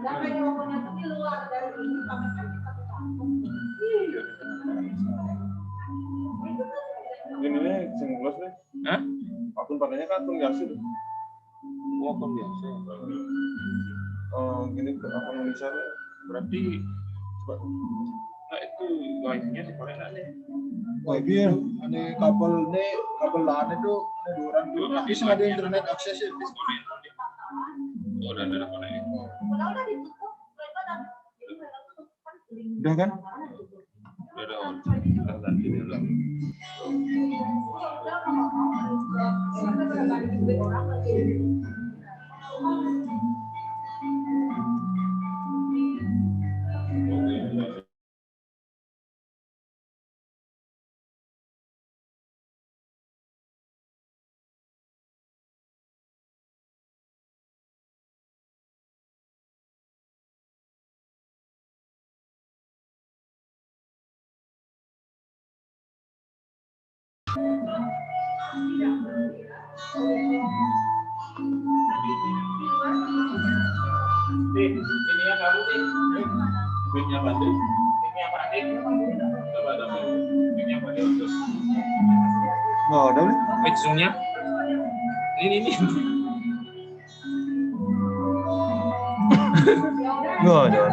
Ini singlos nih. Hah? Akun pakainya kan akun Yazid. Oh, akun biasa. Gini akun Indonesia berarti nah itu wifi-nya di mana nih? Wifi ada kabel LAN itu ada 2 orang. Tapi ada internet akses ya. Oh, udah ada koneksi. Udah kan? Udah ganti dulu. Ini yang kamu nih, mic-nya Banding, mic-nya Banding, coba ada mic-nya Banding terus. Oh, ada nih, mic zoom-nya. Ini. Nggak ada.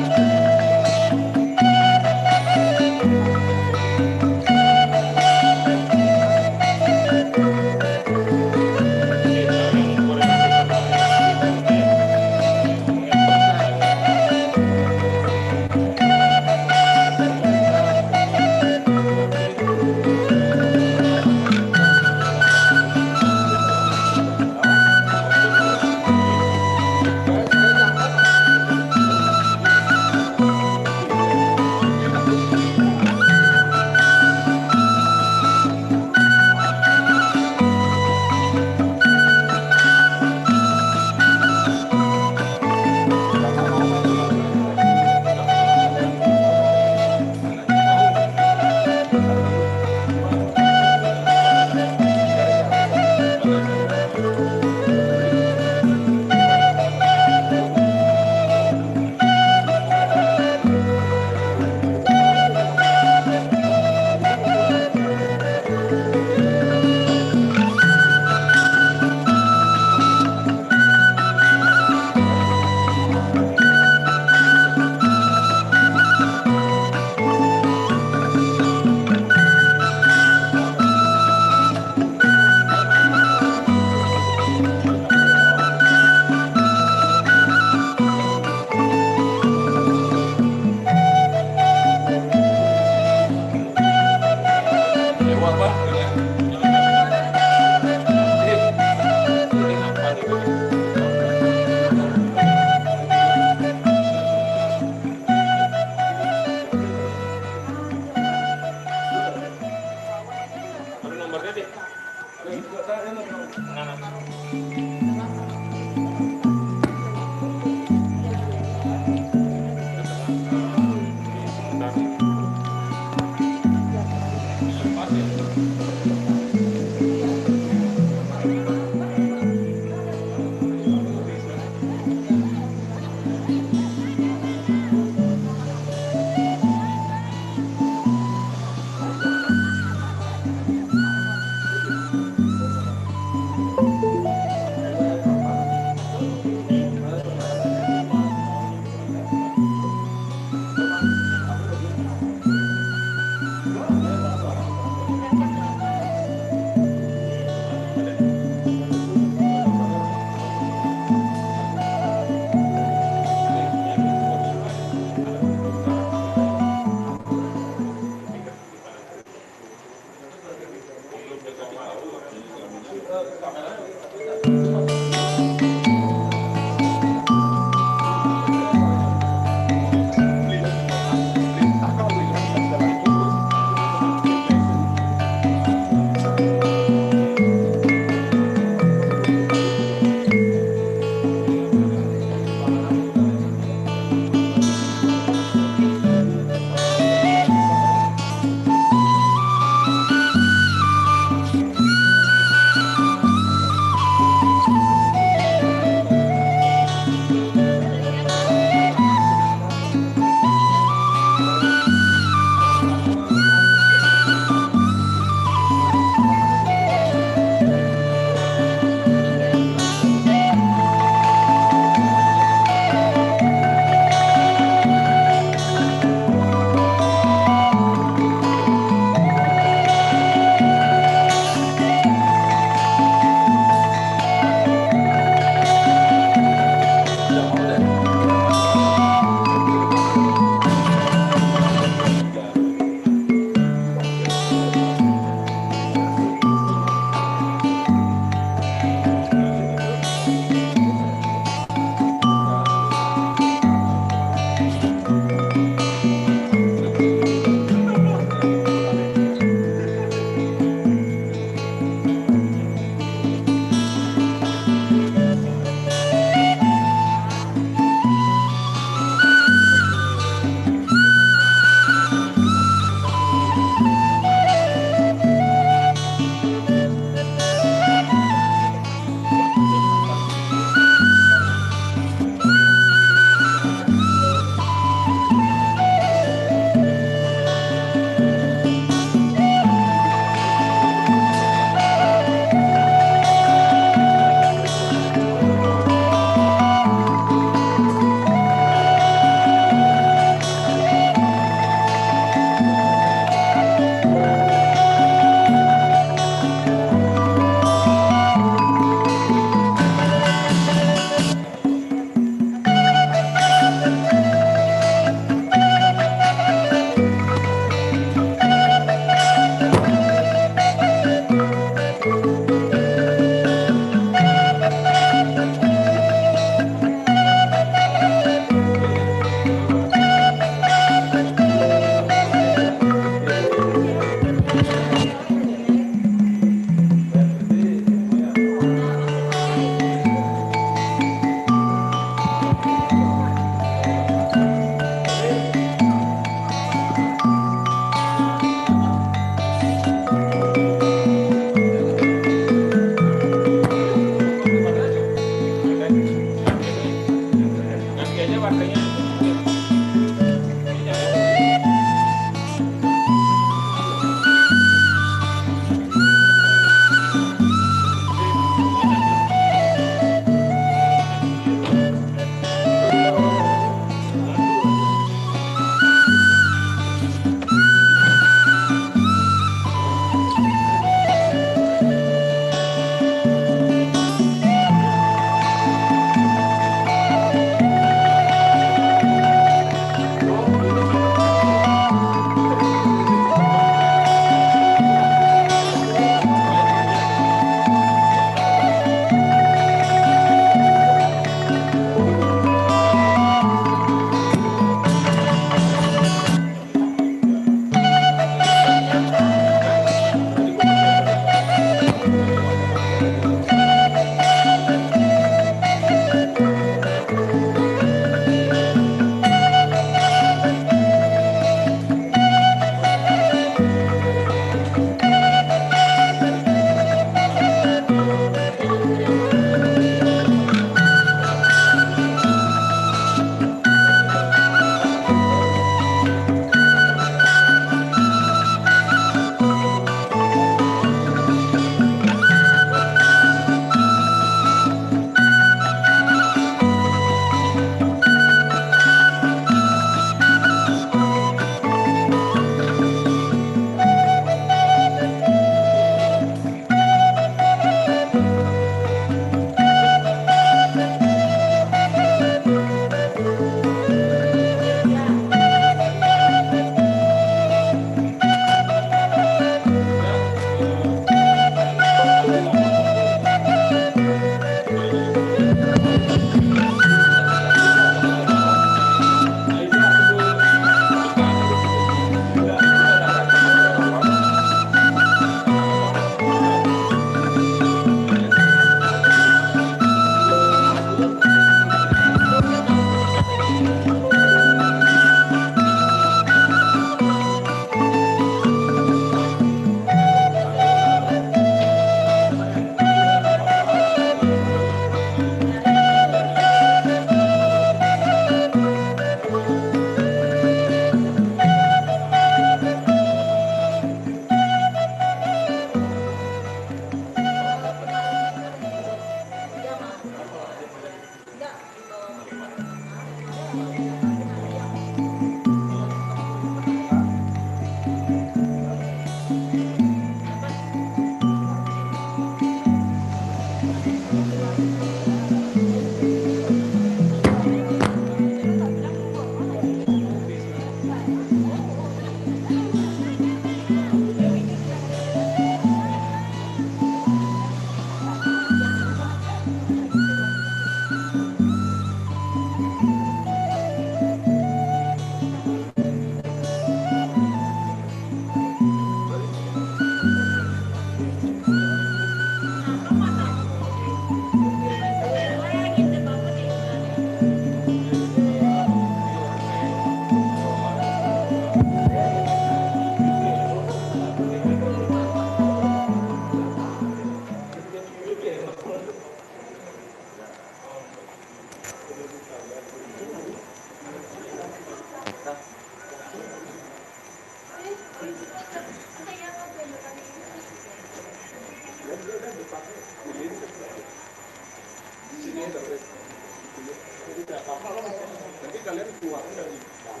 Nanti kalian keluar dari dalam.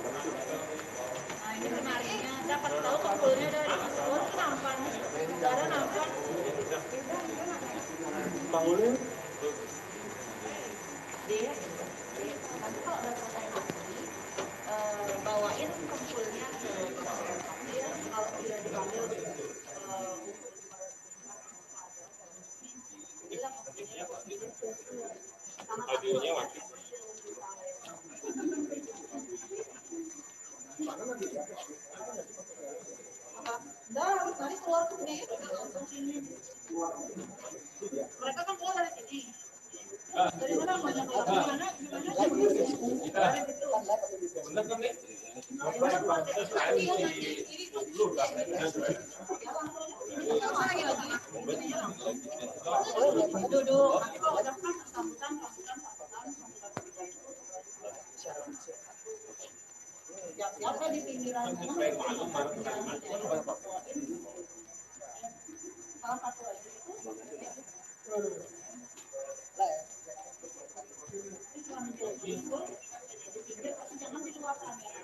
Nah ini penarinya dapat tahu kumpulnya dari Yoon nampak negara nampak. Bangunin. Dia nanti kalau ada presentasi bawain kumpulnya ke dia kalau tidak dipanggil Audionya mati. Dah, tadi keluar sini. Mereka kan keluar dari sini. Dari mana banyak orang? Gimana? Bener kan nih? Duduk. Nanti kalau udah kan sambutan. Siapa di pinggiran? Salah satu lagi. Jangan di luar kamera.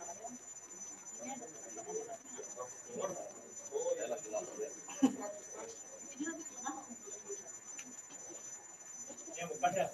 Yang bukan ya.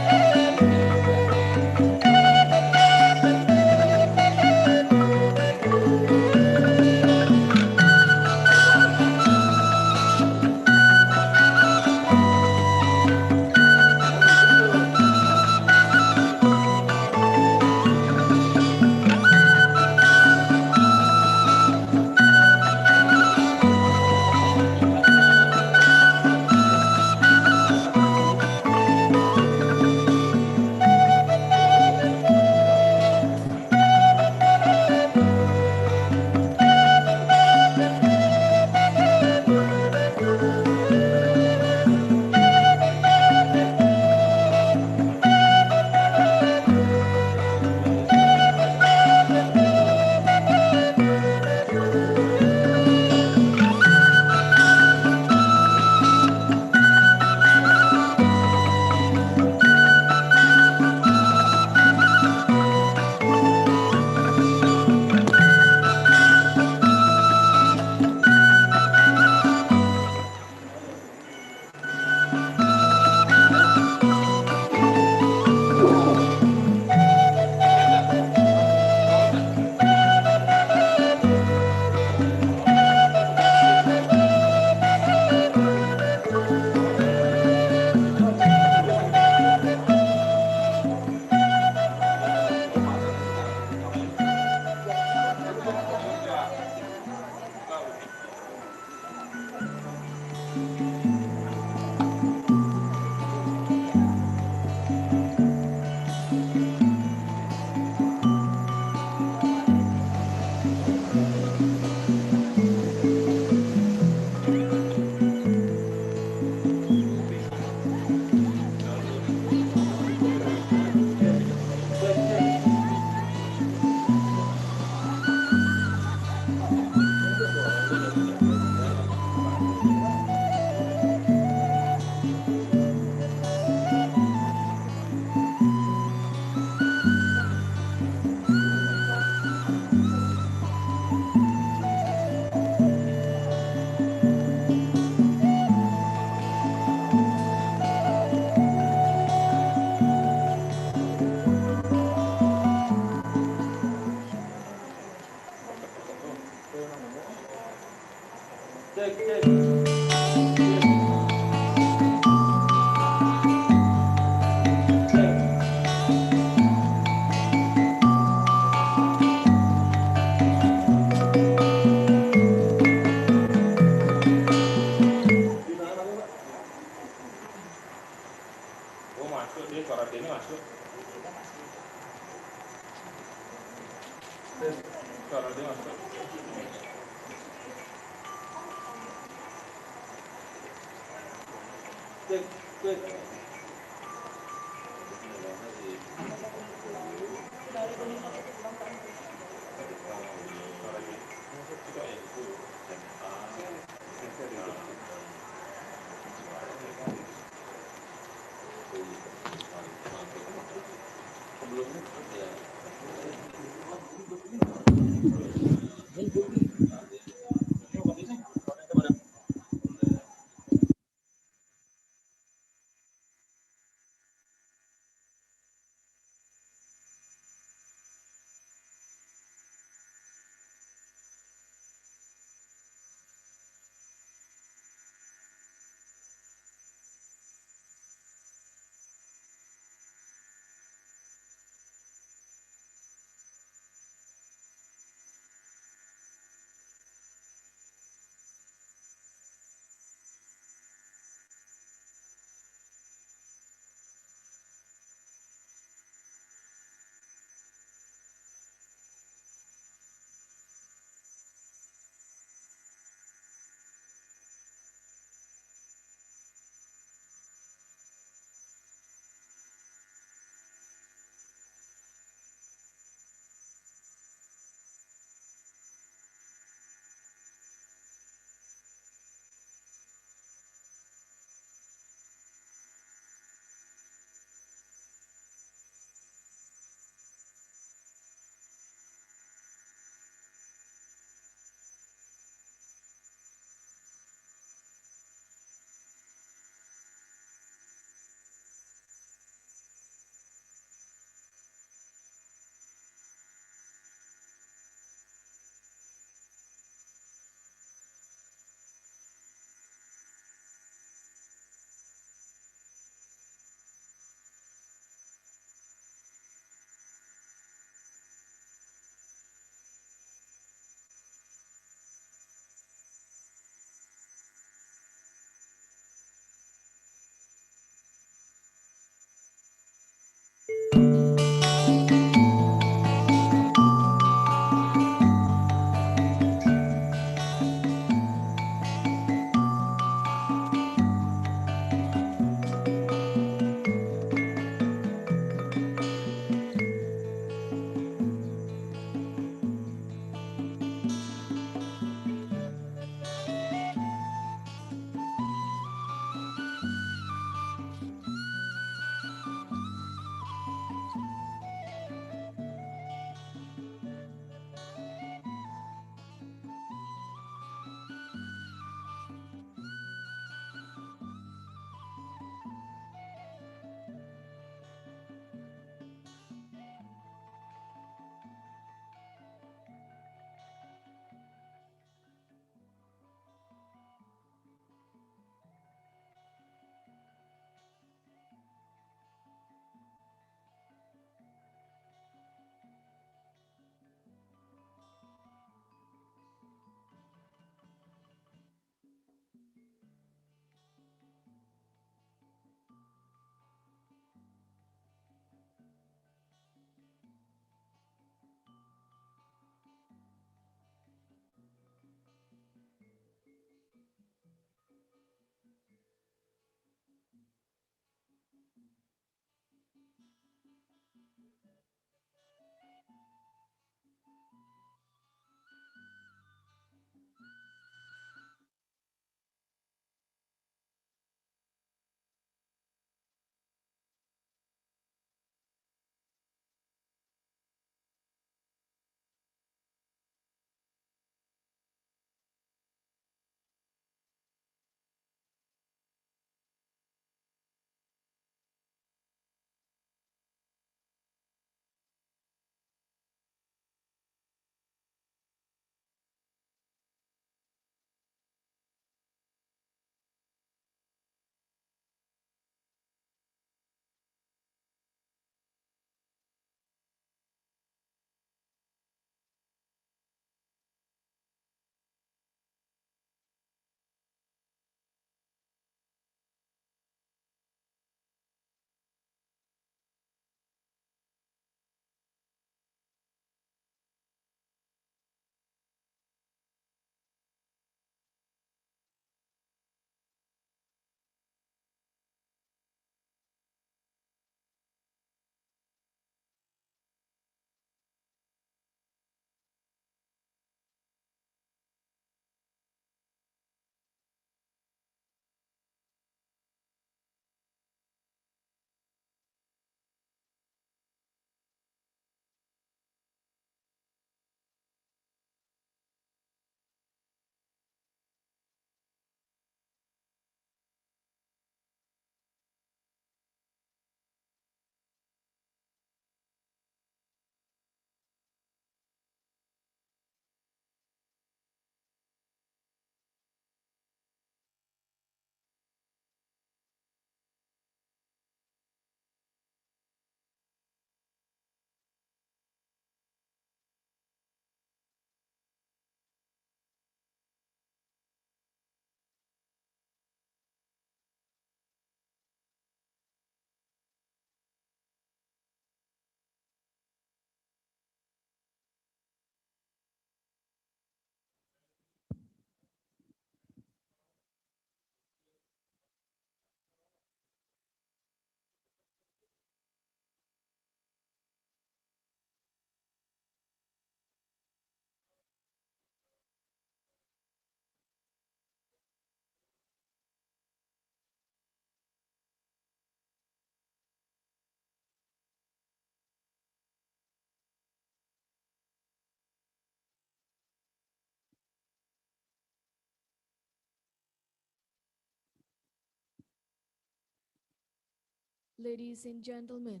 Ladies and gentlemen,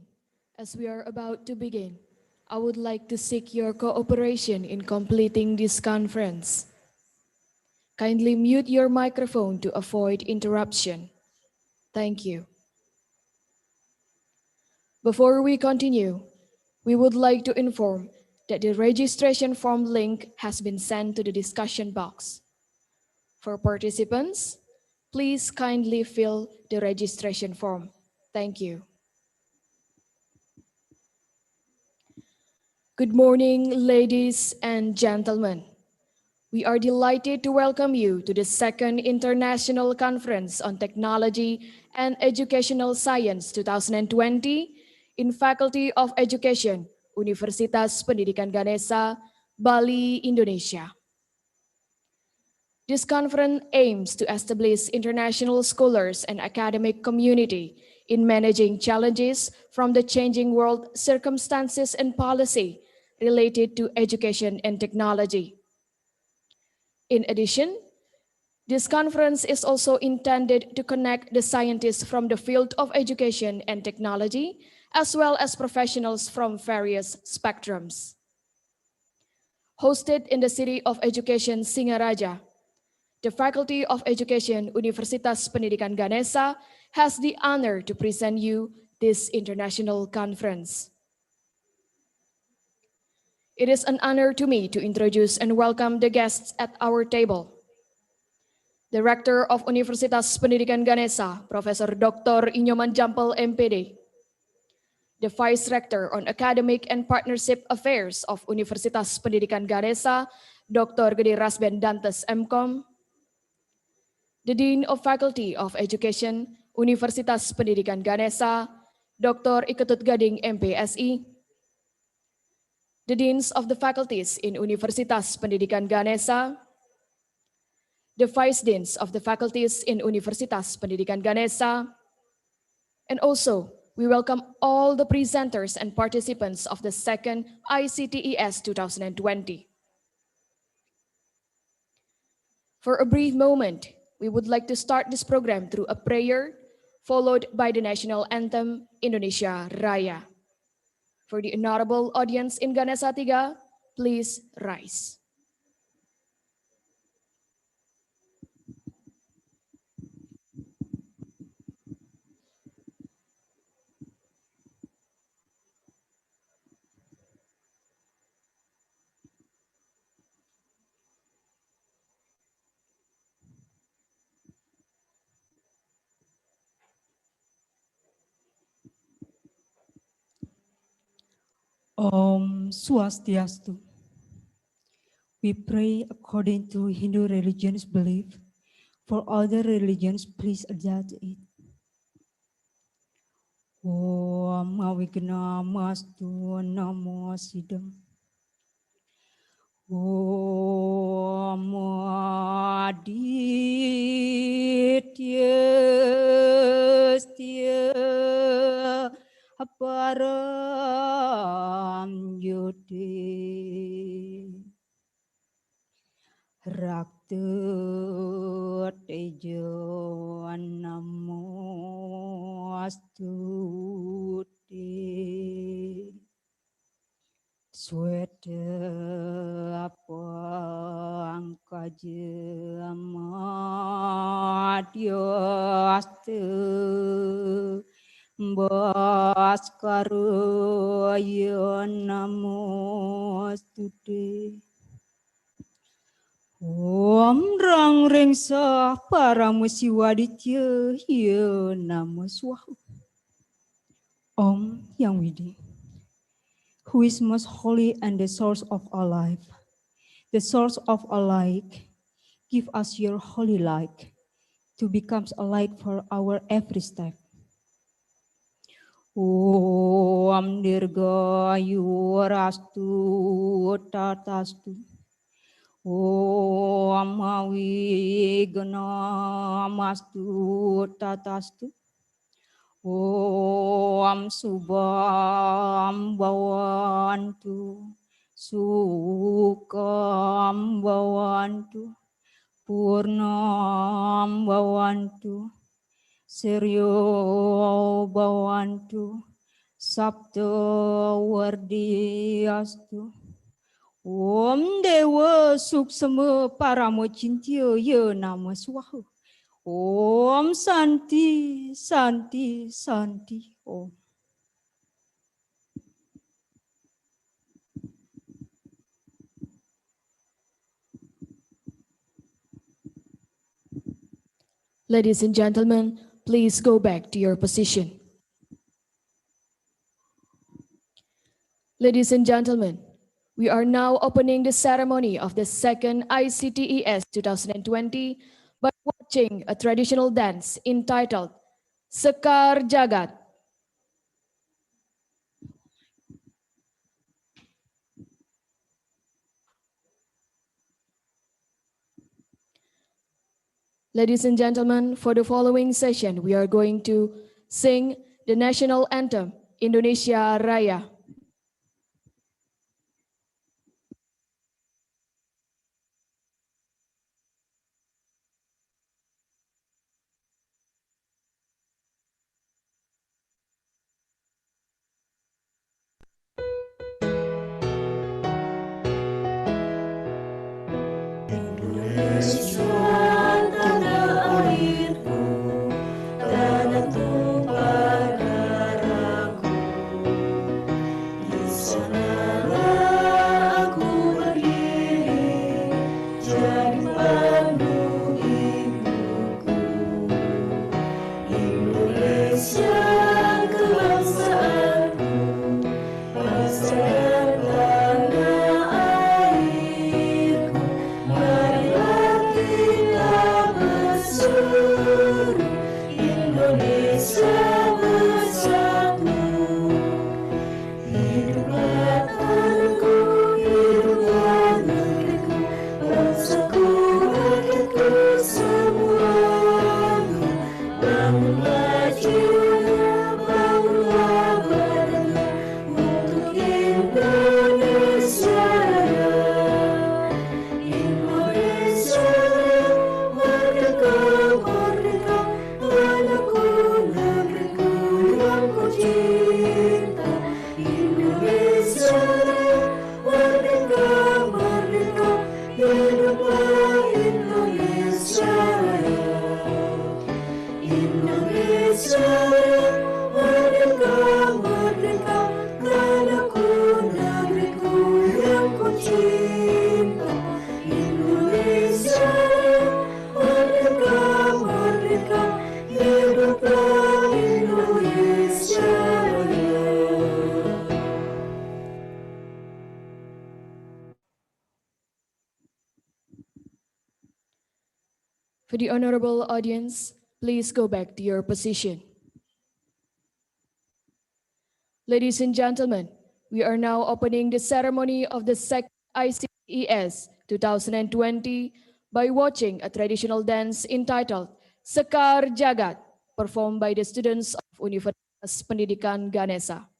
as we are about to begin, I would like to seek your cooperation in completing this conference. Kindly mute your microphone to avoid interruption. Thank you. Before we continue, we would like to inform that the registration form link has been sent to the discussion box. For participants, please kindly fill the registration form. Thank you. Good morning, ladies and gentlemen. We are delighted to welcome you to the second International Conference on Technology and Educational Science 2020 in Faculty of Education, Universitas Pendidikan Ganesha, Bali, Indonesia. This conference aims to establish international scholars and academic community in managing challenges from the changing world circumstances and policy related to education and technology. In addition, this conference is also intended to connect the scientists from the field of education and technology, as well as professionals from various spectrums. Hosted in the City of Education Singaraja, the Faculty of Education Universitas Pendidikan Ganesha has the honor to present you this international conference. It is an honor to me to introduce and welcome the guests at our table. The Rector of Universitas Pendidikan Ganesha, Professor Dr. Inyoman Jampel, M.Pd. The Vice Rector on Academic and Partnership Affairs of Universitas Pendidikan Ganesha, Dr. Gede Rasben Dantes, M.Com. The Dean of Faculty of Education, Universitas Pendidikan Ganesha, Dr. Ketut Gading, M.Psi. The Deans of the Faculties in Universitas Pendidikan Ganesha, the Vice Deans of the Faculties in Universitas Pendidikan Ganesha, and also we welcome all the presenters and participants of the second ICTES 2020. For a brief moment, we would like to start this program through a prayer, followed by the national anthem, Indonesia Raya. For the honorable audience in Ganesha 3, please rise. Om Swastiastu. We pray according to Hindu religion's belief. For other religions, please adjust it. Om Avignamastu Namo Siddham. Om Aditya Aparam Yudhi Rakta Tejo Namo Astuti Sweta Apangkajamadyasta Bhaskara Namo Om Rang Rengsa Paramusiwaditya Ya Namo Swaha. Om Yang Widi, who is most holy and the source of all life, the source of all light, give us your holy light to become a light for our every step. Om Dirgayurastu Tatastu. Om Avignamastu Tatastu. Om Subham Bhavantu. Sukham Bhavantu. Purnam Bhavantu. Seryo Bawantu Sabto Wardiastu Om Dewa Suksema Paramo Cintya Ye Nama Swaha Om Santi Santi Santi Om. Ladies and gentlemen, please go back to your position. Ladies and gentlemen, we are now opening the ceremony of the second ICTES 2020 by watching a traditional dance entitled Sekar Jagat. Ladies and gentlemen, for the following session, we are going to sing the national anthem, Indonesia Raya. For the honorable audience, please go back to your position. Ladies and gentlemen, we are now opening the ceremony of the second ICTES 2020 by watching a traditional dance entitled Sekar Jagat, performed by the students of Universitas Pendidikan Ganesha.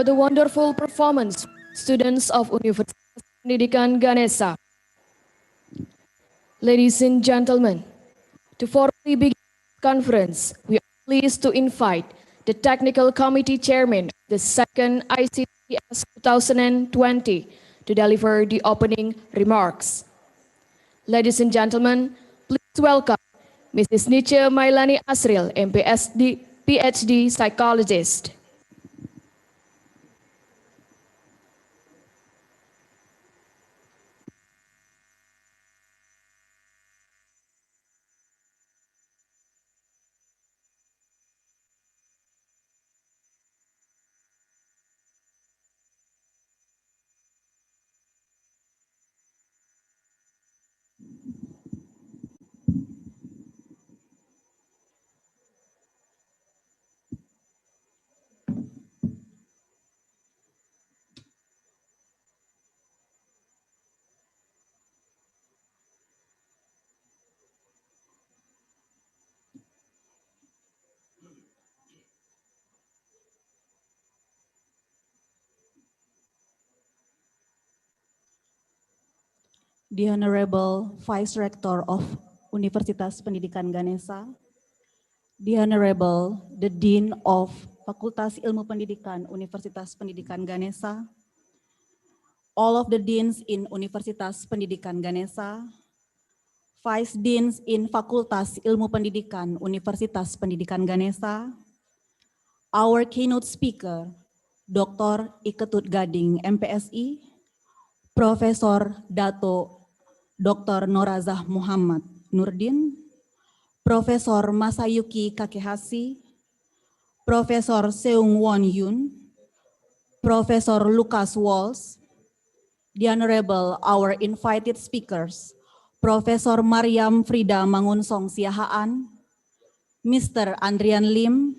What a wonderful performance, students of Universitas Pendidikan Ganesha. Ladies and gentlemen, to formally begin the conference, we are pleased to invite the Technical Committee Chairman of the second ICTES 2020 to deliver the opening remarks. Ladies and gentlemen, please welcome Mrs. Nietzsche Mailani Asril, M.Psi, Ph.D. Psychologist. The Honorable Vice Rector of Universitas Pendidikan Ganesha, the Honorable the Dean of Fakultas Ilmu Pendidikan Universitas Pendidikan Ganesha, all of the deans in Universitas Pendidikan Ganesha, Vice Deans in Fakultas Ilmu Pendidikan Universitas Pendidikan Ganesha, our keynote speaker, Dr. Ketut Gading, M.Psi, Profesor Dato Dr. Norazah Muhammad Nordin, Profesor Masayuki Kakehashi, Profesor Seung Yoon, Profesor Lucas Walsh, the Honorable our invited speakers, Profesor Mariam Frieda Mangunsong Siahaan, Mr. Andrian Liem,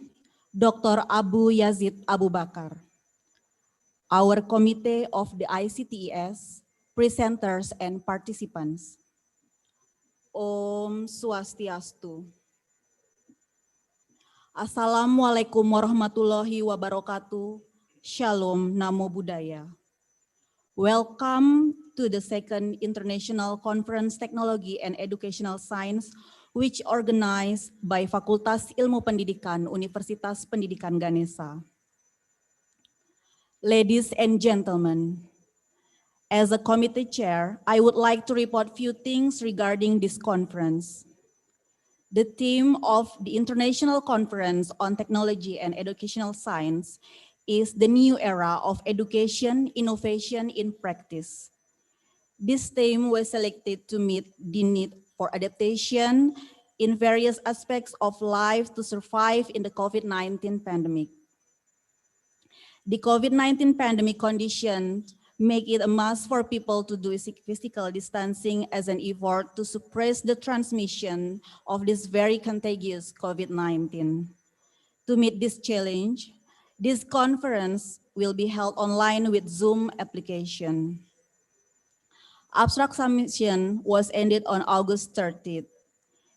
Dr. Abu Yazid Abu Bakar, our committee of the ICTES, presenters and participants. Om Swastiastu. Assalamualaikum warahmatullahi wabarakatuh. Shalom, Namo Buddhaya. Welcome to the second International Conference Technology and Educational Science, which organized by Fakultas Ilmu Pendidikan Universitas Pendidikan Ganesha. Ladies and gentlemen, as a committee chair, I would like to report few things regarding this conference. The theme of the International Conference on Technology and Educational Science is the new era of education, innovation in practice. This theme was selected to meet the need for adaptation in various aspects of life to survive in the COVID-19 pandemic. The COVID-19 pandemic conditions make it a must for people to do physical distancing as an effort to suppress the transmission of this very contagious COVID-19. To meet this challenge, this conference will be held online with Zoom application. Abstract submission was ended on August 30th.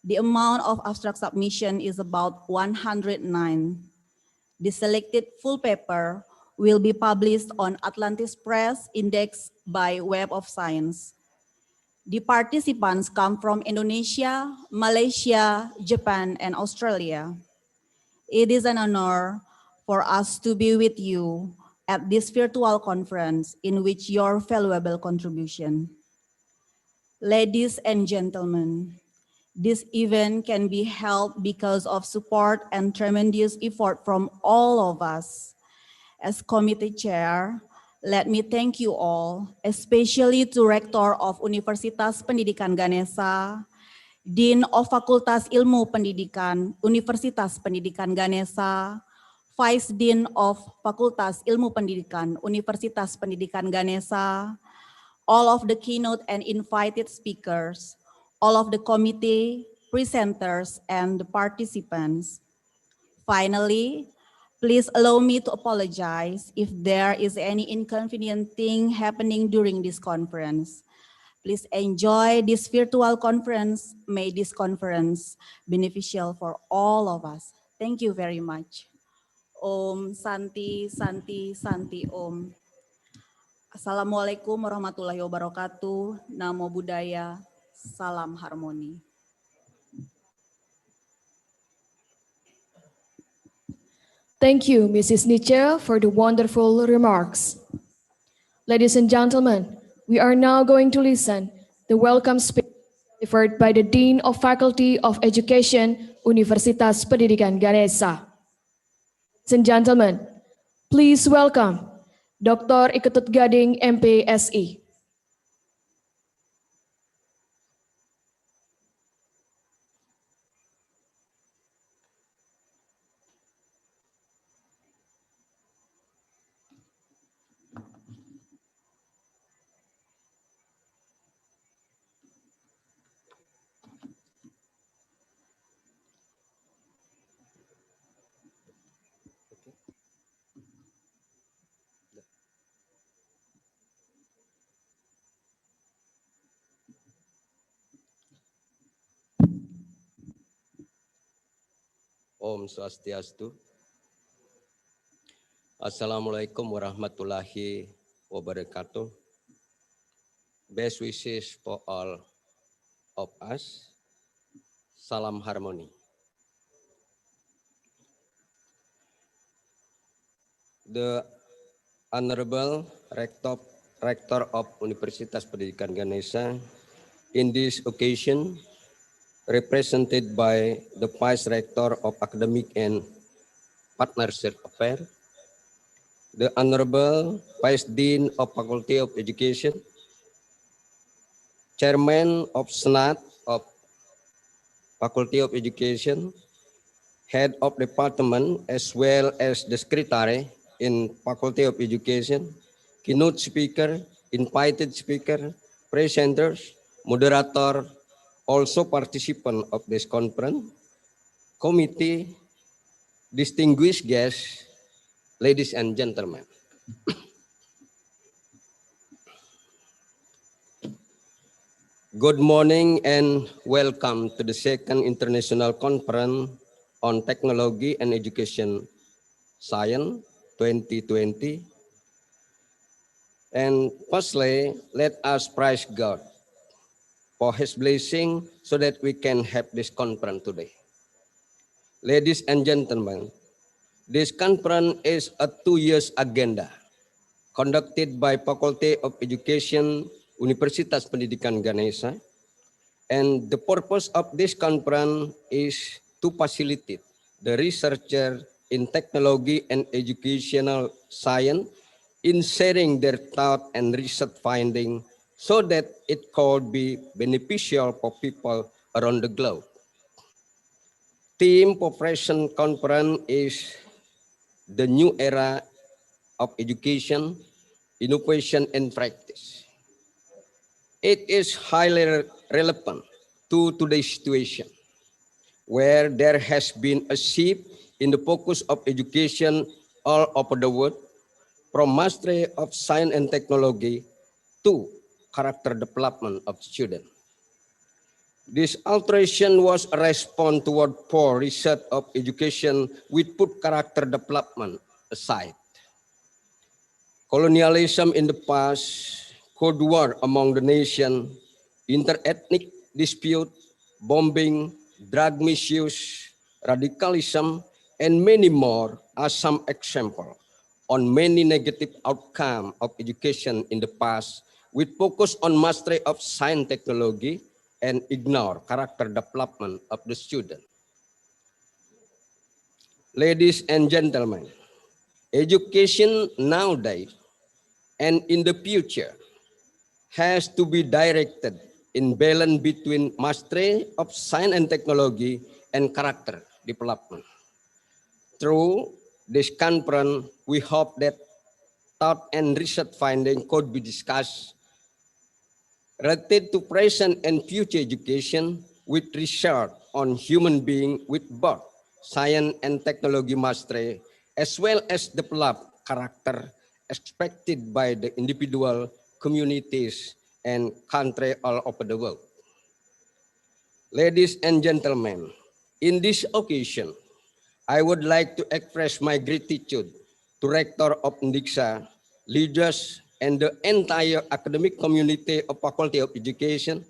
The amount of abstract submission is about 109. The selected full paper will be published on Atlantis Press, indexed by Web of Science. The participants come from Indonesia, Malaysia, Japan, and Australia. It is an honor for us to be with you at this virtual conference in which your valuable contribution. Ladies and gentlemen, this event can be held because of support and tremendous effort from all of us. As committee chair, let me thank you all, especially to Rector of Universitas Pendidikan Ganesha, Dean of Fakultas Ilmu Pendidikan, Universitas Pendidikan Ganesha, Vice Dean of Fakultas Ilmu Pendidikan, Universitas Pendidikan Ganesha, all of the keynote and invited speakers, all of the committee, presenters, and the participants. Finally, please allow me to apologize if there is any inconvenient thing happening during this conference. Please enjoy this virtual conference. May this conference beneficial for all of us. Thank you very much. Om Santi Santi Santi Om. Assalamualaikum warahmatullahi wabarakatuh. Namo Buddhaya. Salam harmoni. Thank you, Mrs. Nietzsche, for the wonderful remarks. Ladies and gentlemen, we are now going to listen the welcome speech delivered by the Dean of Faculty of Education, Universitas Pendidikan Ganesha. Ladies and gentlemen, please welcome Dr. Ketut Gading, M.Psi. Om Swastiastu. Assalamualaikum warahmatullahi wabarakatuh. Best wishes for all of us. Salam harmoni. The Honorable Rector of Universitas Pendidikan Ganesha, in this occasion, represented by the Vice Rector of Academic and Partnership Affairs, the Honorable Vice Dean of Faculty of Education, Chairman of Senate of Faculty of Education, Head of Department, as well as the Secretary in Faculty of Education, keynote speaker, invited speaker, presenters, moderator, also participant of this conference, committee, distinguished guests, ladies and gentlemen. Good morning and welcome to the second International Conference on Technology and Education Science 2020. And firstly, let us praise God for His blessing so that we can have this conference today. Ladies and gentlemen, this conference is a 2-year agenda conducted by Faculty of Education, Universitas Pendidikan Ganesha. And the purpose of this conference is to facilitate the researcher in technology and educational science in sharing their thought and research finding so that it could be beneficial for people around the globe. Theme for present conference is the new era of education, innovation, and practice. It is highly relevant to today's situation, where there has been a shift in the focus of education all over the world, from mastery of science and technology to character development of students. This alteration was a response toward poor research of education which put character development aside. Colonialism in the past, Cold War among the nation, inter-ethnic dispute, bombing, drug misuse, radicalism, and many more are some examples on many negative outcomes of education in the past, with focus on mastery of science technology and ignore character development of the student. Ladies and gentlemen, education nowadays and in the future has to be directed in balance between mastery of science and technology and character development. Through this conference, we hope that thought and research finding could be discussed related to present and future education with research on human being with both science and technology mastery, as well as develop character expected by the individual, communities, and country all over the world. Ladies and gentlemen, in this occasion, I would like to express my gratitude to Rector of Pendidikan, leaders, and the entire academic community of Faculty of Education,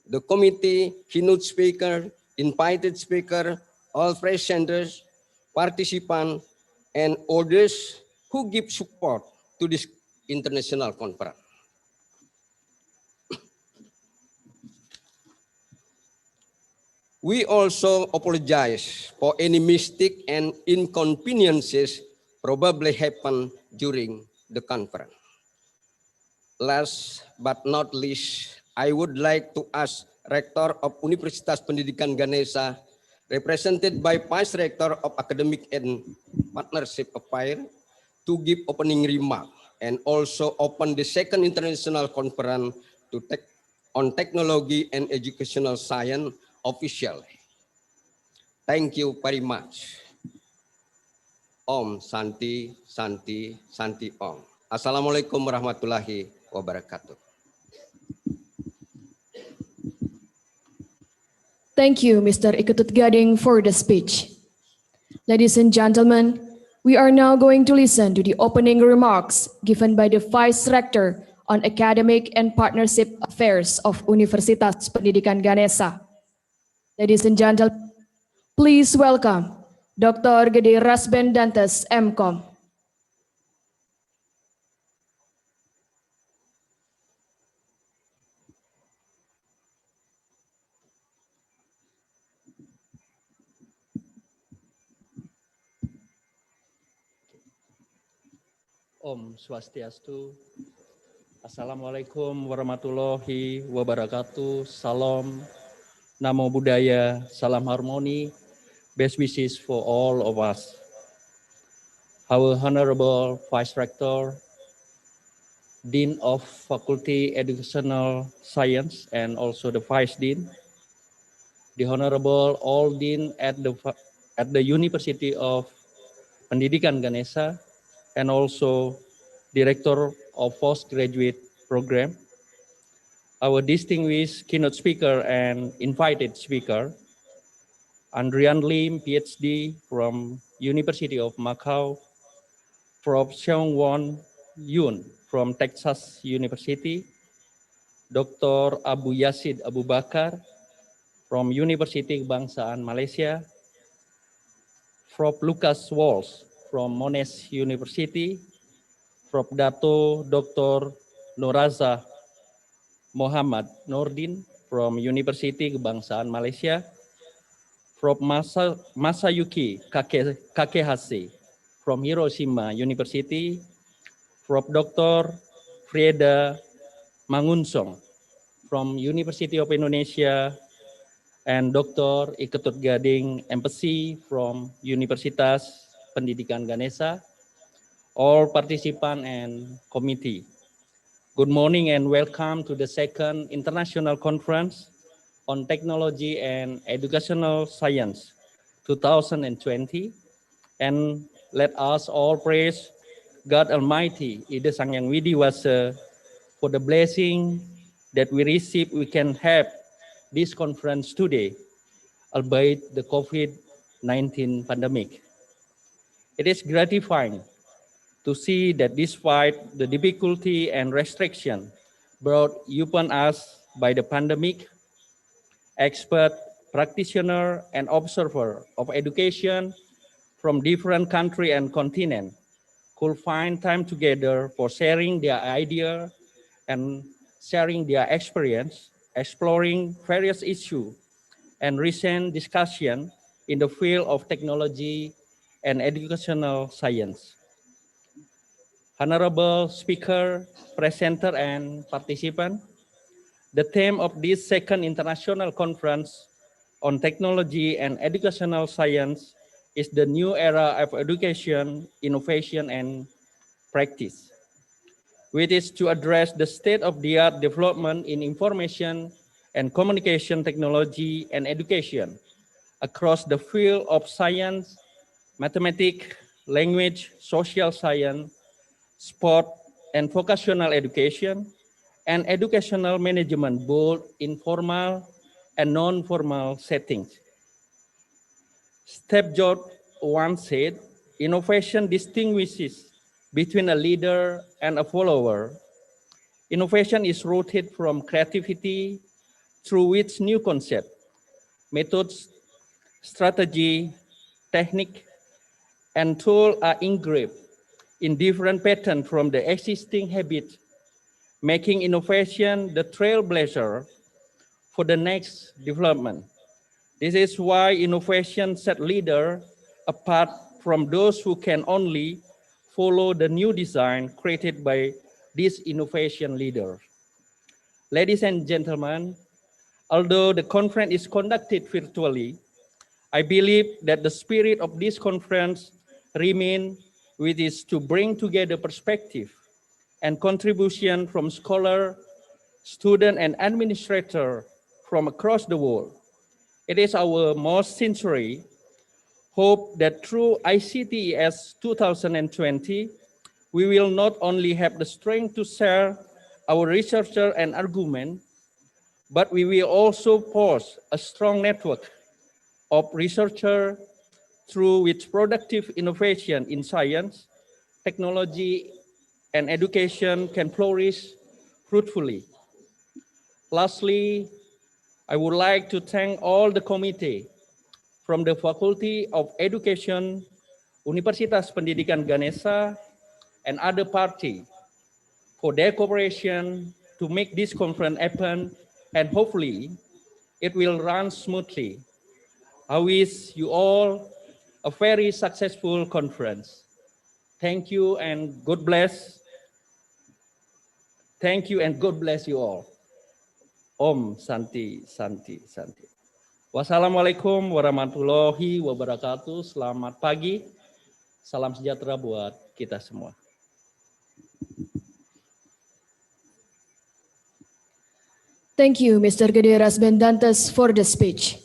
the committee, keynote speaker, invited speaker, all presenters, participants, and others who give support to this international conference. We also apologize for any mistake and inconveniences probably happened during the conference. Last but not least, I would like to ask Rector of Universitas Pendidikan Ganesha, represented by Vice Rector of Academic and Partnership Affairs, to give opening remark and also open the second international conference on technology and educational science officially. Thank you very much. Om Santi, Santi, Santi Om. Assalamualaikum warahmatullahi wabarakatuh. Thank you, Mr. Ketut Gading, for the speech. Ladies and gentlemen, we are now going to listen to the opening remarks given by the Vice Rector on Academic and Partnership Affairs of Universitas Pendidikan Ganesha. Ladies and gentlemen, please welcome Dr. Gede Rasbendantes, M.Com. Om Swastiastu. Assalamualaikum warahmatullahi wabarakatuh. Salam, Namo Buddhaya, Salam Harmony, best wishes for all of us. Our Honorable Vice Rector, Dean of Faculty Educational Science, and also the Vice Dean, the Honorable All Dean at the University of Pendidikan Ganesha, and also Director of Postgraduate Program, our distinguished keynote speaker and invited speaker, Andrian Liem, Ph.D. from University of Macau, Prof. Seung Yoon from Texas University, Dr. Abu Yazid Abu Bakar from Universiti Kebangsaan Malaysia, Prof. Lucas Walsh from Monash University, Prof. Dato, Dr. Norazah Muhammad Nordin from Universiti Kebangsaan Malaysia, Prof. Masayuki Kakehashi from Hiroshima University, Prof. Dr. Frieda Mangunsong from University of Indonesia, and Dr. Ketut Gading, M.Psi from Universitas Pendidikan Ganesha, all participants and committee. Good morning and welcome to the second International Conference on Technology and Educational Science 2020. And let us all praise God Almighty, Ida Sang Yang Widi Wasa, for the blessing that we receive. We can have this conference today, albeit the COVID-19 pandemic. It is gratifying to see that despite the difficulty and restriction brought upon us by the pandemic, expert, practitioner, and observer of education from different countries and continents could find time together for sharing their idea and sharing their experience, exploring various issues, and recent discussion in the field of technology and educational science. Honorable speaker, presenter, and participant, the theme of this second international conference on technology and educational science is the new era of education, innovation, and practice, which is to address the state-of-the-art development in information and communication technology and education across the field of science, mathematics, language, social science, sport and vocational education, and educational management, both in formal and non-formal settings. once said, innovation distinguishes between a leader and a follower. Innovation is rooted from creativity through which new concept, methods, strategy, technique, and tool are engraved in different patterns from the existing habit, making innovation the trailblazer for the next development. This is why innovation set leader apart from those who can only follow the new design created by this innovation leader. Ladies and gentlemen, although the conference is conducted virtually, I believe that the spirit of this conference remains, which is to bring together perspective and contribution from scholar, student, and administrator from across the world. It is our most sincere hope that through ICTES 2020, we will not only have the strength to share our researcher and argument, but we will also forge a strong network of researchers through which productive innovation in science, technology, and education can flourish fruitfully. Lastly, I would like to thank all the committee from the Faculty of Education, Universitas Pendidikan Ganesha, and other parties for their cooperation to make this conference happen, and hopefully it will run smoothly. I wish you all a very successful conference. Thank you and God bless. Thank you and God bless you all. Om Santi, Santi, Santi. Wassalamualaikum warahmatullahi wabarakatuh. Selamat pagi. Salam sejahtera buat kita semua. Thank you, Mr. Gede Rasbendantes, for the speech.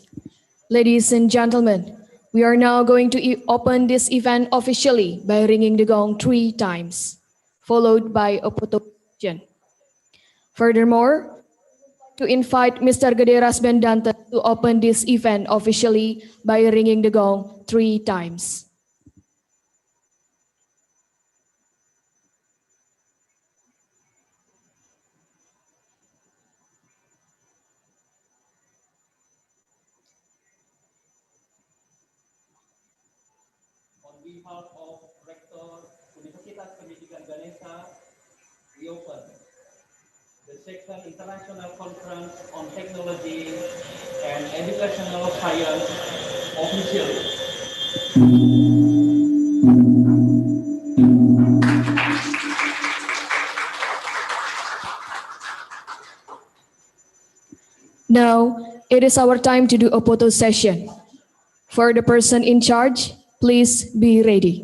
Ladies and gentlemen, we are now going to open this event officially by ringing the gong 3 times, followed by a photo session. Furthermore, to invite Mr. Gede Rasbendantes to open this event officially by ringing the gong 3 times. On behalf of Rector Universitas Pendidikan Ganesha, we open the second International Conference on Technology and Educational Science officially. Now, it is our time to do a photo session. For the person in charge, please be ready.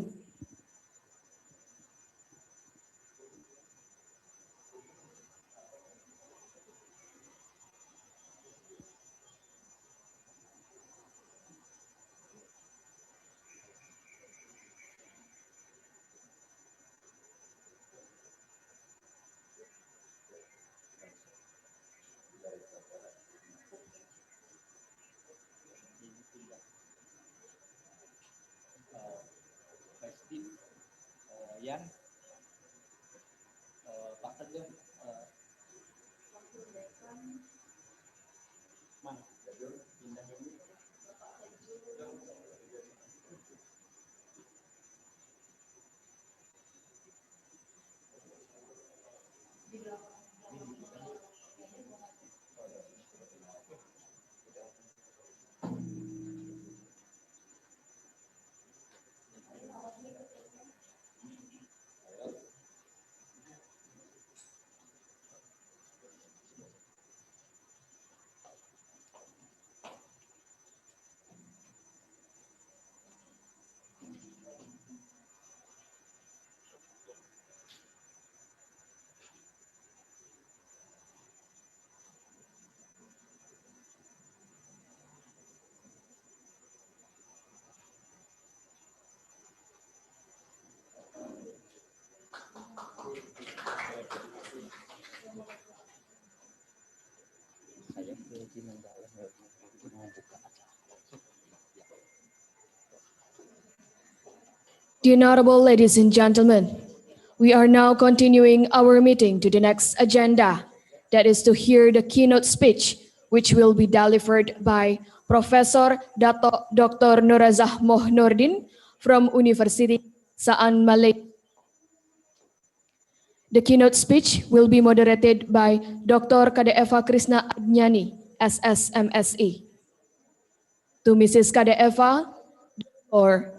The Honorable ladies and gentlemen, we are now continuing our meeting to the next agenda, that is to hear the keynote speech, which will be delivered by Professor Dato Dr. Norazah Nordin from Universiti Malaysia. The keynote speech will be moderated by Dr. Kadeva Krishna Adnyani, SS M.Sc. To Mrs. Kadeva, or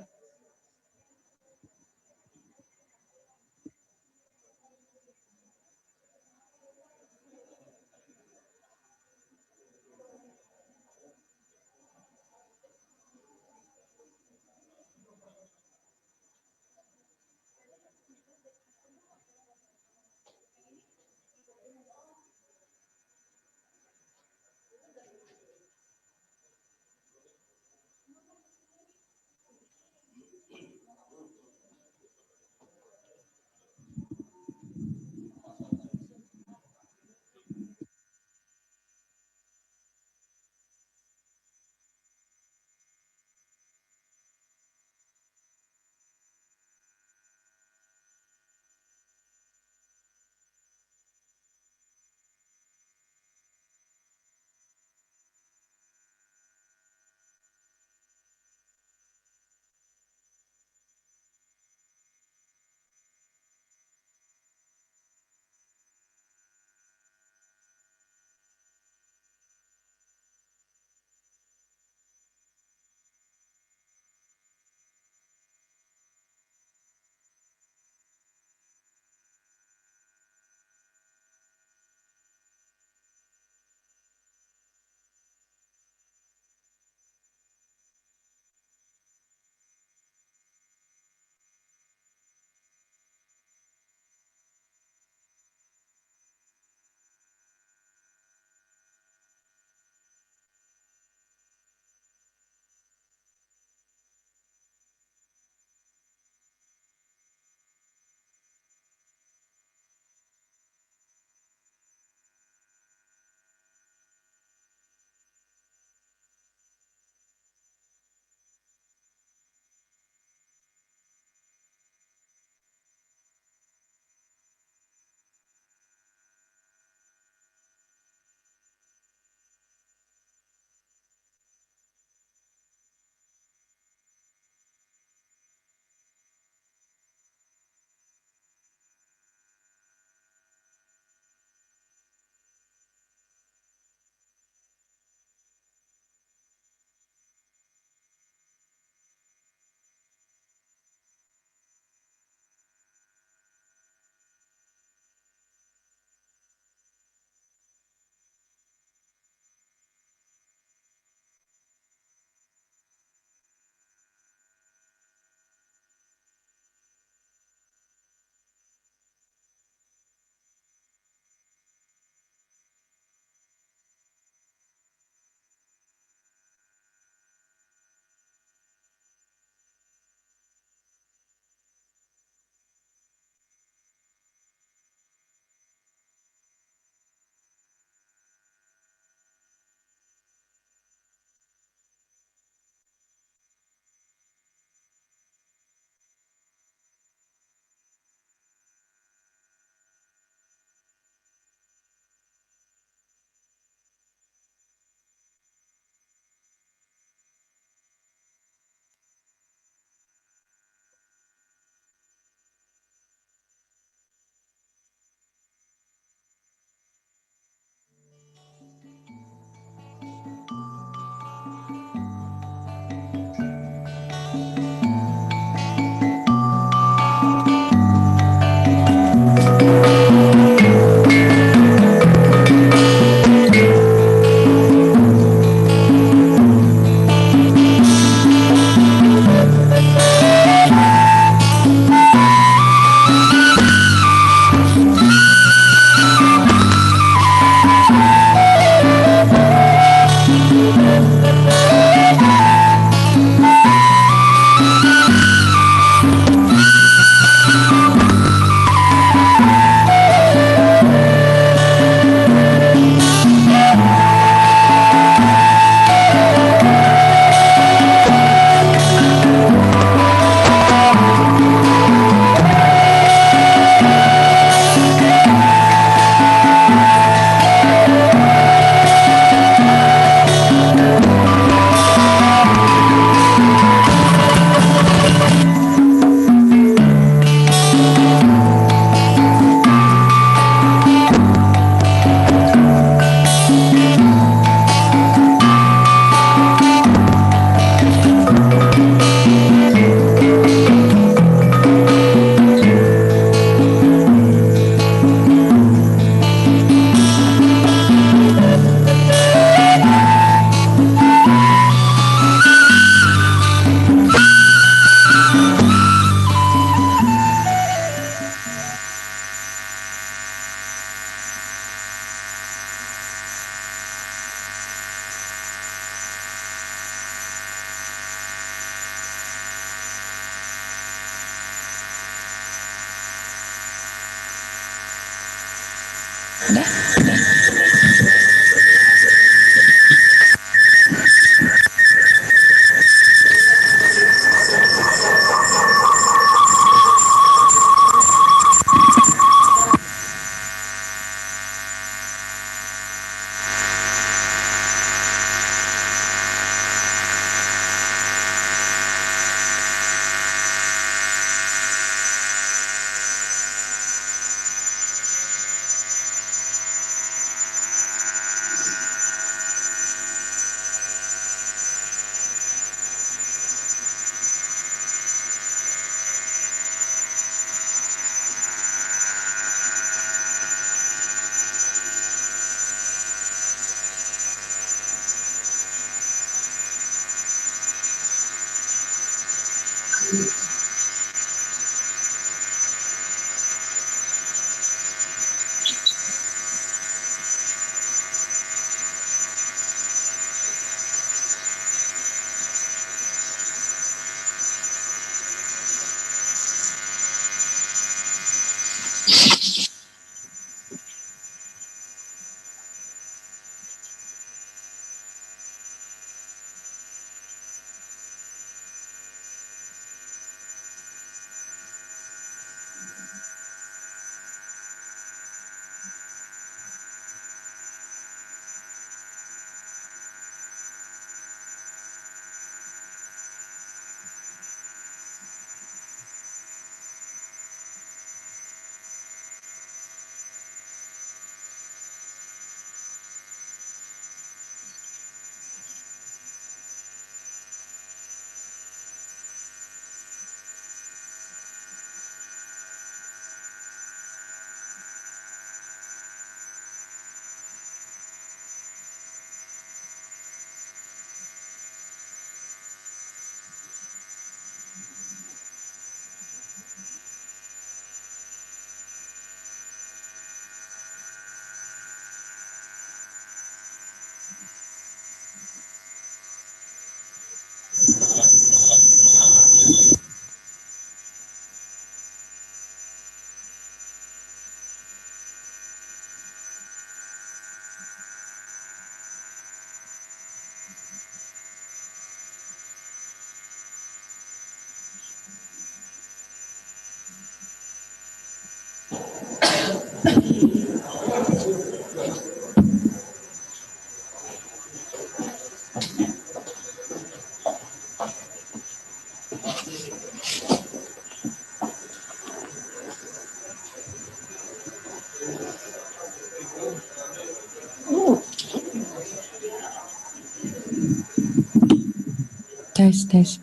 Tes, tes.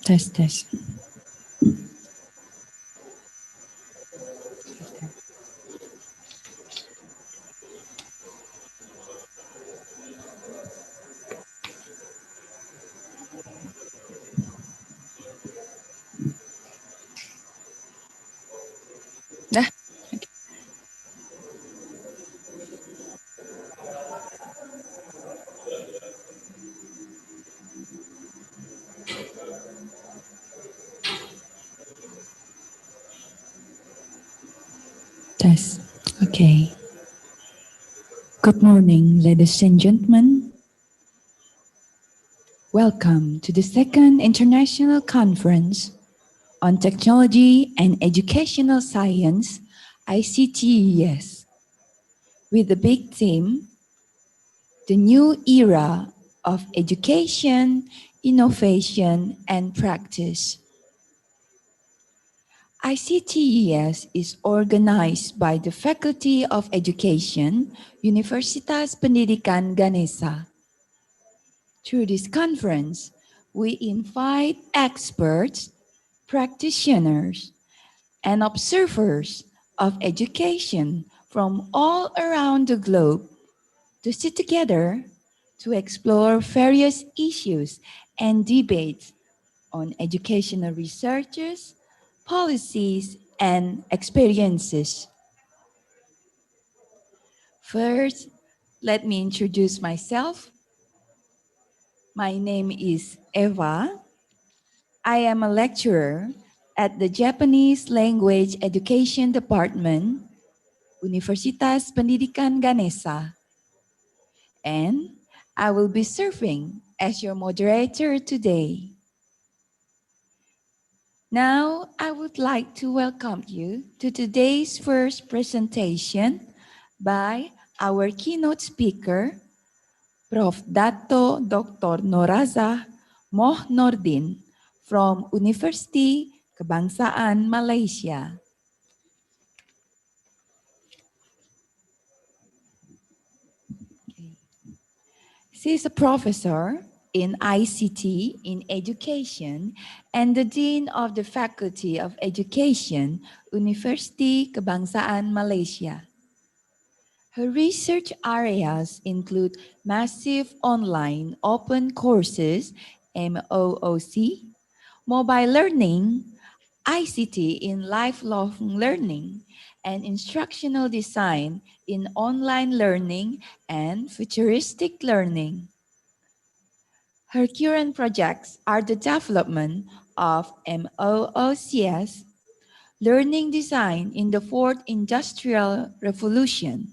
Tes, tes. Dah. Tes. Okay. Good morning, ladies and gentlemen. Welcome to the second International Conference on Technology and Educational Science, ICTES, with the big theme, the new era of education, innovation, and practice. ICTES is organized by the Faculty of Education, Universitas Pendidikan Ganesha. Through this conference, we invite experts, practitioners, and observers of education from all around the globe to sit together to explore various issues and debates on educational researches, policies, and experiences. First, let me introduce myself. My name is Eva. I am a lecturer at the Japanese Language Education Department Universitas Pendidikan Ganesha. And I will be serving as your moderator today. Now, I would like to welcome you to today's first presentation by our keynote speaker, Prof. Dato Dr. Norazah Mohd Nordin from Universiti Kebangsaan Malaysia. She is a professor in ICT in education and the Dean of the Faculty of Education, Universiti Kebangsaan Malaysia. Her research areas include massive online open courses, MOOC, mobile learning, ICT in lifelong learning, and instructional design in online learning and futuristic learning. Her current projects are the development of MOOCs, learning design in the fourth industrial revolution,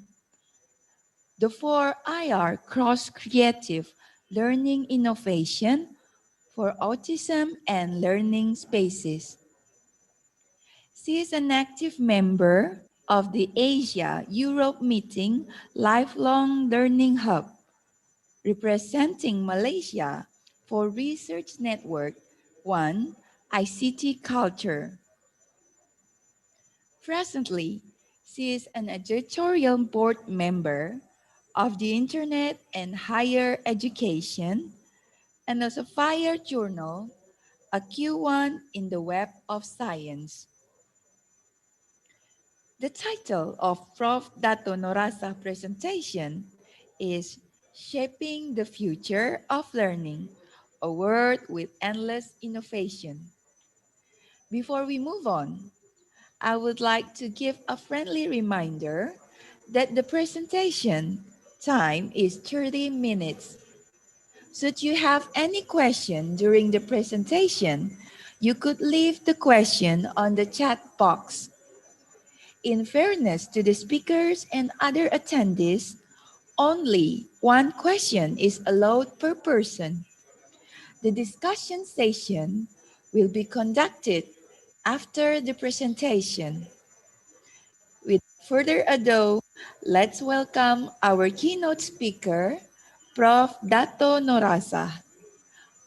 the 4IR cross-creative learning innovation for autism and learning spaces. She is an active member of the Asia-Europe Meeting Lifelong Learning Hub, representing Malaysia for Research Network 1 ICT Culture. Presently, she is an editorial board member of the Internet and Higher Education and a Sapphire Journal, a Q1 in the Web of Science. The title of Prof. Dato Norazah presentation is Shaping the Future of Learning, a World with Endless Innovation. Before we move on, I would like to give a friendly reminder that the presentation time is 30 minutes. Should you have any question during the presentation, you could leave the question on the chat box. In fairness to the speakers and other attendees, only one question is allowed per person. The discussion session will be conducted after the presentation. Without further ado, let's welcome our keynote speaker, Prof. Dato Norazah.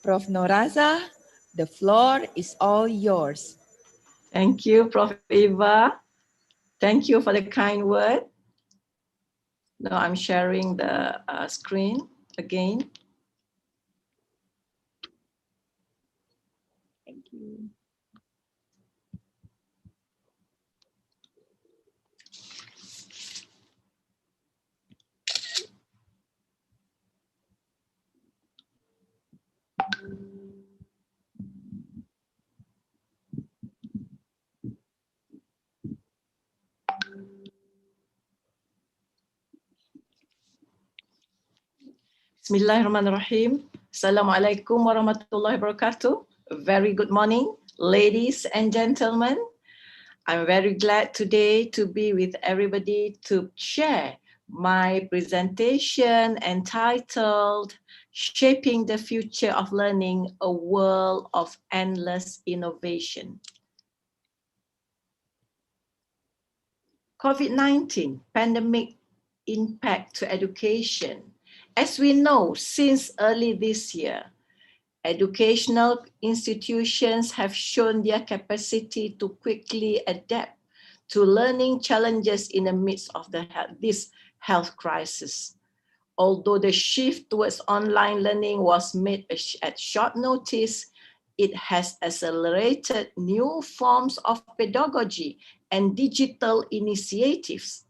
Prof. Norazah, the floor is all yours. Thank you, Prof. Eva. Thank you for the kind word. Now I'm sharing the screen again. Thank you. Bismillahirrahmanirrahim. Assalamualaikum warahmatullahi wabarakatuh. A very good morning, ladies and gentlemen. I'm very glad today to be with everybody to share my presentation entitled Shaping the Future of Learning, a World of Endless Innovation. COVID-19 pandemic impact to education. As we know, since early this year, educational institutions have shown their capacity to quickly adapt to learning challenges in the midst of this health crisis. Although the shift towards online learning was made at short notice, it has accelerated new forms of pedagogy and digital initiatives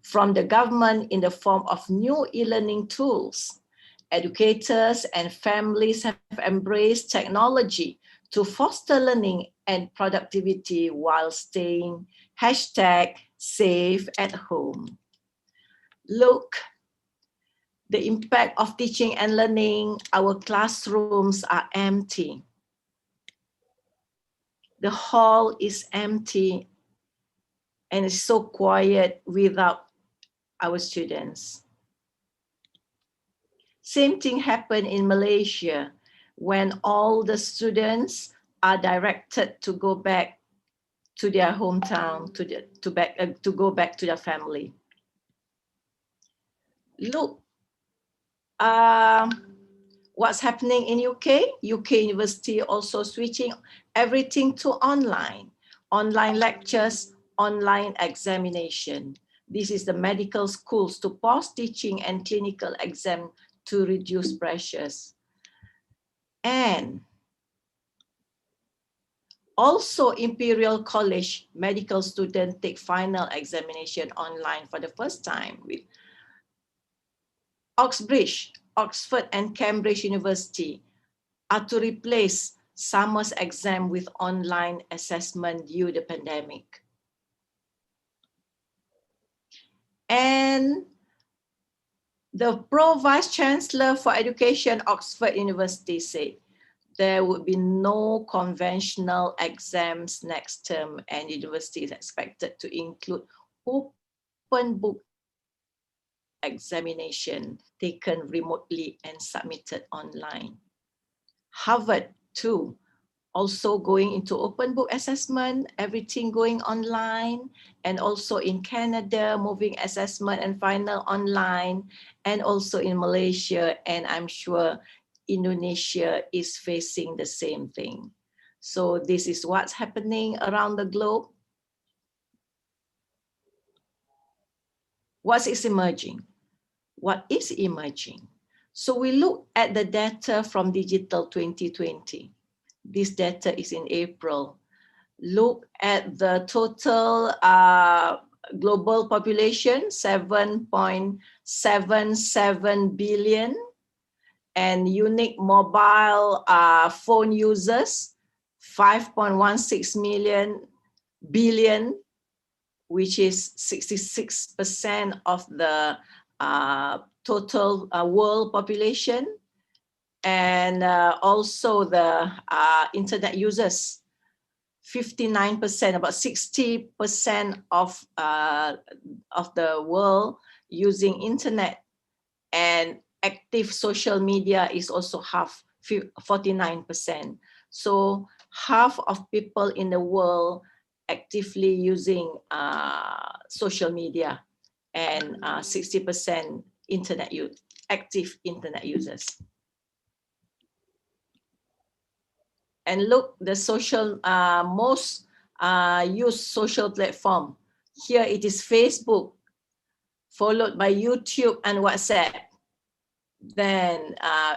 from the government in the form of new e-learning tools. Educators and families have embraced technology to foster learning and productivity while staying #safe at home. Look, the impact of teaching and learning, our classrooms are empty. The hall is empty. and it's so quiet without our students. Same thing happened in Malaysia when all the students are directed to go back to their hometown, to go back to their family. Look, what's happening in UK? UK University also switching everything to online lectures, online examination. This is the medical schools to pause teaching and clinical exam to reduce pressures. And also Imperial College medical students take final examination online for the first time with Oxford and Cambridge University are to replace summer's exam with online assessment due to the pandemic. And the Pro-Vice Chancellor for Education, Oxford University, said there would be no conventional exams next term, and the university is expected to include open book examination taken remotely and submitted online. Harvard too, also going into open book assessment, everything going online, and also in Canada, moving assessment and final online, and also in Malaysia, and I'm sure Indonesia is facing the same thing. So this is what's happening around the globe. What is emerging? What is emerging? So we look at the data from Digital 2020. This data is in April. Look at the total global population, 7.77 billion, and unique mobile phone users, 5.16 billion, which is 66% of the total world population. And also the internet users, 59%, about 60% of the world using internet, and active social media is also half, 49%. So half of people in the world actively using social media, and 60% active internet users. And look, the social most used social platform. Here it is Facebook, followed by YouTube and WhatsApp, then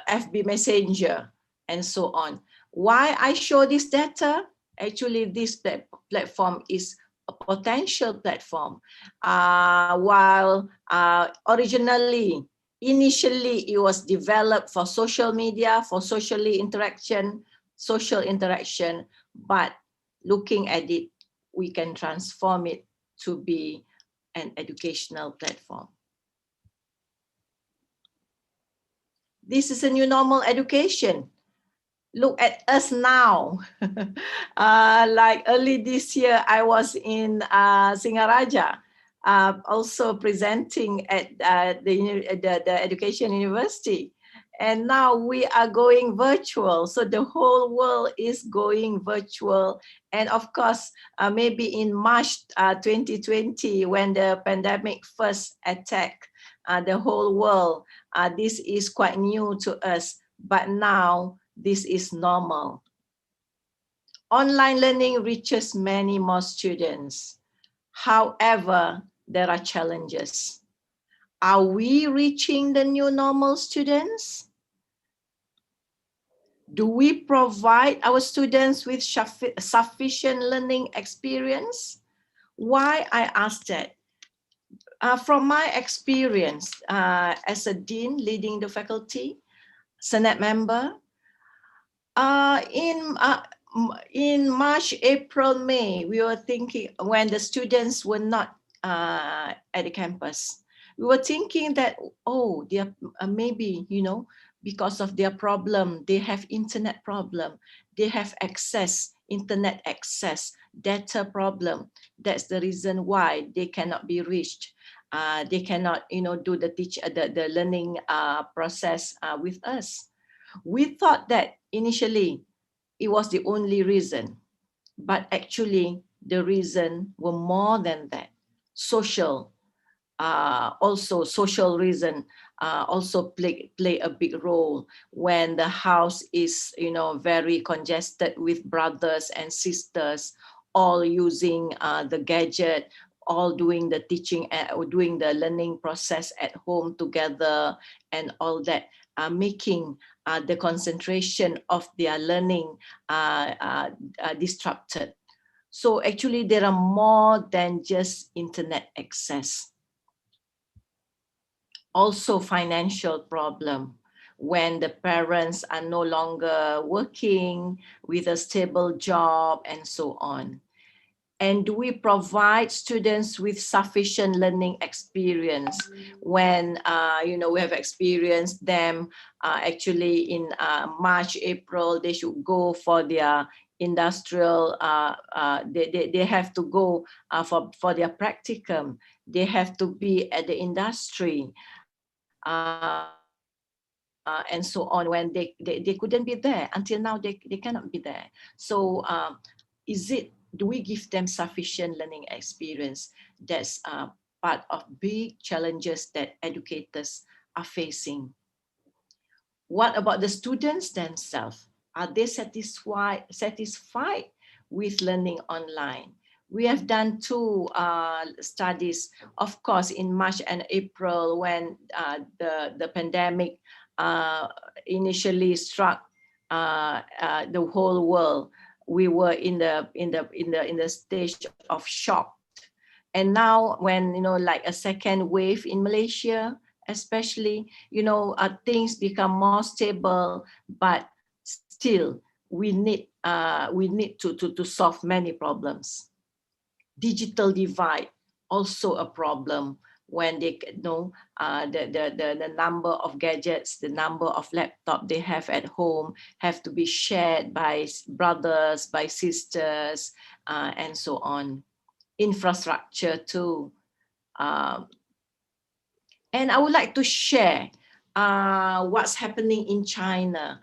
FB Messenger, and so on. Why I show this data? Actually, this platform is a potential platform. While initially it was developed for social media, for social interaction, but looking at it, we can transform it to be an educational platform. This is a new normal education. Look at us now. Like early this year, I was in Singaraja, also presenting at the Education University. And now we are going virtual. So the whole world is going virtual. And of course, maybe in March 2020, when the pandemic first attacked the whole world, this is quite new to us. But now this is normal. Online learning reaches many more students. However, there are challenges. Are we reaching the new normal students? Do we provide our students with sufficient learning experience? Why I ask that? From my experience as a dean leading the faculty, Senate member, in March, April, May, we were thinking, when the students were not at the campus, we were thinking that, oh, they are maybe, because of their problem, they have internet problem, they have access internet access, data problem. That's the reason why they cannot be reached. They cannot, do the learning process with us. We thought that initially it was the only reason, but actually the reason were more than that. Social reason also play a big role when the house is very congested with brothers and sisters all using the gadget, all doing the teaching or doing the learning process at home together, and all that making the concentration of their learning disrupted. So actually there are more than just internet access. Also financial problem when the parents are no longer working with a stable job and so on. And do we provide students with sufficient learning experience when we have experienced them actually in March, April, they should go for their industrial, they have to go for their practicum, they have to be at the industry. And so on, when they couldn't be there until now, they cannot be there. So do we give them sufficient learning experience? That's part of big challenges that educators are facing. What about the students themselves? Are they satisfied with learning online? We have done two studies, of course, in March and April when the pandemic initially struck the whole world. We were in the stage of shock, and now when like a second wave in Malaysia, especially, things become more stable, but still we need to solve many problems. Digital divide, also a problem when they know the number of gadgets, the number of laptops they have at home have to be shared by brothers, by sisters, and so on. Infrastructure too. And I would like to share what's happening in China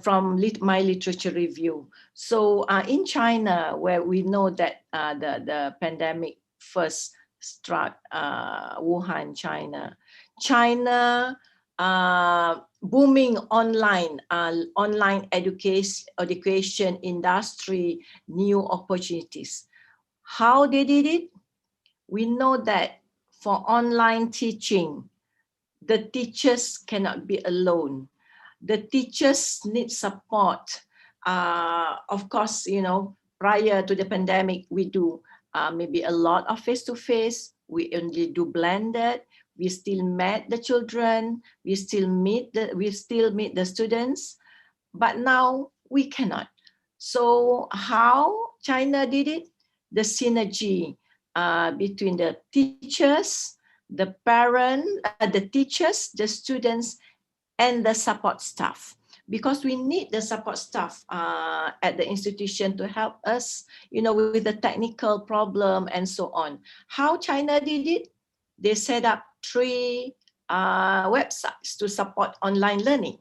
from my literature review. So in China, where we know that the pandemic first struck Wuhan, China booming online education industry, new opportunities. How they did it? We know that for online teaching, the teachers cannot be alone. The teachers need support. Of course, prior to the pandemic, we do maybe a lot of face-to-face. We only do blended. We still met the children. We still meet the students. But now we cannot. So how China did it? The synergy between the teachers, the parents, the teachers, the students, and the support staff. Because we need the support staff at the institution to help us, with the technical problem and so on. How China did it? They set up 3 websites to support online learning.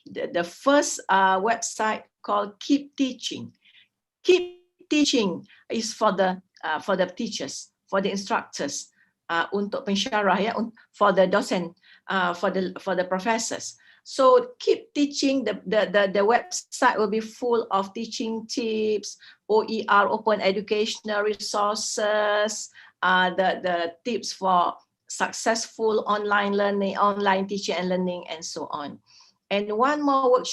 The first website called Keep Teaching. Keep Teaching is for the teachers, for the instructors, untuk pensyarah ya, for the dosen, for the professors. So Keep Teaching, the website will be full of teaching tips, OER, open educational resources, the tips for successful online learning, online teaching and learning, and so on. And one more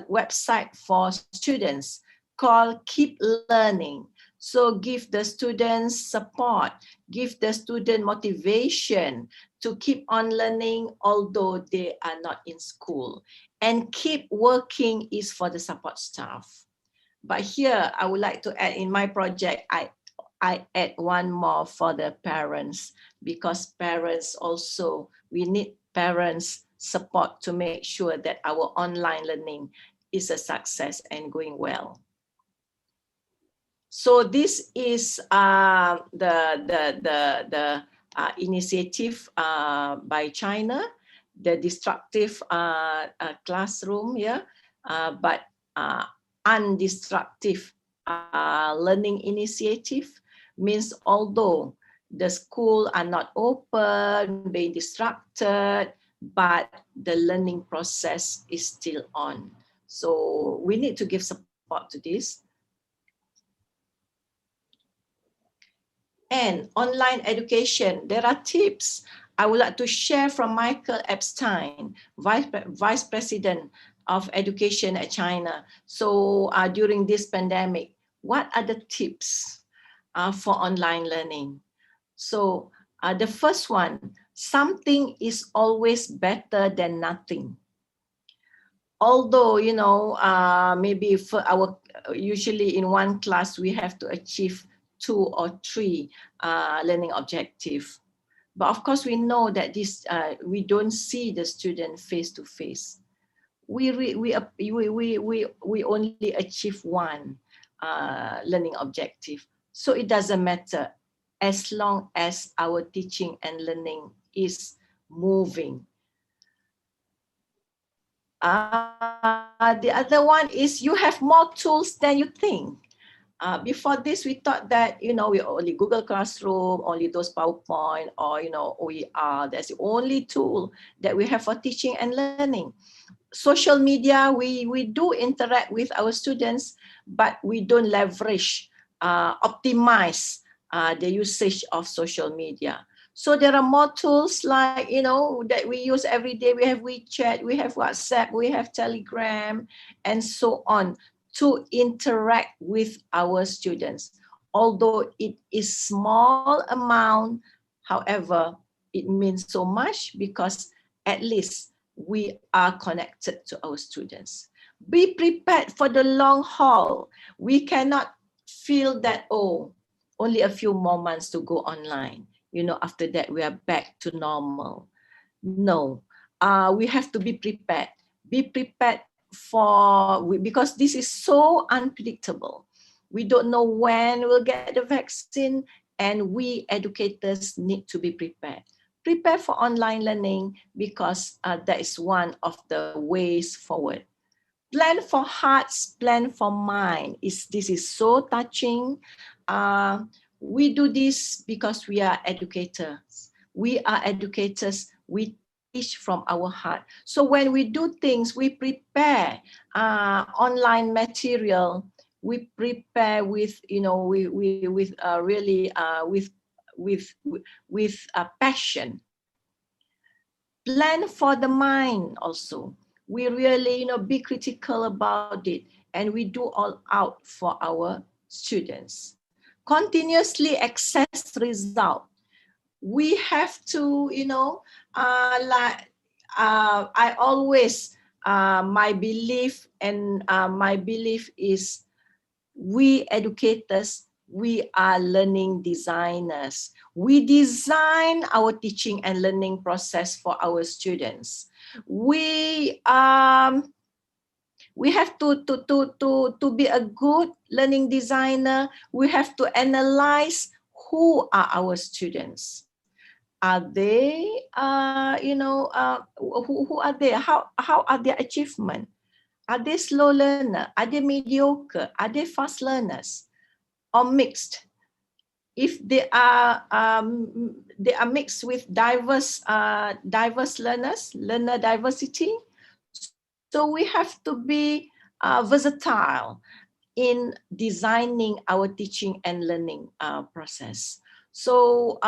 website for students called Keep Learning. So give the students support, give the student motivation to keep on learning although they are not in school. And Keep Working is for the support staff. But here I would like to add in my project, I add one more for the parents, because parents also, we need parents support to make sure that our online learning is a success and going well. So this is the initiative by China, the destructive classroom, yeah, but undestructive learning initiative means although the school are not open, being distracted, but the learning process is still on. So we need to give support to this. And online education, there are tips I would like to share from Michael Epstein, Vice President of Education at China. So during this pandemic, what are the tips for online learning? So the first one, something is always better than nothing. Although, you know, maybe for our, usually in one class, we have to achieve 2 or 3 learning objectives. But of course, we know that this we don't see the student face to face. We only achieve 1 learning objective. So it doesn't matter as long as our teaching and learning is moving. The other one is you have more tools than you think. Before this, we thought that, you know, we only Google Classroom, only those PowerPoint, or, you know, OER. That's the only tool that we have for teaching and learning. Social media, we do interact with our students, but we don't leverage, optimize the usage of social media. So there are more tools like, you know, that we use every day. We have WeChat, we have WhatsApp, we have Telegram, and so on, to interact with our students. Although it is small amount, however, it means so much because at least we are connected to our students. Be prepared for the long haul. We cannot feel that, oh, only a few more months to go online. You know, after that, we are back to normal. No, we have to be prepared. Be prepared because this is so unpredictable. We don't know when we'll get the vaccine, and we educators need to be prepared. Prepare for online learning because that is one of the ways forward. Plan for hearts, plan for mind. This is so touching. We do this because we are educators. We are educators. We teach from our heart. So when we do things, we prepare online material. We prepare with, you know, with passion. Plan for the mind also. We really, you know, be critical about it, and we do all out for our students. Continuously access result. We have to, you know, I always, my belief is we educators, we are learning designers. We design our teaching and learning process for our students. We have to be a good learning designer. We have to analyze who are our students. Are they, who are they? How are their achievement? Are they slow learner? Are they mediocre? Are they fast learners? Or mixed? If they are mixed with diverse learners, learner diversity. So we have to be versatile in designing our teaching and learning process. So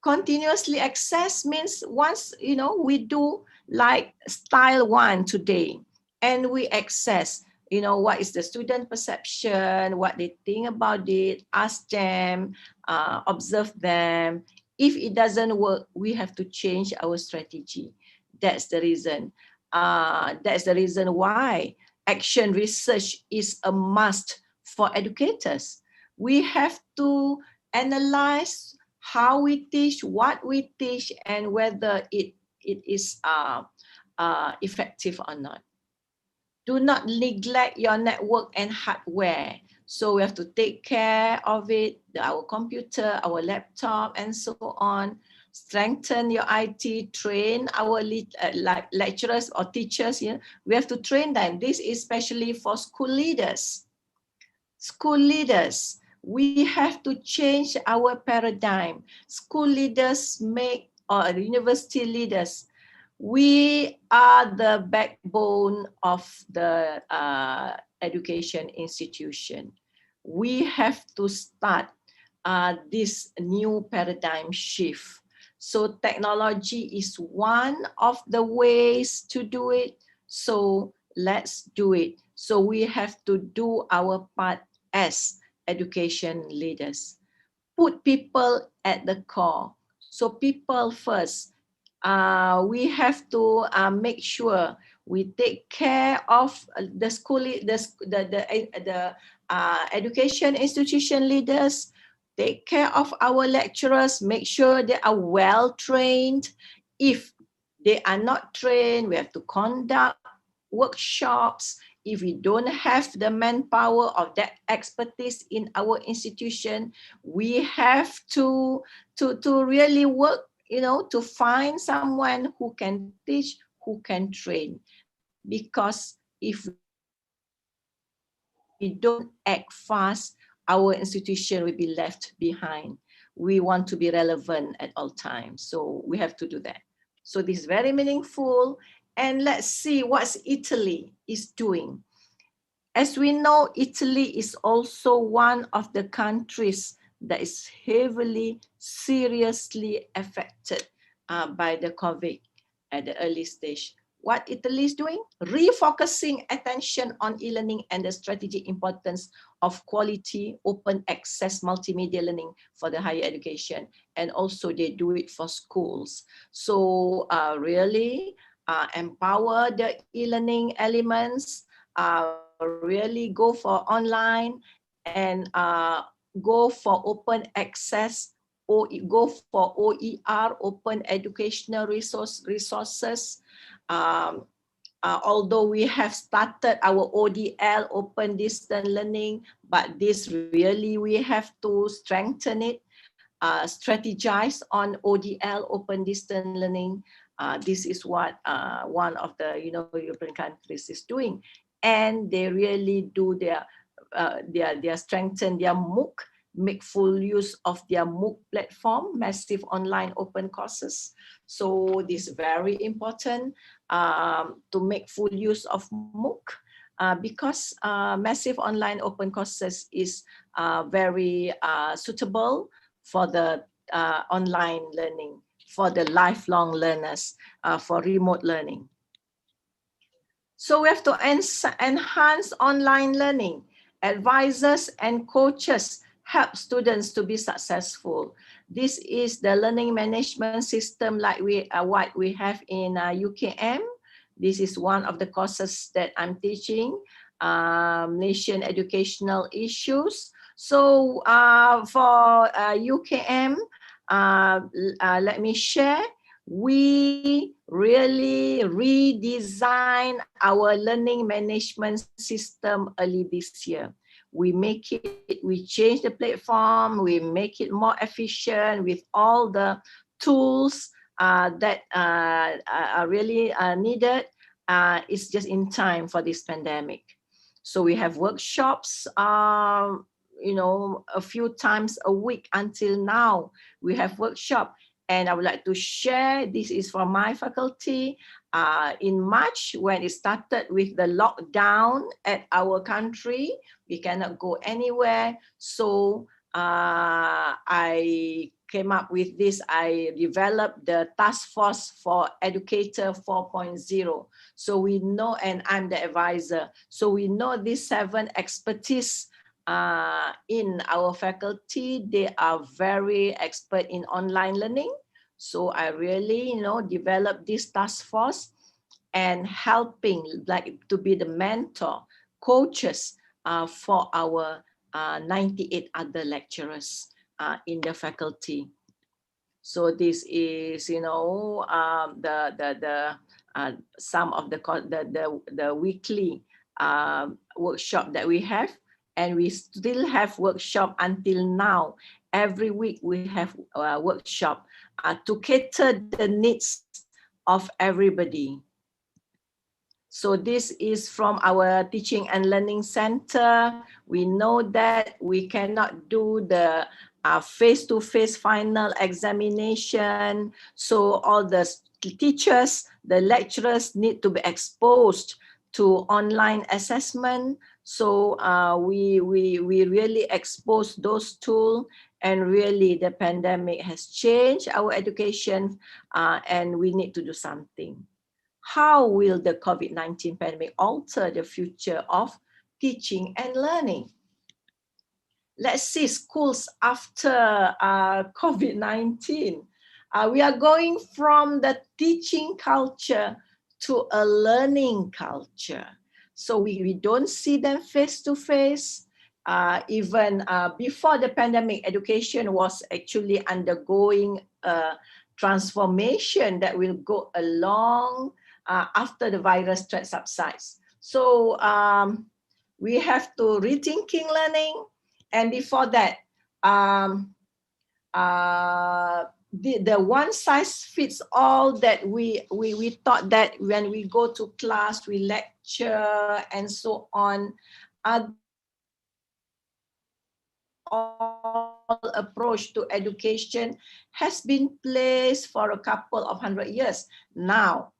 continuously access means once, you know, we do like style 1 today, and we access, you know, what is the student perception, what they think about it, ask them, observe them. If it doesn't work, we have to change our strategy. That's the reason. That's the reason why action research is a must for educators. We have to analyze how we teach, what we teach, and whether it is effective or not. do not neglect your network and hardware. So we have to take care of it, our computer, our laptop, and so on. Strengthen your IT, train our lecturers or teachers. Yeah? We have to train them. This is especially for school leaders. School leaders, we have to change our paradigm. School leaders or university leaders, we are the backbone of the education institution. We have to start this new paradigm shift. So technology is one of the ways to do it. So let's do it. So we have to do our part as education leaders. Put people at the core. So people first. We have to make sure we take care of the school, the education institution leaders, take care of our lecturers, make sure they are well trained. If they are not trained, we have to conduct workshops. If we don't have the manpower of that expertise in our institution, we have to really work, to find someone who can teach, who can train. Because if we don't act fast, our institution will be left behind. We want to be relevant at all times, so we have to do that. So this is very meaningful, and let's see what Italy is doing. As we know, Italy is also one of the countries that is heavily, seriously affected by the COVID at the early stage. What Italy is doing? Refocusing attention on e-learning and the strategic importance of quality, open access multimedia learning for the higher education. And also they do it for schools. So really empower the e-learning elements, really go for online and go for open access, or go for OER, open educational resources. Although we have started our ODL, open distance learning, but this really we have to strengthen it, strategize on ODL, open distance learning. This is what one of the European countries is doing, and they really do their strengthen their MOOC, make full use of their MOOC platform, massive online open courses. So this is very important to make full use of MOOC because massive online open courses is very suitable for the online learning, for the lifelong learners, for remote learning. So we have to enhance online learning. Advisors and coaches help students to be successful. This is the learning management system like what we have in UKM. This is one of the courses that I'm teaching, Malaysian educational issues. So for UKM, let me share. We really redesign our learning management system early this year. We change the platform, we make it more efficient with all the tools that are really needed. It's just in time for this pandemic. So we have workshops, a few times a week until now. We have workshop. And I would like to share, this is from my faculty. In March, when it started with the lockdown at our country, we cannot go anywhere. So I came up with this. I developed the task force for Educator 4.0. So we know, and I'm the advisor. So we know these 7 expertise in our faculty. They are very expert in online learning. So I really, developed this task force and helping to be the mentor, coaches for our 98 other lecturers in the faculty. So this is, some of the weekly workshop that we have, and we still have workshop until now. Every week we have a workshop to cater the needs of everybody. So this is from our Teaching and Learning Center. We know that we cannot do the face-to-face final examination. So all the teachers, the lecturers need to be exposed to online assessment. So we really expose those tools, and really the pandemic has changed our education, and we need to do something. How will the COVID-19 pandemic alter the future of teaching and learning? Let's see schools after COVID-19. We are going from the teaching culture to a learning culture. So we don't see them face to face. Even before the pandemic, education was actually undergoing a transformation that will go along after the virus threat subsides. So we have to rethinking learning. And before that, the one size fits all that we thought that when we go to class, we lecture and so on, all approach to education has been placed for a couple of 100 years. Now,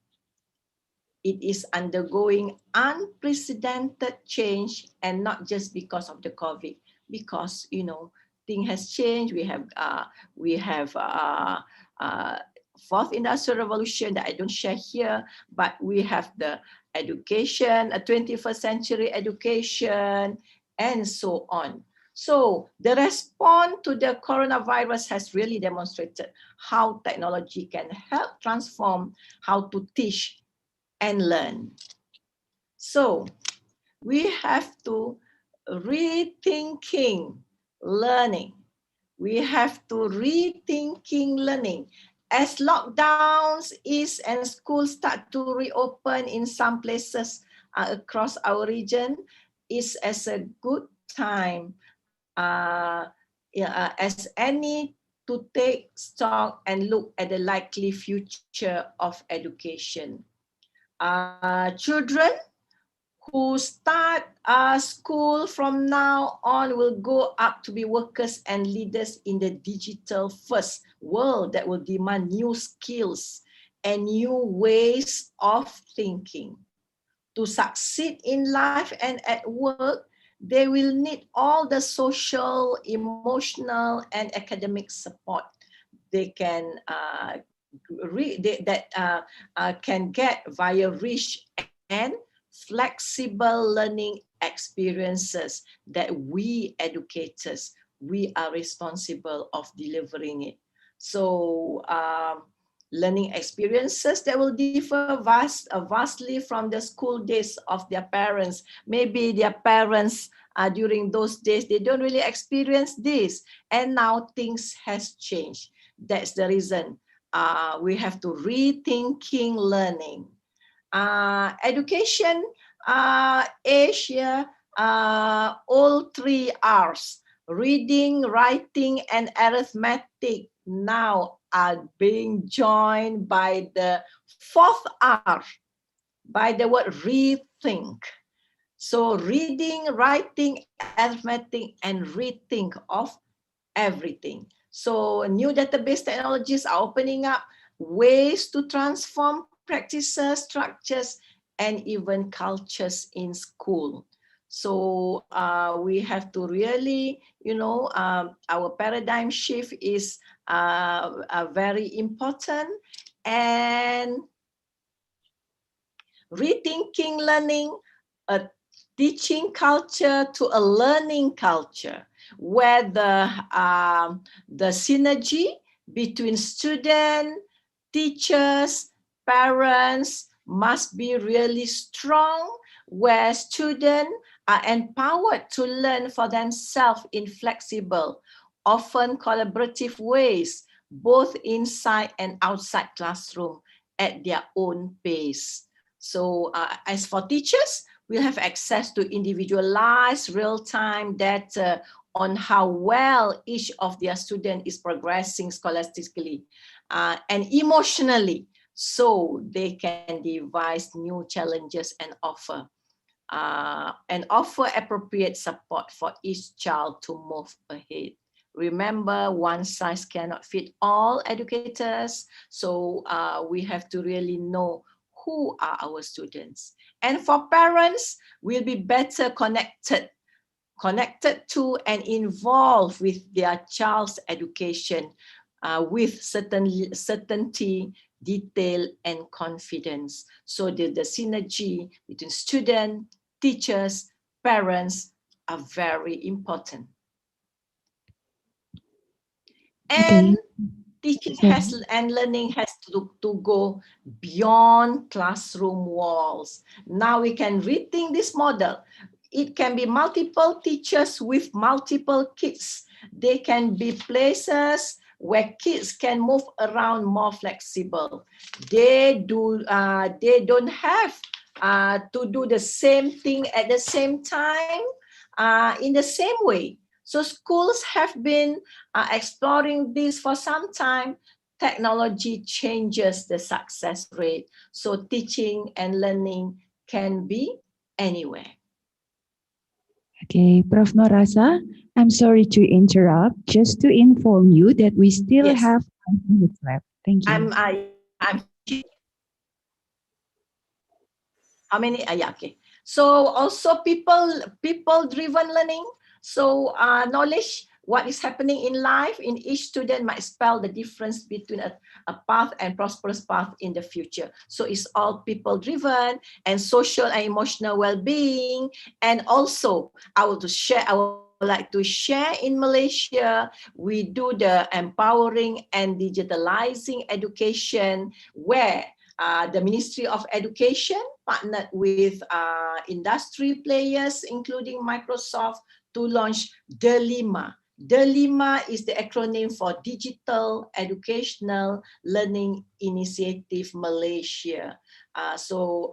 it is undergoing unprecedented change, and not just because of the COVID, because, you know, thing has changed. We have fourth industrial revolution that I don't share here, but we have the education, a 21st century education, and so on. So the response to the coronavirus has really demonstrated how technology can help transform how to teach and learn. So we have to rethinking learning. We have to rethinking learning. As lockdowns ease and schools start to reopen in some places across our region, is as a good time as any to take stock and look at the likely future of education. Children who start school from now on will go up to be workers and leaders in the digital first world that will demand new skills and new ways of thinking. To succeed in life and at work, they will need all the social, emotional, and academic support they can can get via rich and flexible learning experiences that we educators, we are responsible of delivering it. So learning experiences that will differ vastly from the school days of their parents. Maybe their parents during those days, they don't really experience this, and now things has changed. That's the reason we have to rethinking learning. Education, Asia, all 3 R's, reading, writing, and arithmetic, now are being joined by the 4th R, by the word rethink. So reading, writing, arithmetic, and rethink of everything. So new database technologies are opening up ways to transform practices, structures, and even cultures in school. So we have to really, you know, our paradigm shift is very important, and rethinking learning, a teaching culture to a learning culture, where the synergy between student, teachers, parents must be really strong, where students are empowered to learn for themselves in flexible, often collaborative ways, both inside and outside classroom at their own pace. So as for teachers, will have access to individualized real-time data on how well each of their students is progressing scholastically and emotionally, so they can devise new challenges and offer appropriate support for each child to move ahead. Remember, one size cannot fit all educators, so we have to really know who are our students. And for parents, we'll be better connected to and involved with their child's education with certainty, detail, and confidence. So the synergy between student, teachers, parents are very important. And teaching and learning has to go beyond classroom walls. Now we can rethink this model. It can be multiple teachers with multiple kids. They can be places where kids can move around more flexible. They don't have to do the same thing at the same time in the same way. So schools have been exploring this for some time. Technology changes the success rate. So teaching and learning can be anywhere. Okay, Prof. Norazah, I'm sorry to interrupt. Just to inform you that we still have 5 minutes left. Thank you. I'm how many? Yeah, okay. So also people-driven learning. So knowledge, what is happening in life in each student might spell the difference between a path and prosperous path in the future. So it's all people-driven and social and emotional well-being. And also I would like to share in Malaysia, we do the empowering and digitalizing education where the Ministry of Education partnered with industry players, including Microsoft, to launch DELIMA. DELIMA is the acronym for Digital Educational Learning Initiative Malaysia. So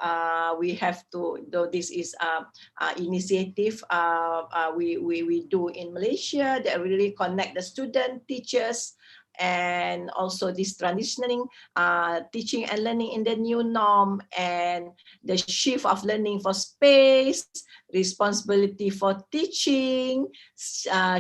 we have to, though this is initiative we do in Malaysia that really connect the student, teachers, and also this transitioning teaching and learning in the new norm and the shift of learning for space, responsibility for teaching,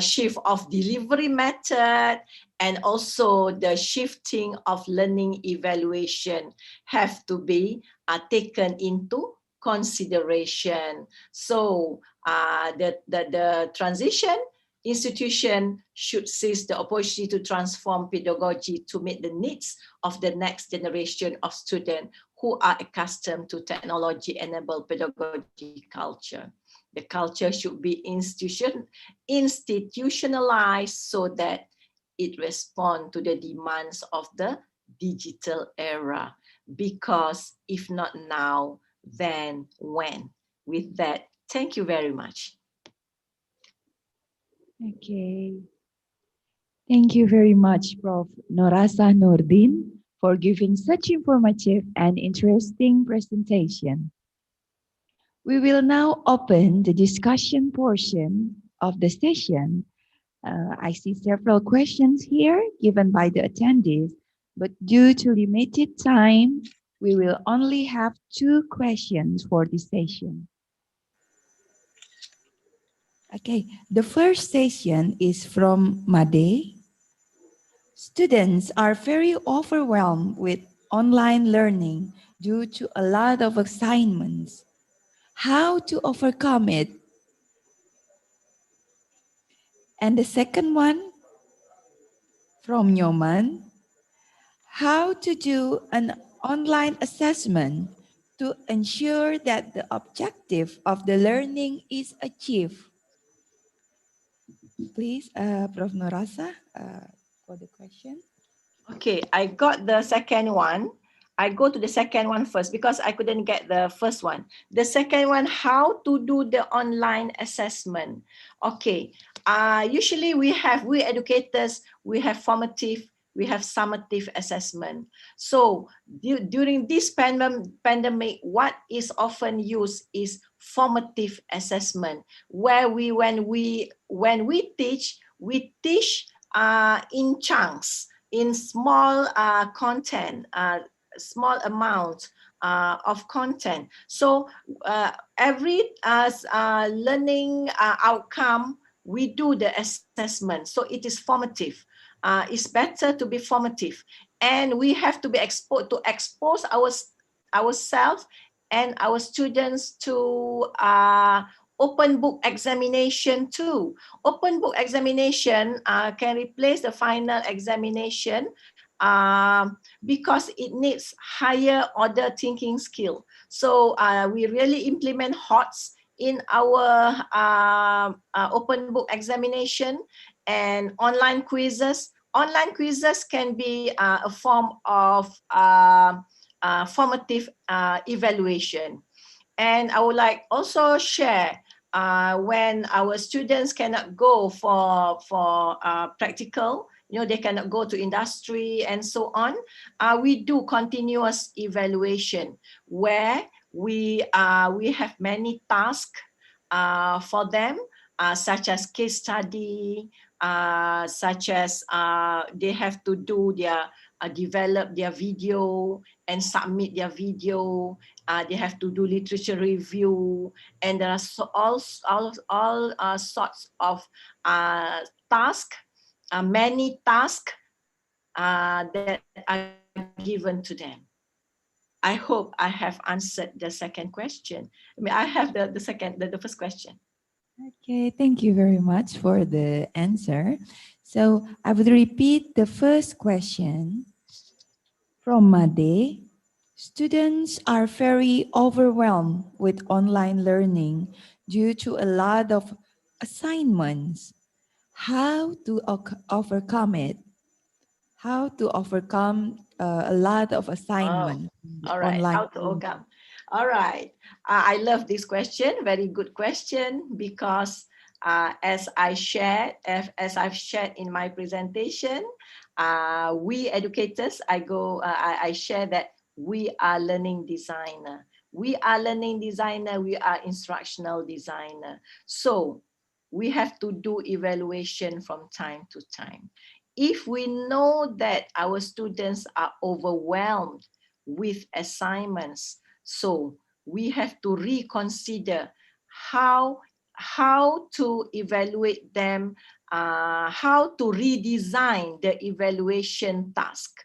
shift of delivery method, and also the shifting of learning evaluation have to be taken into consideration. So the transition institution should seize the opportunity to transform pedagogy to meet the needs of the next generation of students who are accustomed to technology-enabled pedagogy culture. The culture should be institutionalized so that it responds to the demands of the digital era. Because if not now, then when? With that, thank you very much. Okay. Thank you very much, Prof. Norazah Nordin, for giving such informative and interesting presentation. We will now open the discussion portion of the session. I see several questions here given by the attendees, but due to limited time, we will only have 2 questions for this session. Okay, the first session is from Made. Students are very overwhelmed with online learning due to a lot of assignments. How to overcome it? And the second one from Nyoman. How to do an online assessment to ensure that the objective of the learning is achieved? Please, Prof. Norazah, for the question. Okay, I got the second one. I go to the second one first because I couldn't get the first one. The second one, how to do the online assessment. Okay, usually we educators, we have formative, we have summative assessment. So during this pandemic, what is often used is formative assessment, where when we teach, we teach in chunks, in small content, small amount of content. So every learning outcome, we do the assessment. So it is formative. It's better to be formative, and we have to be exposed to expose ourselves and our students to open book examination too. Open book examination can replace the final examination because it needs higher order thinking skill. So we really implement HOTS in our open book examination and online quizzes. Online quizzes can be a form of formative evaluation. And I would like also share when our students cannot go for practical, they cannot go to industry and so on. We do continuous evaluation where we have many tasks for them, such as case study, such as they have to do their develop their video and submit their video. They have to do literature review, and there are all sorts of tasks, many tasks that are given to them. I hope I have answered the second question. I mean, I have the first question. Okay, thank you very much for the answer. So I would repeat the first question from Made. Students are very overwhelmed with online learning due to a lot of assignments. How to overcome it? How to overcome a lot of assignments? All right, online how to overcome? All right, I love this question. Very good question, because as I've shared in my presentation, we educators, I share that we are learning designer. We are learning designer. We are instructional designer. So we have to do evaluation from time to time. If we know that our students are overwhelmed with assignments, so we have to reconsider how to evaluate them, how to redesign the evaluation task.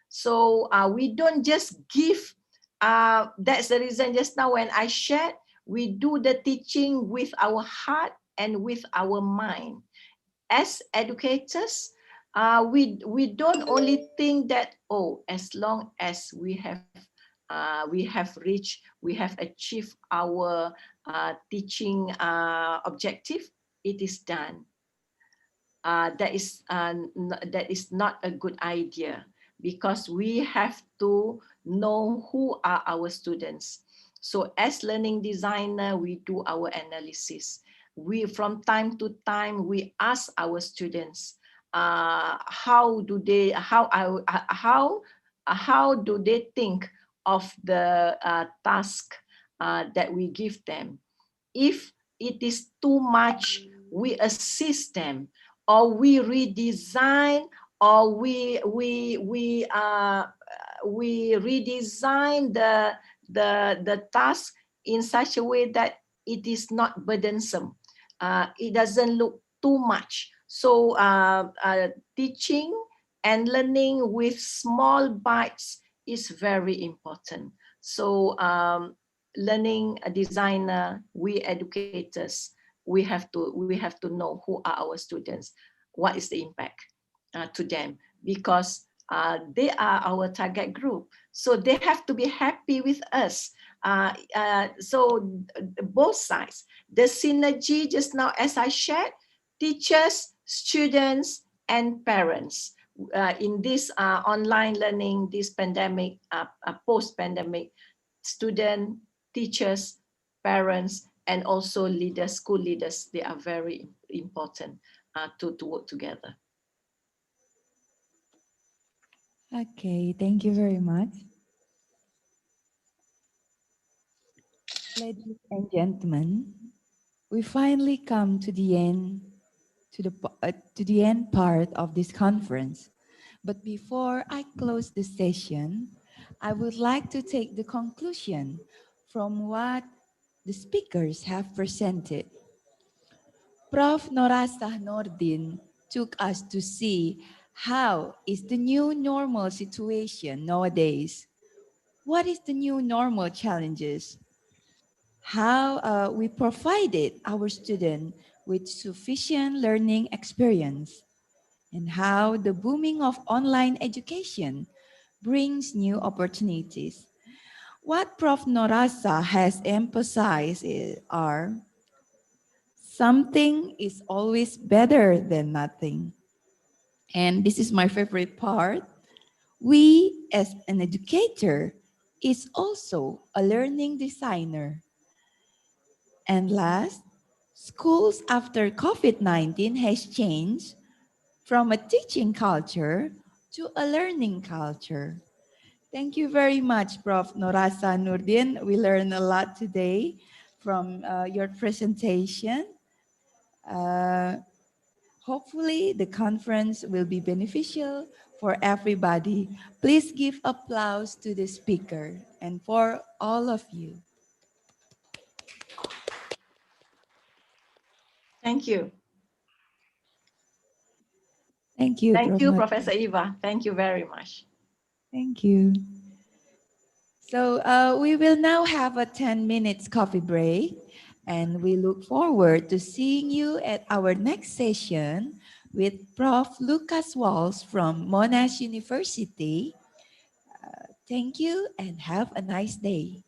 So we don't just give, that's the reason just now when I shared, we do the teaching with our heart and with our mind. As educators, we don't only think that, oh, as long as we have achieved our teaching objective, it is done. That is not a good idea, because we have to know who are our students. So as learning designer, we do our analysis. We, from time to time, we ask our students, how do they think of the task that we give them. If it is too much, we assist them, or we redesign, or we redesign the task in such a way that it is not burdensome. It doesn't look too much. So teaching and learning with small bites is very important. So learning a designer, we educators, we have to know who are our students, what is the impact to them, because they are our target group. So they have to be happy with us. So both sides, the synergy just now, as I shared, teachers, students, and parents in this online learning, this pandemic, post-pandemic, student, teachers, parents, and also leaders, school leaders, they are very important to work together. Okay, thank you very much. Ladies and gentlemen, we finally come to the end to the end part of this conference. But before I close the session, I would like to take the conclusion from what the speakers have presented. Prof. Norazah Nordin took us to see how is the new normal situation nowadays. What is the new normal challenges? How we provided our students with sufficient learning experience, and how the booming of online education brings new opportunities. What Prof. Norazah has emphasized are something is always better than nothing. And this is my favorite part. We, as an educator, is also a learning designer. And last, schools after COVID-19 has changed from a teaching culture to a learning culture. Thank you very much, Prof. Norazah Nordin. We learned a lot today from your presentation. Hopefully, the conference will be beneficial for everybody. Please give applause to the speaker and for all of you. Thank you. Thank you, Thank Prof. you, Nordin. Professor Eva. Thank you very much. Thank you. So we will now have a 10 minutes coffee break, and we look forward to seeing you at our next session with Prof. Lucas Walsh from Monash University. Thank you and have a nice day.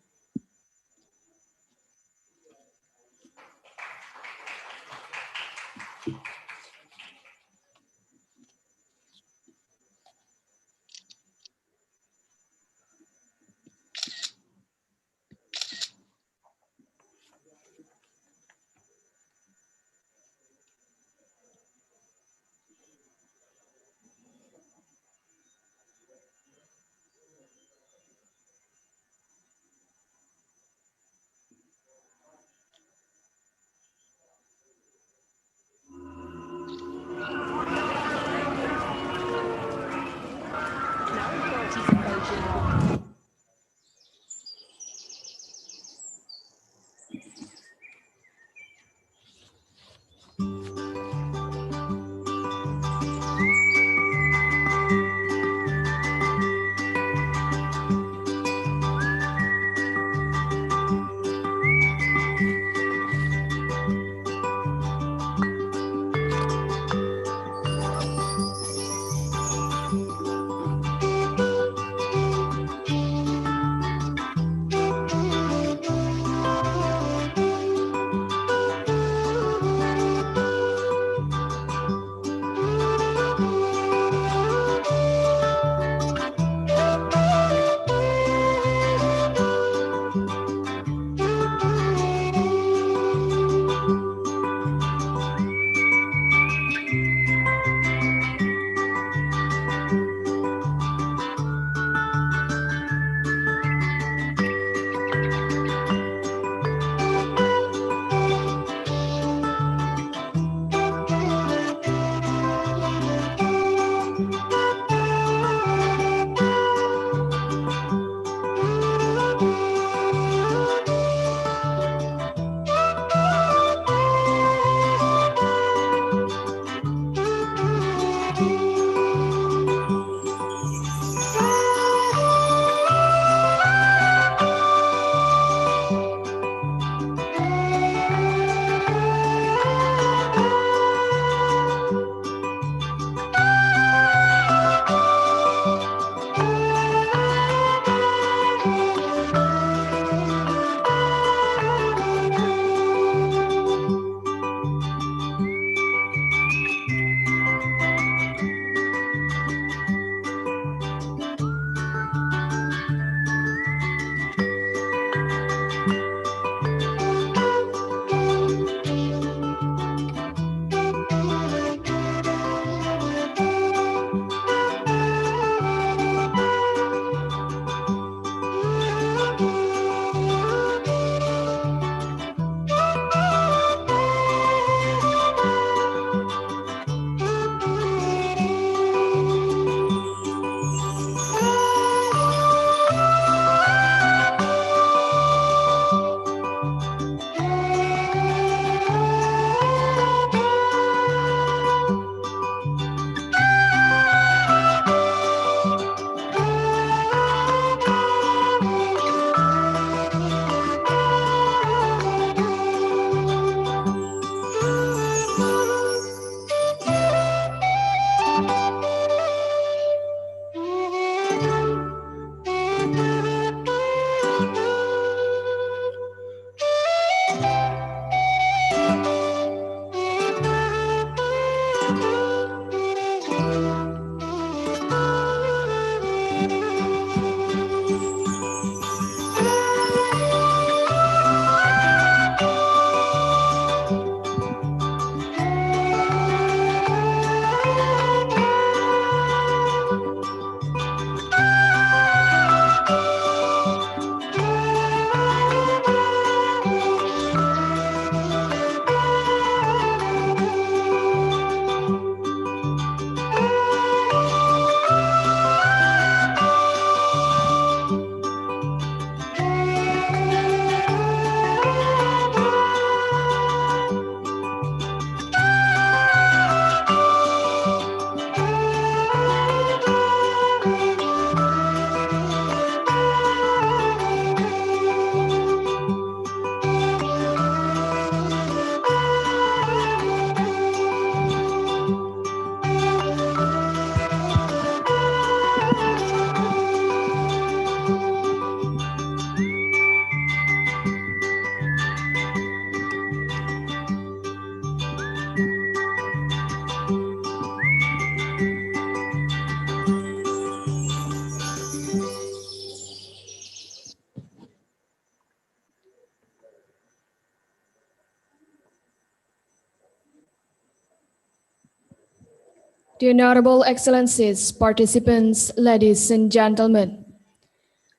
The Honorable Excellencies, participants, ladies and gentlemen,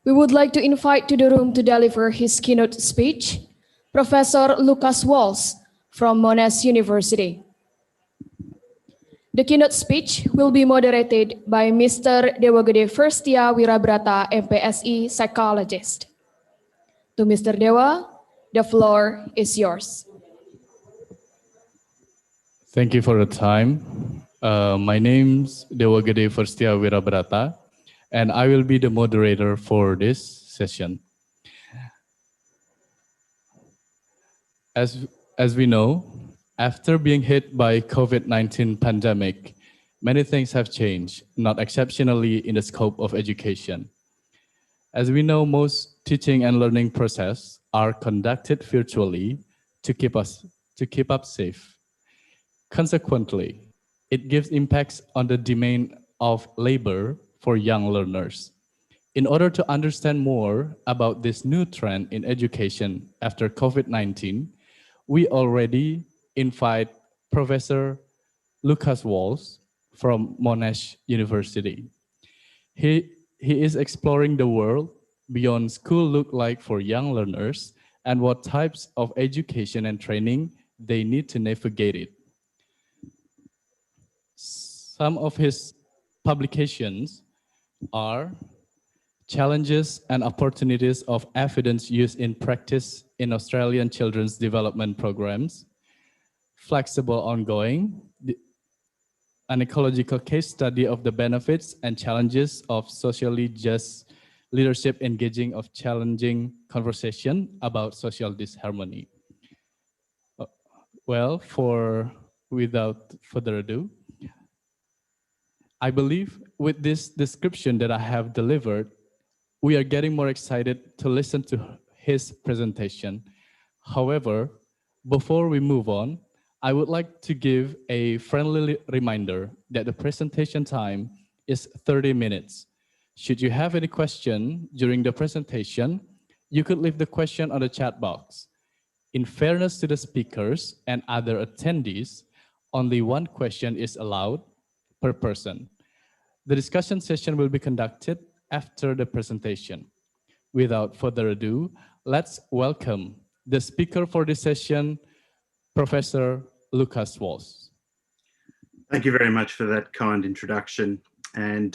we would like to invite to the room to deliver his keynote speech, Professor Lucas Walsh from Monash University. The keynote speech will be moderated by Mr. Dewagede Firstia Wirabrata, M.Psi, Psychologist. To Mr. Dewa, the floor is yours. Thank you for the time. My name's Dewagede Firstia Wirabrata, and I will be the moderator for this session. As we know, after being hit by COVID-19 pandemic, many things have changed, not exceptionally in the scope of education. As we know, most teaching and learning process are conducted virtually to keep us safe. Consequently, it gives impacts on the demand of labor for young learners. In order to understand more about this new trend in education after COVID-19, we already invite Professor Lucas Walsh from Monash University. He is exploring the world beyond school look like for young learners and what types of education and training they need to navigate it. Some of his publications are Challenges and Opportunities of Evidence Used in Practice in Australian Children's Development Programs, Flexible Ongoing, an ecological case study of the benefits and challenges of socially just leadership engaging of challenging conversation about social disharmony. Well, without further ado, I believe with this description that I have delivered, we are getting more excited to listen to his presentation. However, before we move on, I would like to give a friendly reminder that the presentation time is 30 minutes. Should you have any question during the presentation, you could leave the question on the chat box. In fairness to the speakers and other attendees, only one question is allowed per person. The discussion session will be conducted after the presentation. Without further ado, let's welcome the speaker for this session, Professor Lucas Walsh. Thank you very much for that kind introduction. And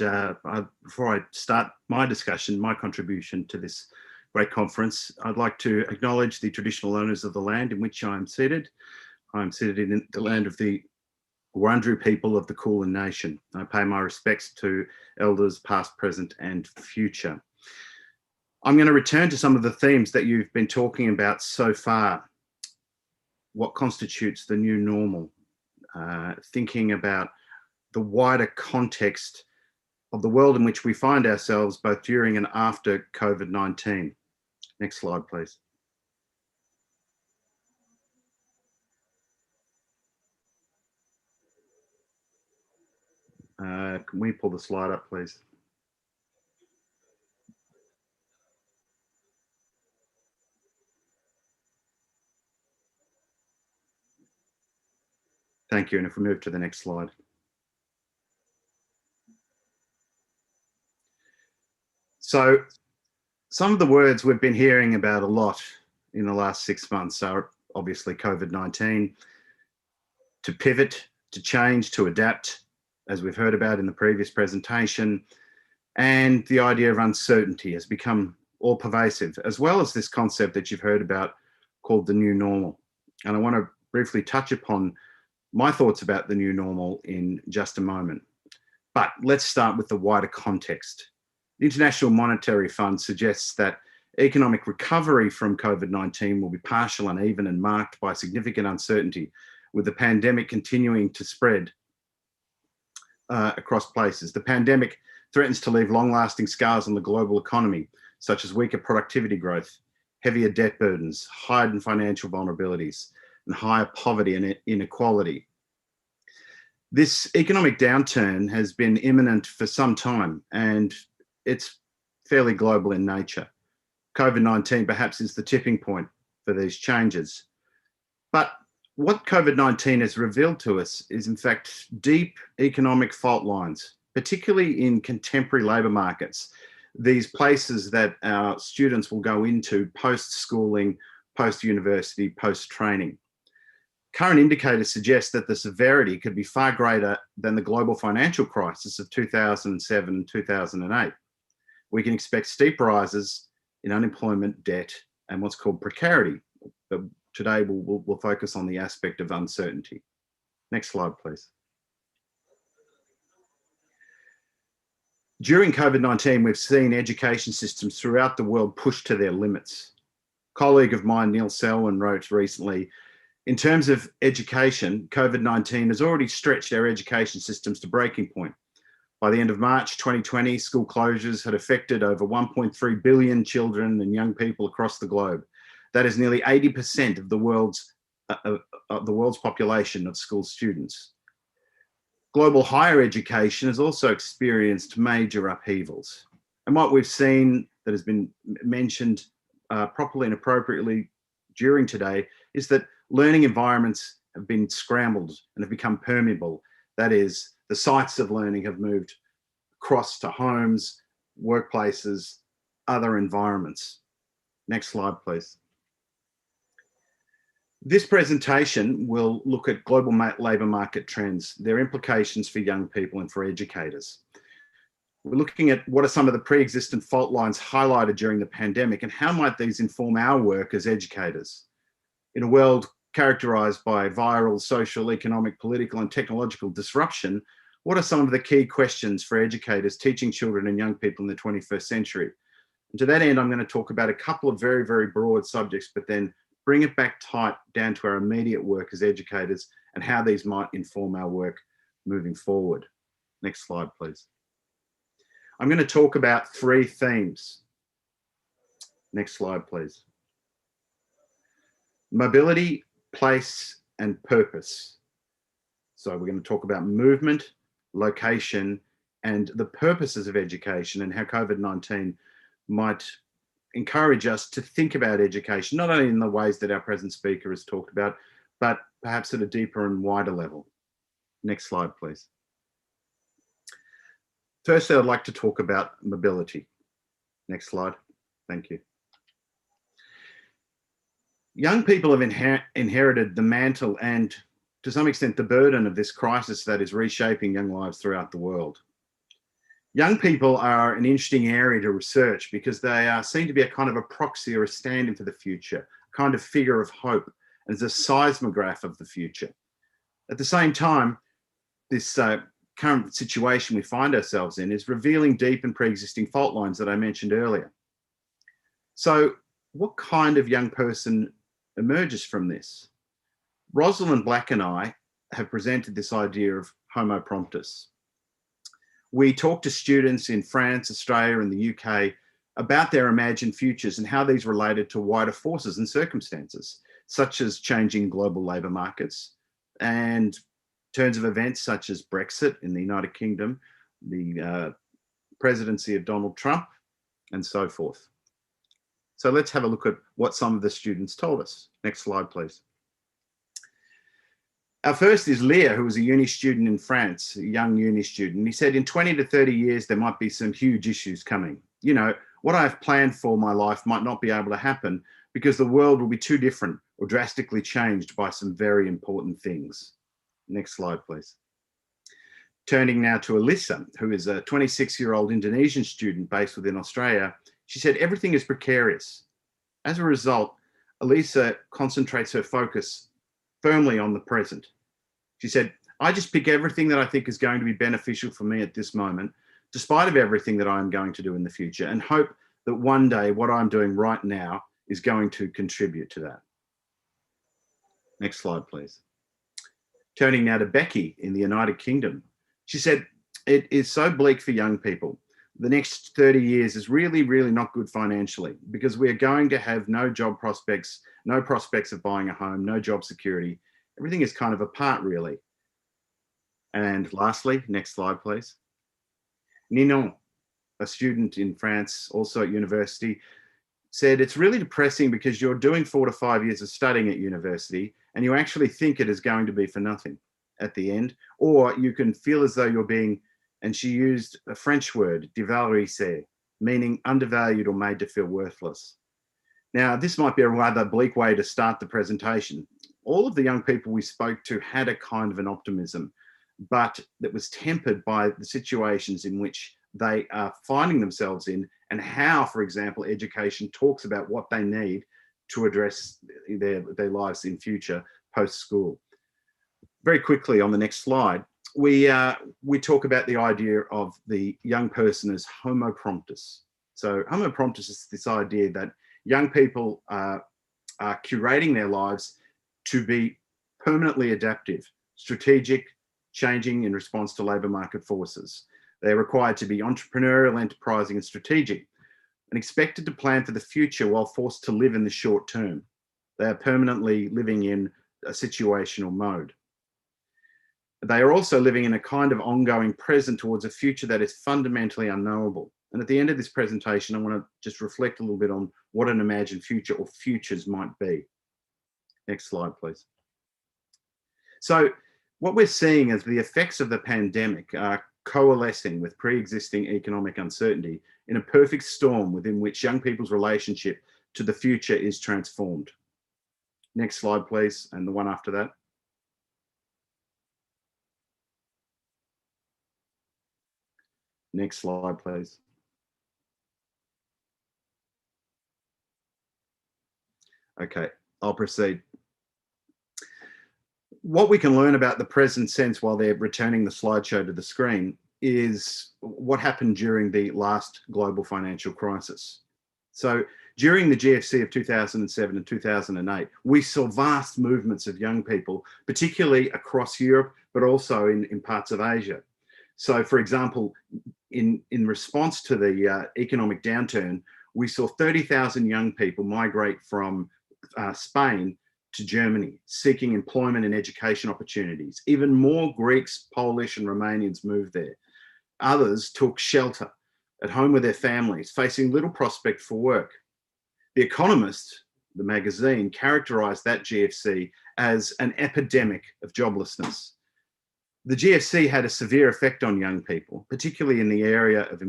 before I start my discussion, my contribution to this great conference, I'd like to acknowledge the traditional owners of the land in which I'm seated. I'm seated in the land of the Wurundjeri people of the Kulin Nation. I pay my respects to elders past, present, and future. I'm going to return to some of the themes that you've been talking about so far. What constitutes the new normal? Thinking about the wider context of the world in which we find ourselves both during and after COVID-19. Next slide, please. Can we pull the slide up, please? Thank you. And if we move to the next slide. So some of the words we've been hearing about a lot in the last 6 months are obviously COVID-19, to pivot, to change, to adapt, as we've heard about in the previous presentation, and the idea of uncertainty has become all pervasive, as well as this concept that you've heard about called the new normal. And I want to briefly touch upon my thoughts about the new normal in just a moment. But let's start with the wider context. The International Monetary Fund suggests that economic recovery from COVID-19 will be partial, uneven, and marked by significant uncertainty, with the pandemic continuing to spread across places. The pandemic threatens to leave long-lasting scars on the global economy, such as weaker productivity growth, heavier debt burdens, heightened financial vulnerabilities, and higher poverty and inequality. This economic downturn has been imminent for some time, and it's fairly global in nature. COVID-19 perhaps is the tipping point for these changes. But what COVID-19 has revealed to us is, in fact, deep economic fault lines, particularly in contemporary labour markets, these places that our students will go into post-schooling, post-university, post-training. Current indicators suggest that the severity could be far greater than the global financial crisis of 2007 and 2008. We can expect steep rises in unemployment, debt, and what's called precarity. But today we'll focus on the aspect of uncertainty. Next slide, please. During COVID-19, we've seen education systems throughout the world push to their limits. A colleague of mine, Neil Selwyn, wrote recently, in terms of education, COVID-19 has already stretched our education systems to breaking point. By the end of March 2020, school closures had affected over 1.3 billion children and young people across the globe. That is nearly 80% of the world's population of school students. Global higher education has also experienced major upheavals. And what we've seen that has been mentioned properly and appropriately during today is that learning environments have been scrambled and have become permeable. That is, the sites of learning have moved across to homes, workplaces, other environments. Next slide, please. This presentation will look at global labour market trends, their implications for young people and for educators. We're looking at what are some of the pre-existent fault lines highlighted during the pandemic and how might these inform our work as educators. In a world characterised by viral, social, economic, political and technological disruption, what are some of the key questions for educators teaching children and young people in the 21st century? And to that end, I'm going to talk about a couple of very, very broad subjects, but then bring it back tight down to our immediate work as educators and how these might inform our work moving forward. Next slide, please. I'm going to talk about three themes. Next slide, please. Mobility, place, and purpose. So we're going to talk about movement, location, and the purposes of education and how COVID-19 might encourage us to think about education, not only in the ways that our present speaker has talked about, but perhaps at a deeper and wider level. Next slide, please. Firstly, I'd like to talk about mobility. Next slide. Thank you. Young people have inherited the mantle and, to some extent, the burden of this crisis that is reshaping young lives throughout the world. Young people are an interesting area to research because they seem to be a kind of a proxy or a stand-in for the future, a kind of figure of hope, as a seismograph of the future. At the same time, this current situation we find ourselves in is revealing deep and pre-existing fault lines that I mentioned earlier. So what kind of young person emerges from this? Rosalind Black and I have presented this idea of homo promptus. We talk to students in France, Australia, and the UK about their imagined futures and how these related to wider forces and circumstances, such as changing global labour markets and turns of events such as Brexit in the United Kingdom, the presidency of Donald Trump, and so forth. So let's have a look at what some of the students told us. Next slide, please. Our first is Liem, who was a uni student in France, a young uni student. He said, in 20 to 30 years, there might be some huge issues coming. You know, what I've planned for my life might not be able to happen because the world will be too different or drastically changed by some very important things. Next slide, please. Turning now to Alyssa, who is a 26-year-old Indonesian student based within Australia. She said, everything is precarious. As a result, Alyssa concentrates her focus firmly on the present. She said, I just pick everything that I think is going to be beneficial for me at this moment, despite of everything that I'm going to do in the future, and hope that one day what I'm doing right now is going to contribute to that. Next slide, please. Turning now to Becky in the United Kingdom. She said, it is so bleak for young people. The next 30 years is really, really not good financially because we are going to have no job prospects, no prospects of buying a home, no job security. Everything is kind of apart, really. And lastly, next slide, please. Ninon, a student in France, also at university, said, it's really depressing because you're doing 4 to 5 years of studying at university and you actually think it is going to be for nothing at the end, or you can feel as though you're being, and she used a French word, dévalorisé, meaning undervalued or made to feel worthless. Now, this might be a rather bleak way to start the presentation. All of the young people we spoke to had a kind of an optimism, but that was tempered by the situations in which they are finding themselves in, and how, for example, education talks about what they need to address their lives in future post-school. Very quickly on the next slide, we talk about the idea of the young person as homo promptus. So homo promptus is this idea that young people are curating their lives to be permanently adaptive, strategic, changing in response to labour market forces. They're required to be entrepreneurial, enterprising and strategic, and expected to plan for the future while forced to live in the short term. They are permanently living in a situational mode. They are also living in a kind of ongoing present towards a future that is fundamentally unknowable. And at the end of this presentation, I want to just reflect a little bit on what an imagined future or futures might be. Next slide, please. So what we're seeing is the effects of the pandemic are coalescing with pre-existing economic uncertainty in a perfect storm within which young people's relationship to the future is transformed. Next slide, please, and the one after that. Next slide, please. Okay, I'll proceed. What we can learn about the present sense while they're returning the slideshow to the screen is what happened during the last global financial crisis. So during the GFC of 2007 and 2008, we saw vast movements of young people, particularly across Europe, but also in parts of Asia. So for example, in response to the economic downturn, we saw 30,000 young people migrate from Spain to Germany, seeking employment and education opportunities. Even more Greeks, Polish and Romanians moved there. Others took shelter at home with their families, facing little prospect for work. The Economist, the magazine, characterized that GFC as an epidemic of joblessness. The GFC had a severe effect on young people, particularly in the area of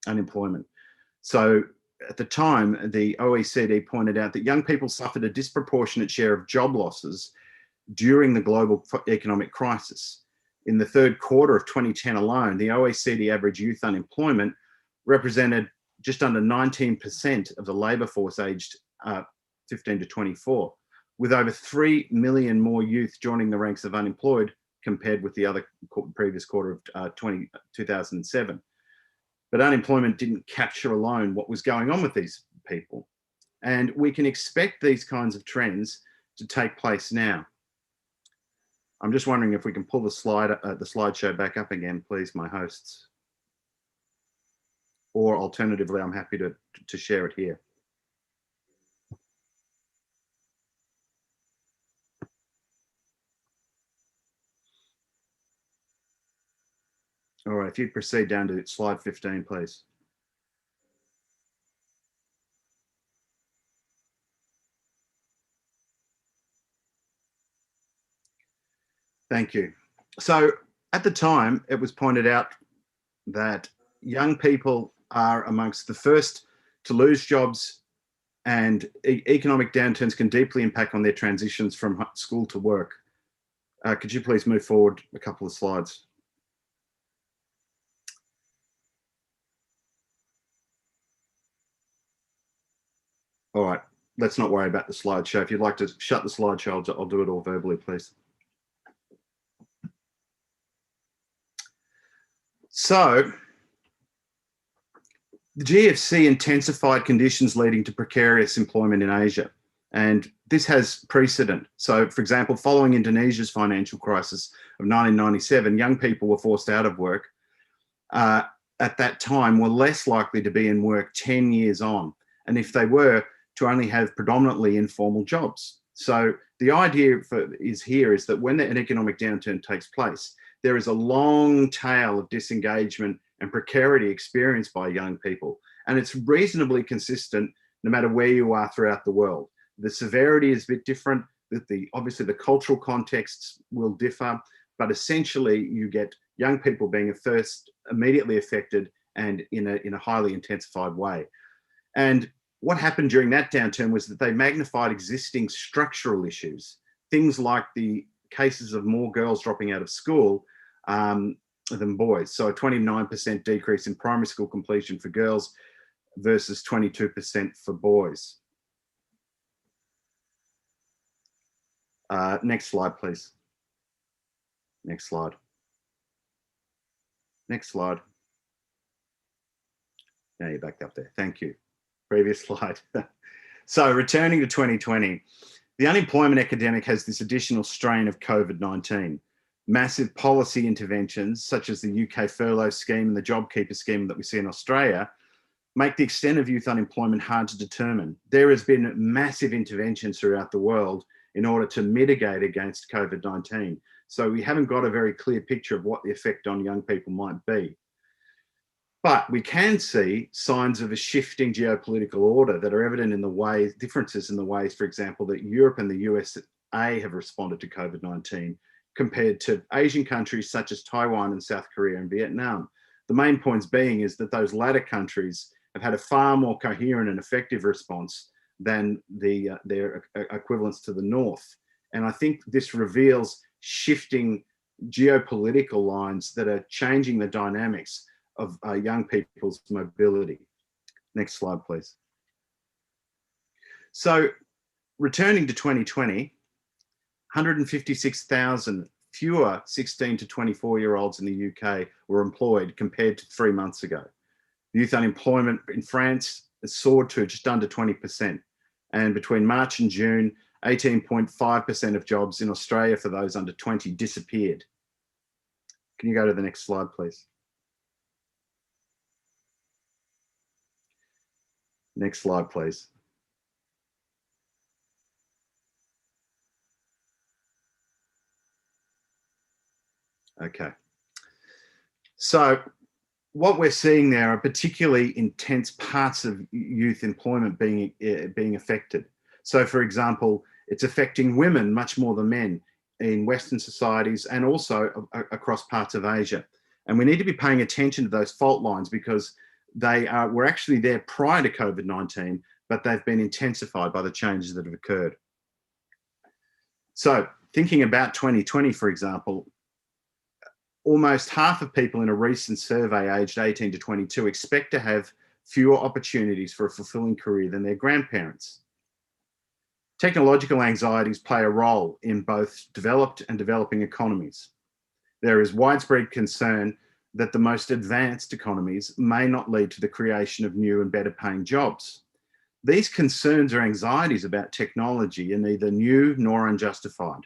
unemployment. So at the time, the OECD pointed out that young people suffered a disproportionate share of job losses during the global economic crisis. In the third quarter of 2010 alone, the OECD average youth unemployment represented just under 19% of the labour force aged 15 to 24, with over 3 million more youth joining the ranks of unemployed compared with the other previous quarter of 2007. But unemployment didn't capture alone what was going on with these people. And we can expect these kinds of trends to take place now. I'm just wondering if we can pull the slideshow back up again, please, my hosts. Or alternatively, I'm happy to share it here. All right, if you proceed down to slide 15, please. Thank you. So at the time, it was pointed out that young people are amongst the first to lose jobs, and economic downturns can deeply impact on their transitions from school to work. Could you please move forward a couple of slides? All right, let's not worry about the slideshow. If you'd like to shut the slideshow, I'll do it all verbally, please. So, the GFC intensified conditions leading to precarious employment in Asia, and this has precedent. So, for example, following Indonesia's financial crisis of 1997, young people were forced out of work. At that time, were less likely to be in work 10 years on, and if they were, to only have predominantly informal jobs. So the idea is that when an economic downturn takes place, there is a long tail of disengagement and precarity experienced by young people. And it's reasonably consistent no matter where you are throughout the world. The severity is a bit different, obviously the cultural contexts will differ, but essentially you get young people being first immediately affected and in a highly intensified way. And what happened during that downturn was that they magnified existing structural issues, things like the cases of more girls dropping out of school than boys. So a 29% decrease in primary school completion for girls versus 22% for boys. Next slide, please. Next slide. Next slide. Now you're back up there. Thank you. Previous slide. So returning to 2020, the unemployment epidemic has this additional strain of COVID-19. Massive policy interventions, such as the UK furlough scheme and the JobKeeper scheme that we see in Australia, make the extent of youth unemployment hard to determine. There has been massive interventions throughout the world in order to mitigate against COVID-19. So we haven't got a very clear picture of what the effect on young people might be. But we can see signs of a shifting geopolitical order that are evident in the ways, differences in the ways, for example, that Europe and the USA have responded to COVID-19 compared to Asian countries such as Taiwan and South Korea and Vietnam. The main points being is that those latter countries have had a far more coherent and effective response than their equivalents to the North. And I think this reveals shifting geopolitical lines that are changing the dynamics of young people's mobility. Next slide, please. So returning to 2020, 156,000 fewer 16 to 24-year-olds in the UK were employed compared to 3 months ago. Youth unemployment in France has soared to just under 20%. And between March and June, 18.5% of jobs in Australia for those under 20 disappeared. Can you go to the next slide, please? Next slide, please. Okay. So what we're seeing there are particularly intense parts of youth employment being affected. So for example, it's affecting women much more than men in Western societies and also across parts of Asia. And we need to be paying attention to those fault lines because they were actually there prior to COVID-19, but they've been intensified by the changes that have occurred. So thinking about 2020, for example, almost half of people in a recent survey aged 18 to 22 expect to have fewer opportunities for a fulfilling career than their grandparents. Technological anxieties play a role in both developed and developing economies. There is widespread concern that the most advanced economies may not lead to the creation of new and better paying jobs. These concerns or anxieties about technology are neither new nor unjustified.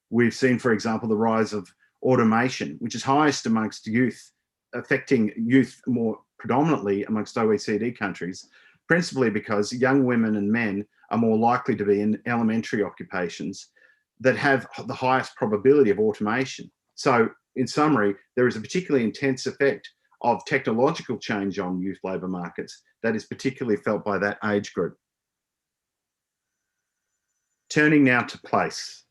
We've seen, for example, the rise of automation, which is highest amongst youth, affecting youth more predominantly amongst OECD countries, principally because young women and men are more likely to be in elementary occupations that have the highest probability of automation. So in summary, there is a particularly intense effect of technological change on youth labour markets that is particularly felt by that age group. Turning now to place.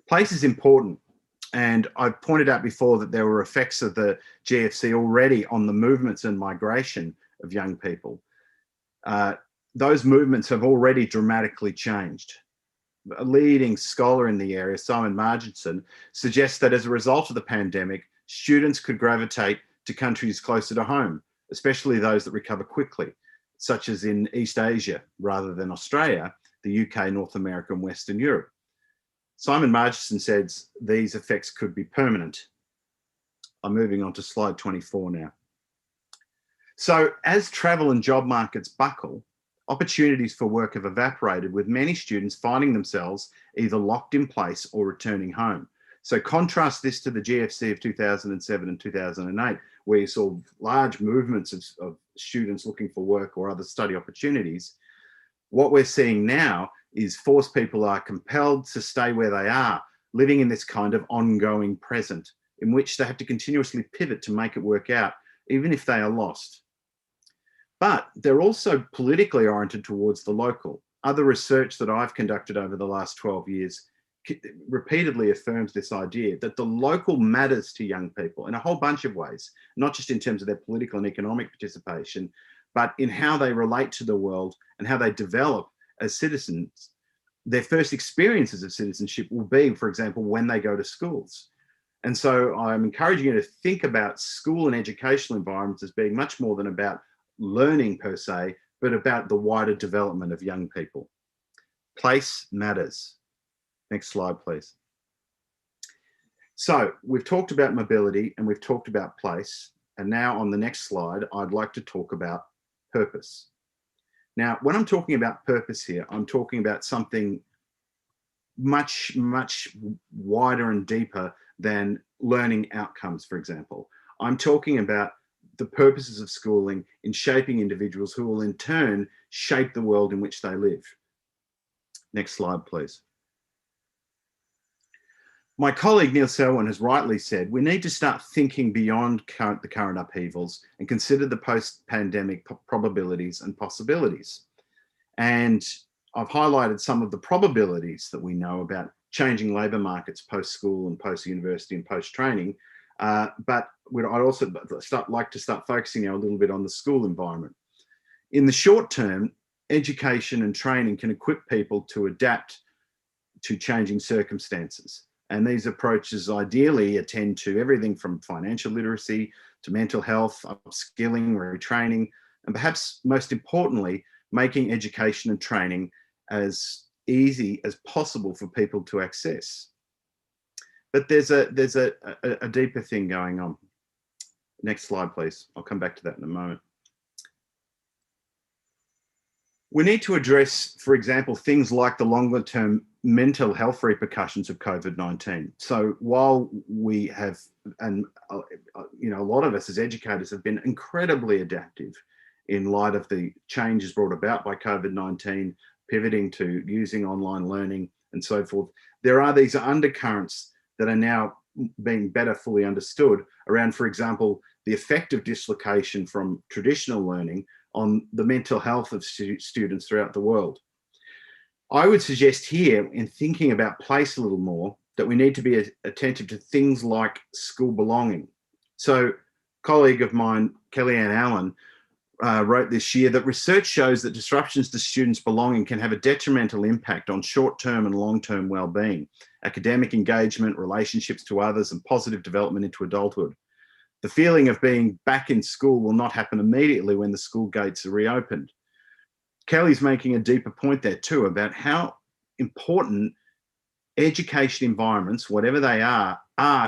Place is important, and I've pointed out before that there were effects of the GFC already on the movements and migration of young people. Those movements have already dramatically changed. A leading scholar in the area, Simon Marginson, suggests that as a result of the pandemic, students could gravitate to countries closer to home, especially those that recover quickly, such as in East Asia rather than Australia, the UK, North America and Western Europe. Simon Marginson says these effects could be permanent. I'm moving on to slide 24 now. So as travel and job markets buckle, opportunities for work have evaporated, with many students finding themselves either locked in place or returning home. So contrast this to the GFC of 2007 and 2008, where you saw large movements of students looking for work or other study opportunities. What we're seeing now is forced people are compelled to stay where they are, living in this kind of ongoing present, in which they have to continuously pivot to make it work out, even if they are lost. But they're also politically oriented towards the local. other research that I've conducted over the last 12 years repeatedly affirms this idea that the local matters to young people in a whole bunch of ways, not just in terms of their political and economic participation, but in how they relate to the world and how they develop as citizens. Their first experiences of citizenship will be, for example, when they go to schools. And so I'm encouraging you to think about school and educational environments as being much more than about learning per se, but about the wider development of young people. Place matters. Next slide, please. So we've talked about mobility and we've talked about place. And now on the next slide, I'd like to talk about purpose. Now, when I'm talking about purpose here, I'm talking about something much, much wider and deeper than learning outcomes, for example. I'm talking about the purposes of schooling in shaping individuals who will in turn shape the world in which they live. Next slide, please. My colleague Neil Selwyn has rightly said, we need to start thinking beyond the current upheavals and consider the post-pandemic probabilities and possibilities. And I've highlighted some of the probabilities that we know about changing labour markets post-school and post-university and post-training. But I'd also like to start focusing now a little bit on the school environment. In the short term, education and training can equip people to adapt to changing circumstances. And these approaches ideally attend to everything from financial literacy to mental health, upskilling, retraining, and perhaps most importantly, making education and training as easy as possible for people to access. But there's a deeper thing going on. Next slide, please. I'll come back to that in a moment. We need to address, for example, things like the longer term mental health repercussions of COVID-19. So while we have, and you know, a lot of us as educators have been incredibly adaptive in light of the changes brought about by COVID-19, pivoting to using online learning and so forth, there are these undercurrents that are now being better fully understood around, for example, the effect of dislocation from traditional learning on the mental health of students throughout the world. I would suggest here, in thinking about place a little more, that we need to be attentive to things like school belonging. So a colleague of mine, Kellyanne Allen, wrote this year that research shows that disruptions to students' belonging can have a detrimental impact on short-term and long-term well-being, academic engagement, relationships to others, and positive development into adulthood. The feeling of being back in school will not happen immediately when the school gates are reopened. Kelly's making a deeper point there too about how important education environments, whatever they are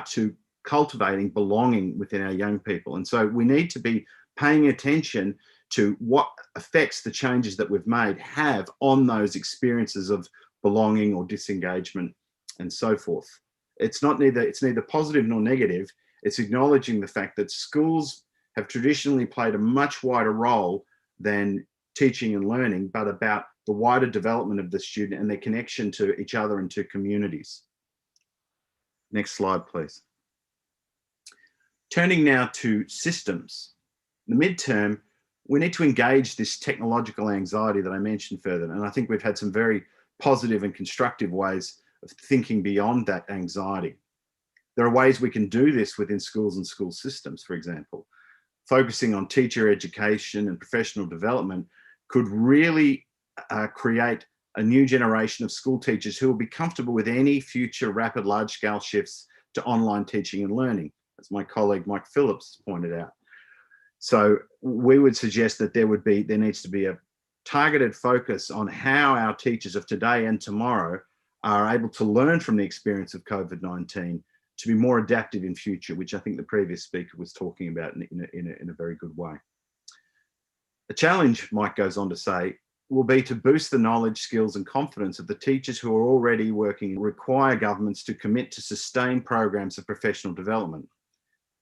to cultivating belonging within our young people. And so we need to be paying attention to what effects the changes that we've made have on those experiences of belonging or disengagement and so forth. It's neither positive nor negative. It's acknowledging the fact that schools have traditionally played a much wider role than teaching and learning, but about the wider development of the student and their connection to each other and to communities. Next slide, please. Turning now to systems. In the midterm, we need to engage this technological anxiety that I mentioned further. And I think we've had some very positive and constructive ways of thinking beyond that anxiety. There are ways we can do this within schools and school systems, for example. Focusing on teacher education and professional development could really create a new generation of school teachers who will be comfortable with any future rapid large-scale shifts to online teaching and learning, as my colleague Mike Phillips pointed out. So we would suggest that there needs to be a targeted focus on how our teachers of today and tomorrow are able to learn from the experience of COVID-19 to be more adaptive in future, which I think the previous speaker was talking about in a very good way. The challenge, Mike goes on to say, will be to boost the knowledge, skills and confidence of the teachers who are already working and require governments to commit to sustain programs of professional development.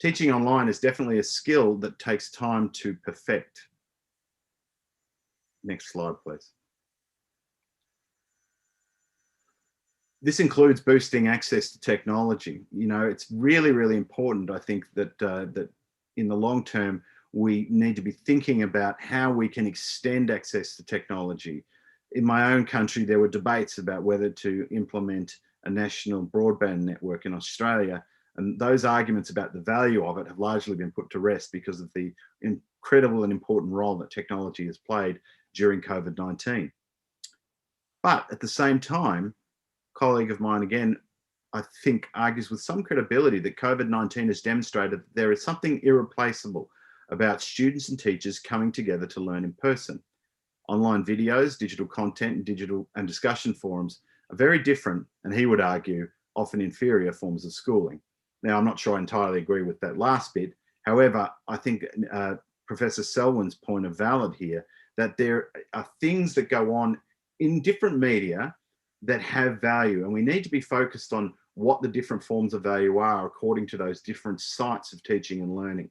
Teaching online is definitely a skill that takes time to perfect. Next slide, please. This includes boosting access to technology. You know, it's really, really important, I think, that, that in the long term, we need to be thinking about how we can extend access to technology. In my own country, there were debates about whether to implement a national broadband network in Australia. And those arguments about the value of it have largely been put to rest because of the incredible and important role that technology has played during COVID-19. But at the same time, a colleague of mine, again, I think argues with some credibility that COVID-19 has demonstrated that there is something irreplaceable about students and teachers coming together to learn in person. Online videos, digital content, and digital and discussion forums are very different, and he would argue, often inferior forms of schooling. Now, I'm not sure I entirely agree with that last bit. However, I think Professor Selwyn's point is valid here, that there are things that go on in different media that have value, and we need to be focused on what the different forms of value are according to those different sites of teaching and learning.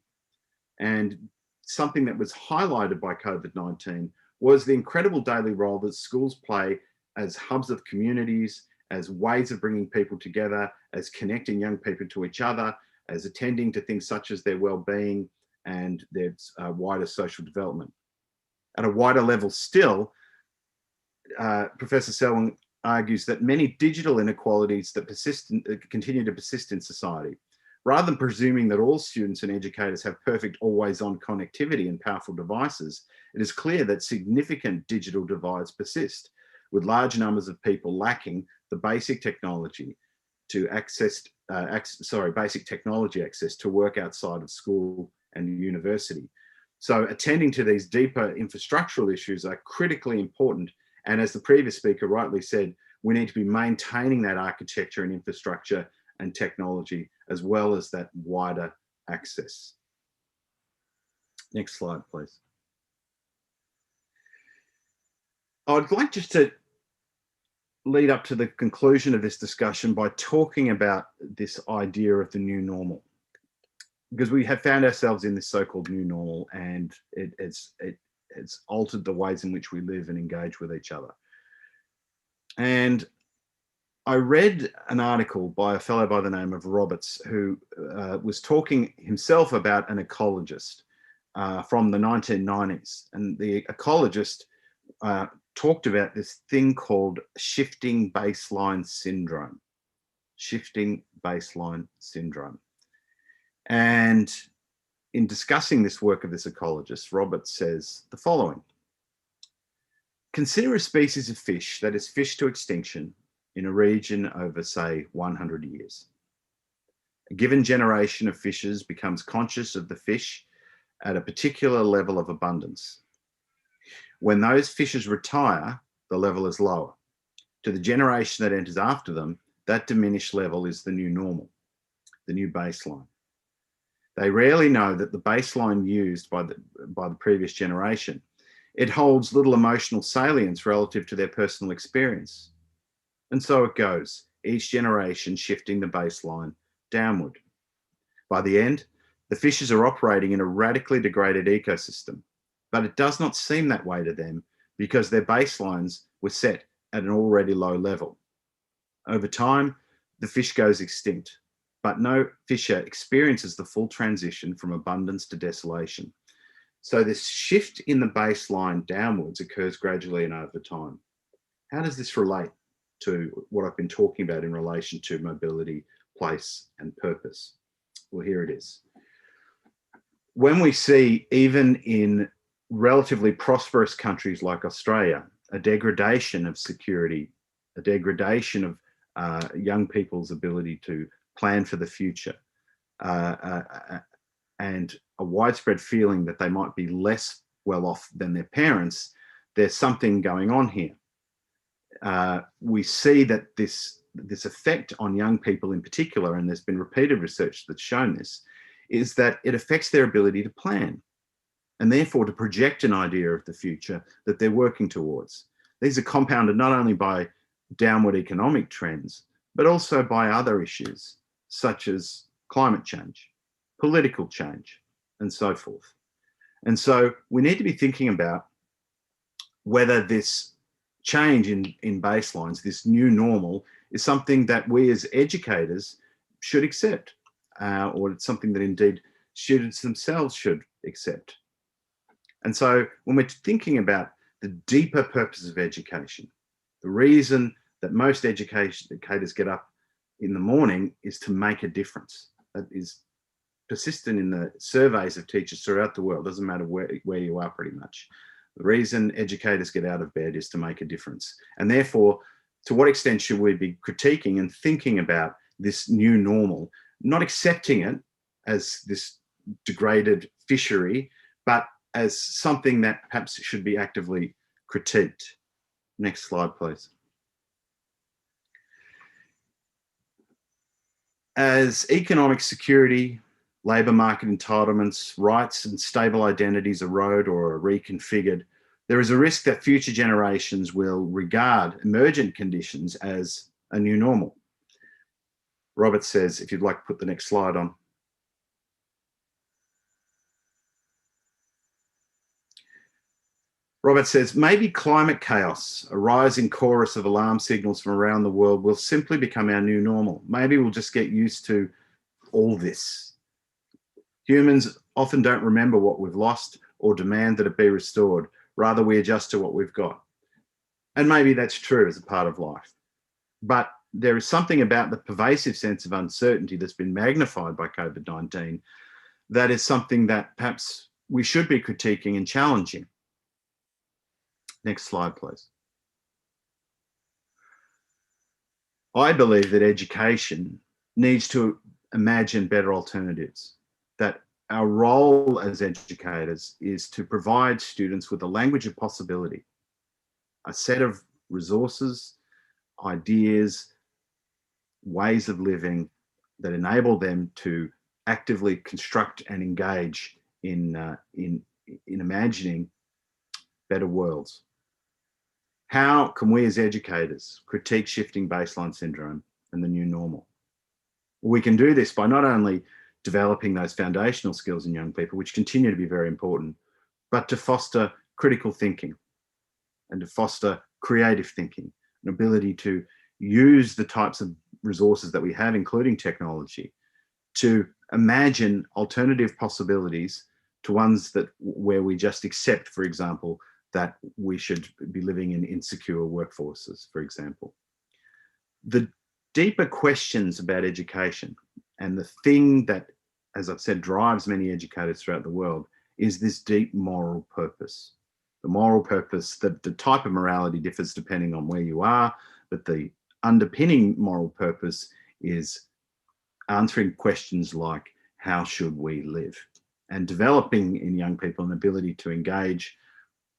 And something that was highlighted by COVID-19 was the incredible daily role that schools play as hubs of communities, as ways of bringing people together, as connecting young people to each other, as attending to things such as their well-being and their wider social development. At a wider level still, Professor Selwyn argues that many digital inequalities that continue to persist in society. Rather than presuming that all students and educators have perfect always-on connectivity and powerful devices, it is clear that significant digital divides persist, with large numbers of people lacking the basic technology to basic technology access to work outside of school and university. So attending to these deeper infrastructural issues are critically important. And as the previous speaker rightly said, we need to be maintaining that architecture and infrastructure and technology, as well as that wider access. Next slide, please. I'd like just to lead up to the conclusion of this discussion by talking about this idea of the new normal, because we have found ourselves in this so-called new normal, and it's altered the ways in which we live and engage with each other. And I read an article by a fellow by the name of Roberts, who was talking himself about an ecologist from the 1990s. And the ecologist talked about this thing called shifting baseline syndrome. Shifting baseline syndrome. And in discussing this work of this ecologist, Roberts says the following: consider a species of fish that is fished to extinction in a region over, say, 100 years. A given generation of fishes becomes conscious of the fish at a particular level of abundance. When those fishes retire, the level is lower. To the generation that enters after them, that diminished level is the new normal, the new baseline. They rarely know that the baseline used by the previous generation, it holds little emotional salience relative to their personal experience. And so it goes, each generation shifting the baseline downward. By the end, the fishes are operating in a radically degraded ecosystem, but it does not seem that way to them because their baselines were set at an already low level. Over time, the fish goes extinct, but no fisher experiences the full transition from abundance to desolation. So this shift in the baseline downwards occurs gradually and over time. How does this relate to what I've been talking about in relation to mobility, place, and purpose? Well, here it is. When we see, even in relatively prosperous countries like Australia, a degradation of security, a degradation of young people's ability to plan for the future, and a widespread feeling that they might be less well off than their parents, there's something going on here. We see that this effect on young people in particular, and there's been repeated research that's shown this, is that it affects their ability to plan and therefore to project an idea of the future that they're working towards. These are compounded not only by downward economic trends, but also by other issues such as climate change, political change, and so forth. And so we need to be thinking about whether this change in baselines, this new normal, is something that we as educators should accept, or it's something that indeed students themselves should accept. And so when we're thinking about the deeper purpose of education. The reason that most educators get up in the morning is to make a difference. That is persistent in the surveys of teachers throughout the world. Doesn't matter where you are, pretty much. The reason educators get out of bed is to make a difference. And therefore, to what extent should we be critiquing and thinking about this new normal, not accepting it as this degraded fishery, but as something that perhaps should be actively critiqued? Next slide, please. As economic security, labour market entitlements, rights and stable identities erode or are reconfigured, there is a risk that future generations will regard emergent conditions as a new normal. Robert says, if you'd like to put the next slide on. Robert says, maybe climate chaos, a rising chorus of alarm signals from around the world, will simply become our new normal. Maybe we'll just get used to all this. Humans often don't remember what we've lost or demand that it be restored. Rather, we adjust to what we've got. And maybe that's true as a part of life. But there is something about the pervasive sense of uncertainty that's been magnified by COVID-19 that is something that perhaps we should be critiquing and challenging. Next slide, please. I believe that education needs to imagine better alternatives, that our role as educators is to provide students with a language of possibility, a set of resources, ideas, ways of living that enable them to actively construct and engage in imagining better worlds. How can we as educators critique shifting baseline syndrome and the new normal? We can do this by not only developing those foundational skills in young people, which continue to be very important, but to foster critical thinking and to foster creative thinking, an ability to use the types of resources that we have, including technology, to imagine alternative possibilities to ones that where we just accept, for example, that we should be living in insecure workforces, for example. The deeper questions about education and the thing that, as I've said, drives many educators throughout the world is this deep moral purpose. The moral purpose, that the type of morality differs depending on where you are, but the underpinning moral purpose is answering questions like, how should we live? And developing in young people an ability to engage,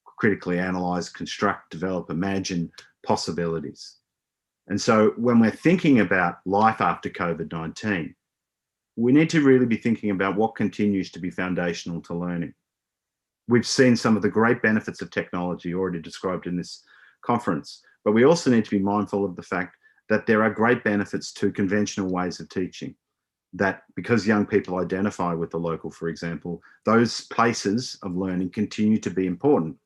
critically analyse, construct, develop, imagine possibilities. And so when we're thinking about life after COVID-19, we need to really be thinking about what continues to be foundational to learning. We've seen some of the great benefits of technology already described in this conference, but we also need to be mindful of the fact that there are great benefits to conventional ways of teaching, that because young people identify with the local, for example, those places of learning continue to be important.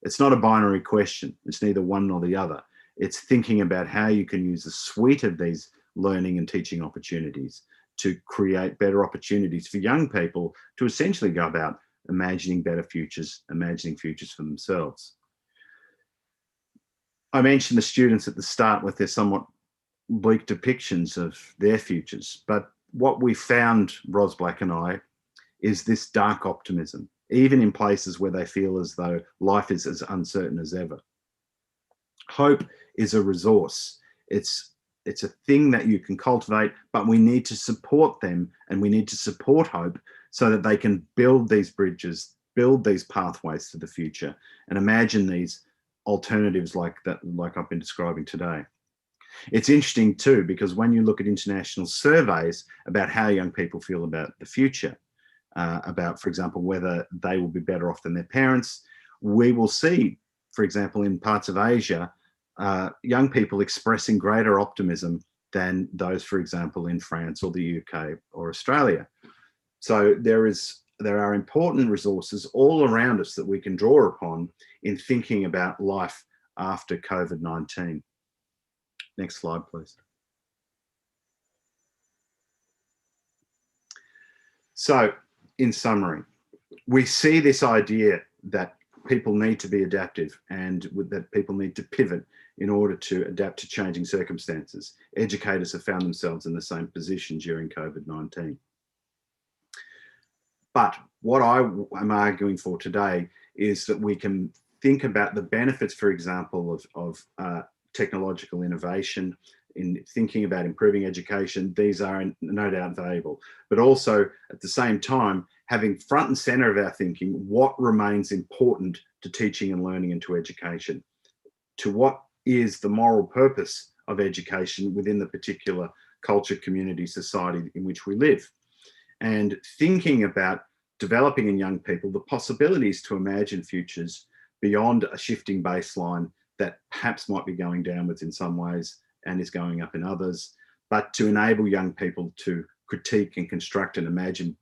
It's not a binary question. It's neither one nor the other. It's thinking about how you can use a suite of these learning and teaching opportunities to create better opportunities for young people to essentially go about imagining better futures, imagining futures for themselves. I mentioned the students at the start with their somewhat bleak depictions of their futures, but what we found, Ros Black and I, is this dark optimism, even in places where they feel as though life is as uncertain as ever. Hope is a resource. It's a thing that you can cultivate, but we need to support them and we need to support hope so that they can build these bridges, build these pathways to the future and imagine these alternatives like I've been describing today. It's interesting too, because when you look at international surveys about how young people feel about the future, about, for example, whether they will be better off than their parents, we will see, for example, in parts of Asia, young people expressing greater optimism than those, for example, in France or the UK or Australia. So there are important resources all around us that we can draw upon in thinking about life after COVID-19. Next slide, please. So, in summary, we see this idea that people need to be adaptive and that people need to pivot in order to adapt to changing circumstances. Educators have found themselves in the same position during COVID-19. But what I am arguing for today is that we can think about the benefits, for example, of technological innovation, in thinking about improving education. These are no doubt valuable, but also at the same time, having front and center of our thinking, what remains important to teaching and learning and to education, to what is the moral purpose of education within the particular culture, community, society in which we live. And thinking about developing in young people the possibilities to imagine futures beyond a shifting baseline that perhaps might be going downwards in some ways and is going up in others, but to enable young people to critique and construct and imagine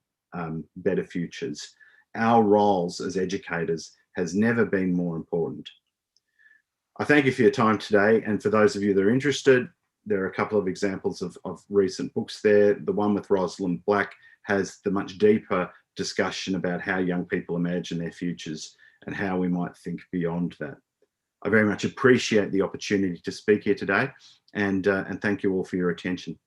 better futures. Our roles as educators has never been more important. I thank you for your time today, and for those of you that are interested, there are a couple of examples of recent books there. The one with Rosalind Black has the much deeper discussion about how young people imagine their futures and how we might think beyond that. I very much appreciate the opportunity to speak here today, and thank you all for your attention.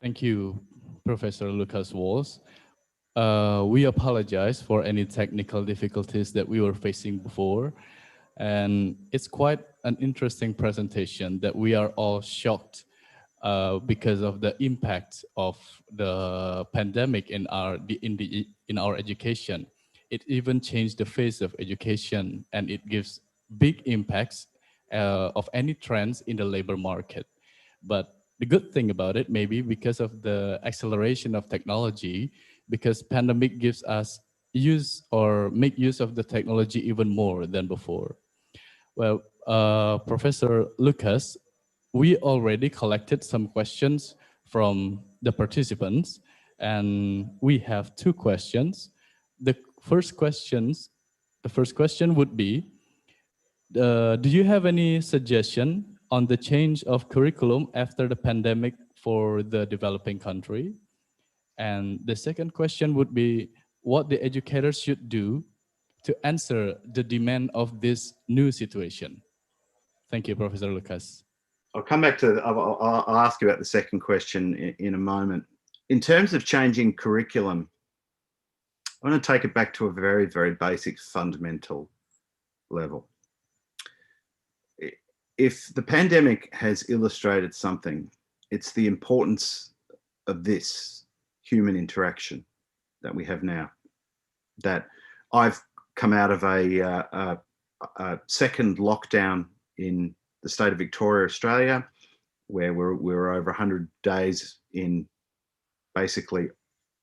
Thank you, Professor Lucas Walsh. We apologize for any technical difficulties that we were facing before. And it's quite an interesting presentation that we are all shocked because of the impact of the pandemic in our education. It even changed the face of education, and it gives big impacts of any trends in the labor market. But the good thing about it, maybe because of the acceleration of technology, because pandemic gives us make use of the technology even more than before. Well, Professor Lucas, we already collected some questions from the participants, and we have two questions. The first question would be, do you have any suggestion on the change of curriculum after the pandemic for the developing country? And the second question would be what the educators should do to answer the demand of this new situation. Thank you, Professor Lucas. I'll come back to, I'll ask about the second question in a moment. In terms of changing curriculum, I want to take it back to a very, very basic fundamental level. If the pandemic has illustrated something, it's the importance of this human interaction that we have now. That I've come out of a second lockdown in the state of Victoria, Australia, where we're over 100 days in basically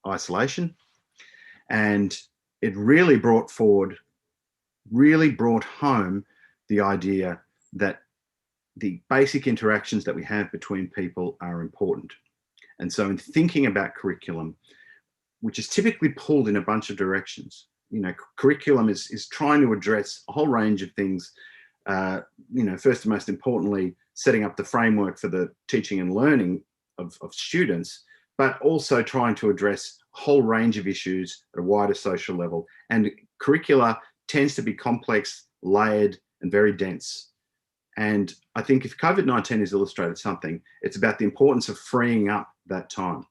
isolation. And it really brought home the idea that the basic interactions that we have between people are important. And so in thinking about curriculum, which is typically pulled in a bunch of directions, you know, curriculum is trying to address a whole range of things, you know, first and most importantly, setting up the framework for the teaching and learning of students, but also trying to address a whole range of issues at a wider social level. And curricula tends to be complex, layered, and very dense. And I think if COVID-19 has illustrated something, it's about the importance of freeing up that time.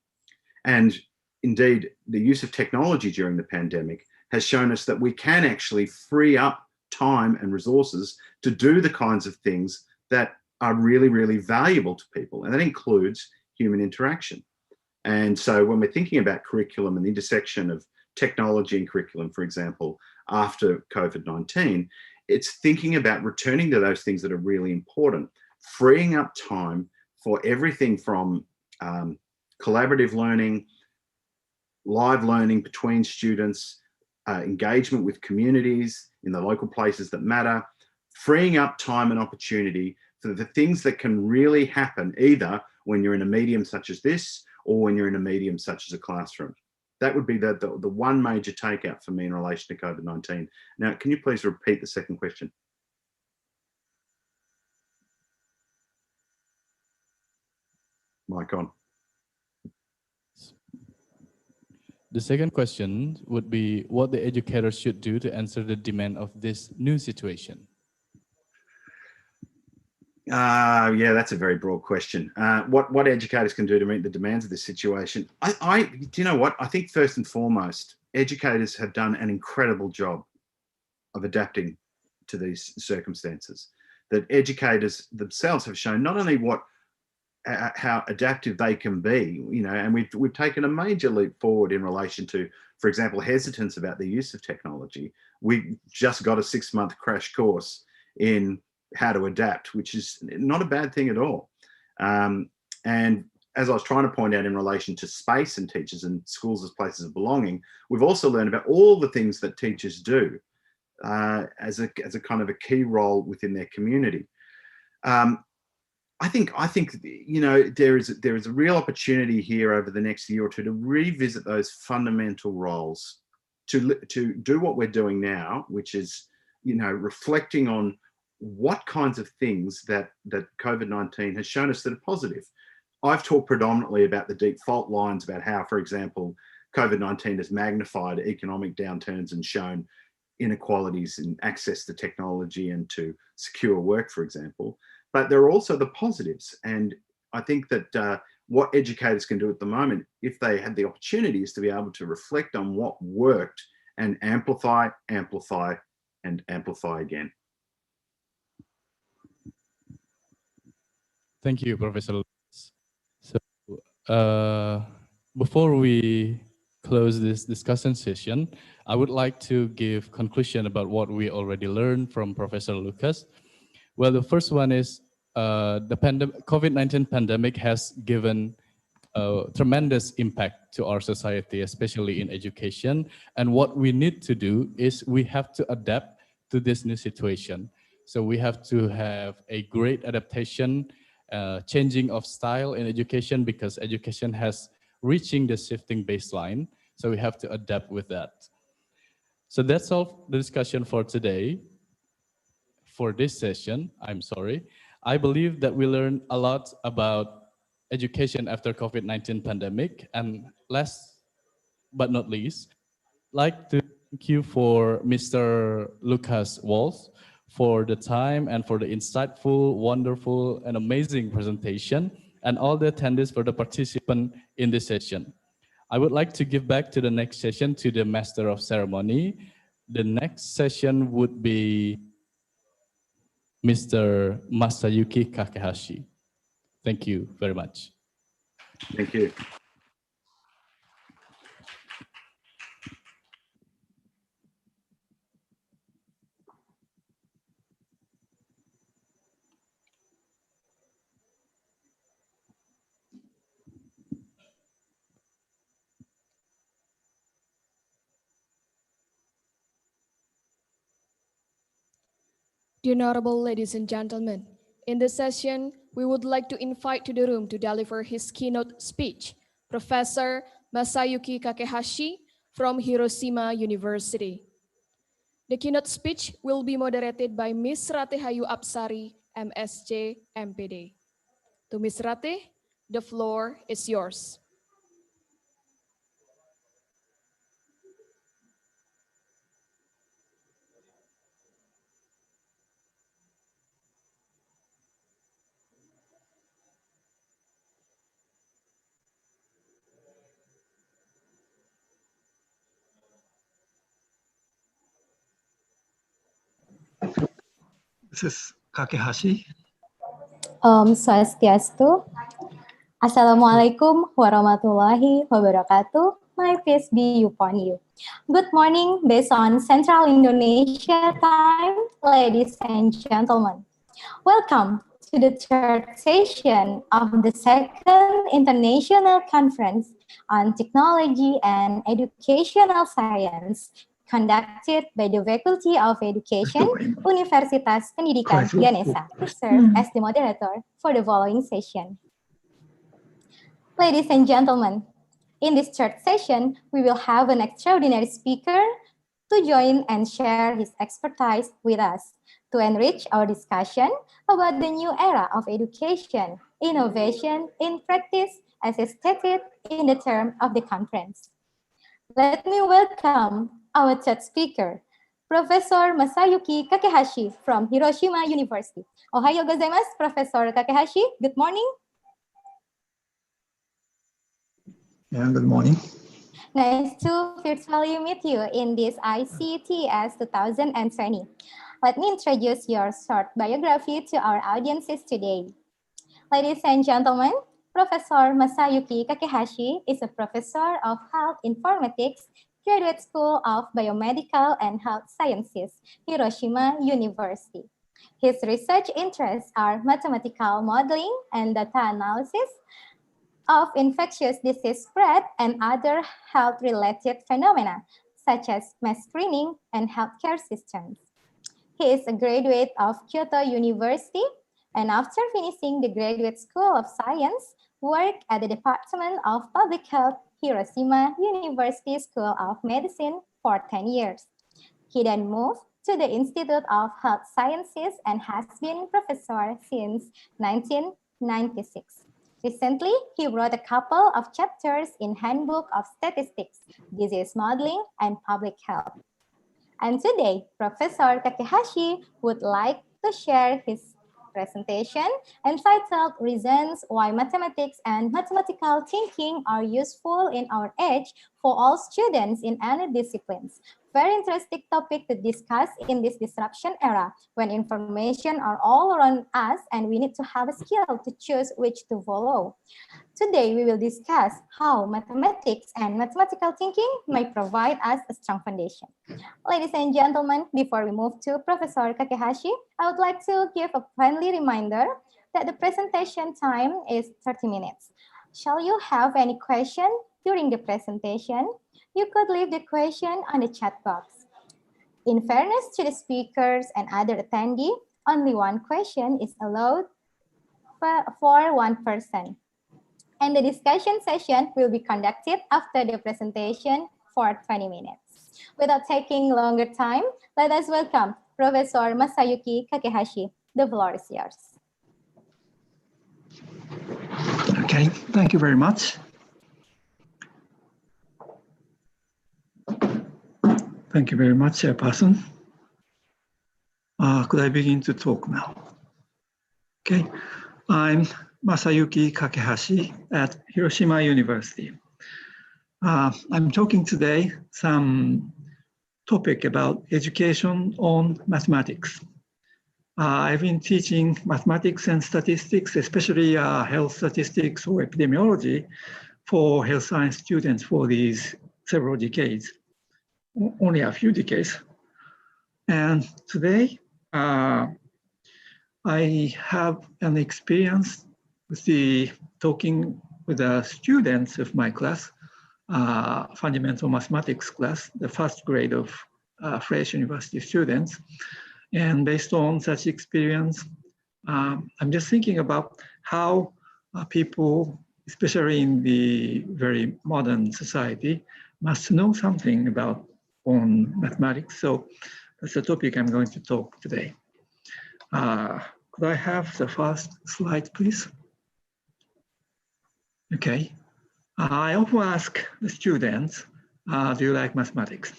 And indeed, the use of technology during the pandemic has shown us that we can actually free up time and resources to do the kinds of things that are really, really valuable to people. And that includes human interaction. And so when we're thinking about curriculum and the intersection of technology and curriculum, for example, after COVID-19, it's thinking about returning to those things that are really important, freeing up time for everything from collaborative learning, live learning between students, engagement with communities in the local places that matter, freeing up time and opportunity for the things that can really happen either when you're in a medium such as this or when you're in a medium such as a classroom. That would be the one major takeout for me in relation to COVID-19. Now, can you please repeat the second question? Mic on. The second question would be what the educators should do to answer the demand of this new situation. Yeah, that's a very broad question. What educators can do to meet the demands of this situation? Do you know what? I think first and foremost, educators have done an incredible job of adapting to these circumstances. That educators themselves have shown not only how adaptive they can be, you know, and we've taken a major leap forward in relation to, for example, hesitance about the use of technology. We just got a 6-month crash course in how to adapt, which is not a bad thing at all. And as I was trying to point out in relation to space and teachers and schools as places of belonging, we've also learned about all the things that teachers do as a kind of a key role within their community. I think you know, there is a real opportunity here over the next year or two to revisit those fundamental roles, to do what we're doing now, which is, you know, reflecting on what kinds of things that COVID-19 has shown us that are positive. I've talked predominantly about the deep fault lines, about how, for example, COVID-19 has magnified economic downturns and shown inequalities in access to technology and to secure work, for example. But there are also the positives. And I think that what educators can do at the moment, if they had the opportunity, is to be able to reflect on what worked and amplify, amplify, and amplify again. Thank you, Professor. So before we close this discussion session, I would like to give conclusion about what we already learned from Professor Lucas. Well, the first one is the COVID-19 pandemic has given a tremendous impact to our society, especially in education. And what we need to do is we have to adapt to this new situation. So we have to have a great adaptation, changing of style in education, because education has reaching the shifting baseline. So we have to adapt with that. So that's all the discussion for today. For this session, I believe that we learned a lot about education after COVID-19 pandemic. And last but not least, I'd like to thank you for Mr. Lucas Walsh for the time and for the insightful, wonderful, and amazing presentation, and all the attendees for the participant in this session. I would like to give back to the next session to the Master of Ceremony. The next session would be Mr. Masayuki Kakehashi. Thank you very much. Thank you. Dear honorable ladies and gentlemen, in this session, we would like to invite to the room to deliver his keynote speech, Professor Masayuki Kakehashi from Hiroshima University. The keynote speech will be moderated by Ms. Ratehayu Apsari, MSc, M.Pd. To Ms. Rate, the floor is yours. This is Kakehashi. Swastiastu. Assalamualaikum warahmatullahi wabarakatuh. My peace be upon you. Good morning, based on Central Indonesia time, ladies and gentlemen. Welcome to the third session of the second International Conference on Technology and Educational Science, conducted by the Faculty of Education, Universitas Pendidikan Ganesha, to serve as the moderator for the following session. Ladies and gentlemen, in this third session, we will have an extraordinary speaker to join and share his expertise with us to enrich our discussion about the new era of education, innovation in practice, as is stated in the term of the conference. Let me welcome our third speaker, Professor Masayuki Kakehashi from Hiroshima University. Ohayo gozaimasu, Professor Kakehashi. Good morning. Yeah, good morning. Nice to virtually meet you in this ICTES 2020. Let me introduce your short biography to our audiences today. Ladies and gentlemen, Professor Masayuki Kakehashi is a professor of health informatics, Graduate School of Biomedical and Health Sciences, Hiroshima University. His research interests are mathematical modeling and data analysis of infectious disease spread and other health-related phenomena, such as mass screening and healthcare systems. He is a graduate of Kyoto University, and after finishing the Graduate School of Science, worked at the Department of Public Health, Hiroshima University School of Medicine for 10 years. He then moved to the Institute of Health Sciences and has been professor since 1996. Recently, he wrote a couple of chapters in Handbook of Statistics, Disease Modeling, and Public Health. And today, Professor Kakehashi would like to share his presentation entitled Reasons Why Mathematics and Mathematical Thinking Are Useful in Our Age for All Students in Any Disciplines. Very interesting topic to discuss in this disruption era when information are all around us and we need to have a skill to choose which to follow. Today, we will discuss how mathematics and mathematical thinking may provide us a strong foundation. Ladies and gentlemen, before we move to Professor Kakehashi, I would like to give a friendly reminder that the presentation time is 30 minutes. Shall you have any question during the presentation? You could leave the question on the chat box. In fairness to the speakers and other attendees, only one question is allowed for one person. And the discussion session will be conducted after the presentation for 20 minutes. Without taking longer time, let us welcome Professor Masayuki Kakehashi. The floor is yours. Okay, thank you very much. Thank you very much, Chairperson. Could I begin to talk now? Okay, I'm Masayuki Kakehashi at Hiroshima University. I'm talking today some topic about education on mathematics. I've been teaching mathematics and statistics, especially health statistics or epidemiology for health science students for these several decades, only a few decades. And today, I have an experience with talking with the students of my class, fundamental mathematics class, the first grade of fresh university students. And based on such experience, I'm just thinking about how people, especially in the very modern society, must know something about on mathematics. So that's the topic I'm going to talk today. Could I have the first slide, please? Okay. I often ask the students, do you like mathematics?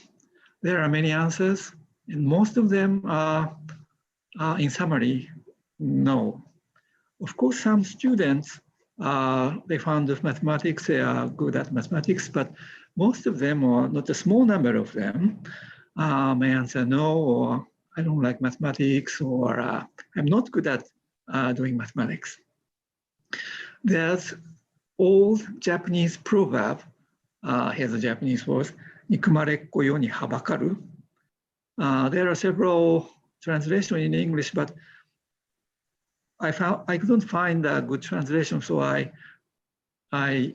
There are many answers, and most of them are in summary, no. Of course, some students, they found of mathematics, they are good at mathematics, but most of them, or not a small number of them, may answer no, or I don't like mathematics, or I'm not good at doing mathematics. There's old Japanese proverb, here's a Japanese word, nikumarekko yo ni habakaru. There are several translations in English, but I couldn't find a good translation, so I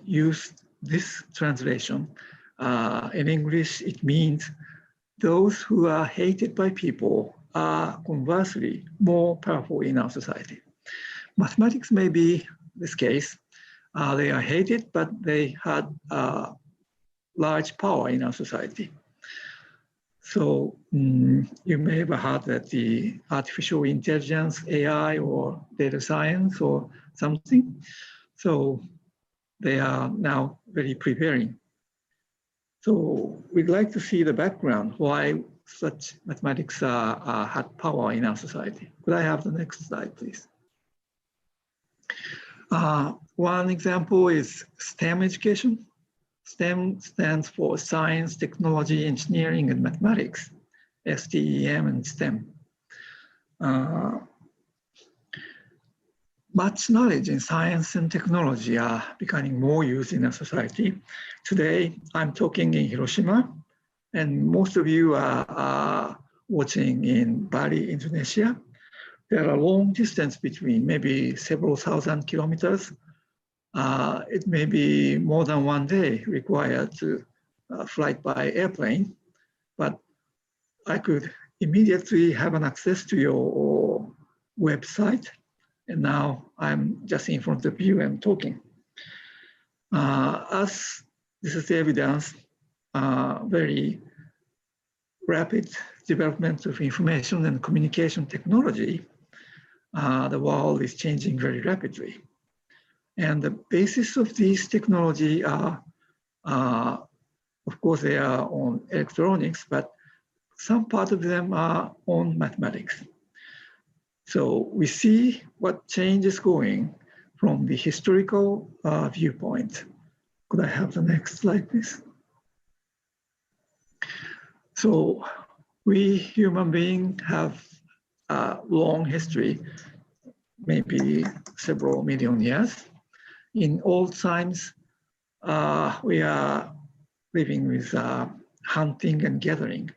used this translation. In English, it means those who are hated by people are conversely more powerful in our society. Mathematics may be this case. They are hated, but they had large power in our society. So you may have heard that the artificial intelligence, AI, or data science, or something. So they are now very prevailing. So we'd like to see the background, why such mathematics had power in our society. Could I have the next slide, please? One example is STEM education. STEM stands for science, technology, engineering, and mathematics, STEM and STEM. Much knowledge in science and technology are becoming more used in our society. Today, I'm talking in Hiroshima, and most of you are watching in Bali, Indonesia. There are long distance between, maybe several thousand kilometers. It may be more than one day required to fly by airplane, but I could immediately have an access to your website. And now I'm just in front of you and talking. As this is evidence, very rapid development of information and communication technology, the world is changing very rapidly. And the basis of these technology are, of course, they are on electronics, but some part of them are on mathematics. So we see what change is going from the historical viewpoint. Could I have the next slide, please? So we human beings have a long history, maybe several million years. In old times, we are living with hunting and gathering.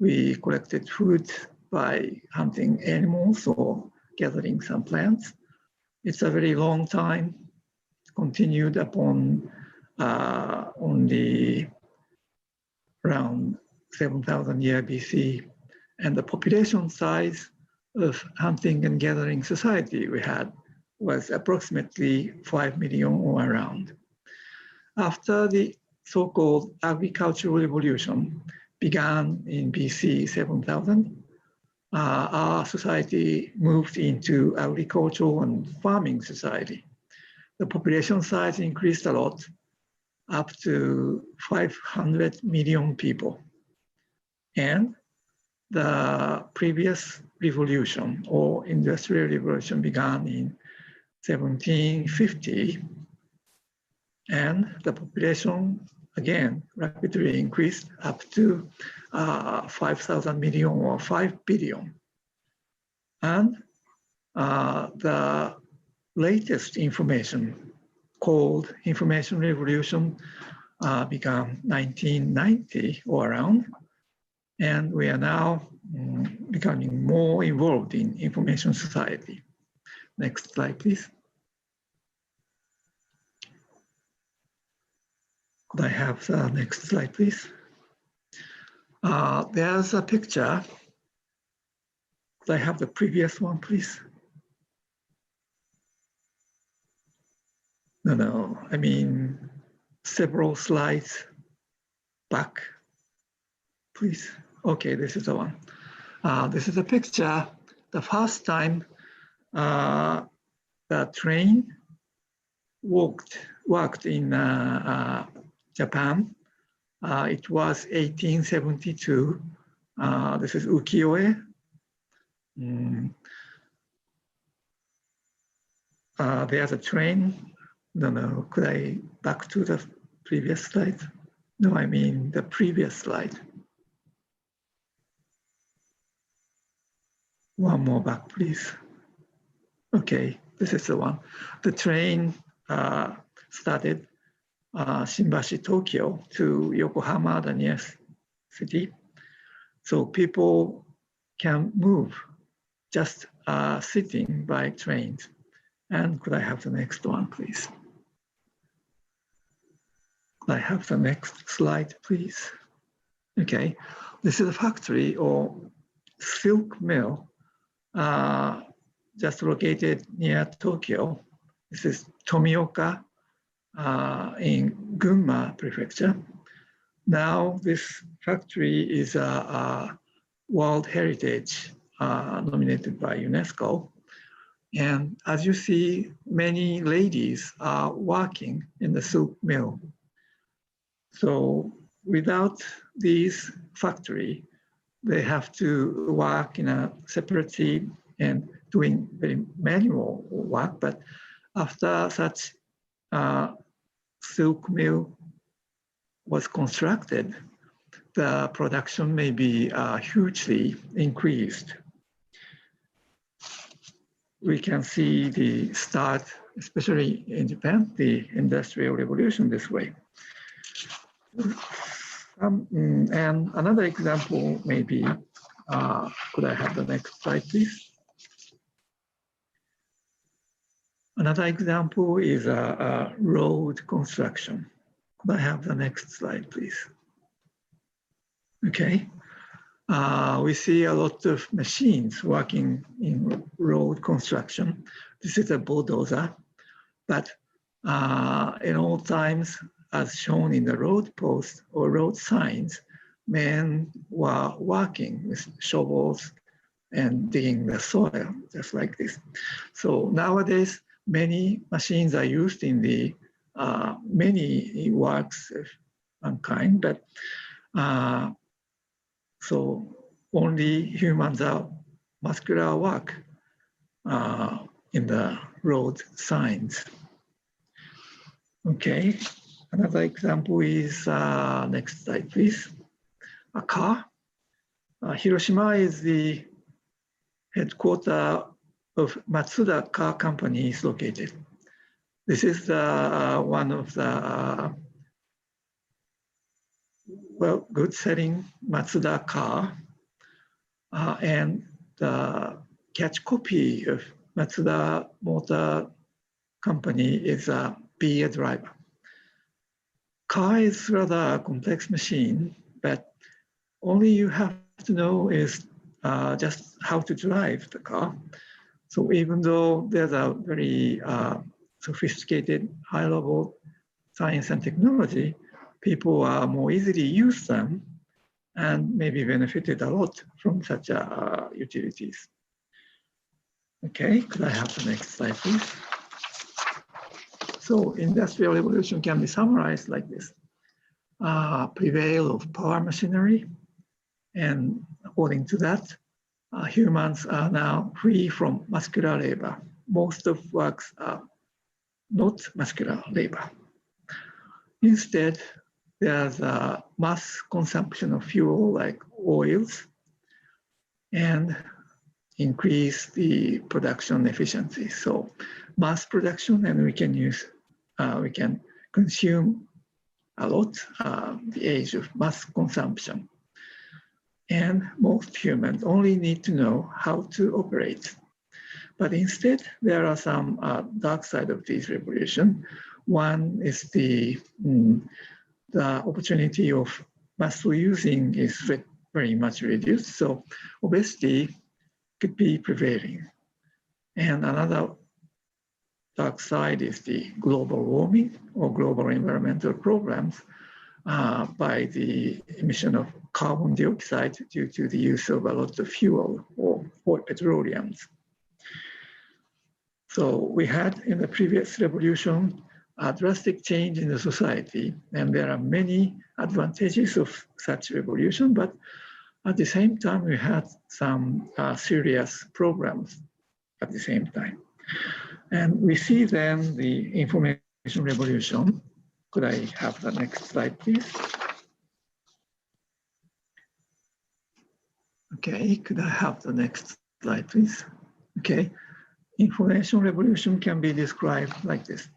We collected food by hunting animals or gathering some plants. It's a very long time, continued upon only around 7,000 years BC. And the population size of hunting and gathering society we had was approximately 5 million or around. After the so-called agricultural revolution began in BC 7,000, our society moved into agricultural and farming society. The population size increased a lot, up to 500 million people. And the previous revolution or industrial revolution began in 1750, and the population again rapidly increased up to 5,000 million or 5 billion. And the latest information called information revolution began 1990 or around, and we are now becoming more involved in information society. Next slide, please. Could I have the next slide, please? There's a picture. Could I have the previous one, please? No, I mean several slides back, please. Okay, this is the one. This is a picture. The first time the train worked in Japan. It was 1872. This is ukiyo-e. There's a train. No, could I back to the previous slide? No, I mean the previous slide. One more back, please. Okay, this is the one. The train started Shimbashi, Tokyo to Yokohama, the nearest city. So people can move just sitting by trains. And could I have the next one, please? Could I have the next slide, please? Okay, this is a factory or silk mill just located near Tokyo. This is Tomioka in Gunma Prefecture. Now this factory is a World Heritage nominated by UNESCO. And as you see, many ladies are working in the silk mill. So without these factory, they have to work in a separate team and doing very manual work. But after such silk mill was constructed, the production may be hugely increased. We can see the start, especially in Japan, the Industrial Revolution this way. And another example may be, could I have the next slide, please? Another example is road construction. Could I have the next slide, please? Okay. We see a lot of machines working in road construction. This is a bulldozer, but in all times, as shown in the road posts or road signs, men were working with shovels and digging the soil, just like this. So nowadays, many machines are used in the many works of mankind, but so only humans are muscular work in the road signs. Okay, another example is, next slide, please. A car. Hiroshima is the headquarters of Matsuda car company is located. This is one of the good selling Matsuda car, and the catch copy of Matsuda Motor Company is a Be Driver. Car is rather a complex machine, but only you have to know is just how to drive the car. So even though there's a very sophisticated high-level science and technology, people are more easily use them and maybe benefited a lot from such utilities. Okay, could I have the next slide, please? So Industrial Revolution can be summarized like this. Prevail of power machinery, and according to that, humans are now free from muscular labor. Most of works are not muscular labor. Instead, there's a mass consumption of fuel like oils and increase the production efficiency. So mass production, and we can use, we can consume a lot, the age of mass consumption. And most humans only need to know how to operate. But instead, there are some dark side of this revolution. One is the opportunity of muscle using is very much reduced. So obesity could be prevailing. And another dark side is the global warming or global environmental programs by the emission of carbon dioxide due to the use of a lot of fuel or petroleums. So we had in the previous revolution a drastic change in the society, and there are many advantages of such revolution, but at the same time, we had some serious problems at the same time. And we see then the information revolution. Could I have the next slide, please? Okay, could I have the next slide, please? Okay, information revolution can be described like this.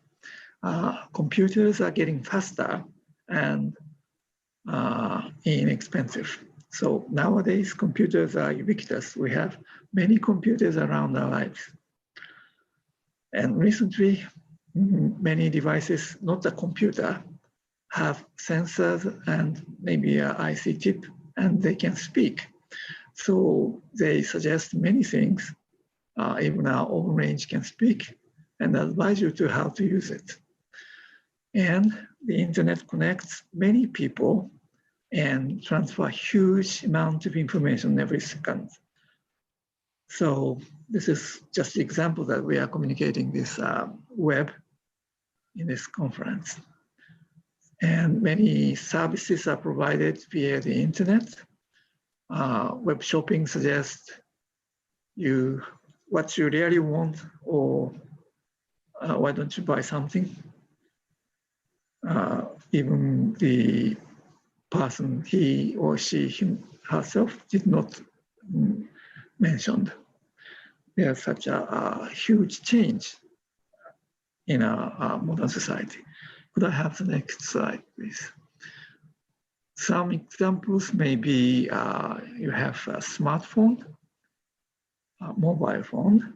Computers are getting faster and inexpensive. So nowadays, computers are ubiquitous. We have many computers around our lives. And recently, many devices, not a computer, have sensors and maybe an IC chip, and they can speak. So they suggest many things. Even our own range can speak and advise you to how to use it. And the internet connects many people and transfer huge amount of information every second. So this is just the example that we are communicating this web in this conference. And many services are provided via the internet. Web shopping suggests you what you really want, or why don't you buy something? Even the person, he or she herself, did not mention. There's such a huge change in our modern society. Could I have the next slide, please? Some examples may be you have a smartphone, a mobile phone,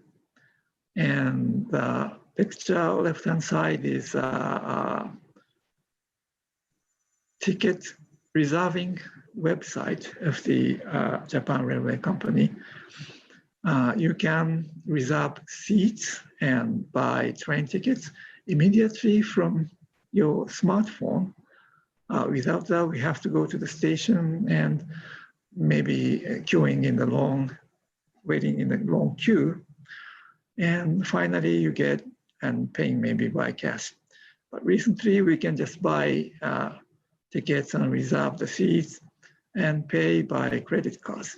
and the picture left-hand side is a ticket reserving website of the Japan Railway Company. You can reserve seats and buy train tickets immediately from your smartphone. Without that, we have to go to the station and maybe queuing in the long, waiting in the long queue. And finally, you get and paying maybe by cash. But recently, we can just buy tickets and reserve the seats and pay by credit cards.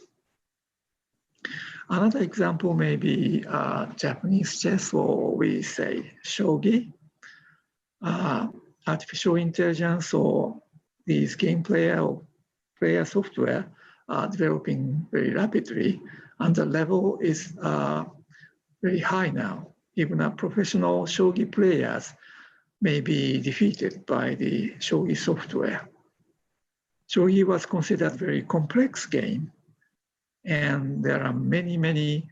Another example may be Japanese chess, or we say shogi. Artificial intelligence or these game player or player software are developing very rapidly, and the level is very high now. Even professional shogi players may be defeated by the shogi software. Shogi was considered a very complex game, and there are many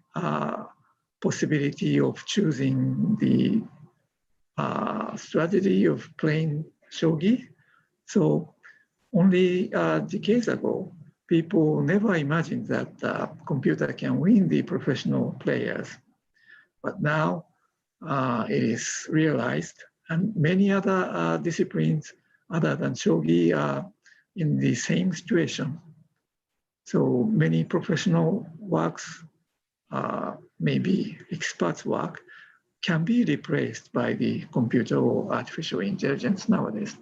possibility of choosing the strategy of playing shogi. So only decades ago, people never imagined that the computer can win the professional players. But now it is realized, and many other disciplines other than shogi are in the same situation. So many professional works, maybe experts' work, can be replaced by the computer or artificial intelligence nowadays.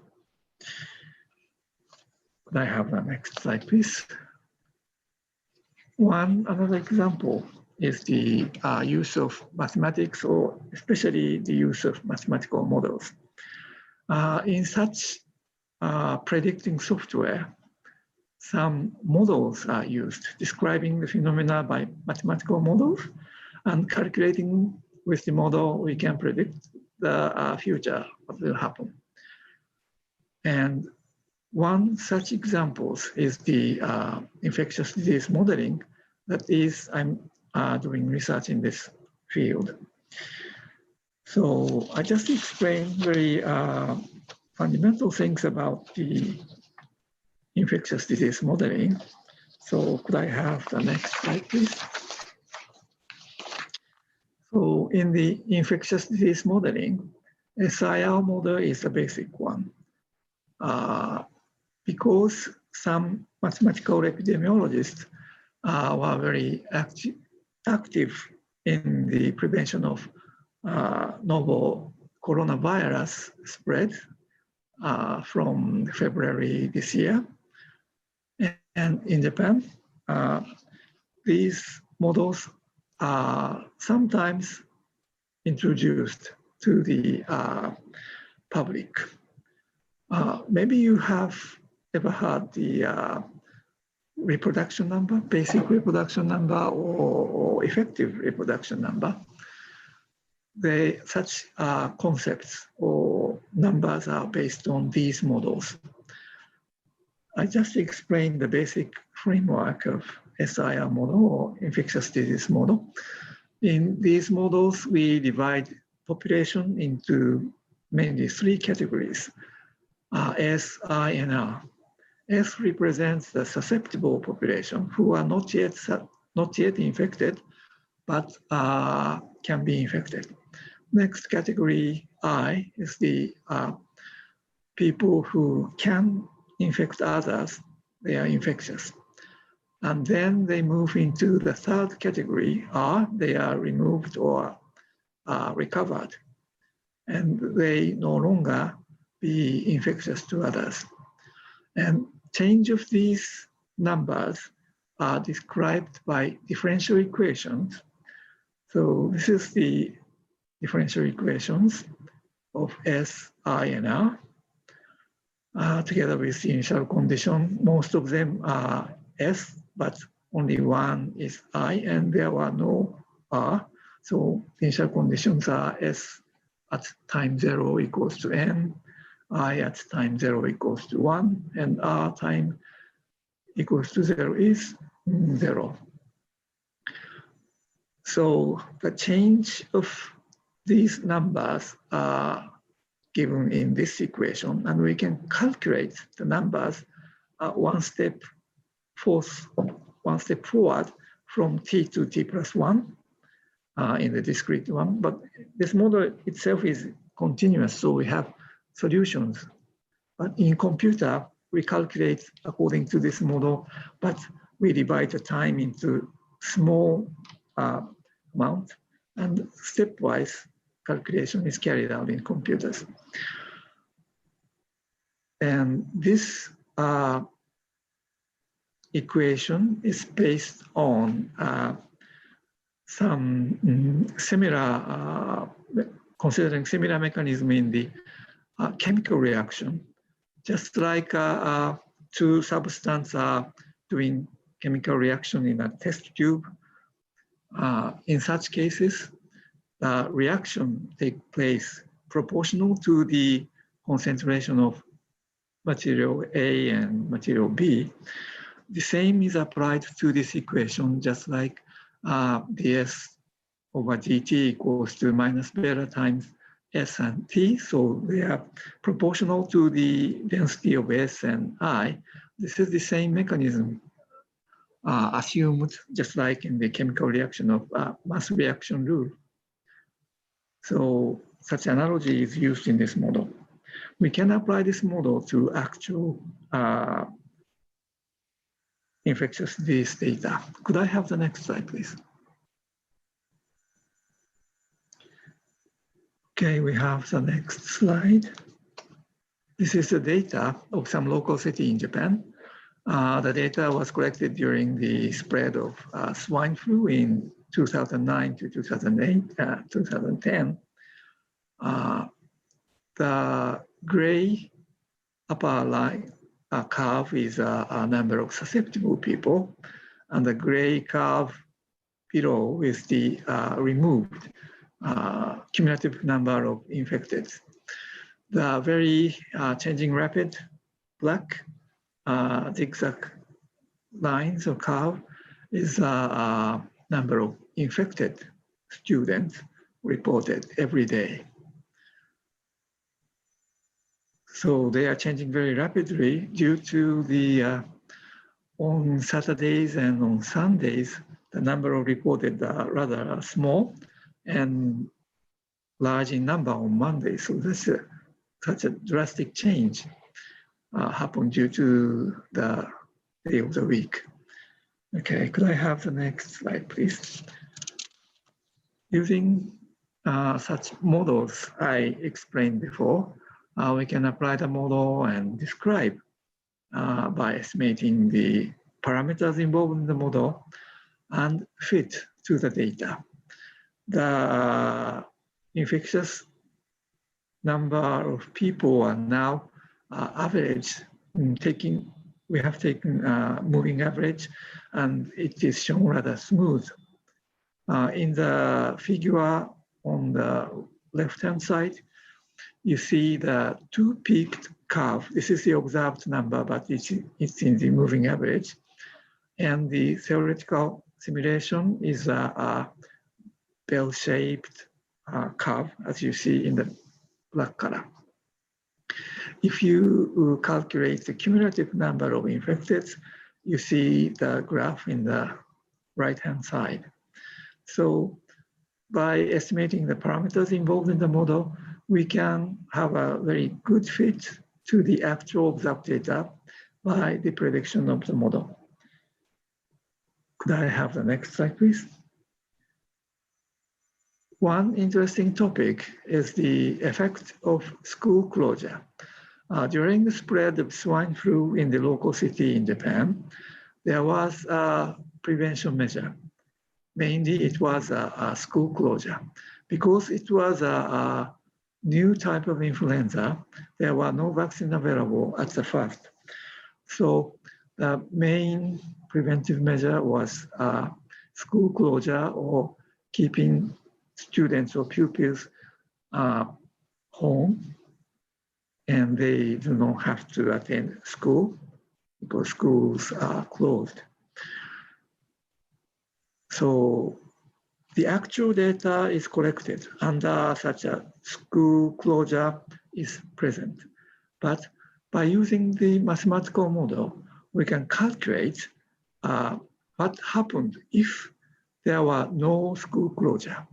Could I have the next slide, please? Another example is the use of mathematics, or especially the use of mathematical models. In such predicting software, some models are used, describing the phenomena by mathematical models, and calculating with the model, we can predict the future, what will happen. And one such example is the infectious disease modeling. That is, I'm doing research in this field. So I just explained very fundamental things about the infectious disease modeling. So could I have the next slide, please? So in the infectious disease modeling, SIR model is the basic one. Because some mathematical epidemiologists were very active in the prevention of novel coronavirus spread from February this year. And in Japan, these models are sometimes introduced to the public. Maybe you have ever heard the reproduction number, basic reproduction number, or effective reproduction number. Such concepts or numbers are based on these models. I just explained the basic framework of SIR model, or infectious disease model. In these models, we divide population into mainly three categories, S, I, and R. S represents the susceptible population who are not yet infected, but can be infected. Next category, I, is the people who can infect others. They are infectious. And then they move into the third category, R, they are removed or recovered. And they no longer be infectious to others. And change of these numbers are described by differential equations. So this is the differential equations of S, I, and R, together with the initial condition. Most of them are S, but only one is I, and there were no R. So the initial conditions are S at time 0 equals to n, I at time 0 equals to 1, and R time equals to 0 is 0. So the change of these numbers are given in this equation, and we can calculate the numbers one step forward from t to t plus 1 in the discrete one. But this model itself is continuous, so we have solutions. But in computer, we calculate according to this model, but we divide the time into small amount, and stepwise calculation is carried out in computers. And this equation is based on some similar, considering similar mechanism in the chemical reaction. Just like two substances are doing chemical reaction in a test tube, in such cases, the reaction takes place proportional to the concentration of material A and material B. The same is applied to this equation, just like ds over dt equals to minus beta times S and T. So they are proportional to the density of S and I. This is the same mechanism assumed, just like in the chemical reaction of mass reaction rule. So such analogy is used in this model. We can apply this model to actual infectious disease data. Could I have the next slide, please? Okay, we have the next slide. This is the data of some local city in Japan. The data was collected during the spread of swine flu in 2009 to 2008, 2010. The gray upper line curve is a number of susceptible people, and the gray curve below is the removed cumulative number of infected. The very changing rapid black zigzag lines or curve is a number of infected students reported every day. So they are changing very rapidly due to the, on Saturdays and on Sundays, the number of reported are rather small and large in number on Monday. So that's such a drastic change happened due to the day of the week. Okay, could I have the next slide, please? Using such models I explained before, we can apply the model and describe by estimating the parameters involved in the model and fit to the data. The infectious number of people are now average. We have taken moving average, and it is shown rather smooth. In the figure on the left-hand side, you see the two-peaked curve. This is the observed number, but it's in the moving average. And the theoretical simulation is a bell-shaped curve, as you see in the black color. If you calculate the cumulative number of infected, you see the graph in the right-hand side. So by estimating the parameters involved in the model, we can have a very good fit to the actual observed data by the prediction of the model. Could I have the next slide, please? one interesting topic is the effect of school closure. During the spread of swine flu in the local city in Japan, there was a prevention measure. Mainly it was a school closure. Because it was a new type of influenza, there were no vaccine available at the first. So the main preventive measure was school closure or keeping students or pupils home, and they do not have to attend school because schools are closed. So the actual data is collected under such a school closure is present. But by using the mathematical model, we can calculate what happened if there were no school closure.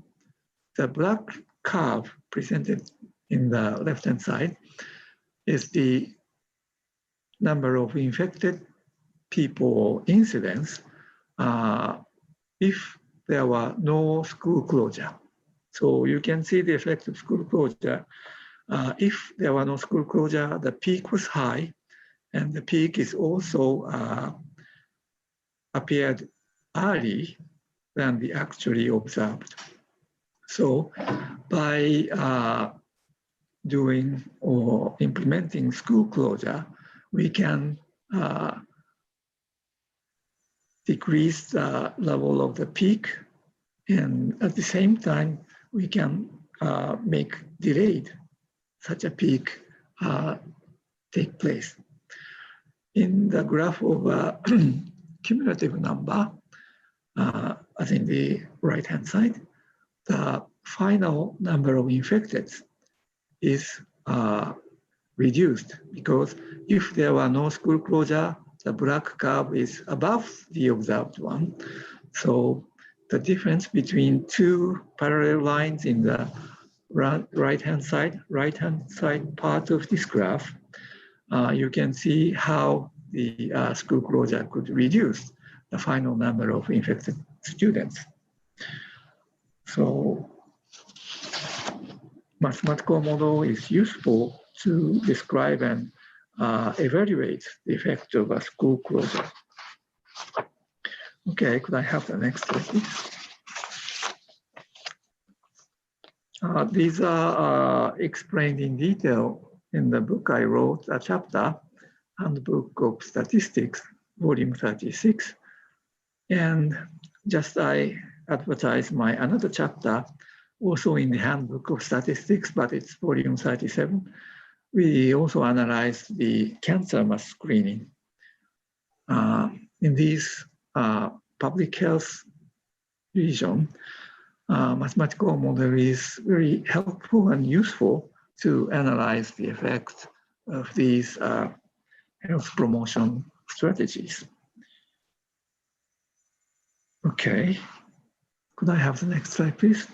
The black curve presented in the left-hand side is the number of infected people incidents if there were no school closure. So you can see the effect of school closure. If there were no school closure, the peak was high, and the peak is also appeared early than the actually observed. So by doing or implementing school closure, we can decrease the level of the peak, and at the same time, we can make delayed such a peak take place. In the graph of cumulative number, as in the right-hand side, the final number of infected is reduced because if there were no school closure, the black curve is above the observed one. So the difference between two parallel lines in the right-hand side part of this graph, you can see how the school closure could reduce the final number of infected students. So mathematical model is useful to describe and evaluate the effect of a school closure. Okay, could I have the next slide, please? These are explained in detail in the book I wrote, a chapter, Handbook of Statistics, volume 36. And just I advertised my another chapter, also in the Handbook of Statistics, but it's volume 37. We also analyzed the cancer mass screening. In this public health region, mathematical model is very helpful and useful to analyze the effect of these health promotion strategies. Okay, could I have the next slide, please?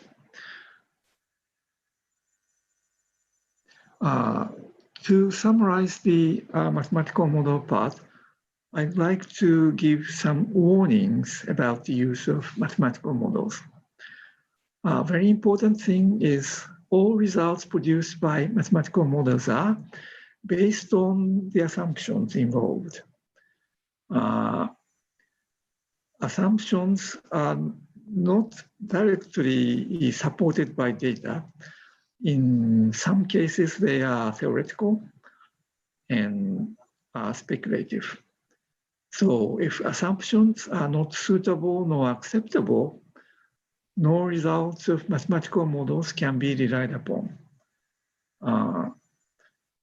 To summarize the mathematical model part, I'd like to give some warnings about the use of mathematical models. A very important thing is all results produced by mathematical models are based on the assumptions involved. Assumptions are not directly supported by data. In some cases, they are theoretical and speculative. So if assumptions are not suitable nor acceptable, no results of mathematical models can be relied upon.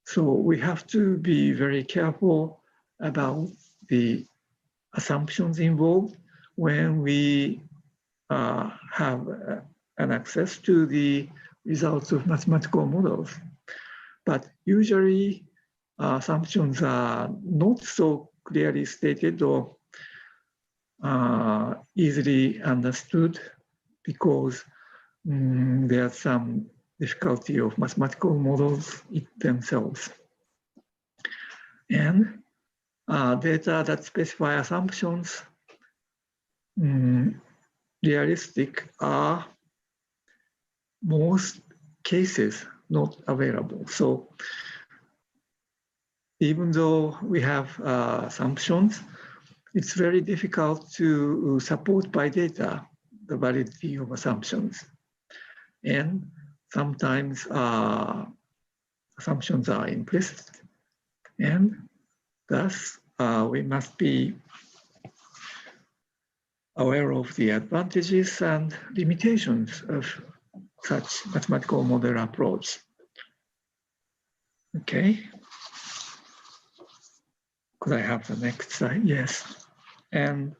So we have to be very careful about the assumptions involved when we have an access to the results of mathematical models. But usually assumptions are not so clearly stated or easily understood because there's some difficulty of mathematical models themselves. And data that specify assumptions realistic are most cases not available. So even though we have assumptions, it's very difficult to support by data the validity of assumptions. And sometimes assumptions are implicit. And thus, we must be aware of the advantages and limitations of such mathematical model approach. Okay. Could I have the next slide? Yes. And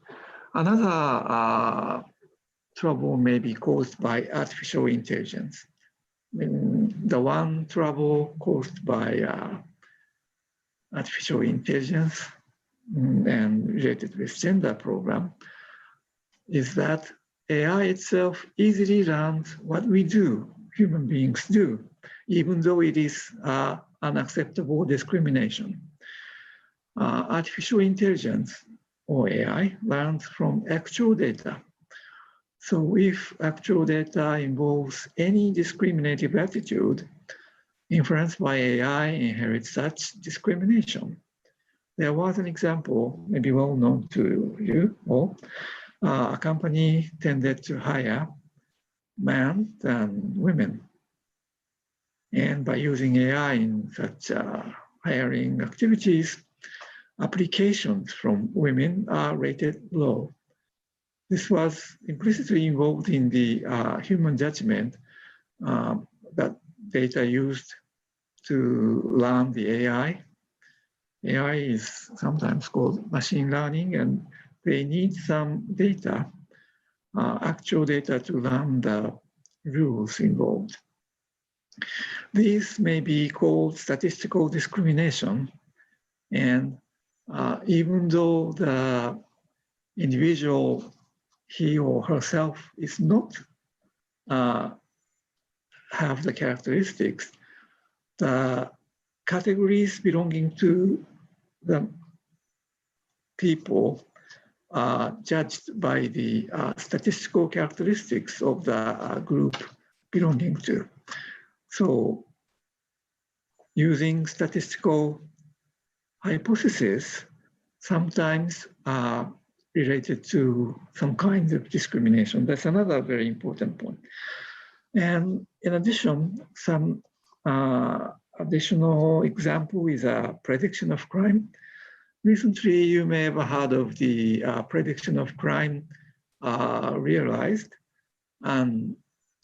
another trouble may be caused by artificial intelligence. The one trouble caused by artificial intelligence and related with gender program is that AI itself easily learns what we do, human beings do, even though it is unacceptable discrimination. Artificial intelligence, or AI, learns from actual data. So if actual data involves any discriminative attitude, inference by AI inherits such discrimination. There was an example, maybe well known to you all. A company tended to hire men than women. And by using AI in such hiring activities, applications from women are rated low. This was implicitly involved in the human judgment that data used to learn the AI. AI is sometimes called machine learning, and they need some data, actual data, to learn the rules involved. These may be called statistical discrimination, and even though the individual, he or herself, is not have the characteristics, the categories belonging to the people are judged by the statistical characteristics of the group belonging to. So using statistical hypotheses sometimes related to some kinds of discrimination. That's another very important point. And in addition, some additional example is a prediction of crime. Recently, you may have heard of the prediction of crime realized, and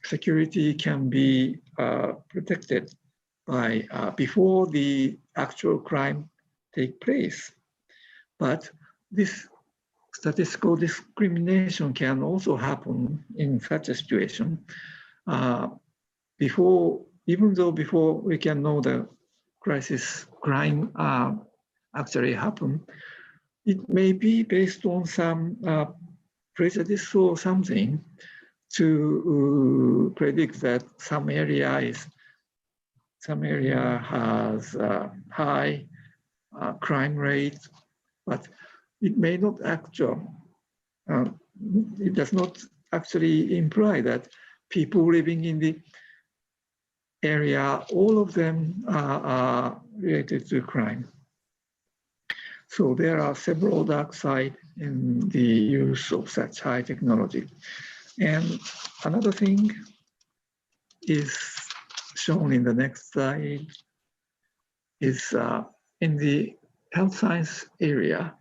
security can be protected by before the actual crime take place. But this statistical discrimination can also happen in such a situation. Even though before we can know the crime actually happened, it may be based on some prejudice or something to predict that some area has high crime rate, but it may not it does not actually imply that people living in the area, all of them are related to crime. So there are several dark sides in the use of such high technology. And another thing is shown in the next slide is in the health science area,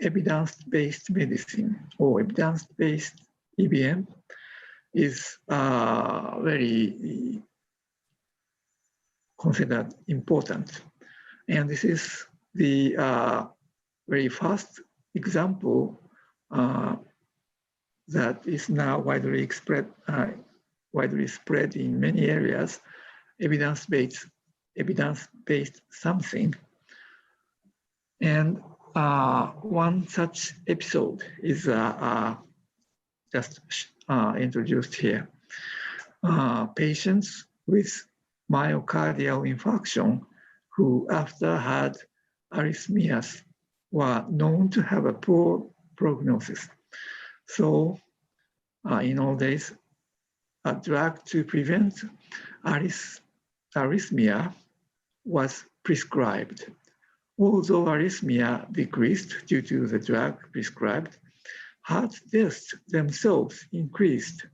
evidence-based medicine or evidence-based EBM is very considered important. And this is the very first example that is now widely spread in many areas, evidence-based something. And one such episode is just introduced here. Patients with myocardial infarction who after had arrhythmias were known to have a poor prognosis. So in old days, a drug to prevent arrhythmia was prescribed. Although arrhythmia decreased due to the drug prescribed, heart deaths themselves increased.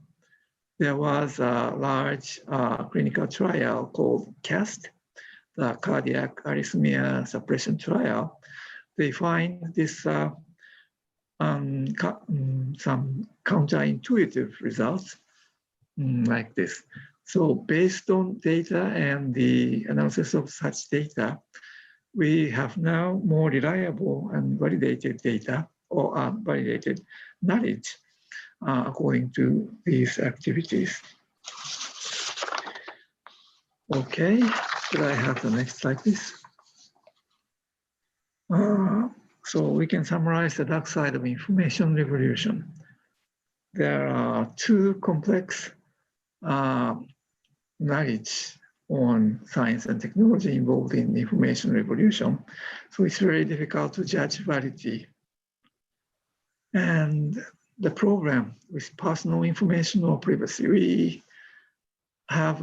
There was a large clinical trial called CAST, the Cardiac Arrhythmia Suppression Trial. They find this some counterintuitive results like this. So based on data and the analysis of such data, we have now more reliable and validated data or validated knowledge according to these activities. Okay, could I have the next slide, please? So we can summarize the dark side of information revolution. There are two complex knowledge on science and technology involved in the information revolution. So it's very difficult to judge validity. And the problem with personal information or privacy, we have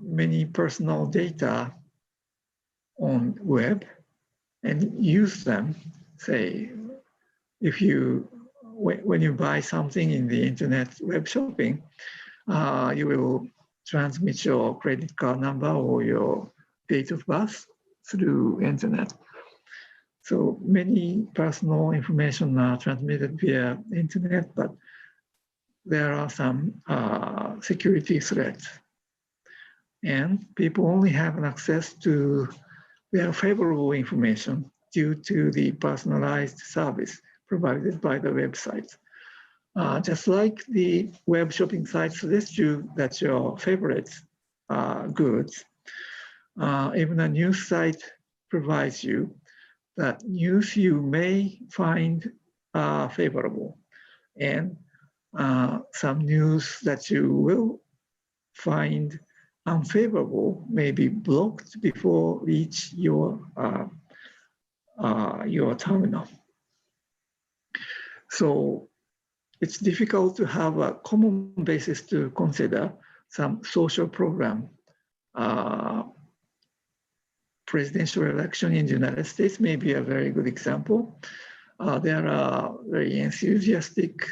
many personal data on web and use them. Say, if you, when you buy something in the internet web shopping, you will transmit your credit card number or your date of birth through internet. So many personal information are transmitted via internet, but there are some security threats. And people only have access to their favorable information due to the personalized service provided by the website. Just like the web shopping site suggests you that your favorite goods, even a news site provides you that news you may find favorable, and some news that you will find unfavorable may be blocked before reach your terminal. So it's difficult to have a common basis to consider some social program. Presidential election in the United States may be a very good example. There are very enthusiastic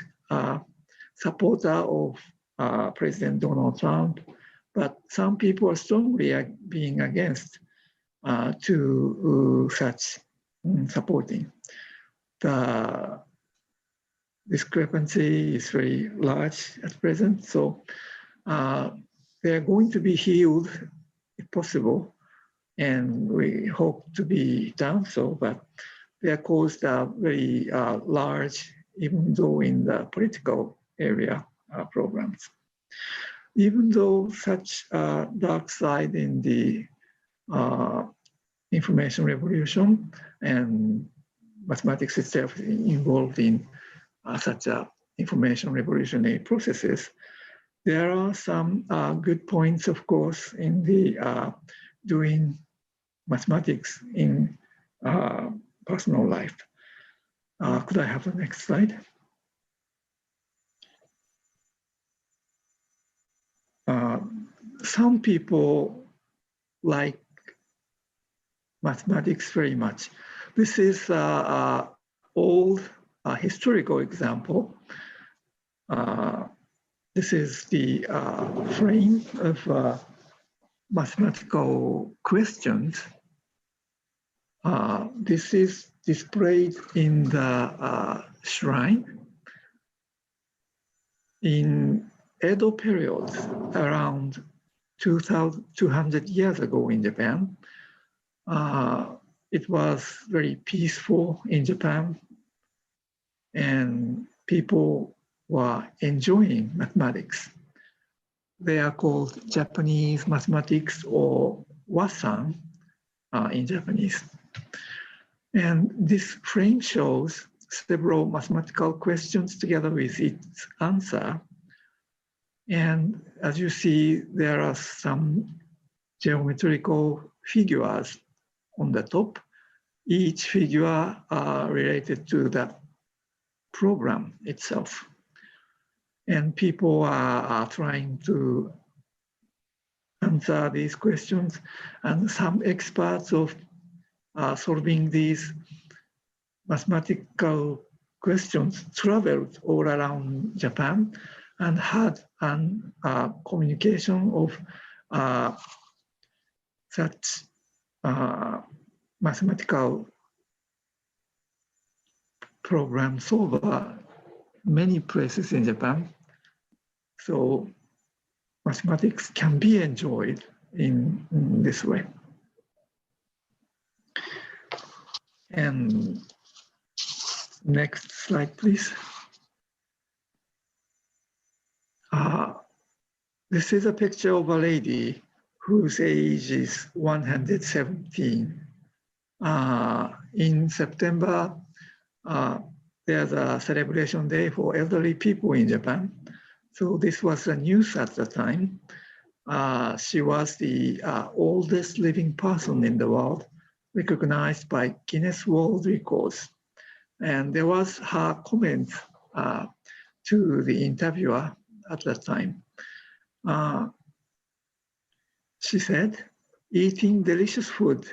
supporter of President Donald Trump, but some people are strongly being against to such supporting. The discrepancy is very large at present, so they are going to be healed if possible, and we hope to be done so, but they are caused very large, even though in the political area programs. Even though such dark side in the information revolution and mathematics itself is involved in such information revolutionary processes, there are some good points, of course, in the doing mathematics in personal life. Could I have the next slide? Some people like mathematics very much. This is an old historical example. This is the frame of mathematical questions. This is displayed in the shrine. In Edo period, around 200 years ago in Japan, it was very peaceful in Japan, and people were enjoying mathematics. They are called Japanese mathematics, or wasan in Japanese. And this frame shows several mathematical questions together with its answer. And as you see, there are some geometrical figures on the top. Each figure related to the program itself. And people are trying to answer these questions. And some experts of solving these mathematical questions traveled all around Japan and had a communication of such mathematical programs over many places in Japan. So mathematics can be enjoyed in this way. And next slide, please. This is a picture of a lady whose age is 117. In September, there's a celebration day for elderly people in Japan. So this was the news at the time. She was the oldest living person in the world, recognized by Guinness World Records. And there was her comment to the interviewer at that time. She said, eating delicious food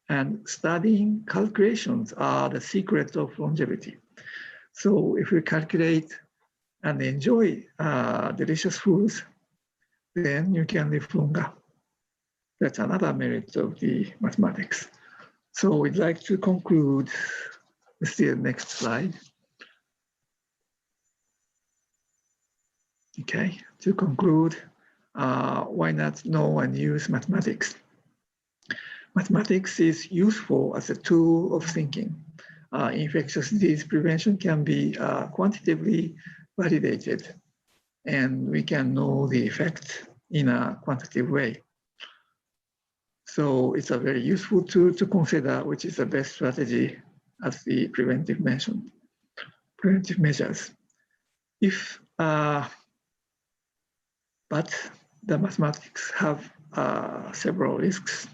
and studying calculations are the secret of longevity. So if we calculate and enjoy delicious foods, then you can live longer. That's another merit of the mathematics. So we'd like to conclude with the next slide. Okay, to conclude, why not know and use mathematics? Mathematics is useful as a tool of thinking. Infectious disease prevention can be quantitatively validated, and we can know the effect in a quantitative way. So it's a very useful tool to consider which is the best strategy as the preventive measures. But the mathematics have several risks.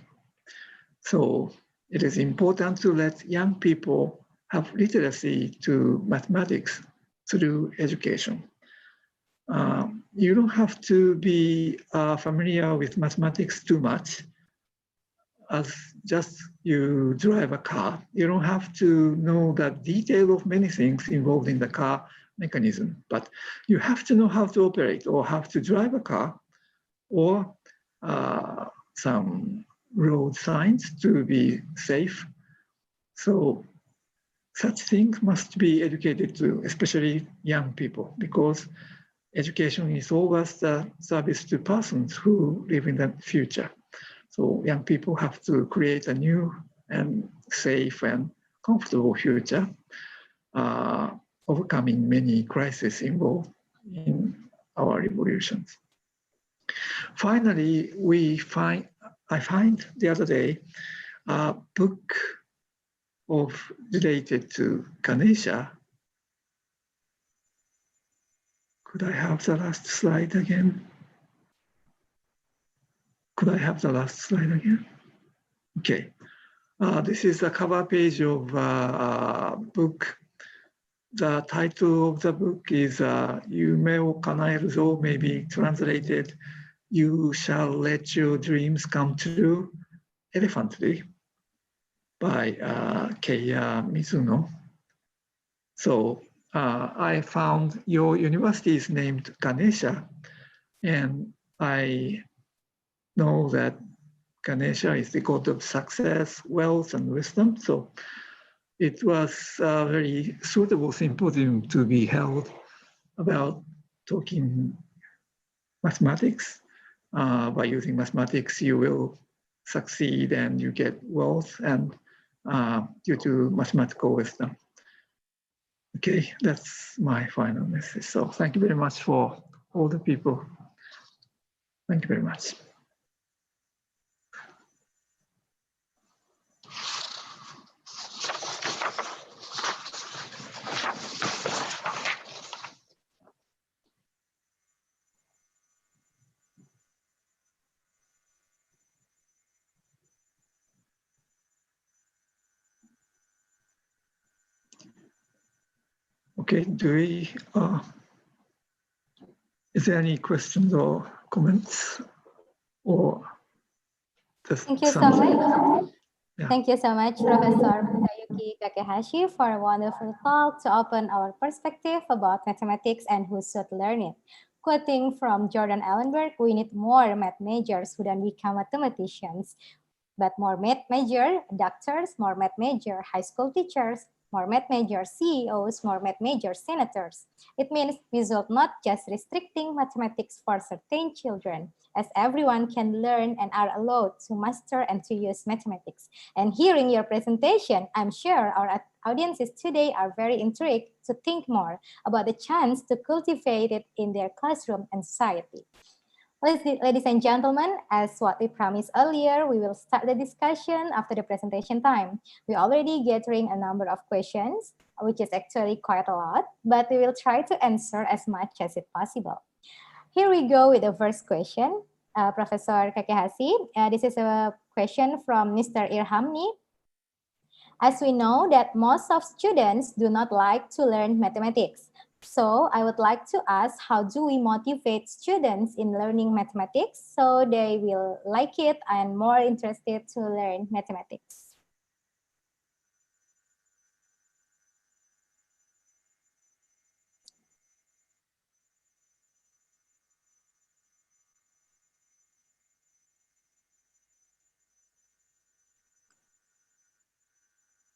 So it is important to let young people have literacy to mathematics through education. You don't have to be familiar with mathematics too much as just you drive a car. You don't have to know the detail of many things involved in the car mechanism, but you have to know how to operate or how to drive a car or some road signs to be safe. So such things must be educated to, especially young people, because education is always the service to persons who live in the future. So young people have to create a new and safe and comfortable future, overcoming many crises involved in our revolutions. Finally, I find the other day a book related to Ganesha. Could I have the last slide again? Could I have the last slide again? Okay. This is the cover page of a book. The title of the book is Yume wo kanaeru zo, maybe translated, You Shall Let Your Dreams Come True Elephantly, by Keiya Mizuno. So I found your university is named Ganesha, and I know that Ganesha is the god of success, wealth, and wisdom. So it was a very suitable symposium to be held about talking mathematics. By using mathematics, you will succeed and you get wealth and due to mathematical wisdom. Okay, that's my final message. So thank you very much for all the people. Thank you very much. Okay, do we, is there any questions or comments or just Thank you so something? much. Yeah. Thank you so much, Professor Masayuki Kakehashi, for a wonderful talk to open our perspective about mathematics and who should learn it. Quoting from Jordan Ellenberg, we need more math majors who then become mathematicians, but more math major doctors, more math major high school teachers, more math major CEOs, more math major senators. It means we should not just restricting mathematics for certain children, as everyone can learn and are allowed to master and to use mathematics. And hearing your presentation, I'm sure our audiences today are very intrigued to think more about the chance to cultivate it in their classroom and society. Ladies and gentlemen, as what we promised earlier, we will start the discussion after the presentation time. We're already gathering a number of questions, which is actually quite a lot, but we will try to answer as much as it possible. Here we go with the first question, Professor Kakehashi. This is a question from Mr. Irhamni. As we know that most of students do not like to learn mathematics. So I would like to ask, how do we motivate students in learning mathematics so they will like it and more interested to learn mathematics?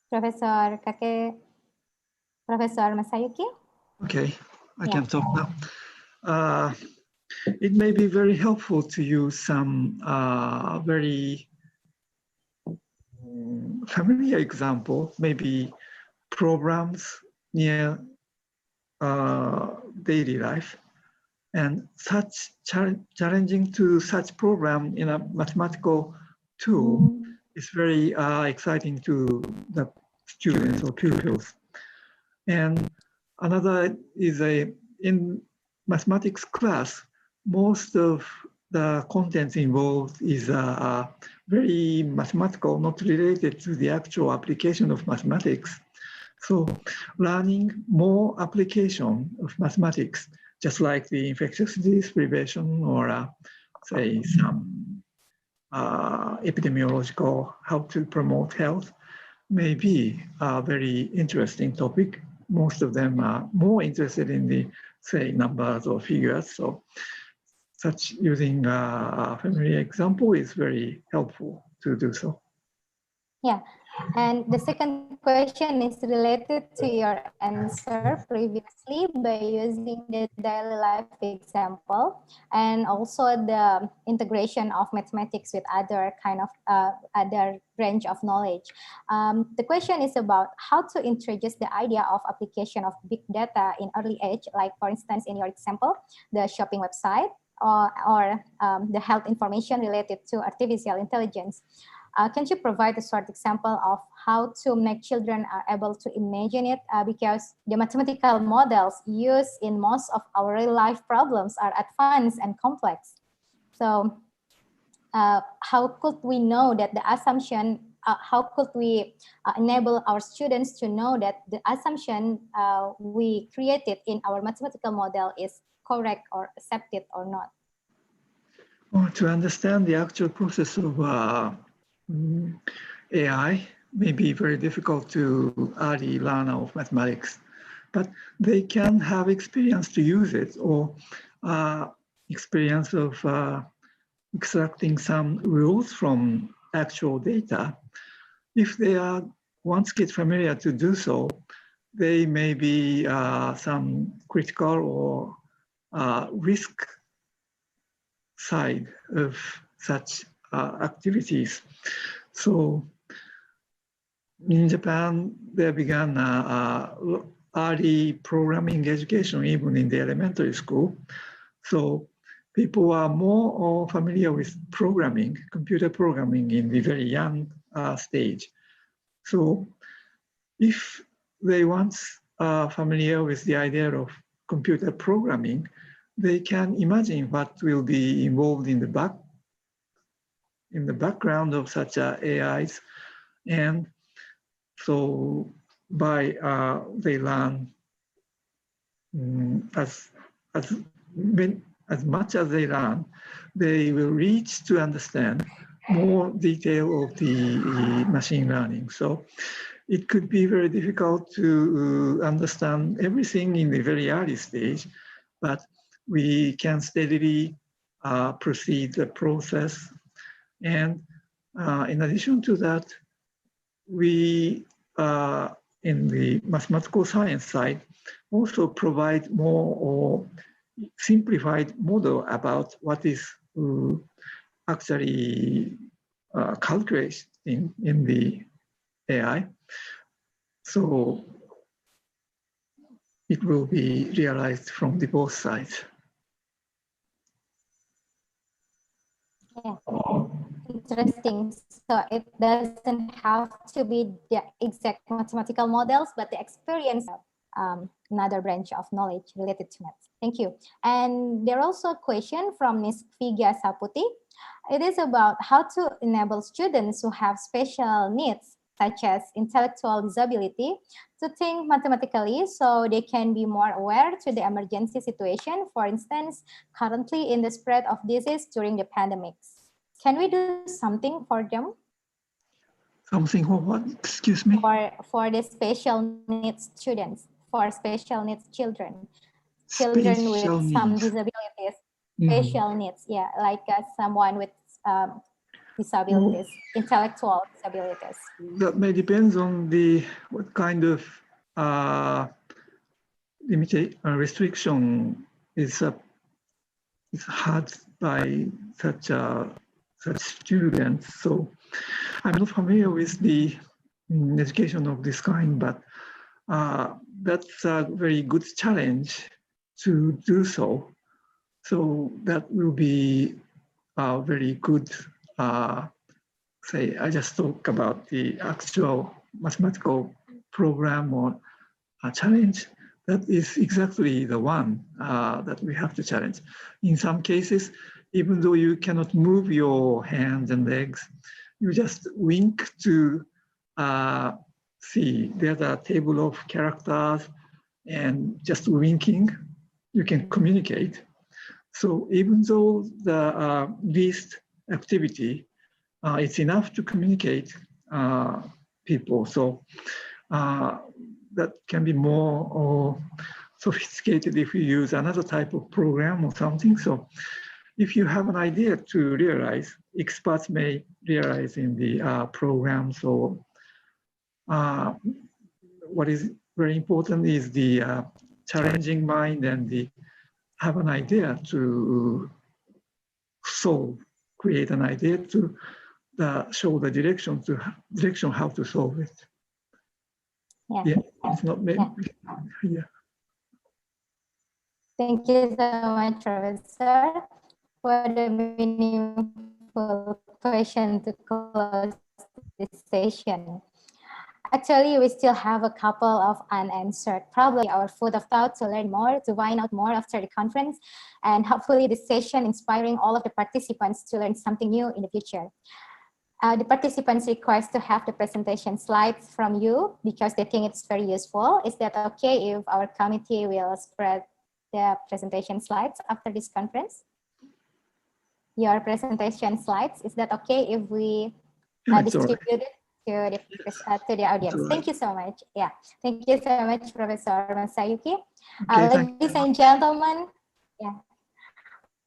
Professor Masayuki? Okay, I can talk now. It may be very helpful to use some very familiar example, maybe programs near daily life, and such challenging to such program in a mathematical tool is very exciting to the students or pupils. And another is in mathematics class, most of the contents involved is very mathematical, not related to the actual application of mathematics. So learning more application of mathematics, just like the infectious disease prevention or say some epidemiological, how to promote health, may be a very interesting topic. Most of them are more interested in the, say, numbers or figures. So such using a familiar example is very helpful to do so. Yeah, and the second question is related to your answer previously by using the daily life example and also the integration of mathematics with other kind of other range of knowledge. The question is about how to introduce the idea of application of big data in early age, like for instance in your example, the shopping website or the health information related to artificial intelligence. Can you provide a short example of how to make children are able to imagine it? Because the mathematical models used in most of our real life problems are advanced and complex. So how could we know that the assumption, how could we enable our students to know that the assumption we created in our mathematical model is correct or accepted or not? Well, to understand the actual process of AI may be very difficult to early learner of mathematics, but they can have experience to use it or experience of extracting some rules from actual data. If they are once get familiar to do so, they may be some critical or risk side of such activities. So in Japan, they began early programming education even in the elementary school. So people are more familiar with programming, computer programming in the very young stage. So if they once are familiar with the idea of computer programming, they can imagine what will be involved in the background of such AIs, and so by they learn as as much as they learn, they will reach to understand more detail of the machine learning. So it could be very difficult to understand everything in the very early stage, but we can steadily proceed the process. And in addition to that, we, in the mathematical science side, also provide more or simplified model about what is actually calculated in the AI. So it will be realized from the both sides. Yeah. Interesting. So it doesn't have to be the exact mathematical models, but the experience of another branch of knowledge related to math. Thank you. And there also a question from Ms. Figa Saputi. It is about how to enable students who have special needs, such as intellectual disability, to think mathematically so they can be more aware to the emergency situation, for instance, currently in the spread of disease during the pandemics. Can we do something for them? Something for what? Excuse me? For the special needs students, for special needs children. Children with some disabilities, special needs, yeah, like someone with disabilities, intellectual disabilities. That may depend on the what kind of restriction is had by such students. So I'm not familiar with the education of this kind, but that's a very good challenge to do so. So that will be a very good, say, I just talk about the actual mathematical program or a challenge. That is exactly the one that we have to challenge. In some cases, even though you cannot move your hands and legs, you just wink to see there's a table of characters, and just winking, you can communicate. So even though the least activity, it's enough to communicate people. So that can be more sophisticated if you use another type of program or something. So if you have an idea to realize, experts may realize in the program. So what is very important is the challenging mind and the have an idea to solve, create an idea to show the direction how to solve it. Yeah, it's not maybe. Yeah. Thank you so much, Professor, for the meaningful question to close this session. Actually, we still have a couple of unanswered, probably our food of thought to learn more, to find out more after the conference, and hopefully this session inspiring all of the participants to learn something new in the future. The participants request to have the presentation slides from you because they think it's very useful. Is that okay if our committee will spread the presentation slides after this conference? Your presentation slides, is that okay if we distribute it to the audience? Thank you so much. Yeah, thank you so much, Professor Masayuki. Ladies and gentlemen,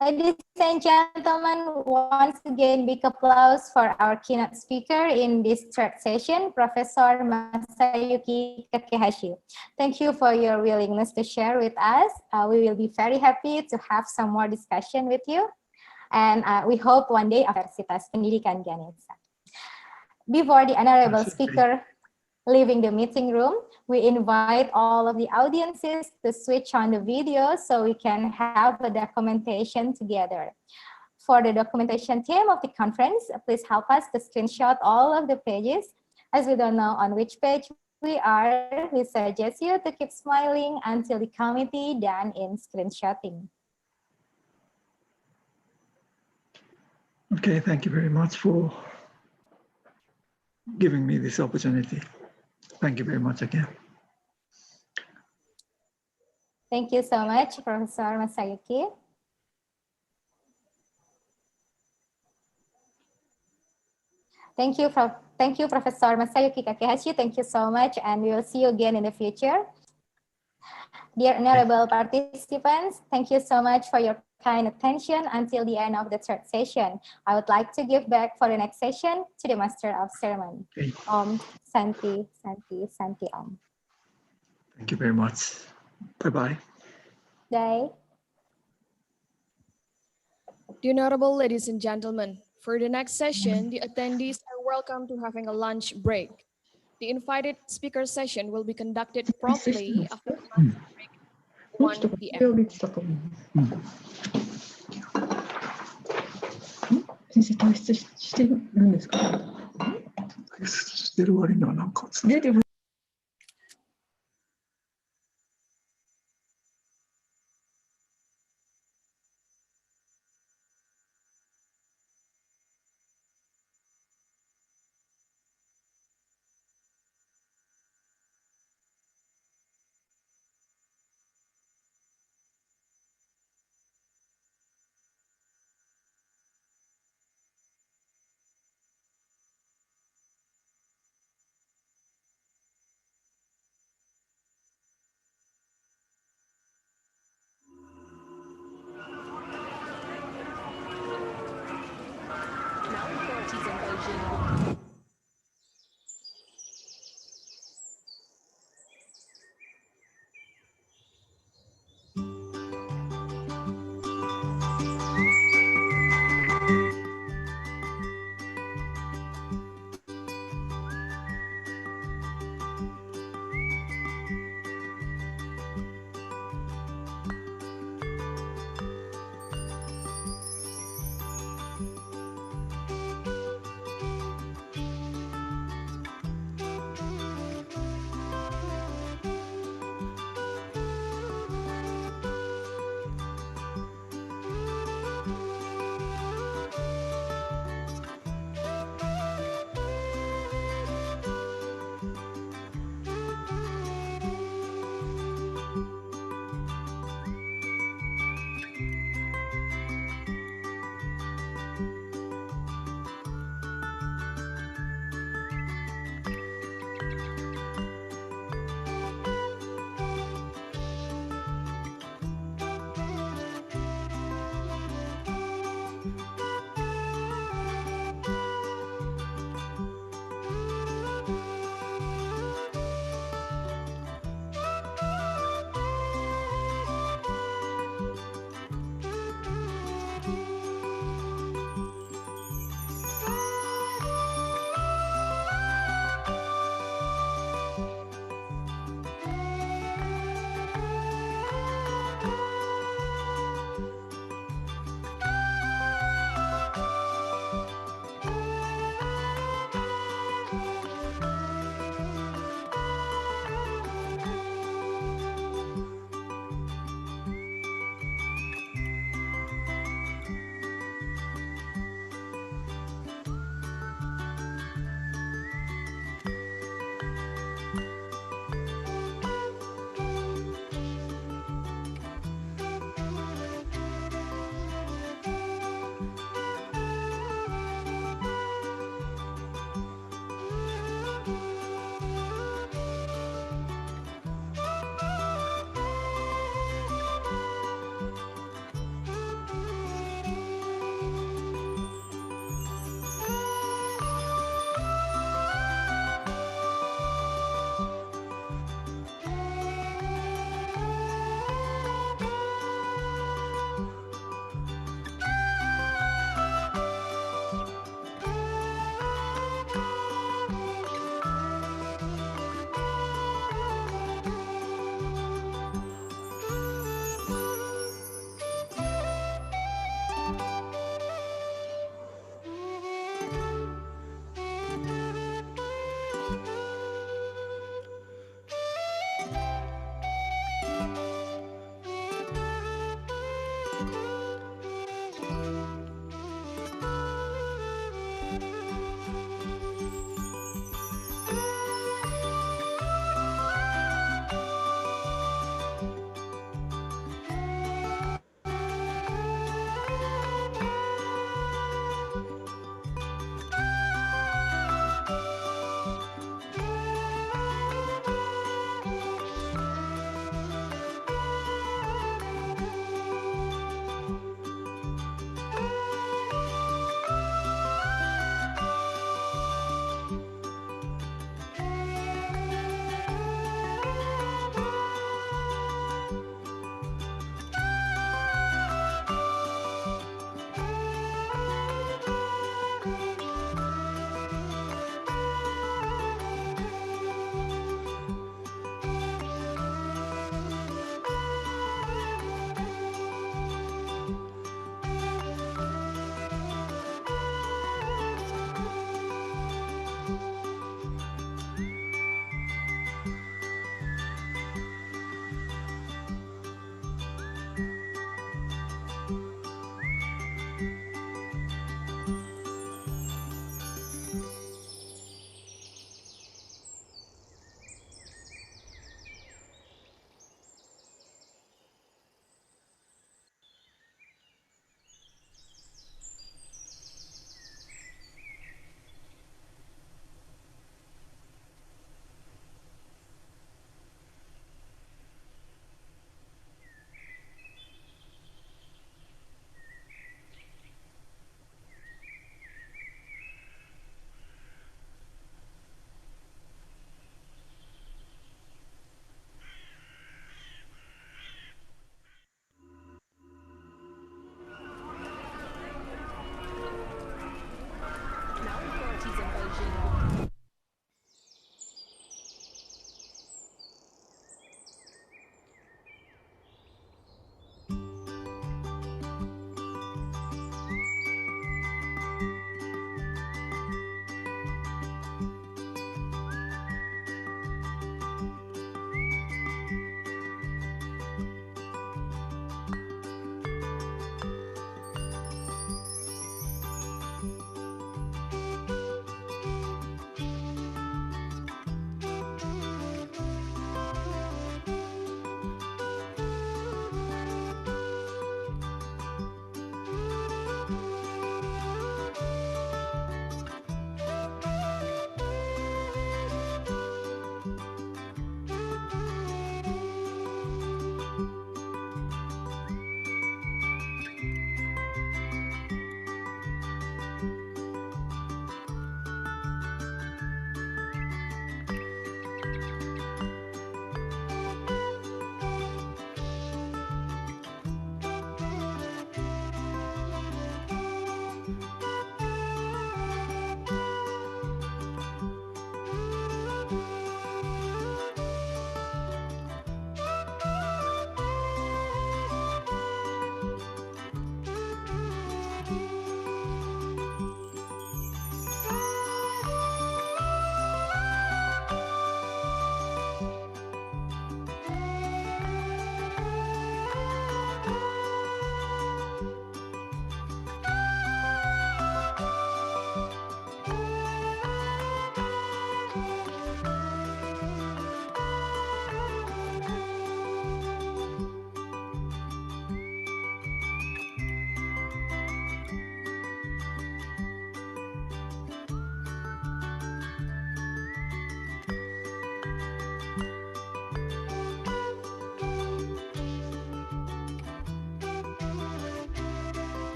ladies and gentlemen, once again, big applause for our keynote speaker in this third session, Professor Masayuki Kakehashi. Thank you for your willingness to share with us. We will be very happy to have some more discussion with you. And we hope one day Universitas Pendidikan Ganesha. Before the honorable speaker leaving the meeting room, we invite all of the audiences to switch on the video so we can have a documentation together. For the documentation team of the conference, please help us to screenshot all of the pages. As we don't know on which page we are, we suggest you to keep smiling until the committee done in screenshotting. Okay, thank you very much for giving me this opportunity. Thank you very much again. Thank you so much, Professor Masayuki. Thank you, Professor Masayuki Kakehashi. Thank you so much, and we will see you again in the future. Dear honorable participants, thank you so much for your kind attention until the end of the third session. I would like to give back for the next session to the Master of Ceremony. Santi, Santi, Santi Om. Thank you very much. Bye-bye. Bye. Dear honorable ladies and gentlemen, for the next session, the attendees are welcome to having a lunch break. The invited speaker session will be conducted promptly after the lunch break at 1 p.m. 先生、退出してるんですか？退出してる割にはなんか出て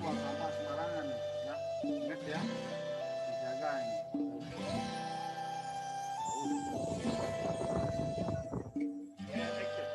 buang sampah sembarangan ya. Ingat ya, dijaga ini. Ya, action.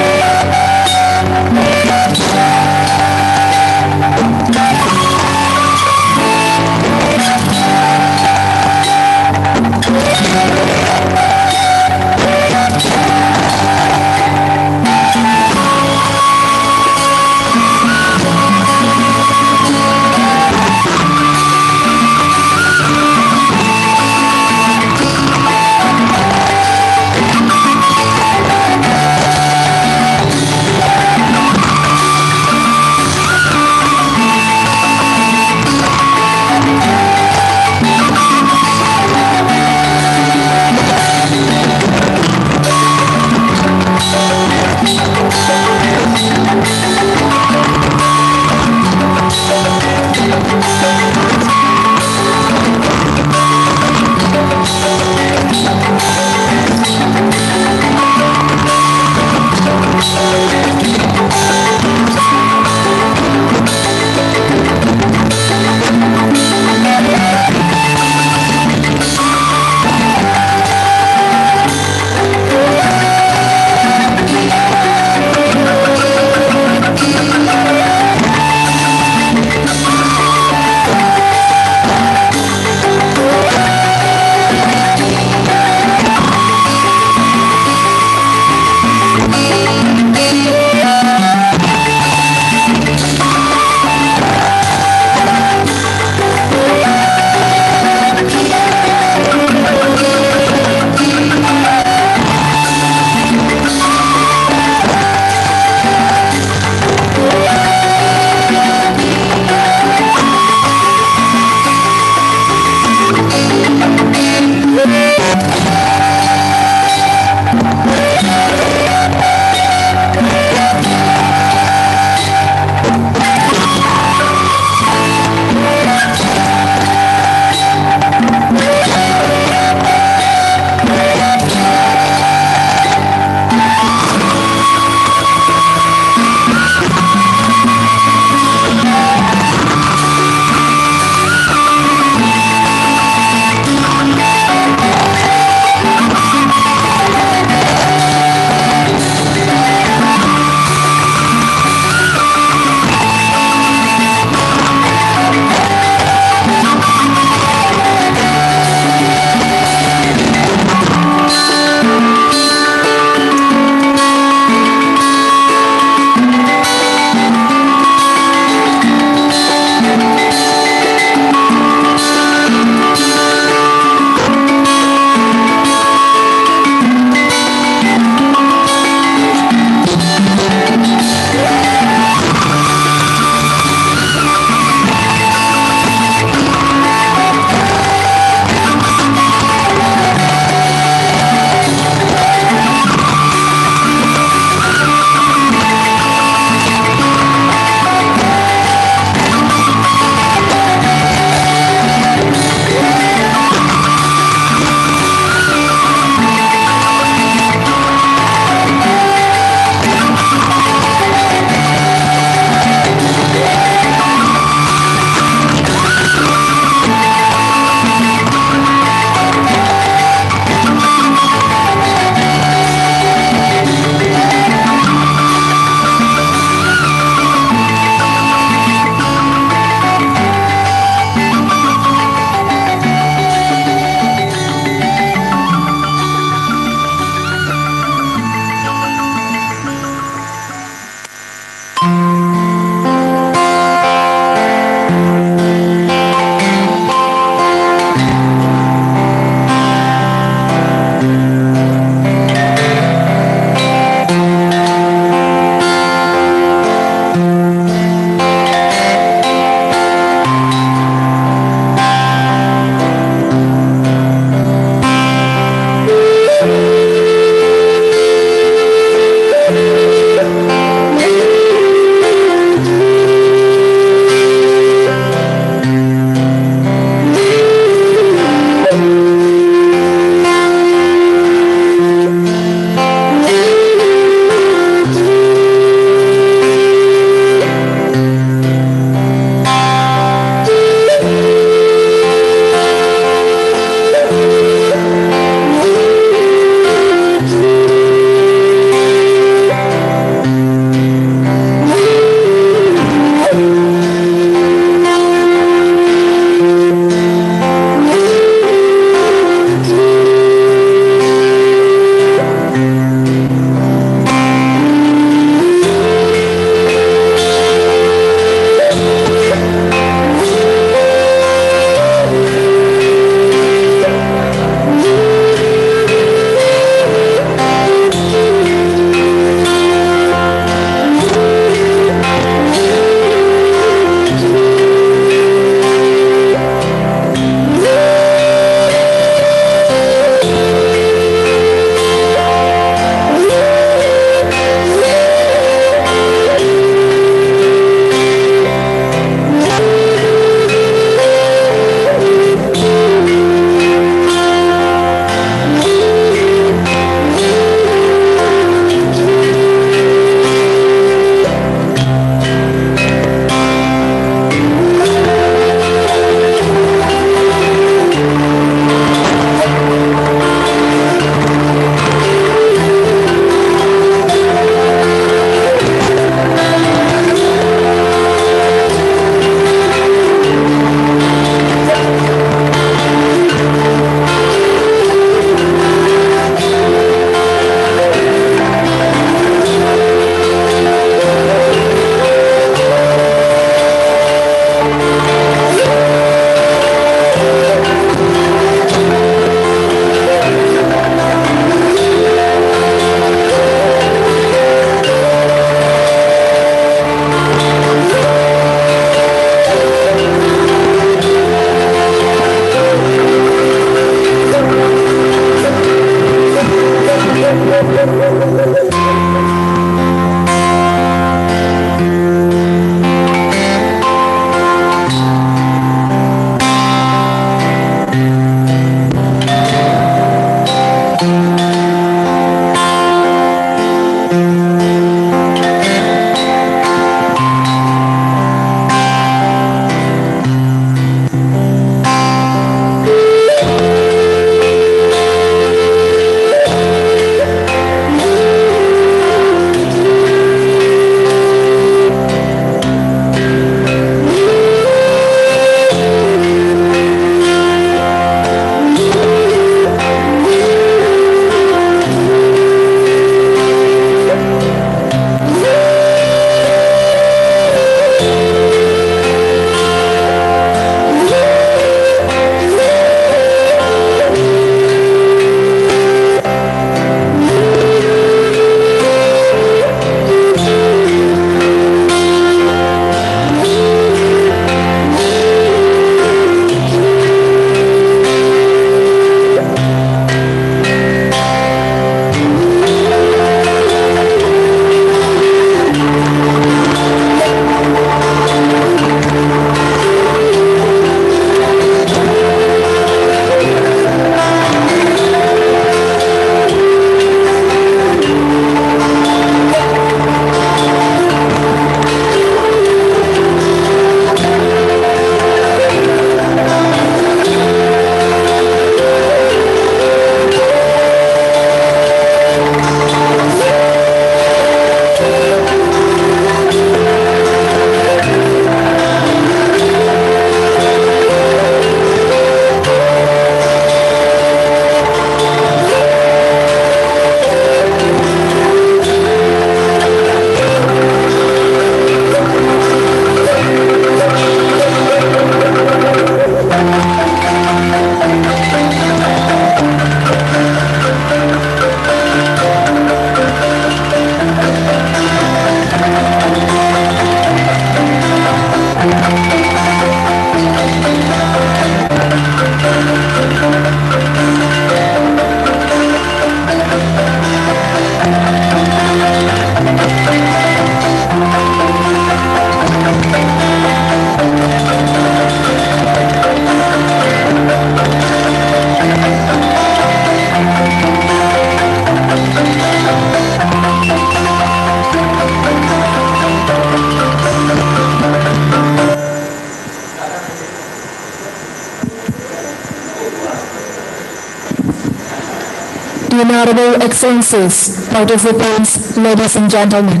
Honorable Excellencies, participants, ladies and gentlemen.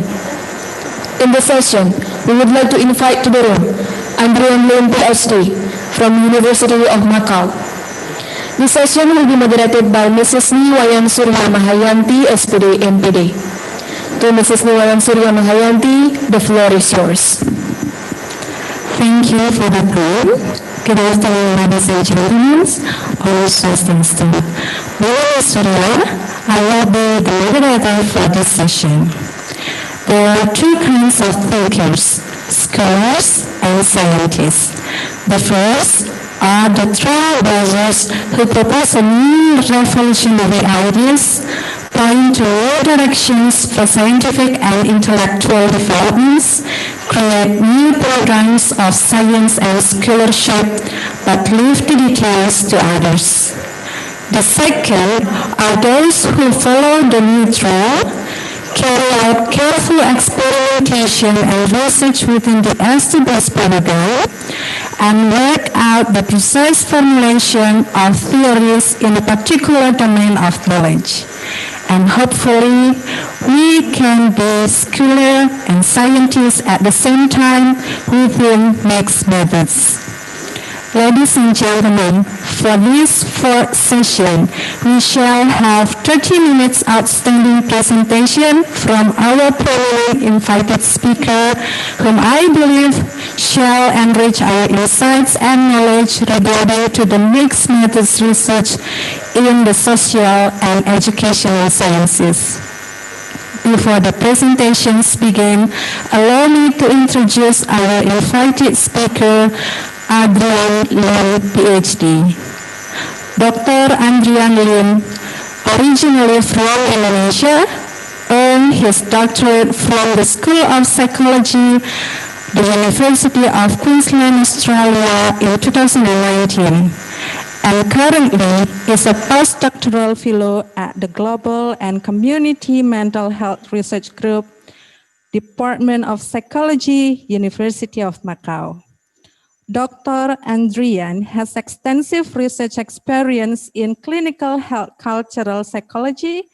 In this session, we would like to invite to the room Andrian Liem, Ph.D. from University of Macau. This session will be moderated by Mrs. Niwayan Surya Mahayanti, SPD, M.Pd. To Mrs. Niwayan Surya Mahayanti, the floor is yours. Thank you for the call. Good afternoon, ladies and gentlemen, all assistants. My name is Surya. I will be the moderator for this session. There are three kinds of thinkers, scholars and scientists. The first are the trailblazers who propose a new revolutionary ideas, point to new directions for scientific and intellectual developments, create new programs of science and scholarship, but leave the details to others. The second are those who follow the new trail, carry out careful experimentation and research within the established paradigm, and work out the precise formulation of theories in a particular domain of knowledge. And hopefully, we can be scholar and scientists at the same time within mixed methods. Ladies and gentlemen, for this fourth session, we shall have 30 minutes outstanding presentation from our prominent invited speaker, whom I believe shall enrich our insights and knowledge regarding to the mixed methods research in the social and educational sciences. Before the presentations begin, allow me to introduce our invited speaker, Andrian Liem, Ph.D. Dr. Andrian Liem, originally from Indonesia, earned his doctorate from the School of Psychology, the University of Queensland, Australia in 2019, and currently is a postdoctoral fellow at the Global and Community Mental Health Research Group, Department of Psychology, University of Macau. Dr. Andrian has extensive research experience in clinical health cultural psychology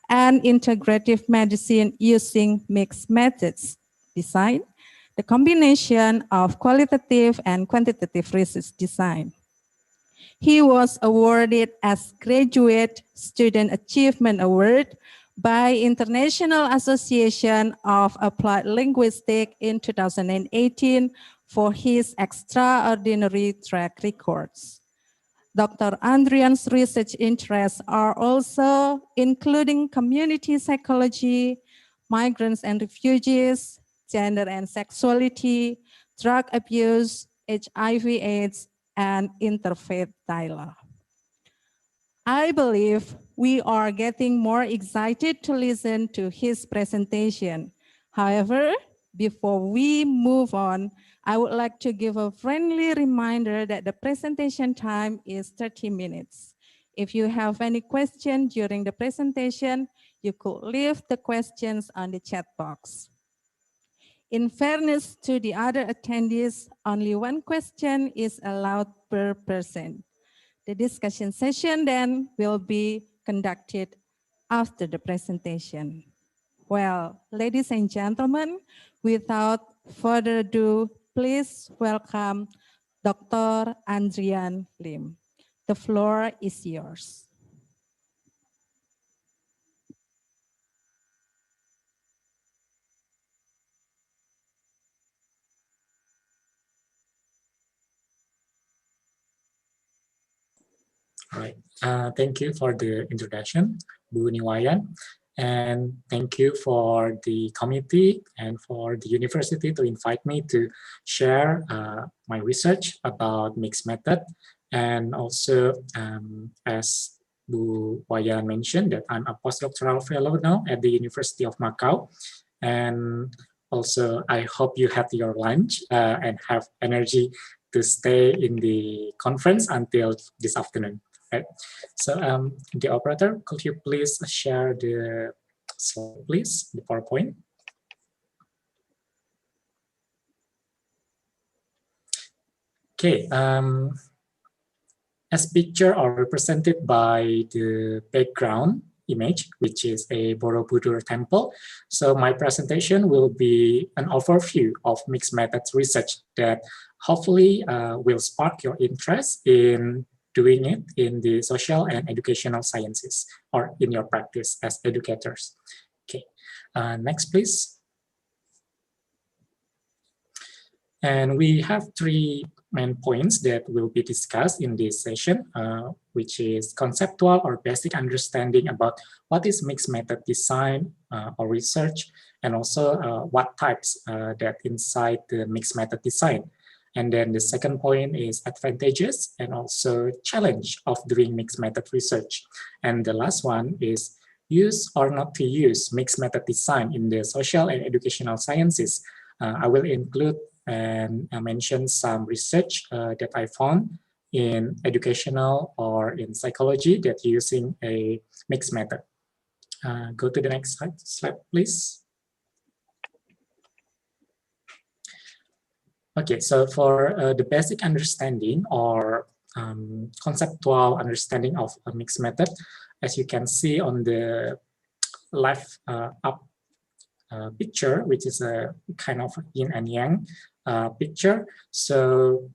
and integrative medicine using mixed methods design, the combination of qualitative and quantitative research design. He was awarded as Graduate Student Achievement Award by International Association of Applied Linguistics in 2018 for his extraordinary track records. Dr. Andrian's research interests are also including community psychology, migrants and refugees, gender and sexuality, drug abuse, HIV/AIDS, and interfaith dialogue. I believe we are getting more excited to listen to his presentation. However, before we move on, I would like to give a friendly reminder that the presentation time is 30 minutes. If you have any questions during the presentation, you could leave the questions on the chat box. In fairness to the other attendees, only one question is allowed per person. The discussion session then will be conducted after the presentation. Well, ladies and gentlemen, without further ado, please welcome Dr. Andrian Liem. The floor is yours. All right. Thank you for the introduction, Bu Niwayan. And thank you for the committee and for the university to invite me to share my research about mixed method. And also, as Bu Wayan mentioned, that I'm a postdoctoral fellow now at the University of Macau. And also, I hope you had your lunch and have energy to stay in the conference until this afternoon. Right. So the operator, could you please share the slide, please, the PowerPoint? Okay. As pictured or represented by the background image, which is a Borobudur temple. So my presentation will be an overview of mixed methods research that hopefully will spark your interest in doing it in the social and educational sciences or in your practice as educators. Okay, next please. And we have three main points that will be discussed in this session, which is conceptual or basic understanding about what is mixed method design or research, and also what types that inside the mixed method design. And then the second point is advantages and also challenge of doing mixed method research. And the last one is use or not to use mixed method design in the social and educational sciences. I will include and mention some research that I found in educational or in psychology that using a mixed method. Go to the next slide, please. Okay, so for the basic understanding or conceptual understanding of a mixed method, as you can see on the left up picture, which is a kind of yin and yang picture. So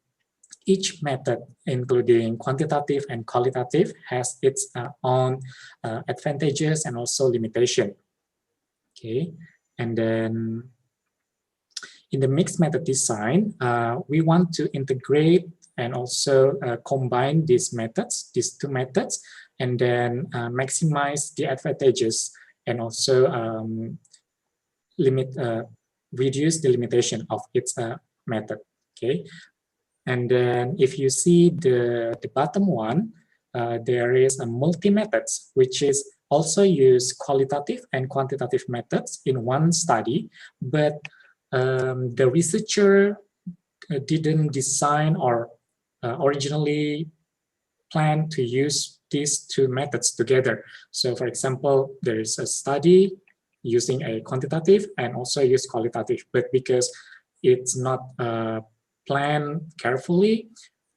each method, including quantitative and qualitative, has its own advantages and also limitation. Okay, and then in the mixed method design, we want to integrate and also combine these methods, these two methods, and then maximize the advantages and also reduce the limitation of its method. Okay, and then if you see the bottom one, there is a multi-methods, which is also use qualitative and quantitative methods in one study, but the researcher didn't design or originally plan to use these two methods together. So for example, there is a study using a quantitative and also use qualitative, but because it's not planned carefully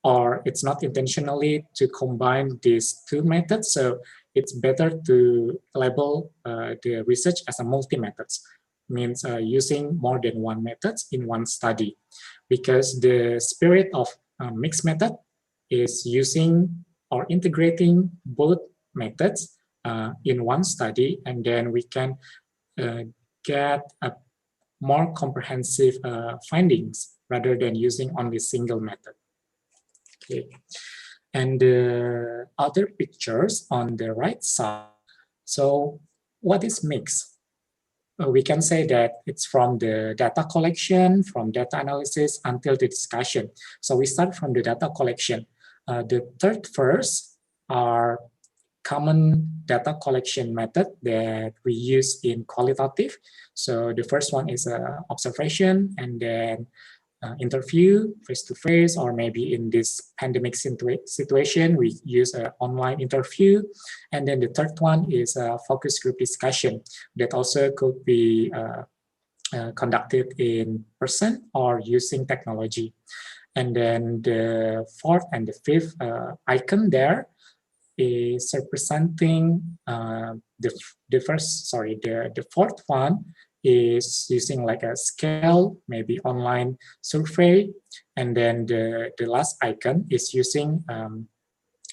or it's not intentionally to combine these two methods, so it's better to label the research as a multi-methods, means using more than one methods in one study, because the spirit of mixed method is using or integrating both methods in one study, and then we can get a more comprehensive findings rather than using only single method. Okay, and the other pictures on the right side. So what is mixed? We can say that it's from the data collection, from data analysis until the discussion. So we start from the data collection. The third first are common data collection method that we use in qualitative. So the first one is observation, and then interview face-to-face, or maybe in this pandemic situation, we use an online interview. And then the third one is a focus group discussion that also could be conducted in person or using technology. And then the fourth and the fifth icon there is representing the fourth one is using like a scale, maybe online survey. And then the last icon is using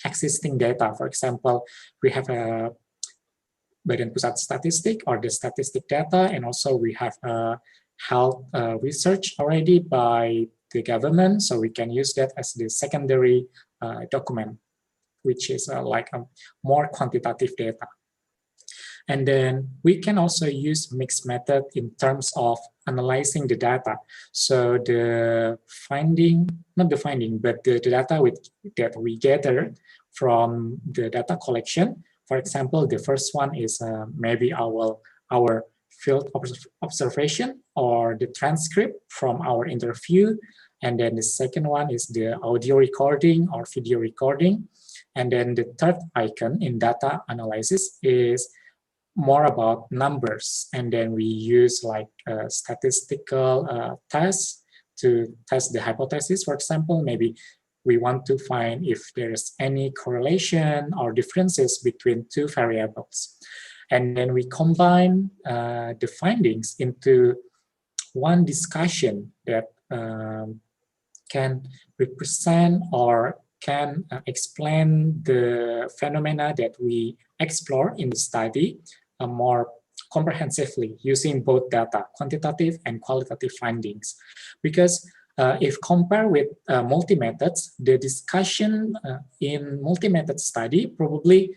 existing data. For example, we have a Badan Pusat Statistik or the statistic data, and also we have health research already by the government. So we can use that as the secondary document, which is like a more quantitative data. And then we can also use mixed method in terms of analyzing the data. So the finding, not the finding, but the data that we gather from the data collection. For example, the first one is maybe our field observation or the transcript from our interview. And then the second one is the audio recording or video recording. And then the third icon in data analysis is more about numbers. And then we use like statistical tests to test the hypothesis. For example, maybe we want to find if there is any correlation or differences between two variables. And then we combine the findings into one discussion that can represent or can explain the phenomena that we explore in the study more comprehensively using both data, quantitative and qualitative findings. Because if compared with multi-methods, the discussion in multi-method study probably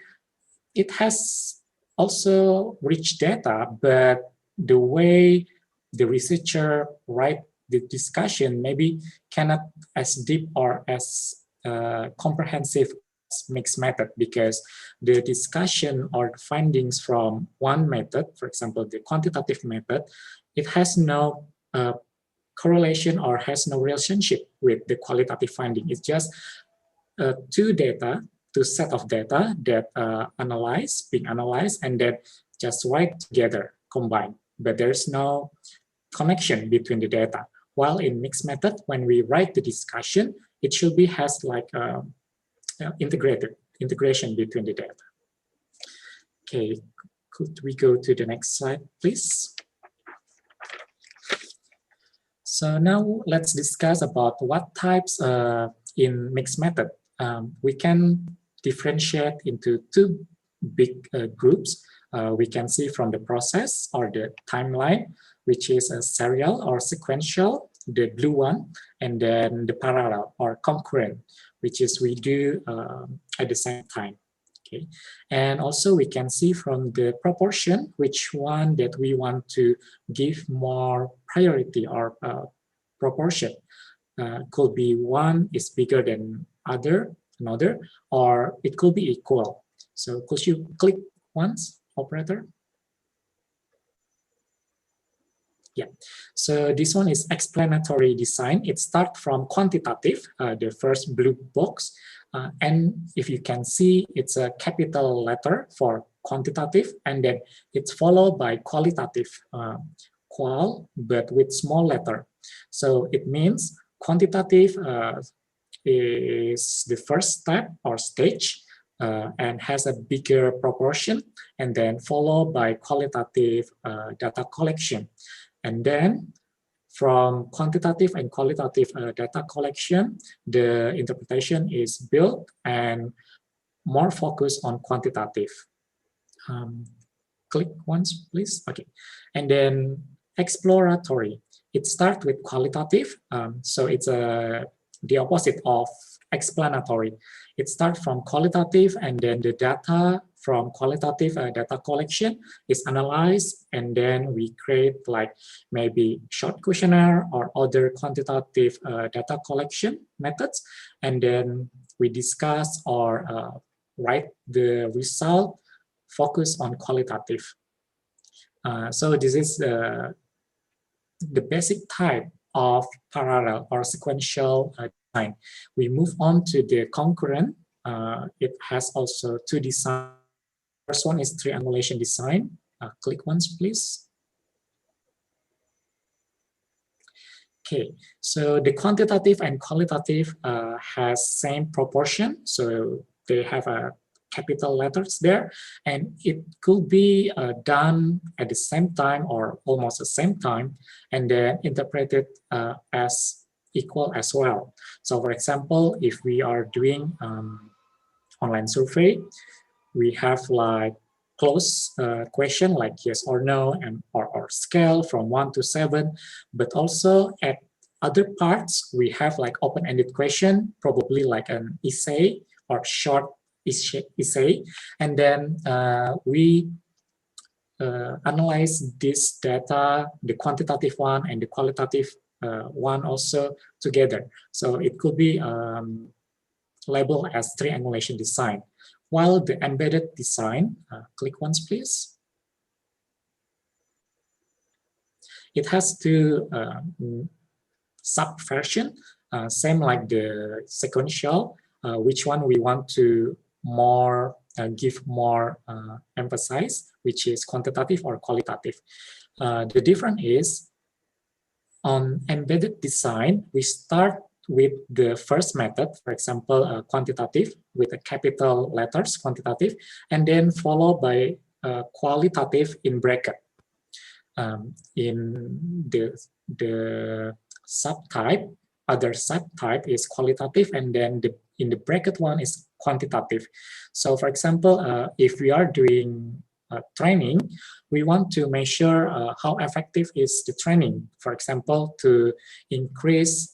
it has also rich data, but the way the researcher write the discussion maybe cannot as deep or as comprehensive as mixed method, because the discussion or the findings from one method, for example, the quantitative method, it has no correlation or has no relationship with the qualitative finding. It's just two set of data that being analyzed, and that just write together, combined. But there's no connection between the data. While in mixed method, when we write the discussion, it should be has like integration between the data. Okay, could we go to the next slide, please? So now let's discuss about what types in mixed method. We can differentiate into two big groups. We can see from the process or the timeline, which is a serial or sequential, the blue one, and then the parallel or concurrent, which is we do at the same time. Okay, and also we can see from the proportion which one that we want to give more priority or proportion. Could be one is bigger than another, or it could be equal. So could you click once, operator? Yeah, so this one is explanatory design. It starts from quantitative, the first blue box. And if you can see, it's a capital letter for quantitative, and then it's followed by qualitative, qual, but with small letter. So it means quantitative is the first step or stage and has a bigger proportion, and then followed by qualitative data collection. And then from quantitative and qualitative data collection, the interpretation is built and more focused on quantitative. Click once, please. Okay. And then exploratory. It starts with qualitative. So it's the opposite of explanatory. It starts from qualitative, and then the data from qualitative data collection is analyzed, and then we create like maybe short questionnaire or other quantitative data collection methods, and then we discuss or write the result focus on qualitative. So this is the basic type of parallel or sequential design. We move on to the concurrent. It has also two designs. First one is triangulation design. Click once, please. Okay, so the quantitative and qualitative has same proportion. So they have a capital letters there, and it could be done at the same time or almost the same time, and then interpreted as equal as well. So for example, if we are doing online survey, we have like close question like yes or no, and or scale from 1 to 7, but also at other parts we have like open-ended question, probably like an essay or short essay, and then we analyze this data, the quantitative one and the qualitative one also together. So it could be labeled as triangulation design. While the embedded design, click once please. It has two subversion, same like the sequential, which one we want to more give more emphasis, which is quantitative or qualitative. The difference is on embedded design, we start with the first method, for example, quantitative with a capital letters, quantitative, and then followed by qualitative in bracket. In the subtype, other subtype is qualitative, and then in the bracket one is quantitative. So for example, if we are doing training, we want to measure how effective is the training, for example, to increase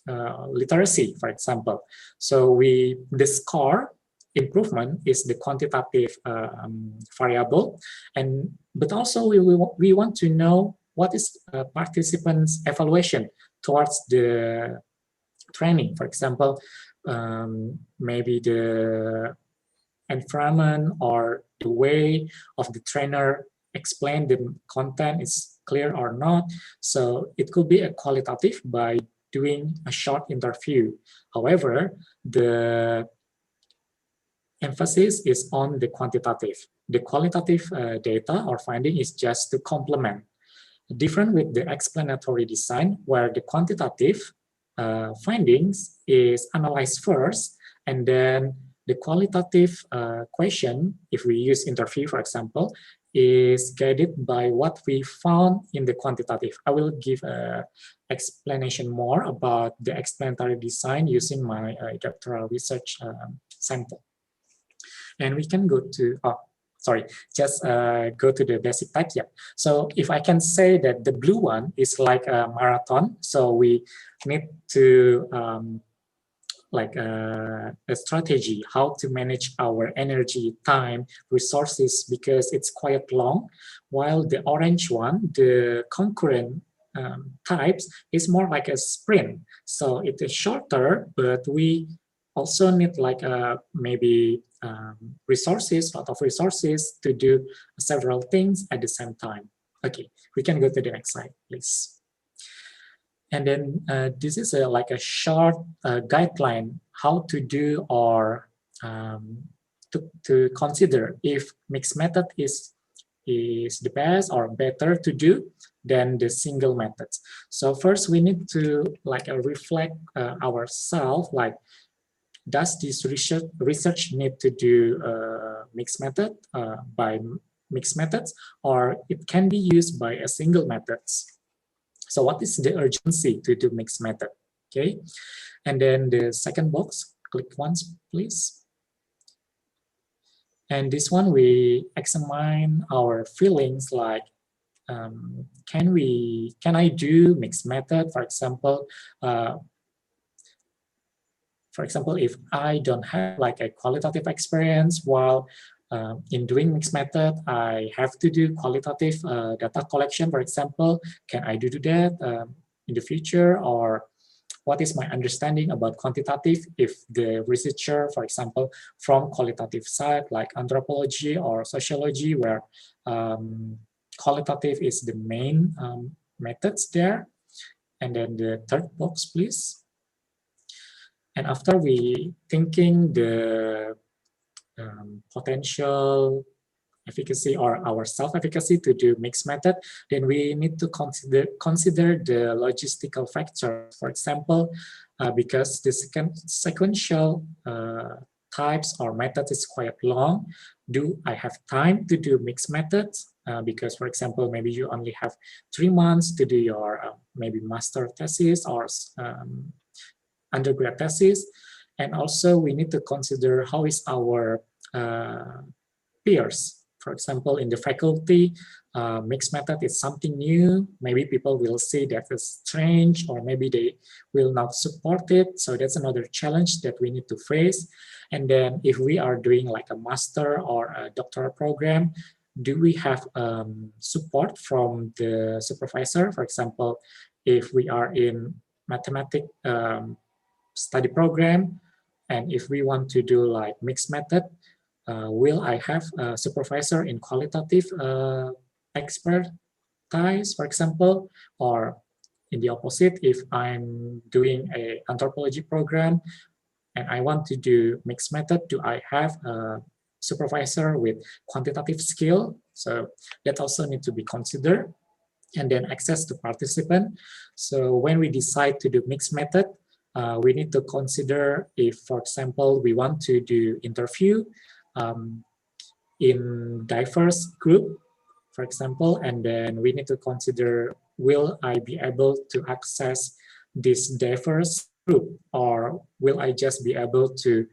literacy, for example. So the score improvement is the quantitative variable, but also we want to know what is participants' evaluation towards the training. For example, maybe the environment or the way of the trainer explain the content is clear or not. So it could be a qualitative by doing a short interview. However, the emphasis is on the quantitative. The qualitative data or finding is just to complement. Different with the explanatory design, where the quantitative findings is analyzed first, and then the qualitative question, if we use interview, for example, is guided by what we found in the quantitative. I will give an explanation more about the explanatory design using my doctoral research sample. And we can go to, just go to the basic type. Yeah. So if I can say that the blue one is like a marathon, so we need to like a strategy how to manage our energy, time, resources, because it's quite long. While the orange one, the concurrent types, is more like a sprint. So it is shorter, but we also need like maybe resources, a lot of resources to do several things at the same time. Okay, we can go to the next slide, please. And then this is like a short guideline how to do or to consider if mixed method is the best or better to do than the single methods. So first we need to like reflect ourselves, like does this research need to do mixed method by mixed methods, or it can be used by a single methods? So what is the urgency to do mixed method? Okay, and then the second box, click once, please. And this one we examine our feelings, like can I do mixed method? For example, if I don't have like a qualitative experience while in doing mixed method, I have to do qualitative data collection, for example. Can I do that in the future? Or what is my understanding about quantitative if the researcher, for example, from qualitative side, like anthropology or sociology, where qualitative is the main methods there. And then the third box, please. And after we thinking the potential efficacy or our self-efficacy to do mixed method, then we need to consider the logistical factors. For example, because the sequential types or methods is quite long, do I have time to do mixed methods? Because, for example, maybe you only have 3 months to do your maybe master thesis or undergrad thesis. And also we need to consider how is our peers. For example, in the faculty, mixed method is something new. Maybe people will say that it's strange, or maybe they will not support it. So that's another challenge that we need to face. And then if we are doing like a master or a doctoral program, do we have support from the supervisor? For example, if we are in mathematics study program, and if we want to do like mixed method, will I have a supervisor in qualitative expertise, for example? Or in the opposite, if I'm doing a anthropology program and I want to do mixed method, do I have a supervisor with quantitative skill? So that also need to be considered. and then access to participant. So when we decide to do mixed method, we need to consider if, for example, we want to do interview in diverse group, for example, and then we need to consider, will I be able to access this diverse group, or will I just be able to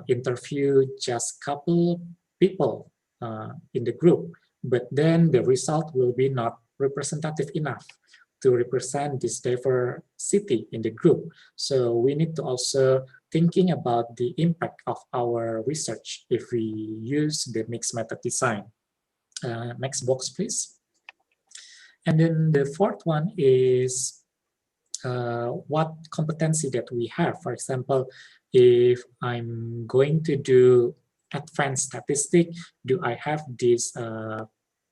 interview just couple people in the group, but then the result will be not representative enough to represent this diversity in the group. So we need to also thinking about the impact of our research if we use the mixed method design. Next box, please. And then the fourth one is what competency that we have. For example, if I'm going to do advanced statistics, do I have this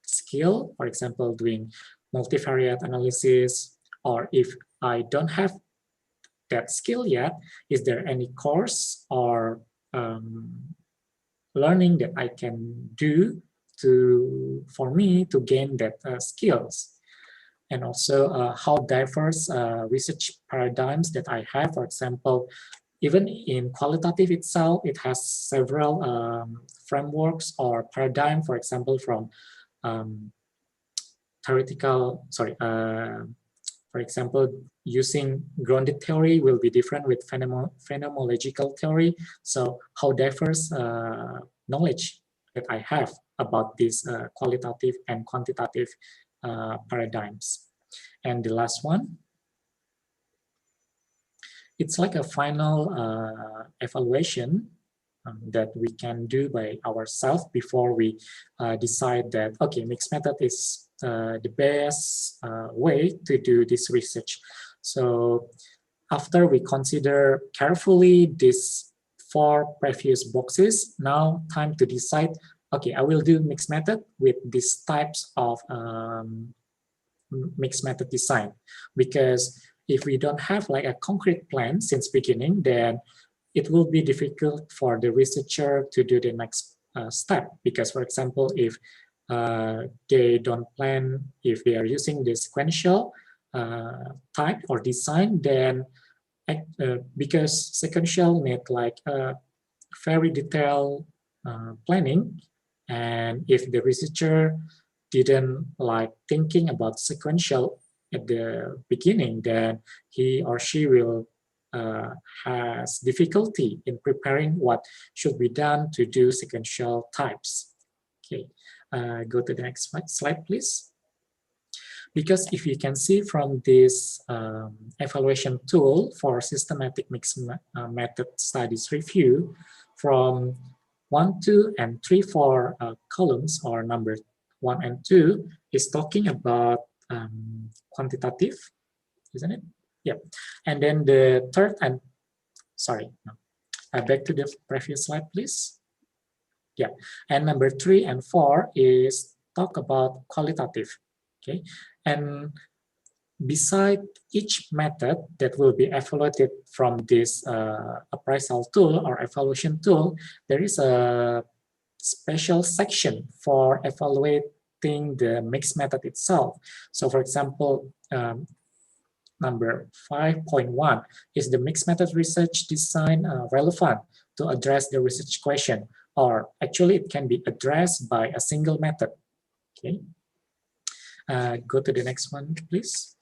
skill, for example, doing multivariate analysis, or if I don't have that skill yet, is there any course or learning that I can do for me to gain that skills? And also how diverse research paradigms that I have. For example, even in qualitative itself, it has several frameworks or paradigm, for example, from theoretical, for example, using grounded theory will be different with phenomenological theory. So how diverse knowledge that I have about these qualitative and quantitative paradigms. And the last one, it's like a final evaluation that we can do by ourselves before we decide that, okay, mixed method is the best way to do this research. So after we consider carefully these 4 previous boxes, now time to decide, okay, I will do mixed method with these types of mixed method design. Because if we don't have like a concrete plan since beginning, then it will be difficult for the researcher to do the next step. Because, for example, if they don't plan, if they are using the sequential type or design, then because sequential need like very detailed planning, and if the researcher didn't like thinking about sequential at the beginning, then he or she will has difficulty in preparing what should be done to do sequential types. Okay, go to the next slide, please. Because if you can see from this evaluation tool for systematic mixed method studies review, from 1, 2, and 3, 4 columns, or number 1 and 2 is talking about quantitative, isn't it? Yeah. And then the third and, sorry, no. Back to the previous slide, please. Yeah. And number 3 and 4 is talk about qualitative. Okay. And beside each method that will be evaluated from this appraisal tool or evaluation tool, there is a special section for evaluating the mixed method itself. So for example, number 5.1 is the mixed method research design relevant to address the research question, or actually it can be addressed by a single method. Okay, go to the next one, please.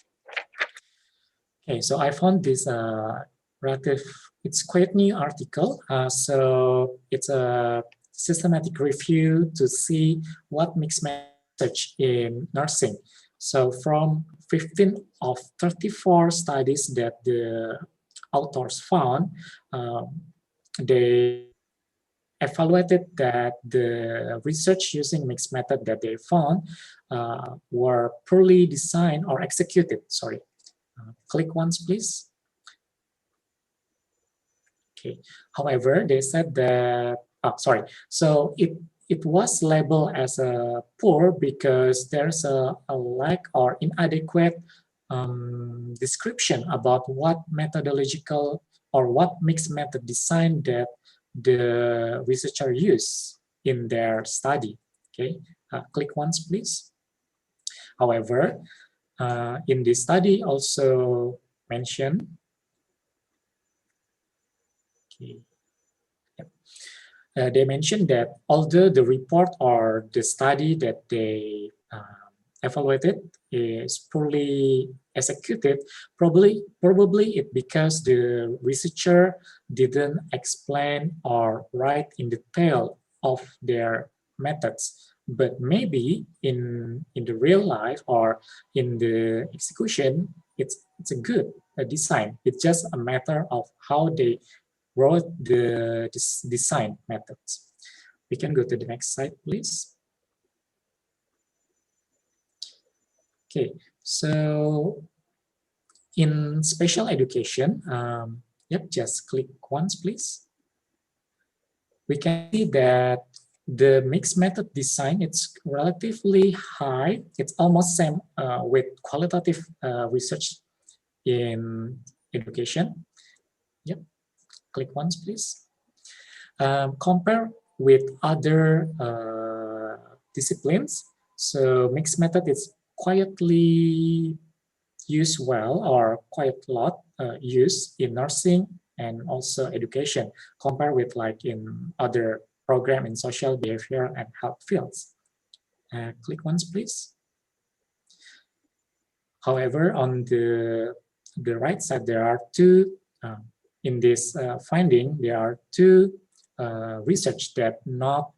Okay, so I found this it's quite new article. So it's a systematic review to see what mixed method research in nursing. So from 15 of 34 studies that the authors found, they evaluated that the research using mixed method that they found were poorly designed or executed. Sorry, click once, please. Okay. However, they said that, so it was labeled as a poor because there's a lack or inadequate description about what methodological or what mixed method design that the researcher used in their study. Okay, click once, please. However, in this study also mentioned. Okay. They mentioned that although the report or the study that they evaluated is poorly executed, probably it because the researcher didn't explain or write in detail of their methods. But maybe in the real life or in the execution, it's a good design. It's just a matter of how they wrote the design methods. We can go to the next slide, please. Okay, so in special education, just click once, please. We can see that the mixed method design, it's relatively high. It's almost same with qualitative research in education. Yep, click once, please. Compare with other disciplines. So mixed method is quietly used well or quite a lot used in nursing and also education compared with like in other program in social behavior and health fields. Click once, please. However, on the right side, there are two, in this finding, there are two research that not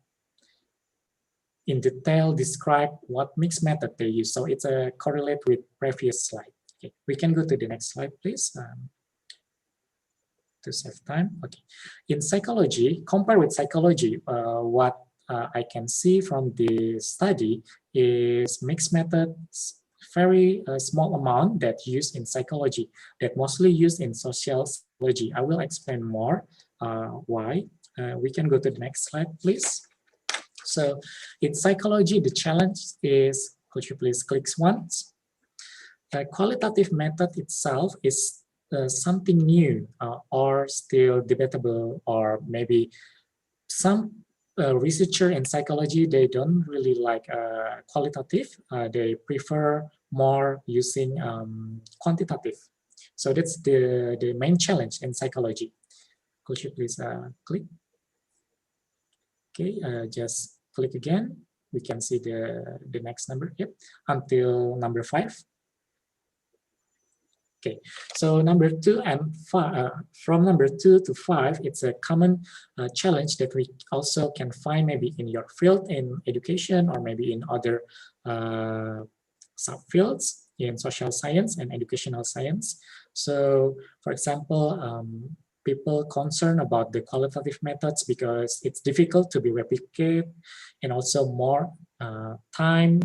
in detail describe what mixed method they use. So it's a correlate with previous slide. Okay, we can go to the next slide, please. To save time. Okay, in psychology, compare with psychology, what I can see from the study is mixed methods, very small amount that used in psychology, that mostly used in social psychology. I will explain more why. We can go to the next slide, please. So in psychology, the challenge is, could you please click once? The qualitative method itself is something new or still debatable, or maybe some researcher in psychology, they don't really like qualitative. They prefer more using quantitative. So that's the main challenge in psychology. Could you please click? Okay, just click again. We can see the next number. Yep, until number 5. Okay, so number 2 and 5, from number 2 to 5, it's a common challenge that we also can find maybe in your field in education or maybe in other subfields in social science and educational science. So, for example, people concerned about the qualitative methods because it's difficult to be replicated and also more time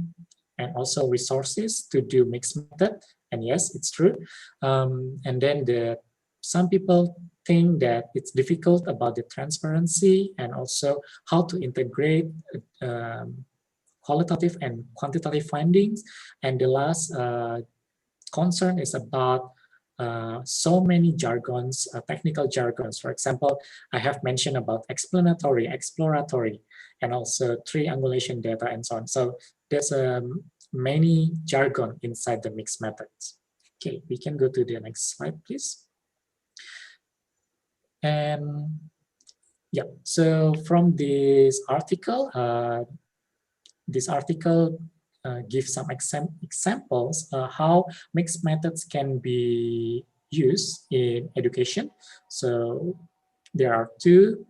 and also resources to do mixed method. And yes, it's true. And then some people think that it's difficult about the transparency and also how to integrate qualitative and quantitative findings. And the last concern is about so many jargons, technical jargons. For example, I have mentioned about explanatory, exploratory, and also triangulation data and so on. So there's many jargon inside the mixed methods. Okay, we can go to the next slide, please. And yeah, so from this article gives some examples how mixed methods can be used in education. So there are two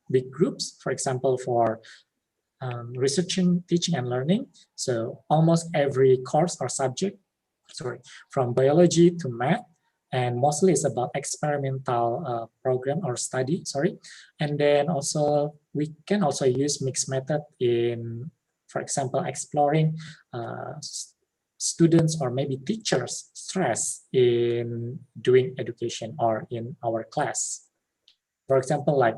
big groups, for example, for researching, teaching, and learning. So almost every course or subject, from biology to math, and mostly it's about experimental program or study, And then also, we can also use mixed method in, for example, exploring students or maybe teachers' stress in doing education or in our class. For example, like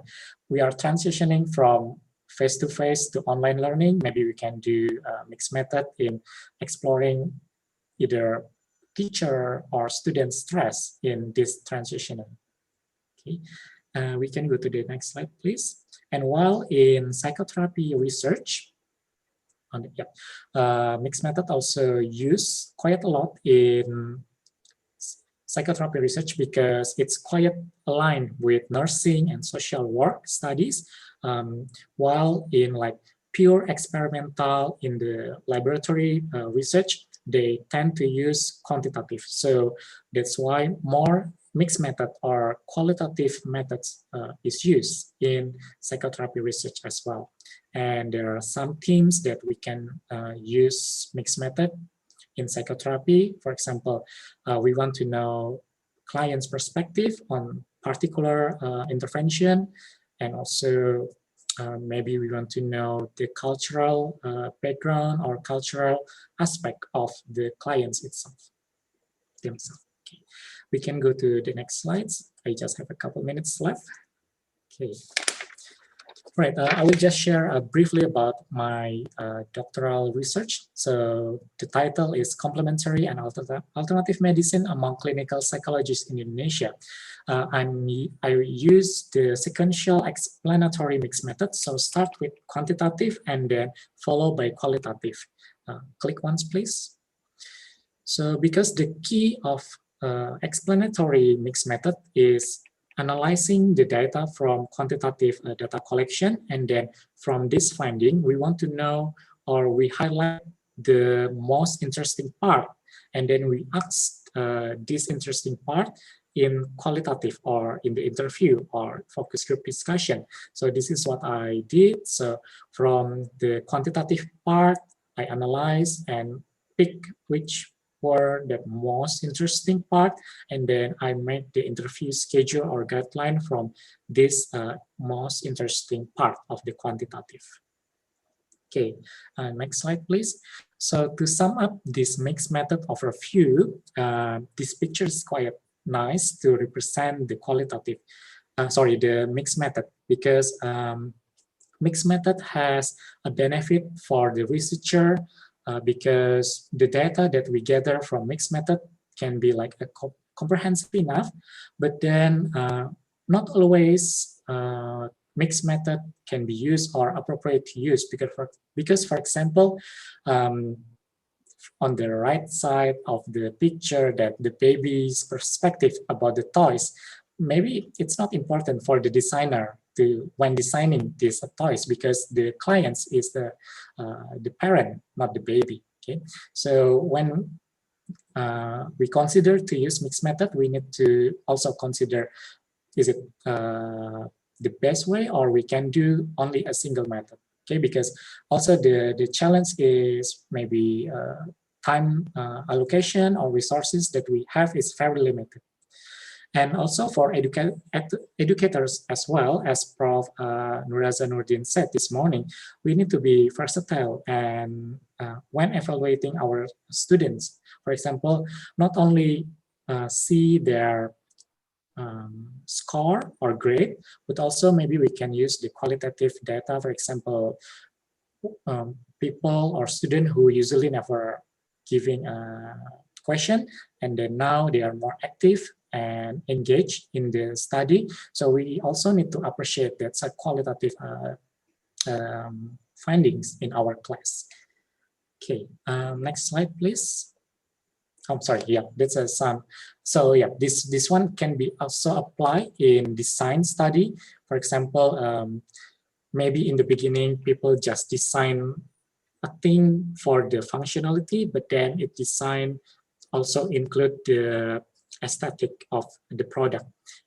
we are transitioning from face-to-face to online learning, maybe we can do mixed method in exploring either teacher or student stress in this transition. Okay, we can go to the next slide, please. And while in psychotherapy research, Mixed method also used quite a lot in psychotherapy research because it's quite aligned with nursing and social work studies, while in like pure experimental in the laboratory research, they tend to use quantitative. So that's why more mixed method or qualitative methods is used in psychotherapy research as well. And there are some themes that we can use mixed method in psychotherapy. For example, we want to know client's perspective on particular intervention, and also maybe we want to know the cultural background or cultural aspect of the clients themselves. Okay. We can go to the next slides. I just have a couple minutes left. Okay. Right, I will just share briefly about my doctoral research. So the title is Complementary and Alternative Medicine Among Clinical Psychologists in Indonesia. I use the sequential explanatory mixed method. So start with quantitative and then follow by qualitative. Click once, please. So because the key of explanatory mixed method is analyzing the data from quantitative data collection, and then from this finding, we want to know or we highlight the most interesting part, and then we ask this interesting part in qualitative or in the interview or focus group discussion. So this is what I did. So from the quantitative part, I analyze and pick which were the most interesting part, and then I made the interview schedule or guideline from this most interesting part of the quantitative. Okay, next slide, please. So to sum up this mixed method overview, this picture is quite nice to represent the qualitative, the mixed method, because mixed method has a benefit for the researcher because the data that we gather from mixed method can be like a comprehensive enough, but then not always mixed method can be used or appropriate to use because for example, on the right side of the picture that the baby's perspective about the toys, maybe it's not important for the designer when designing these toys because the clients is the parent, not the baby. Okay, so when we consider to use mixed method, we need to also consider is it the best way or we can do only a single method. Okay, because also the challenge is maybe time allocation or resources that we have is very limited. And also for educators as well, as Prof. Norazah Nordin said this morning, we need to be versatile and when evaluating our students, for example, not only see their score or grade, but also maybe we can use the qualitative data, for example, people or students who usually never giving a question and then now they are more active and engaged in the study. So we also need to appreciate that's a qualitative findings in our class. Okay, next slide, please. I'm sorry, yeah, that's a some. So yeah, this one can be also applied in design study. For example, maybe in the beginning, people just design a thing for the functionality, but then it design also include the aesthetic of the product.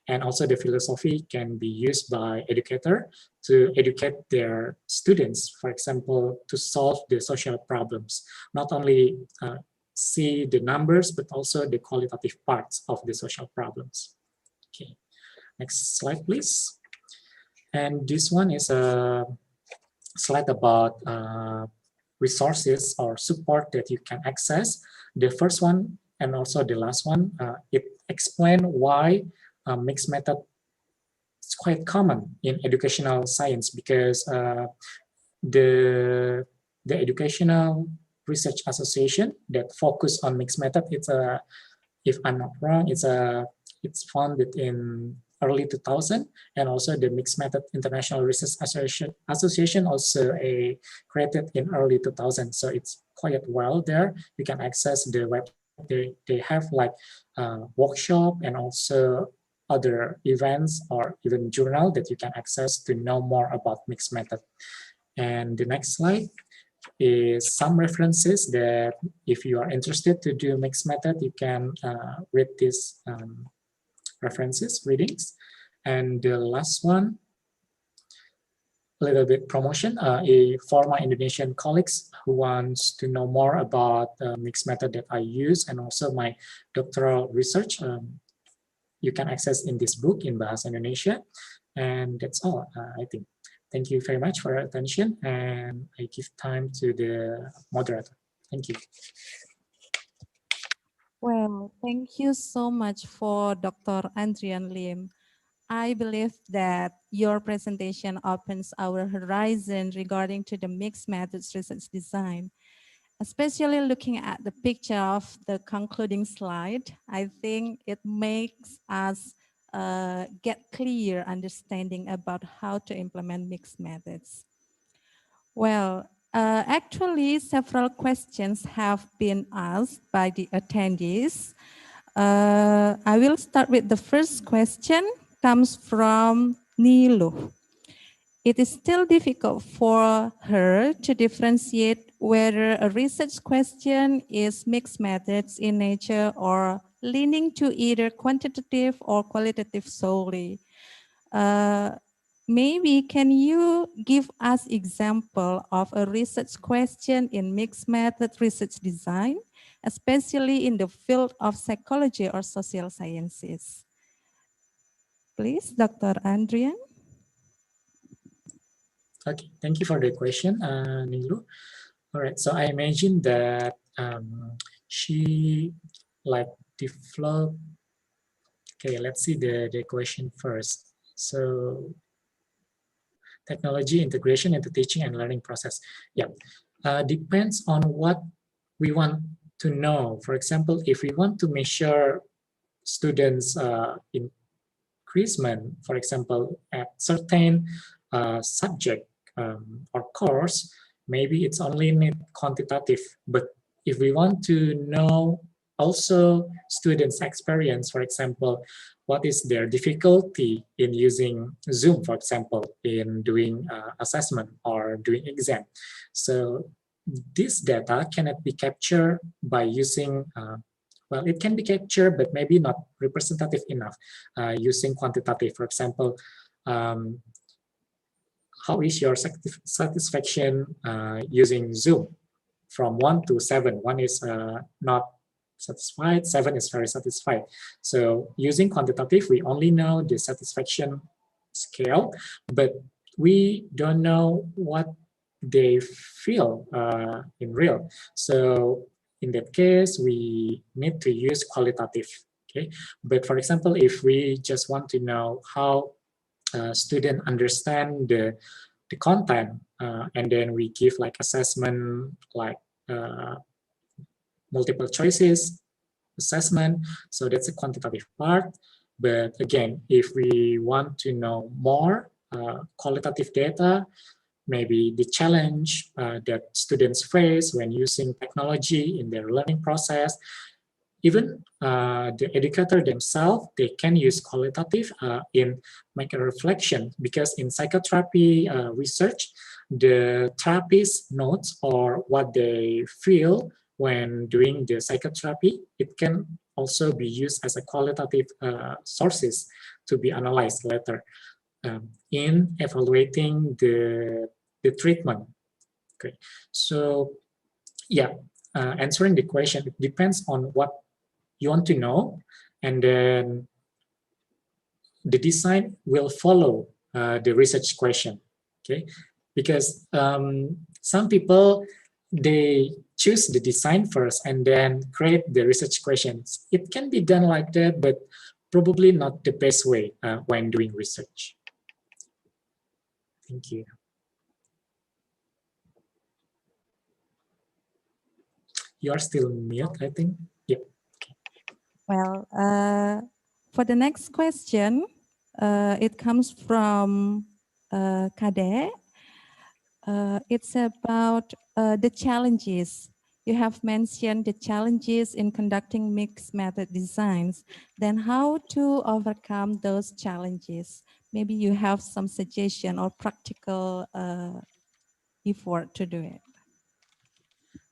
And also the philosophy can be used by educator to educate their students, for example, to solve the social problems, not only see the numbers, but also the qualitative parts of the social problems. Okay, next slide, please. And this one is a slide about resources or support that you can access. The first one and also the last one, it explains why mixed method is quite common in educational science because the Educational Research Association that focus on mixed method, it's a, if I'm not wrong, it's founded in early 2000, and also the Mixed Method International Research Association also created in early 2000. So it's quite well there. You can access the web. They have like workshop and also other events or even journal that you can access to know more about mixed method. And the next slide is some references that if you are interested to do mixed method, you can read these references, readings. And the last one, a little bit promotion, for my Indonesian colleagues who wants to know more about mixed method that I use and also my doctoral research, you can access in this book in Bahasa Indonesia. And that's all, I think. Thank you very much for your attention, and I give time to the moderator. Thank you. Well, thank you so much for Dr. Andrian Liem. I believe that your presentation opens our horizon regarding to the mixed methods research design, especially looking at the picture of the concluding slide. I think it makes us get clear understanding about how to implement mixed methods. Well, actually several questions have been asked by the attendees. I will start with the first question, comes from Nilu. It is still difficult for her to differentiate whether a research question is mixed methods in nature or leaning to either quantitative or qualitative solely. Maybe can you give us example of a research question in mixed method research design, especially in the field of psychology or social sciences? Please, Dr. Andrian. Okay, thank you for the question, Nilu. All right, so I imagine that she like developed. Okay, let's see the question first. So technology integration into teaching and learning process. Yeah, depends on what we want to know. For example, if we want to measure students' increasement, for example, at certain subject or course, maybe it's only need quantitative. But if we want to know also students' experience, for example, what is their difficulty in using Zoom, for example, in doing assessment or doing exam. So this data cannot be captured by using, well, it can be captured, but maybe not representative enough using quantitative. For example, how is your satisfaction using Zoom from 1 to 7? 1 is not satisfied, 7 is very satisfied. So using quantitative, we only know the satisfaction scale, but we don't know what they feel in real. So in that case, we need to use qualitative. Okay, but for example, if we just want to know how student understand the content, and then we give like assessment, like multiple choices assessment, so that's a quantitative part. But again, if we want to know more qualitative data, maybe the challenge that students face when using technology in their learning process, even the educator themselves, they can use qualitative in make a reflection, because in psychotherapy research, the therapist notes or what they feel when doing the psychotherapy, it can also be used as a qualitative sources to be analyzed later in evaluating the treatment. Okay, so yeah, answering the question, it depends on what you want to know, and then the design will follow the research question. Okay, because some people, they choose the design first and then create the research questions. It can be done like that, but probably not the best way when doing research. Thank you. You are still mute, I think. Yep. Well, for the next question, It comes from Kade. It's about the challenges. You have mentioned the challenges in conducting mixed method designs. Then how to overcome those challenges? Maybe you have some suggestion or practical effort to do it.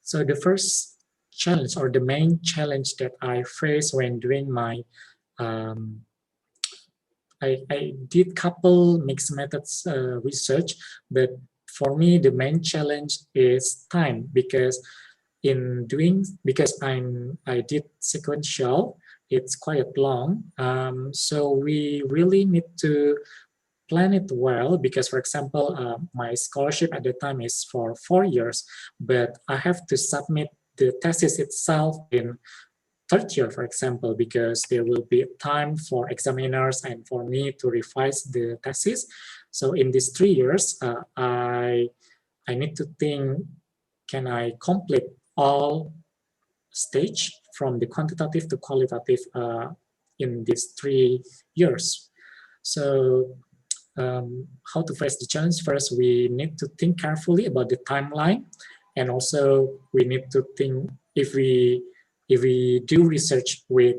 So the first challenge or the main challenge that I faced when doing my I did couple mixed methods research, but for me the main challenge is time, because I did sequential, it's quite long, so we really need to plan it well, because for example my scholarship at the time is for 4 years, but I have to submit the thesis itself in third year, for example, because there will be time for examiners and for me to revise the thesis. So in these 3 years, I need to think, can I complete all stage from the quantitative to qualitative in these 3 years? So how to face the challenge? First, we need to think carefully about the timeline, and also we need to think if we do research with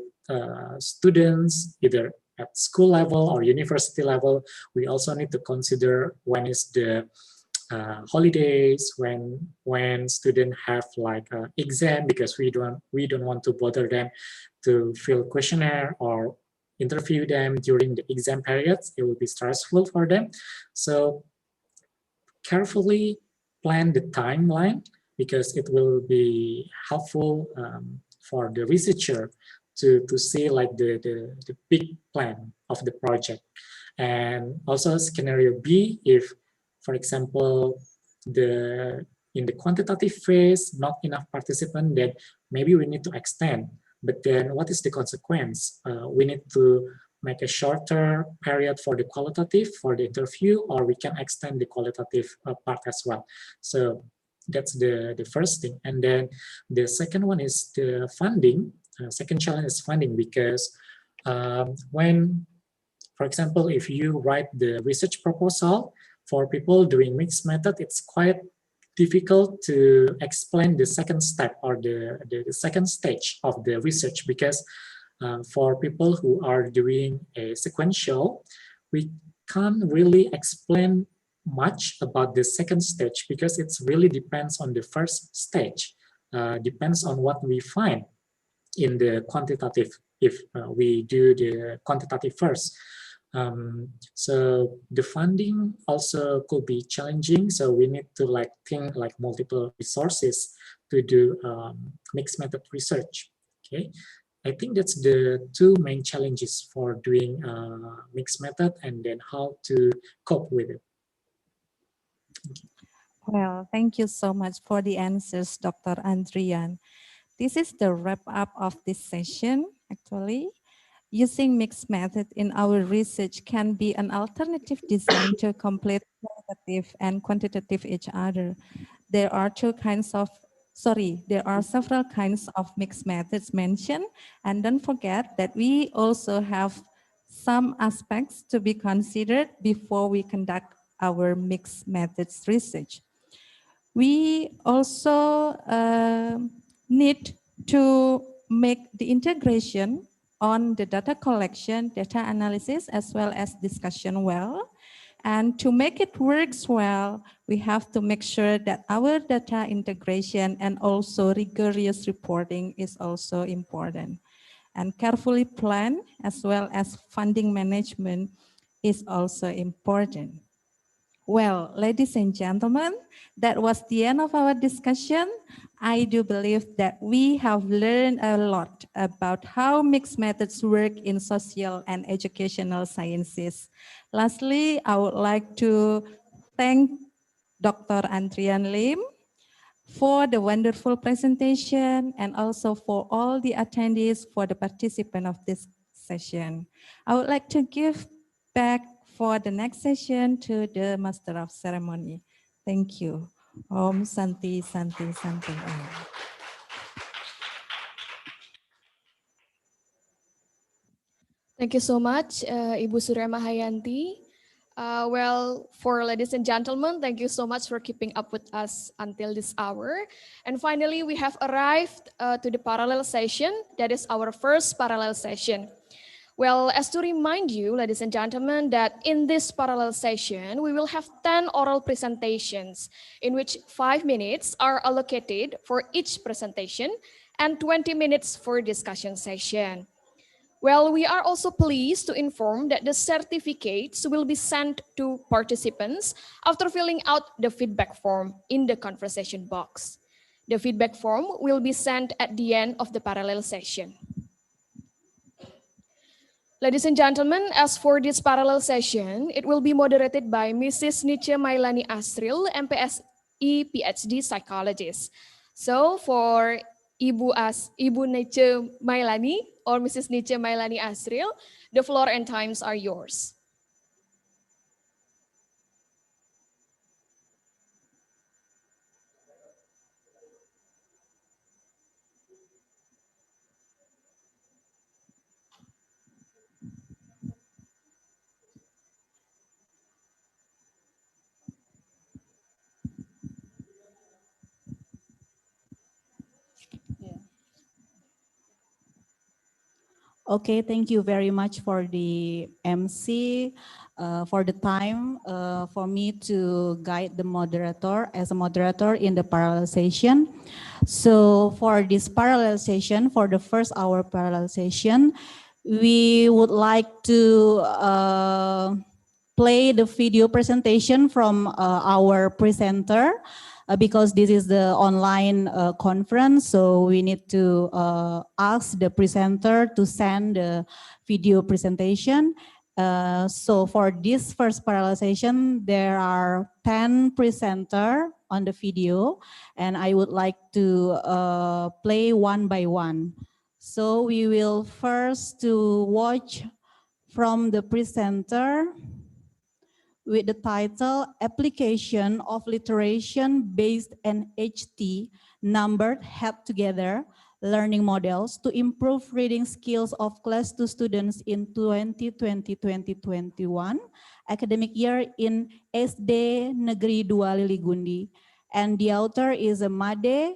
students, either at school level or university level, we also need to consider when is the holidays, when students have like exam, because we don't want to bother them to fill questionnaire or interview them during the exam periods. It will be stressful for them. So carefully plan the timeline, because it will be helpful for the researcher to see like the big plan of the project. And also scenario B, if, for example, in the quantitative phase, not enough participants, then maybe we need to extend. But then what is the consequence? We need to make a shorter period for the qualitative, for the interview, or we can extend the qualitative part as well. So that's the first thing. And then the second one is the funding. Second challenge is funding, because when, for example, if you write the research proposal for people doing mixed method, it's quite difficult to explain the second step or the second stage of the research, because for people who are doing a sequential, we can't really explain much about the second stage, because it really depends on the first stage, depends on what we find in the quantitative, if we do the quantitative first. So the funding also could be challenging, so we need to think like multiple resources to do mixed method research. Okay, I think that's the two main challenges for doing mixed method, and then how to cope with it. Well, thank you so much for the answers, Dr. Andrian. This is the wrap up of this session, actually. Using mixed method in our research can be an alternative design to complete qualitative and quantitative each other. There are several kinds of mixed methods mentioned, and don't forget that we also have some aspects to be considered before we conduct our mixed methods research. We also need to make the integration on the data collection, data analysis, as well as discussion well. And to make it works well, we have to make sure that our data integration and also rigorous reporting is also important. And carefully plan as well as funding management is also important. Well, ladies and gentlemen, that was the end of our discussion. I do believe that we have learned a lot about how mixed methods work in social and educational sciences. Lastly, I would like to thank Dr. Andrian Liem for the wonderful presentation, and also for all the attendees, for the participant of this session. I would like to give back for the next session to the Master of Ceremony. Thank you. Om Santi Santi Santi Om. Thank you so much, Ibu Surya Mahayanti. Well, for ladies and gentlemen, thank you so much for keeping up with us until this hour. And finally, we have arrived to the parallel session. That is our first parallel session. Well, as to remind you, ladies and gentlemen, that in this parallel session, we will have 10 oral presentations in which 5 minutes are allocated for each presentation and 20 minutes for discussion session. Well, we are also pleased to inform that the certificates will be sent to participants after filling out the feedback form in the conversation box. The feedback form will be sent at the end of the parallel session. Ladies and gentlemen, as for this parallel session, it will be moderated by Mrs. Niche Mailani Asril, M.Psi, Ph.D. Psychologist. So for Ibu Niche Mailani or Mrs. Niche Mailani Asril, the floor and times are yours. Okay, thank you very much for the MC, for the time for me to guide the moderator as a moderator in the parallel session. So for this parallel session, for the first hour parallel session, we would like to play the video presentation from our presenter. Because this is the online conference, so we need to ask the presenter to send the video presentation. So for this first parallel session, there are 10 presenters on the video, and I would like to play one by one. So we will first to watch from the presenter with the title Application of Literation-Based NHT Numbered Head Together Learning Models to Improve Reading Skills of Class 2 Students in 2020-2021 Academic Year in SD Negeri 2 Liligundi. And the author is Made,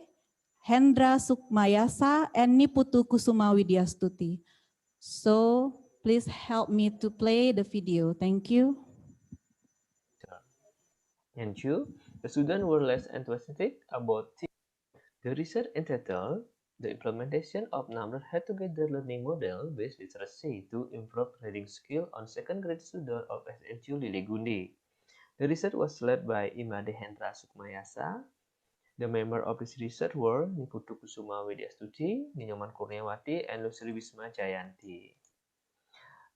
Hendra Sukmayasa, and Niputu Kusuma Widyastuti. So please help me to play the video. Thank you. And two, the students were less enthusiastic about the research entitled The Implementation of Number Head-Together Learning Model-Based Literacy to Improve Reading Skill on Second Grade Students of SNU Liligundi. The research was led by Imade Hendra Sukmayasa. The members of this research were Niputu Kusuma Widyastuti, Ninyoman Kurniawati, and Lusri Wisma Jayanti.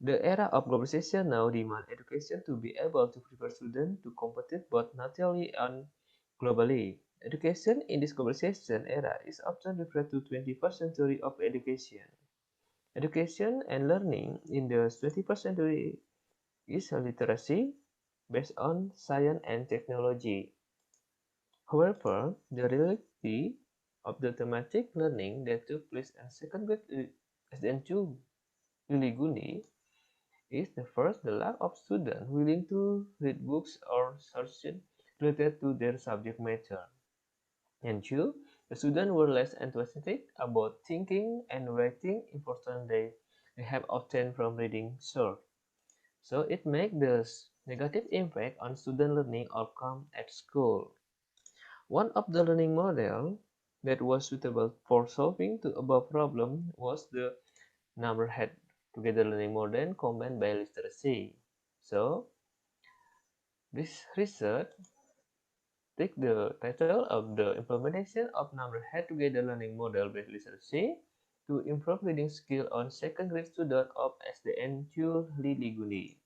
The era of globalization now demands education to be able to prepare students to compete both nationally and globally. Education in this globalization era is often referred to 21st century of education. Education and learning in the 21st century is a literacy based on science and technology. However, the reality of the thematic learning that took place in second grade SN2 Liligundi is the first, the lack of students willing to read books or sources related to their subject matter. And two, the students were less enthusiastic about thinking and writing important they have obtained from reading source. So it makes the negative impact on student learning outcome at school. One of the learning model that was suitable for solving the above problem was the number head together learning model combined by literacy. So this research take the title of the implementation of number head together learning model based literacy to improve reading skill on second grade student of SDN2 Liligundi.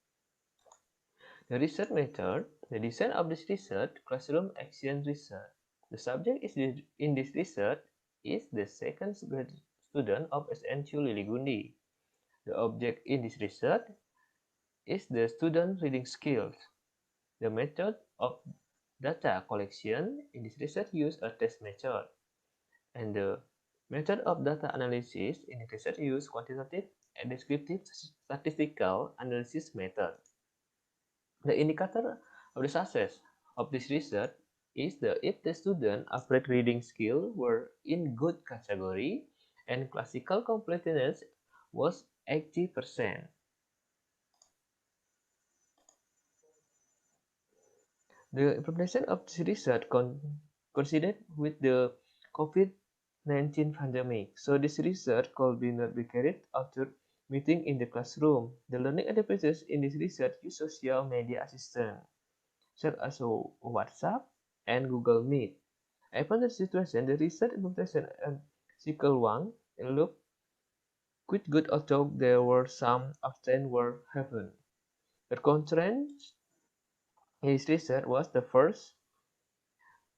The research method, the design of this research, classroom action research. The subject is in this research is the second grade student of SN2 Liligundi. The object in this research is the student reading skills. The method of data collection in this research use a test method. And the method of data analysis in this research use quantitative a descriptive statistical analysis method. The indicator of the success of this research is if the student average reading skill were in good category and classical completeness was 80%. The implementation of this research coincided with the COVID-19 pandemic, so this research could not be carried out through meeting in the classroom. The learning enterprises in this research use social media assistants, such as WhatsApp and Google Meet. Upon the situation, the research implementation and cycle 1 looked quite good, although there were some often were happened. The contrast his research was the first.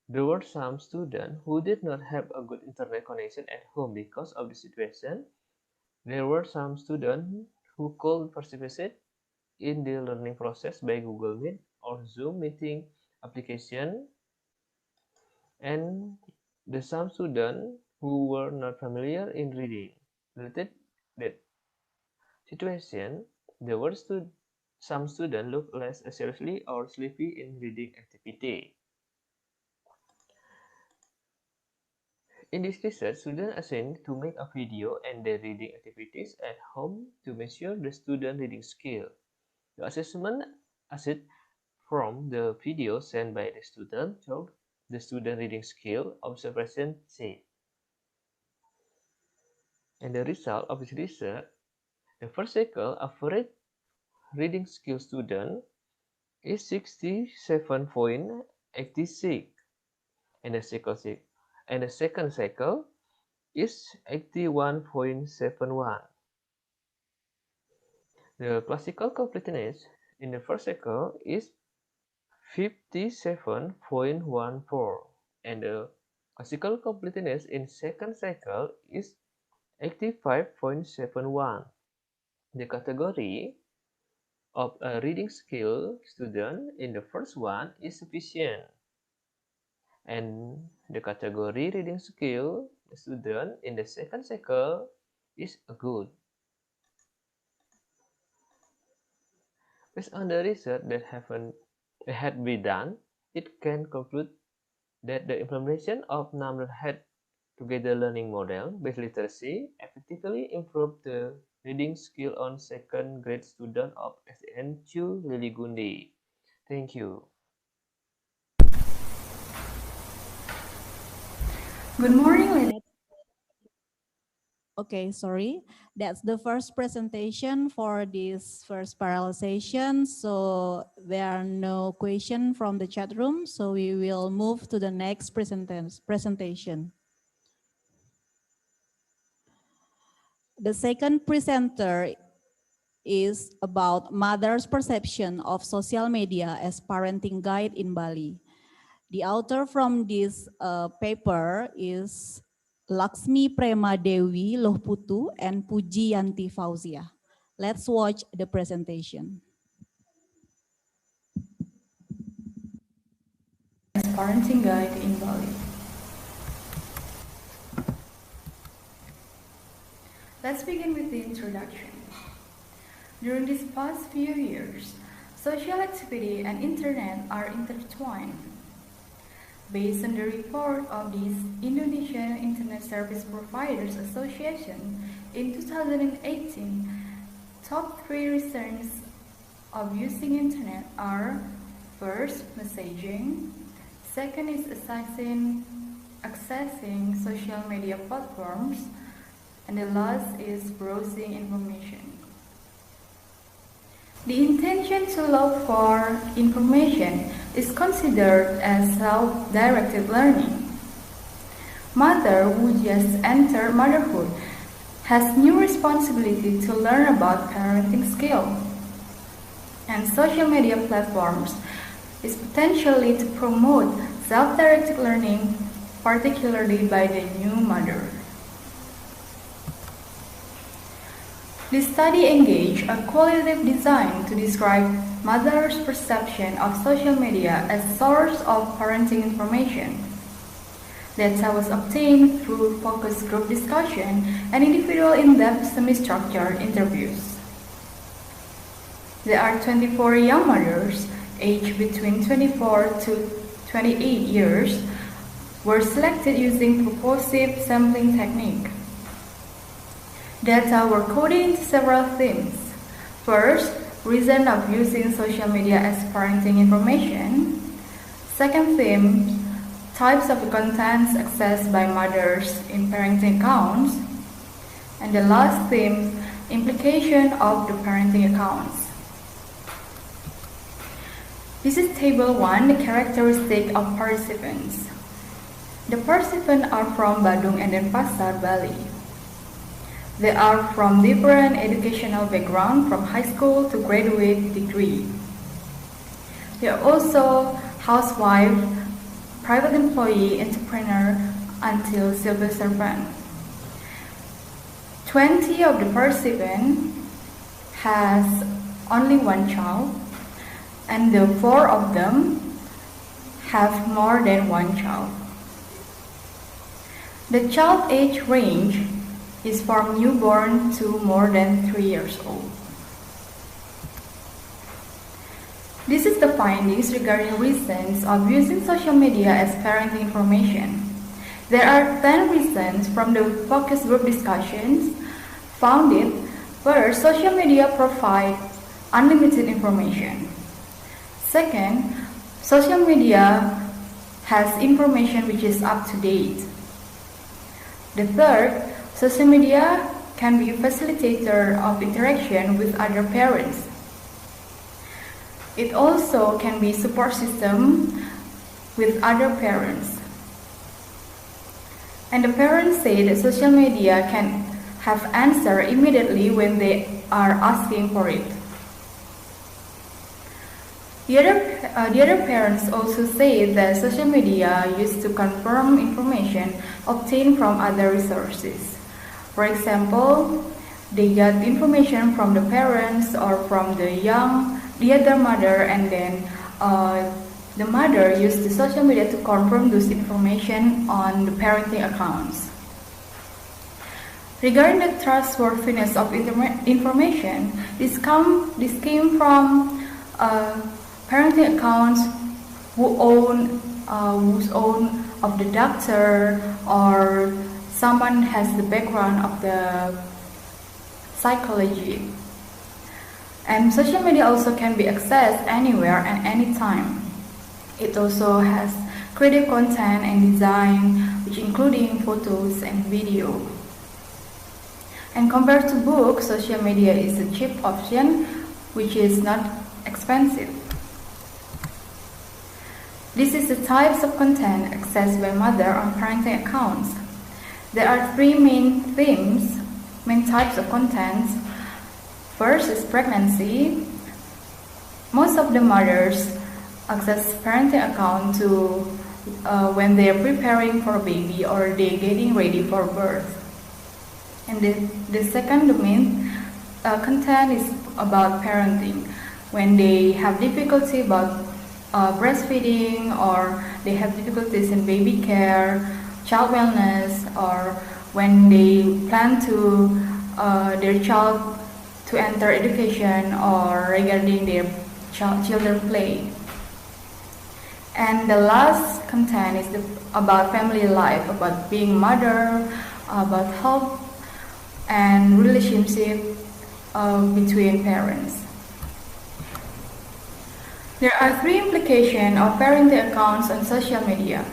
There were some students who did not have a good internet connection at home because of the situation. There were some students who could participate in the learning process by Google Meet or Zoom meeting application, and some students who were not familiar in reading. Related that situation, there were some students looked less seriously or sleepy in reading activity. In this research, students assigned to make a video and their reading activities at home to measure the student reading skill. The assessment assessed from the video sent by the student showed the student reading skill observation set. And the result of this research, the first cycle average reading skill student is 67.86, and the second cycle is 81.71. The classical completeness in the first cycle is 57.14, and the classical completeness in second cycle is 85.71. The category of a reading skill student in the first one is sufficient, and the category reading skill student in the second cycle is good. Based on the research that had been done, it can conclude that the implementation of number head together learning model based literacy effectively improved the reading skill on second grade student of SN 2 Liligundi. Thank you. Good morning, ladies. Okay, sorry. That's the first presentation for this first parallel session. So there are no questions from the chat room. So we will move to the next presentation. The second presenter is about mother's perception of social media as parenting guide in Bali. The author from this paper is Laksmi Prema Dewi Lohputu and Puji Yanti Fauzia. Let's watch the presentation. Parenting guide in Bali. Let's begin with the introduction. During these past few years, social activity and internet are intertwined. Based on the report of the Indonesian Internet Service Providers Association in 2018, top 3 reasons of using internet are: first, messaging; second is accessing social media platforms; and the last is browsing information. The intention to look for information is considered as self-directed learning. Mother who just entered motherhood has new responsibility to learn about parenting skills, and social media platforms is potentially to promote self-directed learning, particularly by the new mother. The study engaged a qualitative design to describe mother's perception of social media as source of parenting information. Data was obtained through focus group discussion and individual in-depth semi-structured interviews. There are 24 young mothers aged between 24 to 28 years were selected using purposive sampling technique. Data were coded into several themes. First, reason of using social media as parenting information. Second theme, types of contents accessed by mothers in parenting accounts. And the last theme, implication of the parenting accounts. This is table 1, the characteristic of participants. The participants are from Badung and Denpasar, Bali. They are from different educational background from high school to graduate degree. They are also housewife, private employee, entrepreneur, until civil servant. 20 of the participants has only one child, and the 4 of them have more than one child. The child age range is from newborn to more than 3 years old. This is the findings regarding reasons of using social media as parenting information. There are 10 reasons from the focus group discussions found it. First, social media provides unlimited information. Second, social media has information which is up to date. The third, social media can be a facilitator of interaction with other parents. It also can be a support system with other parents. And the parents say that social media can have answer immediately when they are asking for it. The other parents also say that social media used to confirm information obtained from other resources. For example, they got information from the parents or from the other mother, and then the mother used the social media to confirm this information on the parenting accounts. Regarding the trustworthiness of information, this came from parenting accounts whose own of the doctor or someone has the background of the psychology. And social media also can be accessed anywhere and anytime. It also has creative content and design, which including photos and video. And compared to books, social media is a cheap option, which is not expensive. This is the types of content accessed by mother on parenting accounts. There are 3 main types of content. First is pregnancy. Most of the mothers access parenting account to when they are preparing for a baby or they getting ready for birth. And the second main content is about parenting, when they have difficulty about breastfeeding, or they have difficulties in baby care, child wellness, or when they plan to their child to enter education, or regarding their children play. And the last content is about family life, about being mother, about health and relationship between parents. There are 3 implications of parenting accounts on social media.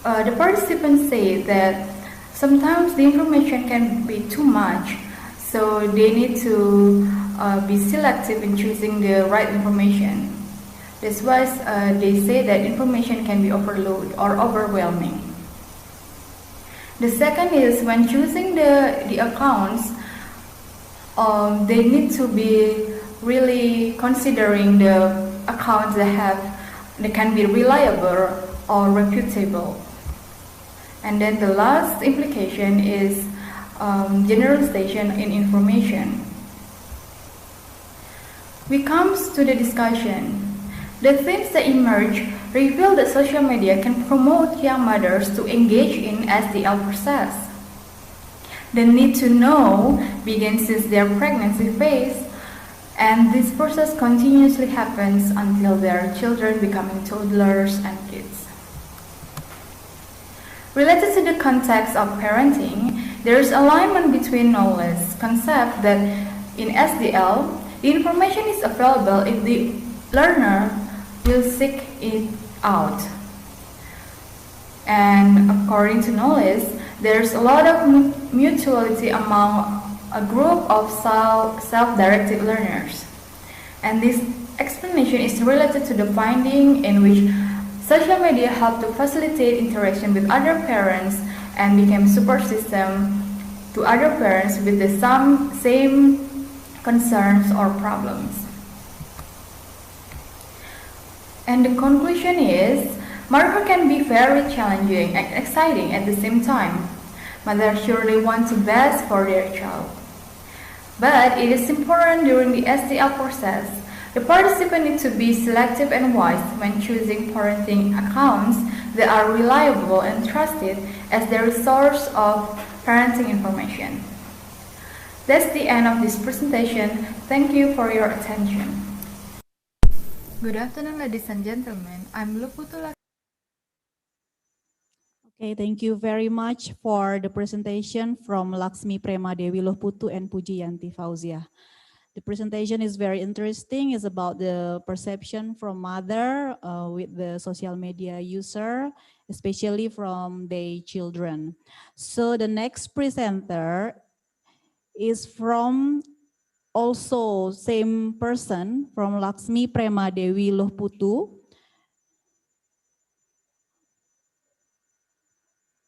The participants say that sometimes the information can be too much, so they need to be selective in choosing the right information. That's why they say that information can be overloaded or overwhelming. The second is when choosing the accounts, they need to be really considering the accounts that can be reliable or reputable. And then the last implication is generalization in information. We come to the discussion. The themes that emerge revealed that social media can promote young mothers to engage in SDL process. The need to know begins since their pregnancy phase, and this process continuously happens until their children becoming toddlers and kids. Related to the context of parenting, there is alignment between knowledge concept that in SDL, the information is available if the learner will seek it out. And according to knowledge, there's a lot of mutuality among a group of self-directed learners. And this explanation is related to the finding in which social media help to facilitate interaction with other parents and became support system to other parents with the same concerns or problems. And the conclusion is, motherhood can be very challenging and exciting at the same time. Mothers surely want the best for their child. But it is important during the SDL process, the participant need to be selective and wise when choosing parenting accounts that are reliable and trusted as their source of parenting information. That's the end of this presentation. Thank you for your attention. Good afternoon, ladies and gentlemen. I'm Luputu. Okay, thank you very much for the presentation from Laksmi Prema Dewi Lohputu and Pujiyanti Fauzia. The presentation is very interesting. It's about the perception from mother with the social media user, especially from their children. So the next presenter is from also same person from Laksmi Prema Dewi Lohputu.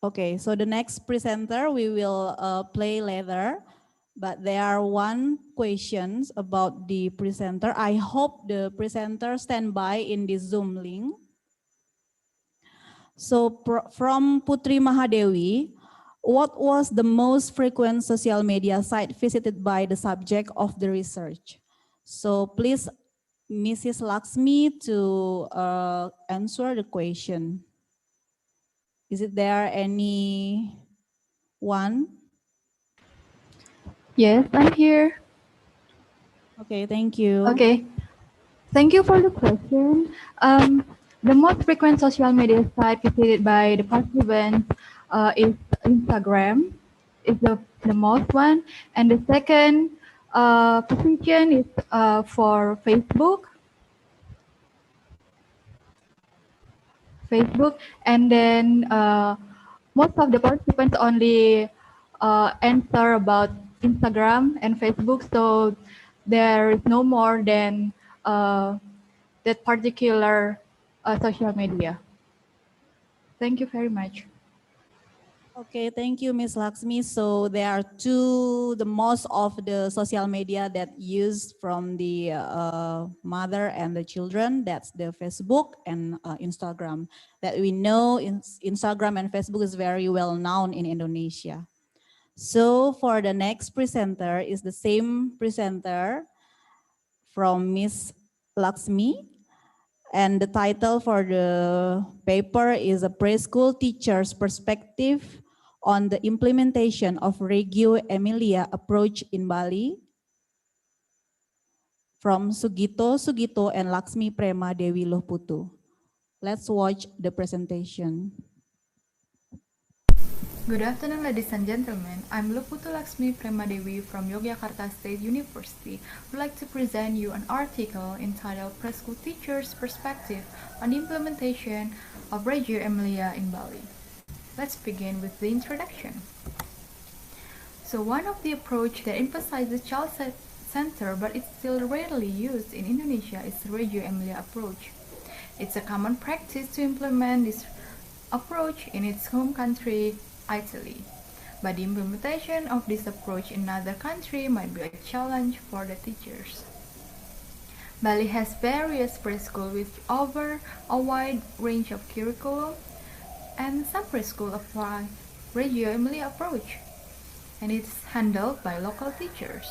Okay, so the next presenter we will play later, but there are one questions about the presenter. I hope the presenter stand by in the Zoom link. So from Putri Mahadewi, what was the most frequent social media site visited by the subject of the research? So please, Mrs. Laksmi, to answer the question. Is it there any one? Yes, I'm here. Okay, thank you. Okay, thank you for the question. The most frequent social media site visited by the participants is Instagram, is the most one, and the second position is for Facebook, and then most of the participants only answer about Instagram and Facebook, so there is no more than that particular social media. Thank you very much. Okay, thank you, Ms. Laksmi. So there are the most of the social media that used from the mother and the children. That's the Facebook and Instagram. That we know Instagram and Facebook is very well known in Indonesia. So for the next presenter is the same presenter from Ms. Laksmi. And the title for the paper is a preschool teacher's perspective on the implementation of Reggio Emilia approach in Bali from Sugito and Laksmi Prema Dewi Lohputu. Let's watch the presentation. Good afternoon, ladies and gentlemen. I'm Lohputu Laksmi Premadewi from Yogyakarta State University. I would like to present you an article entitled Preschool Teacher's Perspective on the Implementation of Reggio Emilia in Bali. Let's begin with the introduction. So one of the approach that emphasizes child center but it's still rarely used in Indonesia is the Reggio Emilia approach. It's a common practice to implement this approach in its home country, Italy. But the implementation of this approach in another country might be a challenge for the teachers. Bali has various preschools with over a wide range of curriculum, and some preschools apply Reggio Emilia approach, and it's handled by local teachers.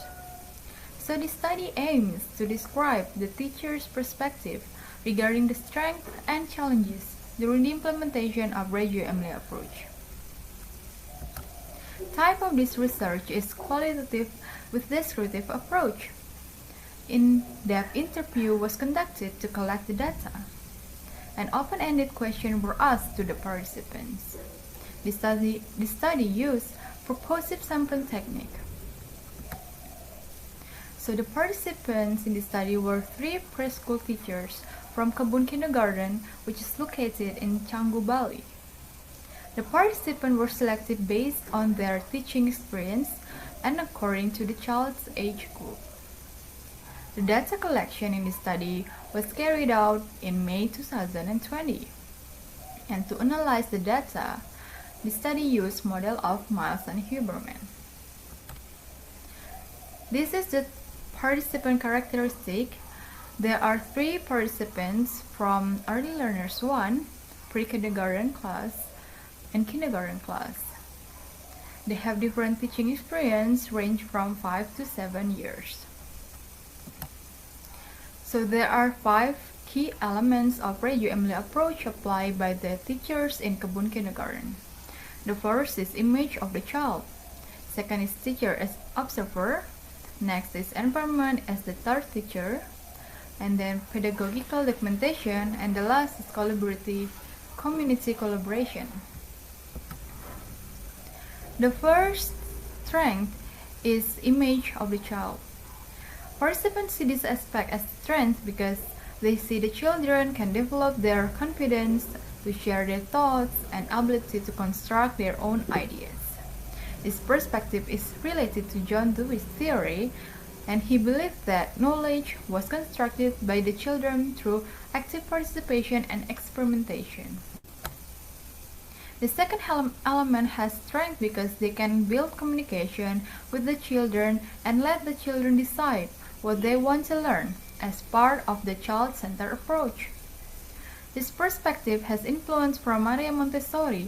So the study aims to describe the teacher's perspective regarding the strengths and challenges during the implementation of Radio Emily approach. Type of this research is qualitative with descriptive approach. In-depth interview was conducted to collect the data. An open-ended question were asked to the participants. The study used purposive sampling technique. So the participants in the study were 3 preschool teachers from Kebun Kindergarten, which is located in Canggu, Bali. The participants were selected based on their teaching experience and according to the child's age group. The data collection in the study was carried out in May 2020. And to analyze the data, the study used model of Miles and Huberman. This is the participant characteristic. There are 3 participants from Early Learners 1, pre-kindergarten class, and kindergarten class. They have different teaching experience range from 5 to 7 years. So there are 5 key elements of Radio Emily approach applied by the teachers in Kebun Kindergarten. The first is image of the child. Second is teacher as observer. Next is environment as the third teacher. And then pedagogical documentation. And the last is community collaboration. The first strength is image of the child. Participants see this aspect as strength because they see the children can develop their confidence to share their thoughts and ability to construct their own ideas. This perspective is related to John Dewey's theory, and he believed that knowledge was constructed by the children through active participation and experimentation. The second element has strength because they can build communication with the children and let the children decide what they want to learn as part of the child-centered approach. This perspective has influence from Maria Montessori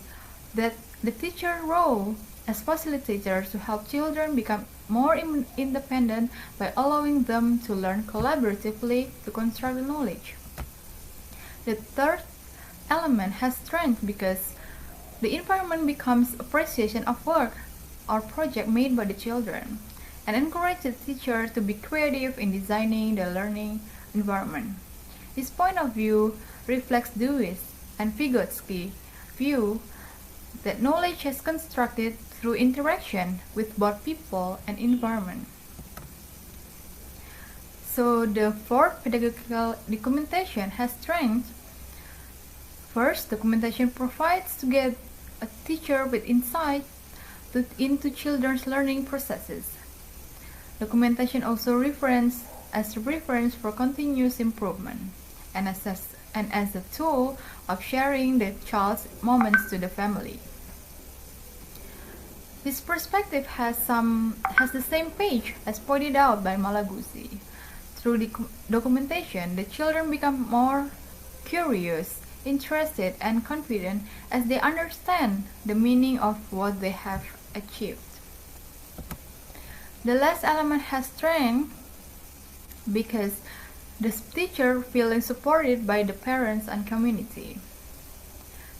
that the teacher role as facilitator to help children become more independent by allowing them to learn collaboratively to construct the knowledge. The third element has strength because the environment becomes appreciation of work or project made by the children and encourage the teacher to be creative in designing the learning environment. This point of view reflects Dewey's and Vygotsky's view that knowledge is constructed through interaction with both people and environment. So the fourth pedagogical documentation has strength. First, documentation provides to get a teacher with insight into children's learning processes. Documentation also reference as a reference for continuous improvement and as a tool of sharing the child's moments to the family. This perspective has the same page as pointed out by Malaguzzi. Through the documentation, the children become more curious, interested, and confident as they understand the meaning of what they have achieved. The last element has strength because the teacher feeling supported by the parents and community.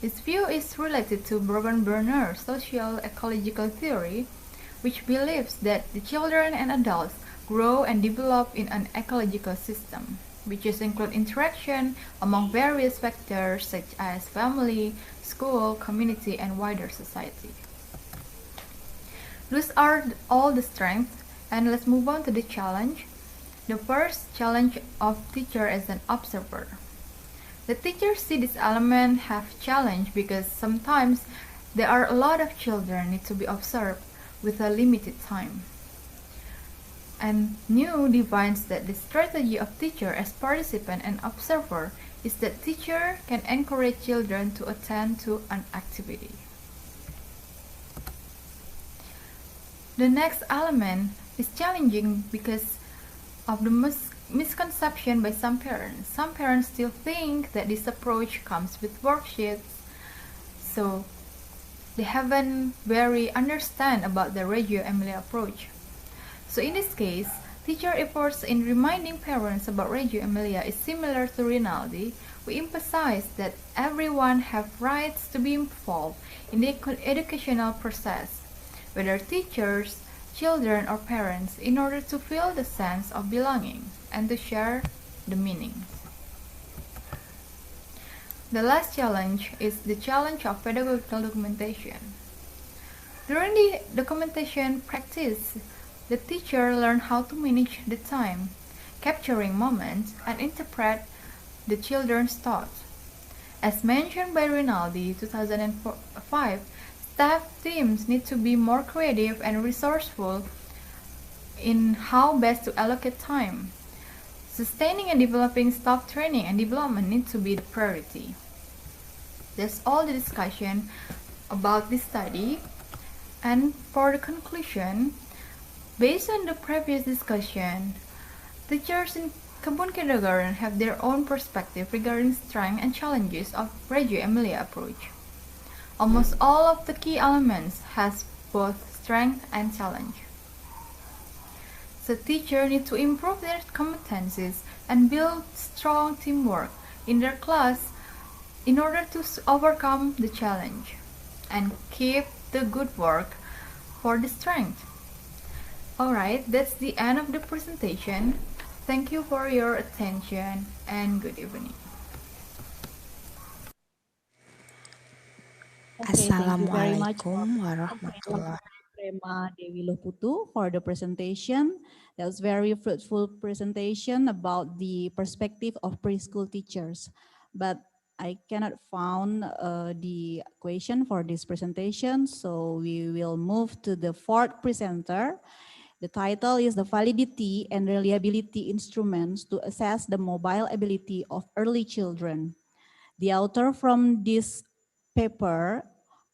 This view is related to Bronberner's social ecological theory, which believes that the children and adults grow and develop in an ecological system, which include interaction among various factors such as family, school, community, and wider society. Those are all the strengths, and let's move on to the challenge. The first challenge of teacher as an observer. The teachers see this element have challenge because sometimes there are a lot of children need to be observed with a limited time. And New defines that the strategy of teacher as participant and observer is that teacher can encourage children to attend to an activity. The next element is challenging because of the misconception by some parents. Some parents still think that this approach comes with worksheets, so they haven't very understand about the Radio Emily approach. So in this case, teacher efforts in reminding parents about Reggio Emilia is similar to Rinaldi. We emphasize that everyone has rights to be involved in the educational process, whether teachers, children, or parents, in order to feel the sense of belonging and to share the meanings. The last challenge is the challenge of pedagogical documentation. During the documentation practice, the teacher learned how to manage the time, capturing moments, and interpret the children's thoughts. As mentioned by Rinaldi 2005, staff teams need to be more creative and resourceful in how best to allocate time. Sustaining and developing staff training and development need to be the priority. That's all the discussion about this study. And for the conclusion, based on the previous discussion, teachers in Kebun Kindergarten have their own perspective regarding strengths and challenges of Reggio Emilia approach. Almost all of the key elements has both strength and challenge. So teachers need to improve their competencies and build strong teamwork in their class in order to overcome the challenge and keep the good work for the strength. Alright, that's the end of the presentation. Thank you for your attention and good evening. Assalamualaikum warahmatullahi wabarakatuh for the presentation. That was very fruitful presentation about the perspective of preschool teachers. But I cannot find the question for this presentation, so we will move to the fourth presenter. The title is The Validity and Reliability Instruments to Assess the Mobile Ability of Early Children. The author from this paper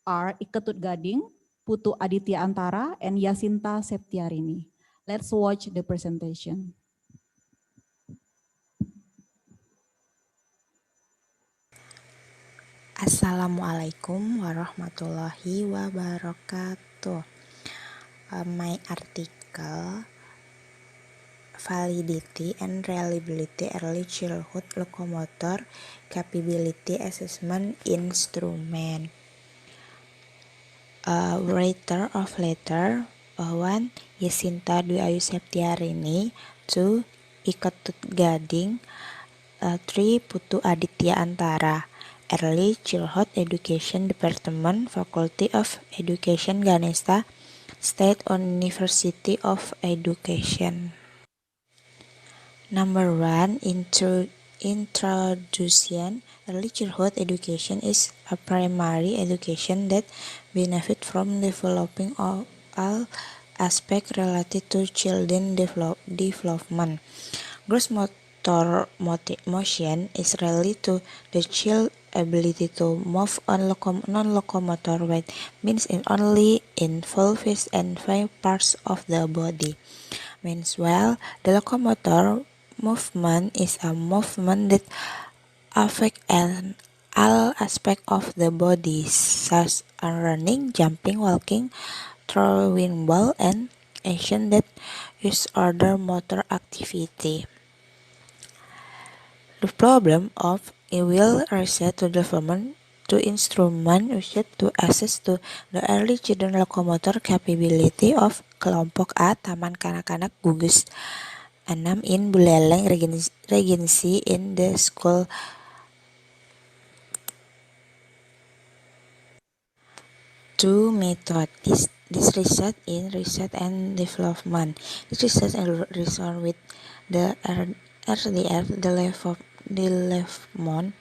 are Ketut Gading, Putu Aditya Antara, and Yasinta Septiarini. Let's watch the presentation. Assalamualaikum warahmatullahi wabarakatuh. My article, Validity and Reliability Early Childhood Locomotor Capability Assessment Instrument. Writer of letter 1. Yasinta Dwi Ayu Septiarini. 2. Ketut Gading. 3. Putu Aditya Antara. Early Childhood Education Department, Faculty of Education Ganesha, State University of Education. Number 1. Introduction. Early childhood education is a primary education that benefits from developing all aspects related to children development. Gross motor motion is related to the child's ability to move on non-locomotor weight, means it only involves and 5 parts of the body. Means well, the locomotor movement is a movement that affects all aspects of the body, such as running, jumping, walking, throwing ball, and action that use other motor activity. The problem of will research to development to instrument used to assess to the early children locomotor capability of kelompok A Taman Kanak-kanak Gugus 6 in Buleleng Regency in the school. Two methods. This research in research and development. This research and research with the RDF, the development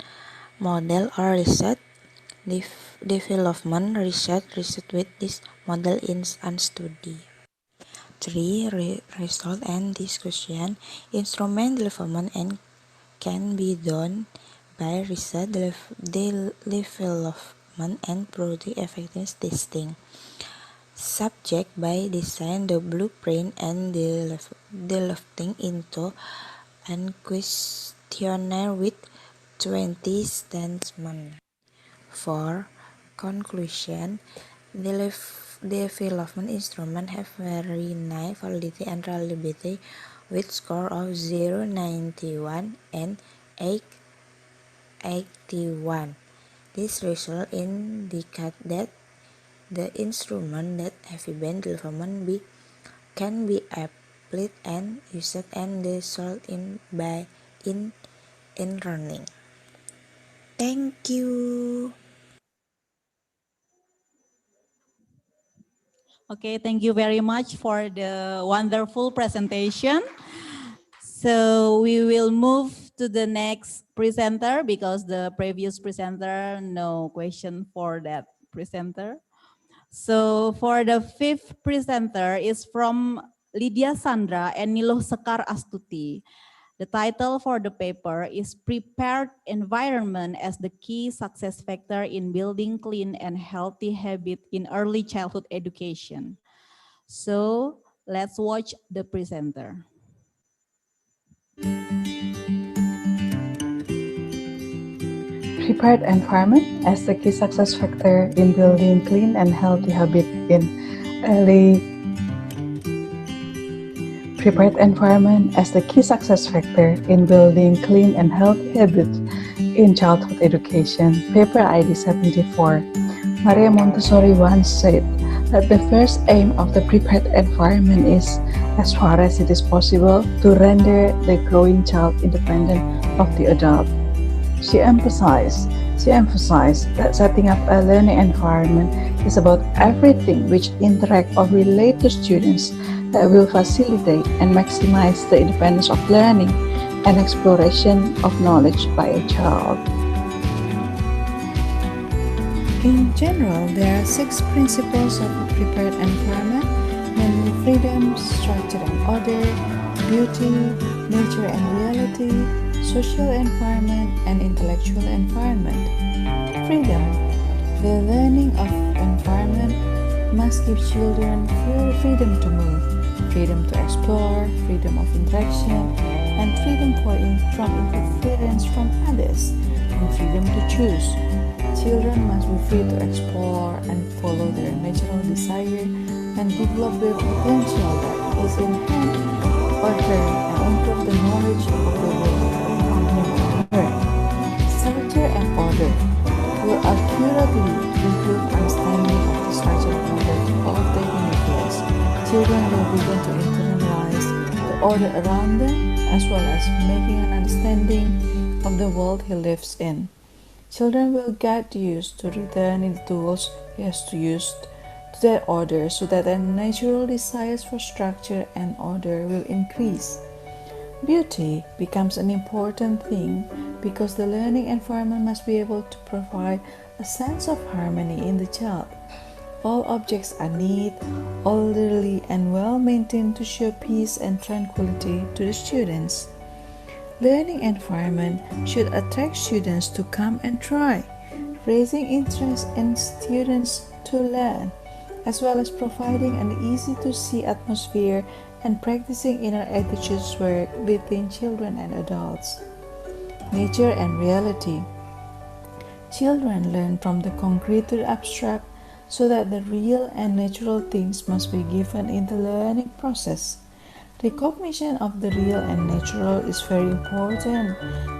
model, or research development research with this model in and study. 3. Result and discussion. Instrument development and can be done by research development and product effectiveness testing. Subject by design the blueprint and developing into an questionnaire with 20 statements. 4. Conclusion. Development instruments have very high validity and reliability with score of 091 and 881. This result indicate that the instrument that have been developed can be applied and used and the result in learning. Thank you. Okay, thank you very much for the wonderful presentation. So we will move to the next presenter because the previous presenter, no question for that presenter. So for the fifth presenter is from Lydia Sandra and Niloh Sekar Astuti. The title for the paper is Prepared Environment as the Key Success Factor in Building Clean and Healthy Habits in Early Childhood Education. So let's watch the presenter. Prepared environment as the key success factor in building clean and healthy habits in early Prepared environment as the key success factor in building clean and healthy habits in childhood education. Paper ID 74. Maria Montessori once said that the first aim of the prepared environment is, as far as it is possible, to render the growing child independent of the adult. She emphasized that setting up a learning environment is about everything which interact or relate to students that will facilitate and maximize the independence of learning and exploration of knowledge by a child. In general, there are 6 principles of a prepared environment, namely freedom, structure and order, beauty, nature and reality, social environment, and intellectual environment. Freedom. The learning of environment must give children freedom to move, freedom to explore, freedom of interaction, and freedom from interference from others, and freedom to choose. Children must be free to explore and follow their natural desire and develop their potential that is in hand or her and improve the knowledge of the world around him or her. Structure and order will accurately improve understanding of the structure and order of the universe. Children will begin to internalize the order around them as well as making an understanding of the world he lives in. Children will get used to returning the tools he has to use to that order so that their natural desires for structure and order will increase. Beauty becomes an important thing because the learning environment must be able to provide a sense of harmony in the child. All objects are neat, orderly, and well maintained to show peace and tranquility to the students. Learning environment should attract students to come and try, raising interest in students to learn, as well as providing an easy-to-see atmosphere and practicing inner attitudes work between children and adults. Nature and reality. Children learn from the concrete to the abstract, so that the real and natural things must be given in the learning process. Recognition of the real and natural is very important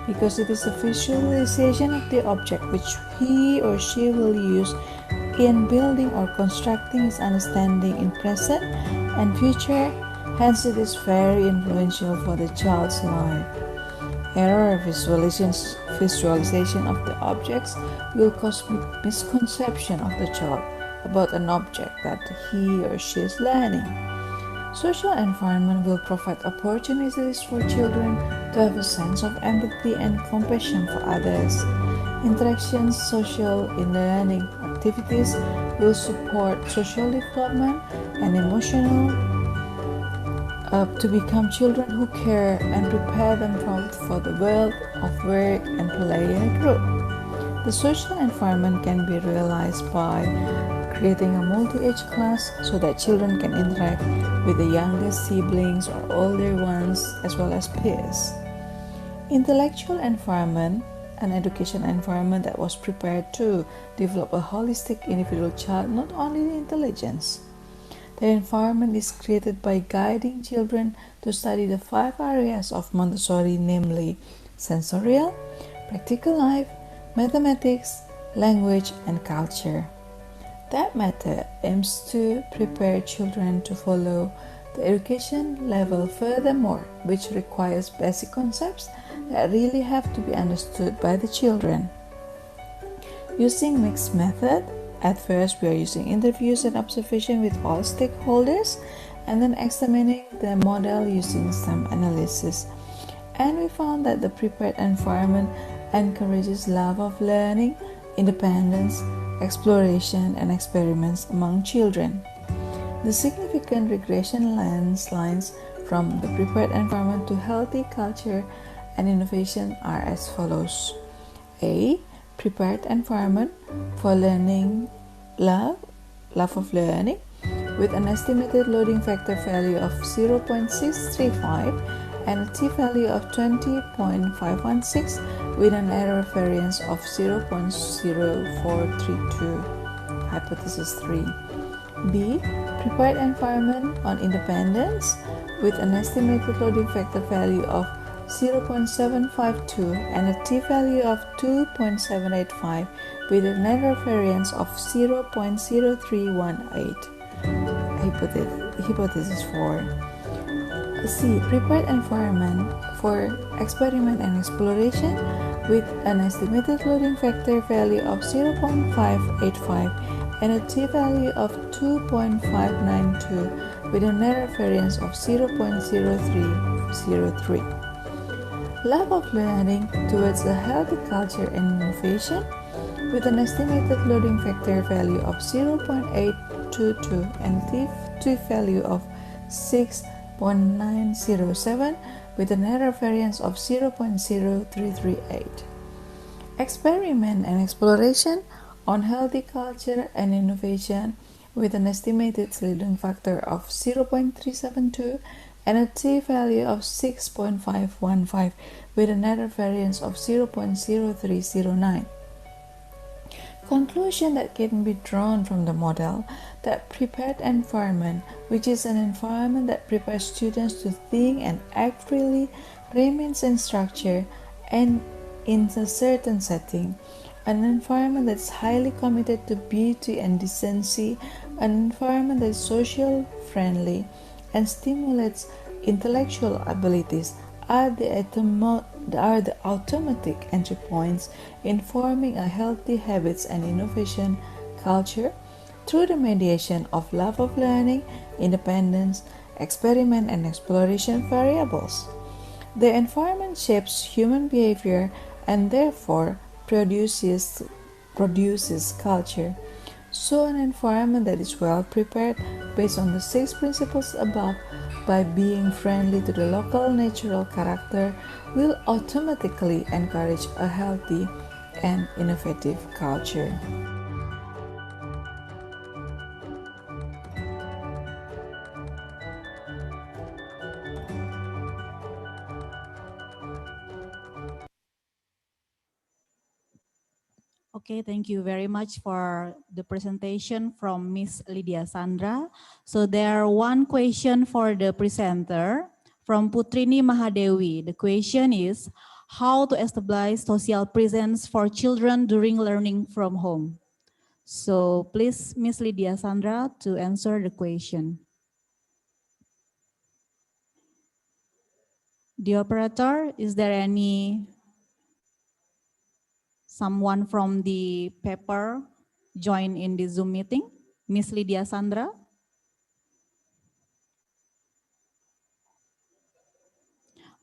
because it is the visualization of the object which he or she will use in building or constructing his understanding in present and future. Hence, it is very influential for the child's life. Error visualization of the objects will cause misconception of the child about an object that he or she is learning. Social environment will provide opportunities for children to have a sense of empathy and compassion for others. Interactions, social in learning activities will support social development and emotional to become children who care and prepare them for the world of work and play in a group. The social environment can be realized by creating a multi-age class so that children can interact with the younger siblings or older ones as well as peers. Intellectual environment, an education environment that was prepared to develop a holistic individual child, not only in intelligence. The environment is created by guiding children to study the 5 areas of Montessori, namely sensorial, practical life, mathematics, language, and culture. That method aims to prepare children to follow the education level furthermore, which requires basic concepts that really have to be understood by the children. Using mixed method, at first we are using interviews and observation with all stakeholders, and then examining the model using some analysis. And we found that the prepared environment encourages love of learning, independence, exploration, and experiments among children. The significant regression lines from the prepared environment to healthy culture and innovation are as follows. A. Prepared environment for learning, love of learning, with an estimated loading factor value of 0.635 and a t-value of 20.516 with an error variance of 0.0432. Hypothesis 3. B. Prepared environment on independence with an estimated loading factor value of 0.752 and a t-value of 2.785 with an error variance of 0.0318. Hypothesis 4. C. Prepared environment for experiment and exploration with an estimated loading factor value of 0.585 and a t-value of 2.592 with an error variance of 0.0303. Love of learning towards a healthy culture and innovation with an estimated loading factor value of 0.822 and t-value of 6.907 with an error variance of 0.0338. Experiment and exploration on healthy culture and innovation with an estimated loading factor of 0.372 and a t-value of 6.515 with an error variance of 0.0309. Conclusion that can be drawn from the model that prepared environment, which is an environment that prepares students to think and act freely, remains in structure and in a certain setting, an environment that is highly committed to beauty and decency, an environment that is social friendly and stimulates intellectual abilities are the automatic entry points in forming a healthy habits and innovation culture through the mediation of love of learning, independence, experiment and exploration variables. The environment shapes human behavior and therefore produces culture. So an environment that is well prepared based on the 6 principles above by being friendly to the local natural character will automatically encourage a healthy and innovative culture. Okay, thank you very much for the presentation from Miss Lydia Sandra. So there are one question for the presenter from Putrini Mahadewi. The question is, how to establish social presence for children during learning from home? So please, Miss Lydia Sandra, to answer the question. The operator, is there someone from the paper join in the Zoom meeting? Miss Lydia Sandra?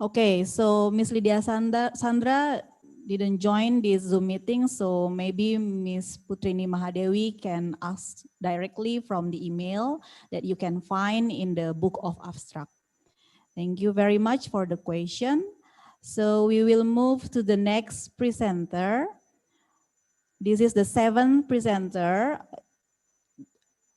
Okay, so Miss Lydia Sandra didn't join this Zoom meeting, so maybe Miss Putrini Mahadewi can ask directly from the email that you can find in the book of abstract. Thank you very much for the question. So we will move to the next presenter. This is the 7th presenter.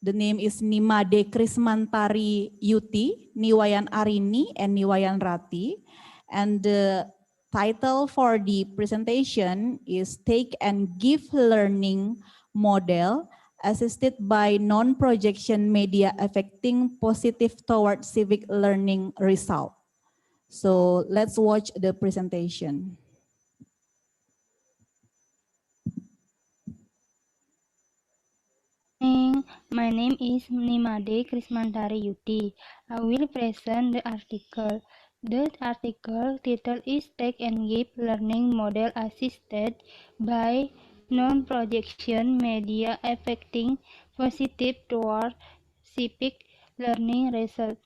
The name is Nimade Krismantari Yuti, Niwayan Arini, and Niwayan Rati. And the title for the presentation is Take and Give Learning Model assisted by non-projection media affecting positive toward civic learning result. So let's watch the presentation. My name is Nimade Krismantari Yuti. I will present the article. The article title is Take and Give Learning Model Assisted by Non-Projection Media Affecting Positive Toward Civic Learning Results.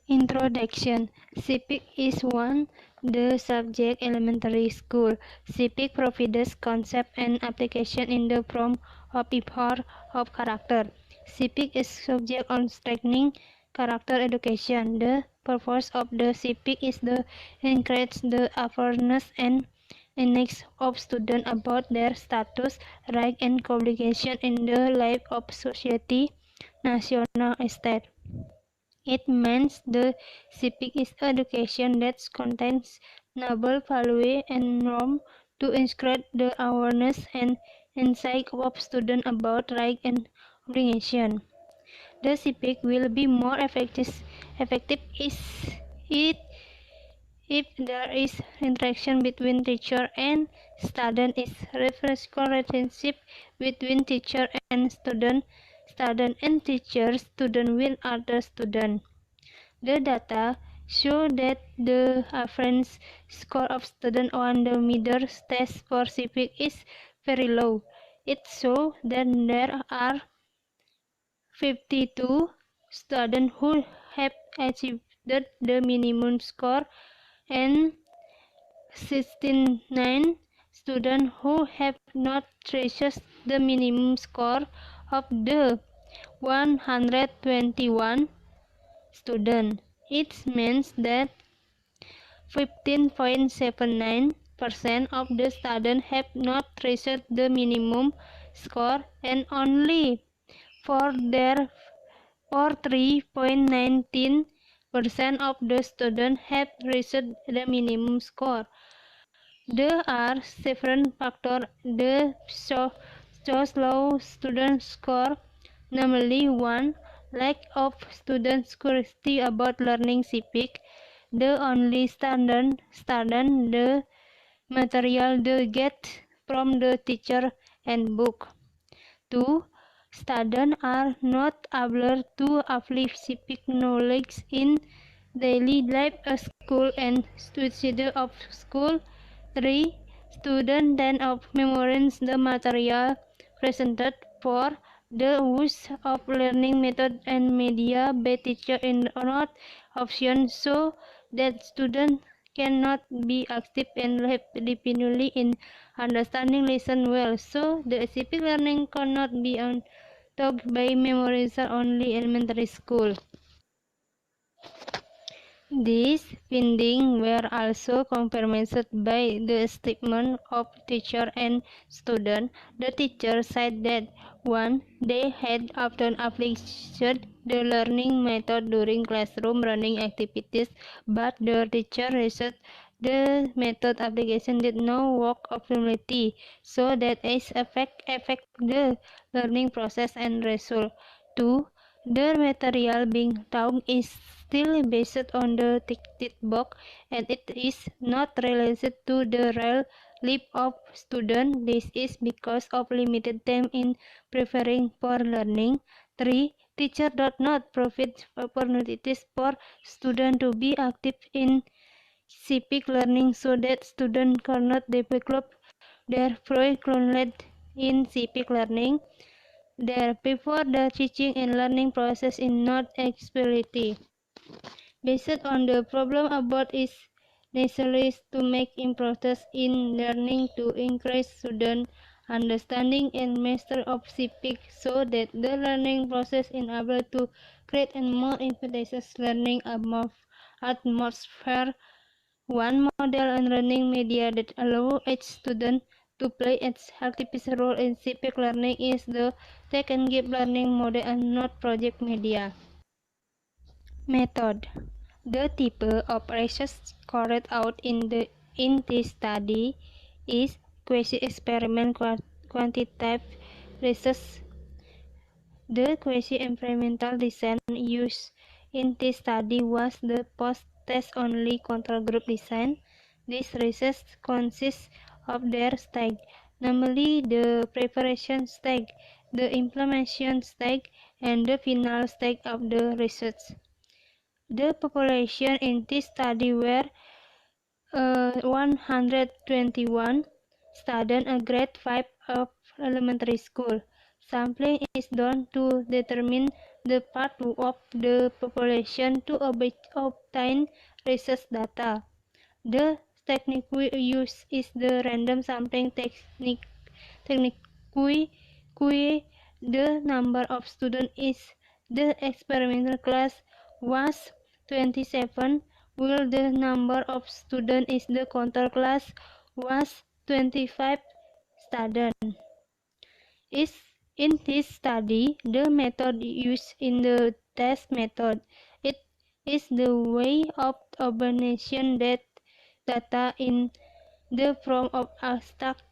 Introduction. CIPIC is one the subject elementary school. CIPIC provides concept and application in the form of effort of character. CIPIC is subject on strengthening character education. The purpose of the CIPIC is to encourage the awareness and knowledge of students about their status, right, and obligation in the life of society, national state. It means the civic is education that contains noble values and norms to increase the awareness and insight of students about rights and obligations. The civic will be more effective if there is interaction between teacher and student, is reciprocal relationship between teacher and student and teacher, student with other student. The data show that the average score of students on the middle test for civic is very low. It shows that there are 52 students who have achieved the minimum score and 69 students who have not reached the minimum score of the 121 students. It means that 15.79% of the students have not reached the minimum score, and only for 3.19% of the students have reached the minimum score. There are several factors that show low student score, namely 1. Lack of students' curiosity about learning civic. The only student the material they get from the teacher and book. 2. Students are not able to apply civic knowledge in daily life at school and outside of school. 3. Students then of memorize the material presented. 4. The use of learning method and media by teacher is not option, so that students cannot be active and dependently in understanding lesson well. So the civic learning cannot be taught by memorization only elementary school. These findings were also confirmed by the statement of teacher and student. The teacher said that 1. They had often applied the learning method during classroom running activities, but the teacher said the method application did not work optimally, so that it affect the learning process and result. 2. The material being taught is still based on the textbook, and it is not related to the real life of students. This is because of limited time in preparing for learning. 3. Teacher does not provide opportunities for students to be active in civic learning, so that students cannot develop their knowledge in civic learning. Therefore, the teaching and learning process is not explicitly based on the problem about is necessary to make improvements in learning to increase student understanding and mastery of civic, so that the learning process is able to create a more efficacious learning atmosphere. One model on learning media that allows each student to play its active role in civic learning is the Take and Give learning model and not project media. Method. The type of research carried out in this study is quasi-experiment quantitative research. The quasi-experimental design used in this study was the post-test only control group design. This research consists of their stage, namely the preparation stage, the implementation stage, and the final stage of the research. The population in this study were 121 students a grade 5 of elementary school. Sampling is done to determine the part of the population to obtain research data. The technique we use is the random sampling technique. The number of students is the experimental class was 27, while the number of students is the control class was 25 students. In this study, the method used in the test method. It is the way of obtaining that data in the form of abstract.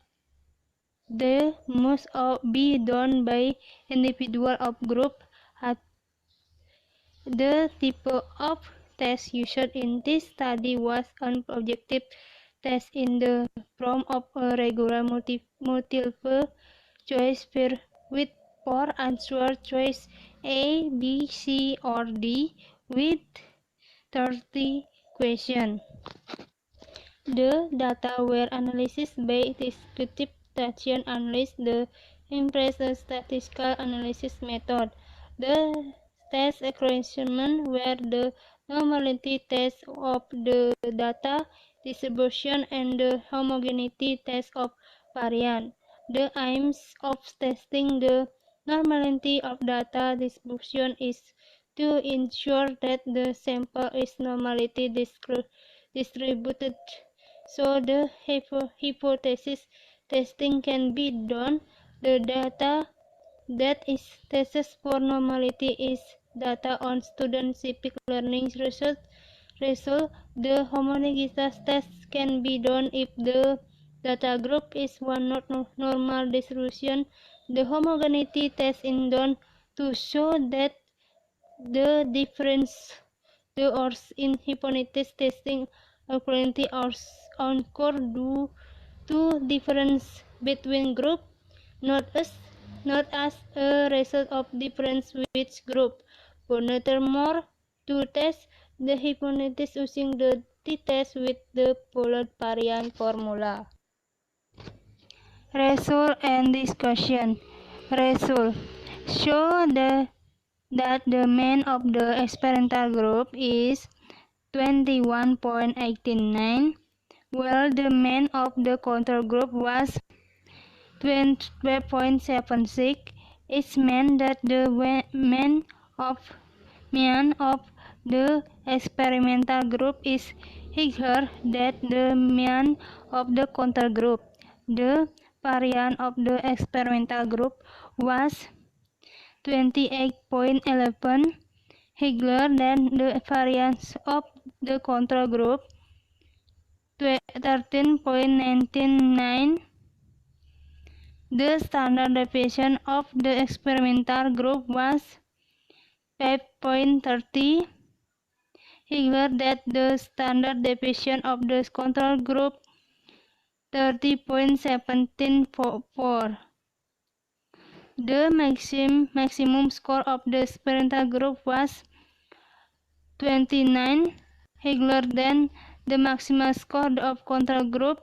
The must be done by individual or group. The type of test used in this study was an objective test in the form of a regular multiple choice with 4 answer choice A, B, C, or D with 30 questions. The data were analyzed by descriptive station analysis, the impressive statistical analysis method. The test experiments were the normality test of the data distribution and the homogeneity test of variance. The aims of testing the normality of data distribution is to ensure that the sample is normally distributed, so the hypothesis testing can be done. The data that is tested for normality is data on student-specific learning result. The homogeneous test can be done if the data group is one not normal distribution. The homogeneity test is done to show that the difference in hypothesis testing accordingly occur due to difference between group, not as a result of difference which group. Furthermore, to test the hypothesis using the t-test with the pooled variance formula. Result and discussion. Result show that the mean of the experimental group is 21.89, while the mean of the control group was 12.76. It meant that the mean of the experimental group is higher than the mean of the control group. The variance of the experimental group was 28.11, higher than the variance of the control group, 13.99. The standard deviation of the experimental group was 5.30, higher than the standard deviation of the control group, 30.174. The maximum score of the experimental group was 29, higher than the maximum score of control group,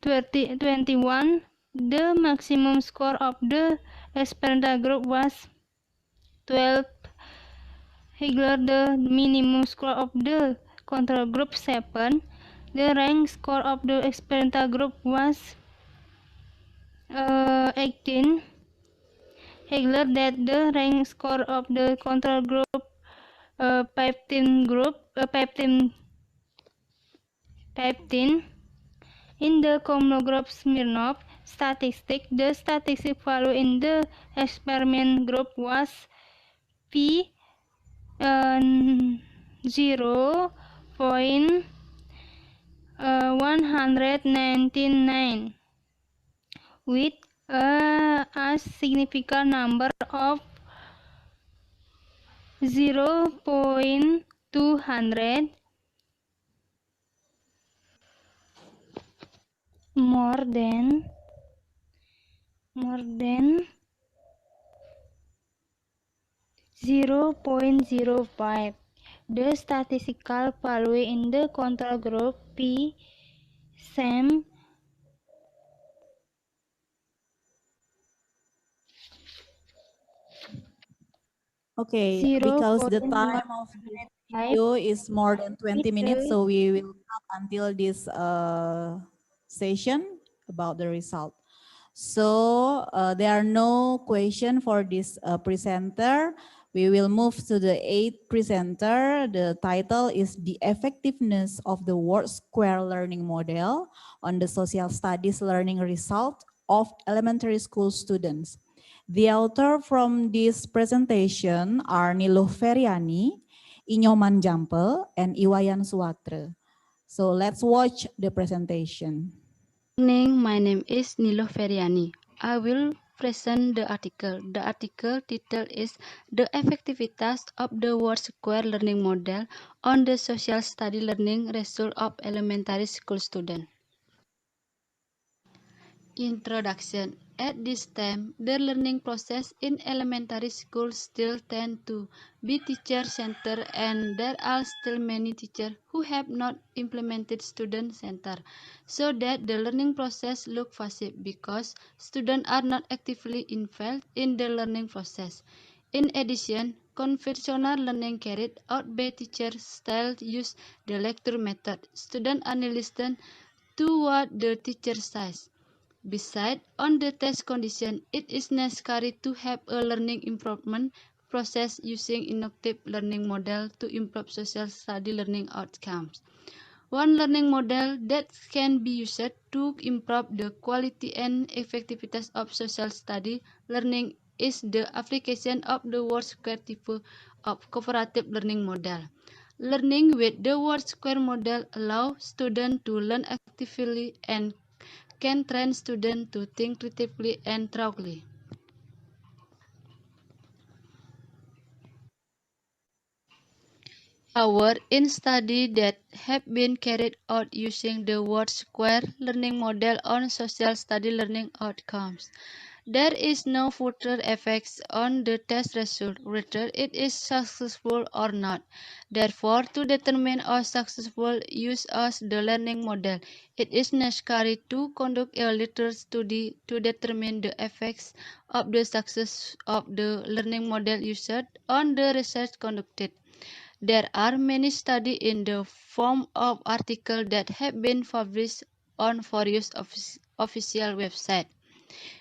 21. The maximum score of the experimental group was 12, higher the minimum score of the control group, 7. The rank score of the experimental group was 18, higher than the rank score of the control group, 15. In the Kolmogorov Smirnov statistic, the statistic value in the experiment group was P 0.199, with A significant number of 0.200 more than 0.05. The statistical value in the control group P same Okay, because the time of this video is more than 20 minutes, so we will cut until this session about the result. So there are no question for this presenter. We will move to the 8th presenter. The title is The Effectiveness of the Word Square Learning Model on the Social Studies Learning Result of Elementary School Students. The author from this presentation are Niluh Feriani, Inyoman Jampel, and Iwayan Suwatra. So let's watch the presentation. Good morning, my name is Niluh Feriani. I will present the article. The article title is The Effectiveness of the Word Square Learning Model on the Social Study Learning Result of Elementary School Students. Introduction. At this time, the learning process in elementary school still tend to be teacher-centered, and there are still many teachers who have not implemented student-centered, so that the learning process looks passive because students are not actively involved in the learning process. In addition, conventional learning carried out by teachers still use the lecture method. Students only listen to what the teacher says. Besides, on the test condition, it is necessary to have a learning improvement process using innovative learning model to improve social study learning outcomes. One learning model that can be used to improve the quality and effectiveness of social study learning is the application of the word square type of cooperative learning model. Learning with the word square model allows students to learn actively and can train students to think critically and thoroughly. However, in studies that have been carried out using the word square learning model on social study learning outcomes, there is no further effects on the test result, whether it is successful or not. Therefore, to determine a successful use of the learning model, it is necessary to conduct a literature study to determine the effects of the success of the learning model used on the research conducted. There are many studies in the form of articles that have been published on various official websites.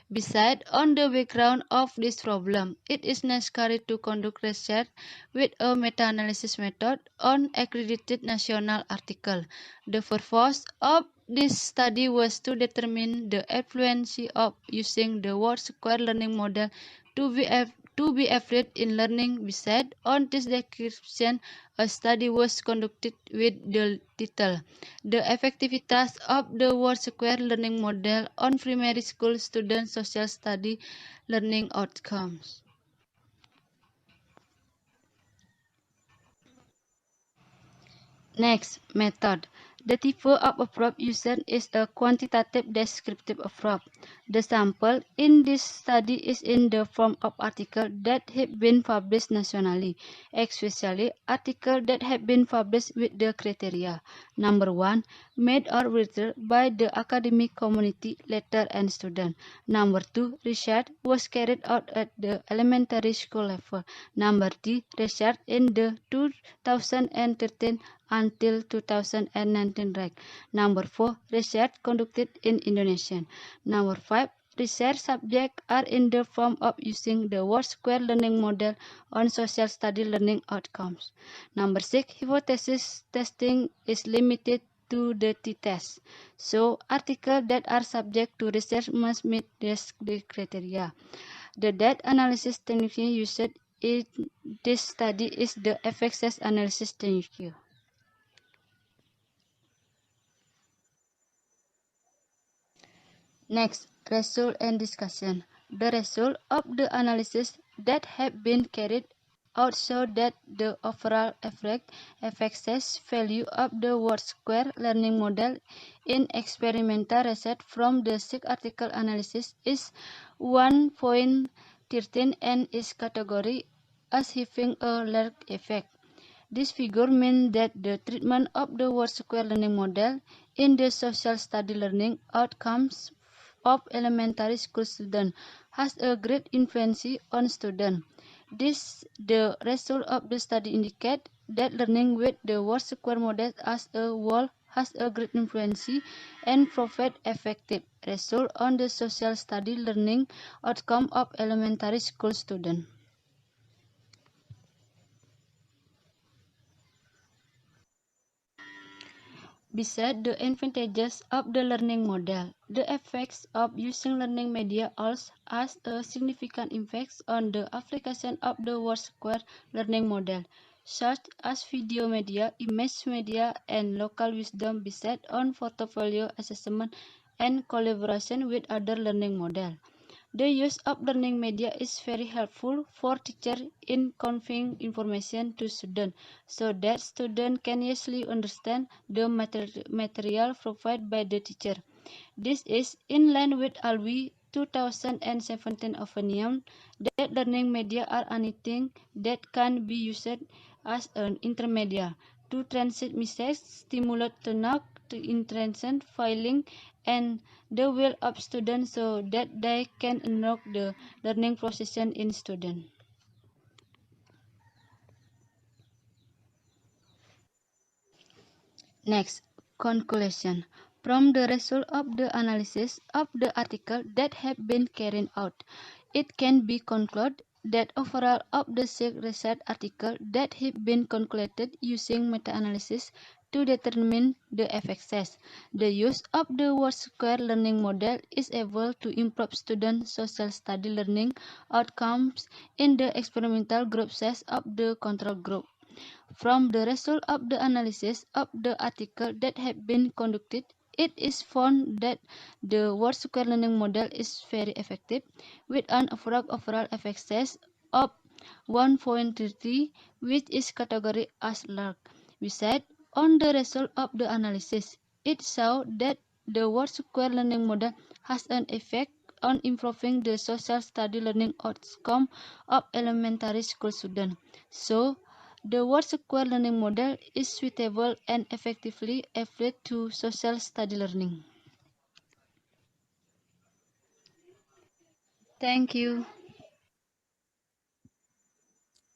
Besides, on the background of this problem, it is necessary to conduct research with a meta-analysis method on accredited national article. The purpose of this study was to determine the influence of using the word square learning model to be effective in learning. Besides, on this description, a study was conducted with the title The Effectiveness of the Word Square Learning Model on Primary School Student Social Study Learning Outcomes. Next, method. The type of approach used is a quantitative descriptive approach. The sample in this study is in the form of articles that have been published nationally, especially articles that have been published with the criteria. Number 1, made or written by the academic community, letter and student. Number 2, research was carried out at the elementary school level. Number 3, research in the 2013 until 2019 rank. Number 4, research conducted in Indonesia. Number 5, research subjects are in the form of using the word square learning model on social study learning outcomes. Number 6, hypothesis testing is limited to the t-test. So, articles that are subject to research must meet this criteria. The data analysis technique used in this study is the FXS analysis technique. Next, result and discussion. The result of the analysis that have been carried out show that the overall effects value of the word square learning model in experimental research from the 6 article analysis is 1.13 and is categorized as having a large effect. This figure means that the treatment of the word square learning model in the social study learning outcomes of elementary school students has a great influence on students. The result of the study indicate that learning with the word square model as a whole has a great influence and provide effective result on the social study learning outcome of elementary school students. Besides the advantages of the learning model, the effects of using learning media also has a significant impact on the application of the word square learning model, such as video media, image media, and local wisdom based on portfolio assessment and collaboration with other learning models. The use of learning media is very helpful for teachers in conveying information to students so that students can easily understand the material provided by the teacher. This is in line with ALWI 2017 opinion that learning media are anything that can be used as an intermediate to transmit messages, stimulate thought, to interaction, filing, and the will of students so that they can unlock the learning process in students. Next, conclusion. From the result of the analysis of the article that have been carried out, it can be concluded that overall of the 6 research articles that have been concluded using meta-analysis to determine the effects, the use of the word square learning model is able to improve student social study learning outcomes in the experimental group size of the control group. From the result of the analysis of the article that have been conducted, it is found that the word square learning model is very effective with an overall effect size of 1.30, which is categorized as large. Besides, on the result of the analysis, it showed that the word square learning model has an effect on improving the social study learning outcome of elementary school students. So, the word square learning model is suitable and effectively applied to social study learning. Thank you.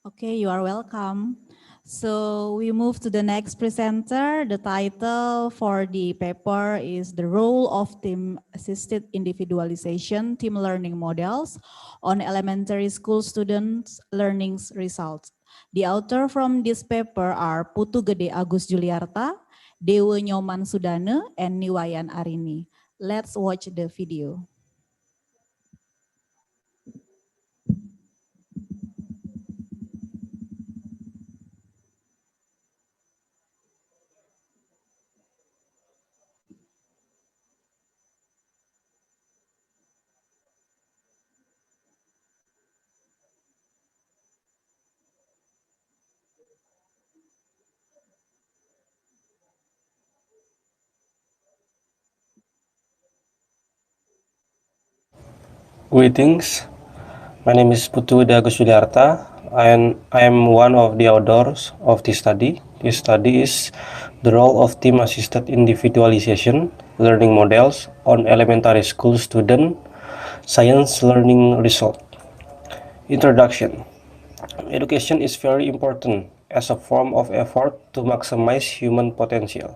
Okay, you are welcome. So we move to the next presenter. The title for the paper is The Role of Team-Assisted Individualization Team Learning Models on Elementary School Students' Learning Results. The author from this paper are Putu Gede Agus Juliarta, Dewa Nyoman Sudane, and Niwayan Arini. Let's watch the video. Greetings, my name is Putu Agus Juliarta and I am one of the authors of this study. This study is the role of team-assisted individualization learning models on elementary school student science learning result. Introduction. Education is very important as a form of effort to maximize human potential.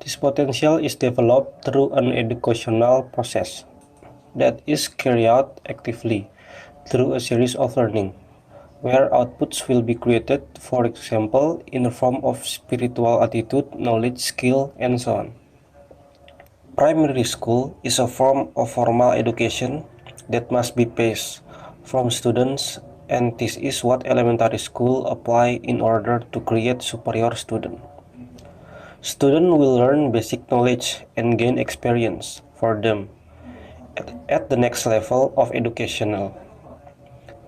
This potential is developed through an educational process that is carried out actively through a series of learning, where outputs will be created, for example, in the form of spiritual attitude, knowledge, skill, and so on. Primary school is a form of formal education that must be passed from students, and this is what elementary school apply in order to create superior student. Students will learn basic knowledge and gain experience for them. at the next level of educational.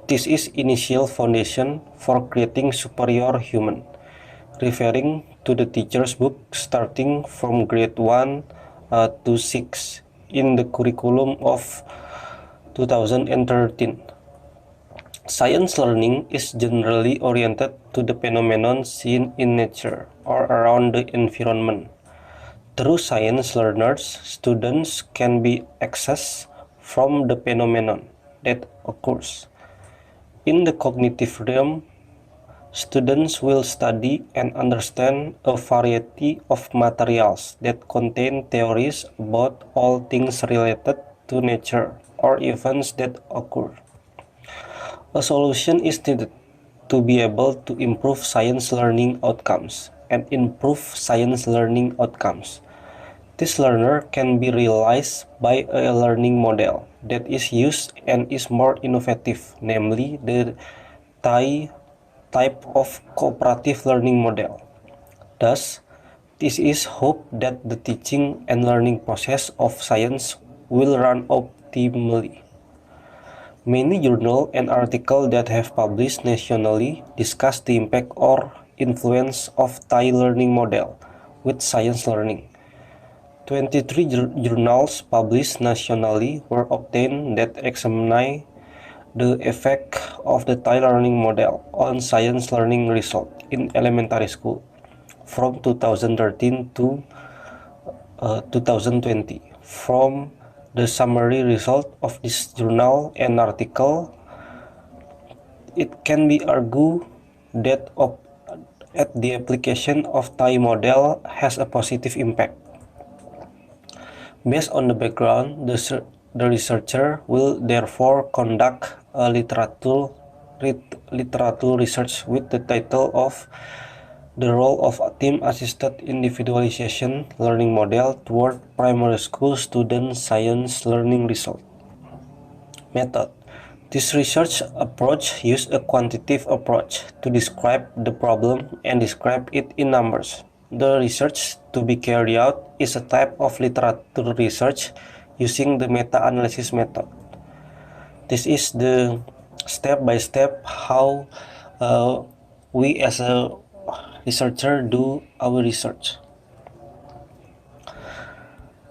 This is initial foundation for creating superior human, referring to the teacher's book starting from grade 1 to 6 in the curriculum of 2013. Science learning is generally oriented to the phenomenon seen in nature or around the environment. Through science learners, students can be accessed from the phenomenon that occurs. In the cognitive realm, students will study and understand a variety of materials that contain theories about all things related to nature or events that occur. A solution is needed to be able to improve science learning outcomes and improve science learning outcomes. This learner can be realized by a learning model that is used and is more innovative, namely the type of cooperative learning model. Thus, this is hoped that the teaching and learning process of science will run optimally. Many journals and articles that have published nationally discuss the impact or influence of Thai learning model with science learning. 23 journals published nationally were obtained that examine the effect of the Thai learning model on science learning results in elementary school from 2013 to 2020. From the summary result of this journal and article, it can be argued that the application of Thai model has a positive impact. Based on the background, the researcher will therefore conduct a literature research with the title of The Role of Team-Assisted Individualization Learning Model Toward Primary School Student Science Learning Result. Method. This research approach uses a quantitative approach to describe the problem and describe it in numbers. The research to be carried out is a type of literature research using the meta-analysis method. This is the step-by-step how we as a researcher do our research.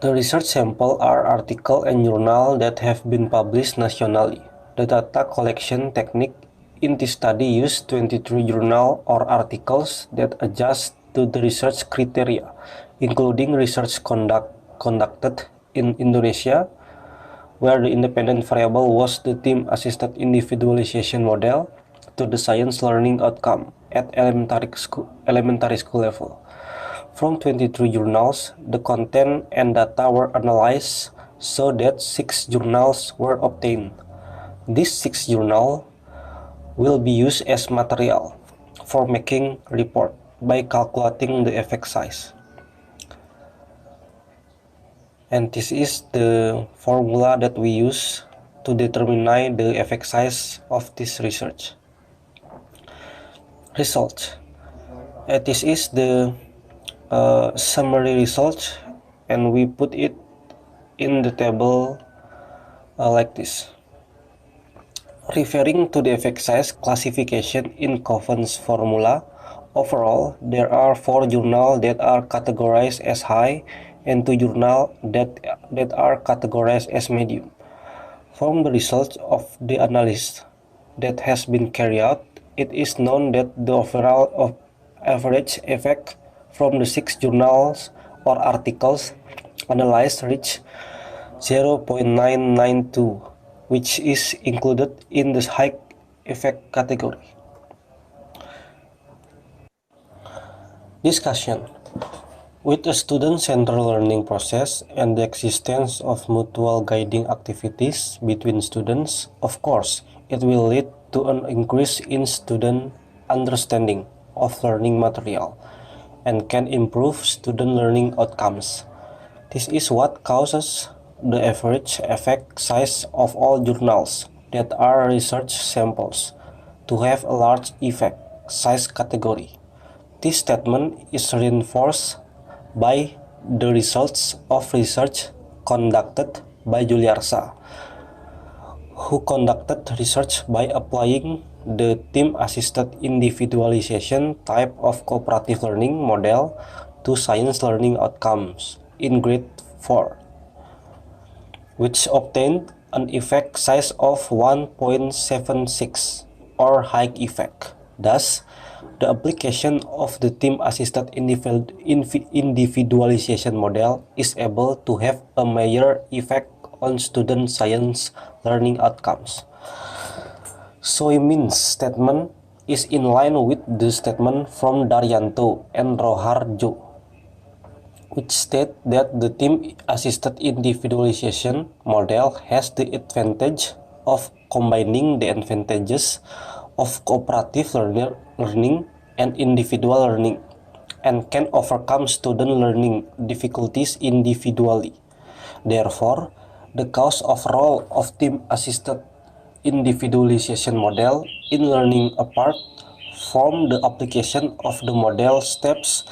The research sample are articles and journals that have been published nationally. The data collection technique in this study used 23 journals or articles that adjust to the research criteria, including research conducted in Indonesia, where the independent variable was the team-assisted individualization model, to the science learning outcome at elementary school level. From 23 journals, the content and data were analyzed so that 6 journals were obtained. These 6 journals will be used as material for making report by calculating the effect size. And this is the formula that we use to determine the effect size of this research. Result. This is the summary result, and we put it in the table like this. Referring to the effect size classification in Covan's formula, overall there are 4 journals that are categorized as high and 2 journals that are categorized as medium. From the results of the analysis that has been carried out, it is known that the overall average effect from the 6 journals or articles analyzed reached 0.992, which is included in the high effect category. Discussion. With a student-centered learning process and the existence of mutual guiding activities between students, of course, it will lead to an increase in student understanding of learning material and can improve student learning outcomes. This is what causes the average effect size of all journals that are research samples to have a large effect size category. This statement is reinforced by the results of research conducted by Juliarsa, who conducted research by applying the team-assisted individualization type of cooperative learning model to science learning outcomes in grade 4, which obtained an effect size of 1.76 or high effect. Thus, the application of the team-assisted individualization model is able to have a major effect on student science learning outcomes. Soimin's statement is in line with the statement from Daryanto and Roharjo, which state that the team-assisted individualization model has the advantage of combining the advantages of cooperative learning and individual learning, and can overcome student learning difficulties individually. Therefore, the cause of role of team-assisted individualization model in learning apart from the application of the model steps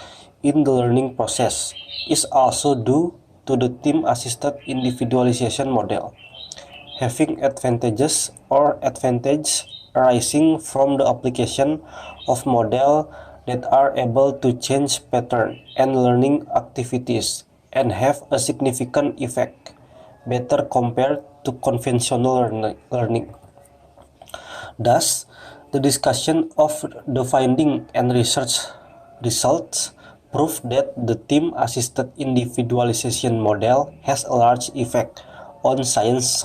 in the learning process is also due to the team-assisted individualization model having advantages or advantage arising from the application of model that are able to change pattern and learning activities and have a significant effect, better compared to conventional learning. Thus, the discussion of the finding and research results prove that the team-assisted individualization model has a large effect on science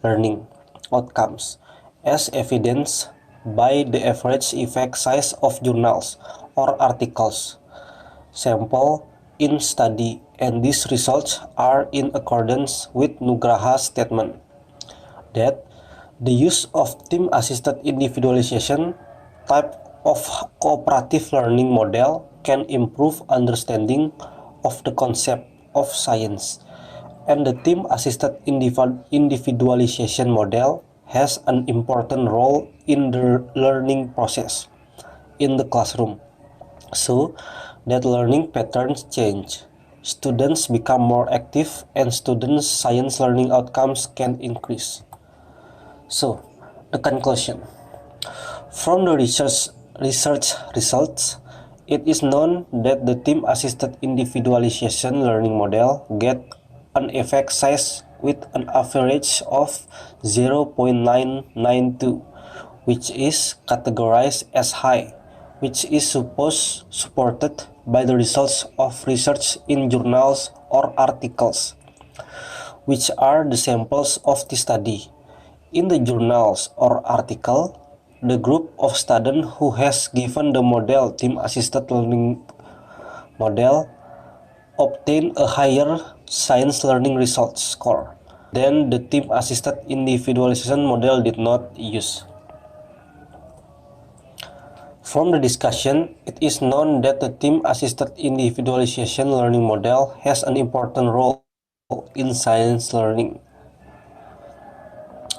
learning outcomes, as evidenced by the average effect size of journals or articles sample in study, and these results are in accordance with Nugraha's statement that the use of team-assisted individualization type of cooperative learning model can improve understanding of the concept of science, and the team-assisted individualization model has an important role in the learning process in the classroom, so that learning patterns change, students become more active, and students' science learning outcomes can increase. So, the conclusion. From the research results, it is known that the team-assisted individualization learning model get an effect size with an average of 0.992, which is categorized as high, which is supported by the results of research in journals or articles, which are the samples of the study. In the journals or article, the group of students who has given the model team-assisted learning model obtain a higher science learning results score than the team-assisted individualization model did not use. From the discussion, it is known that the team-assisted individualization learning model has an important role in science learning.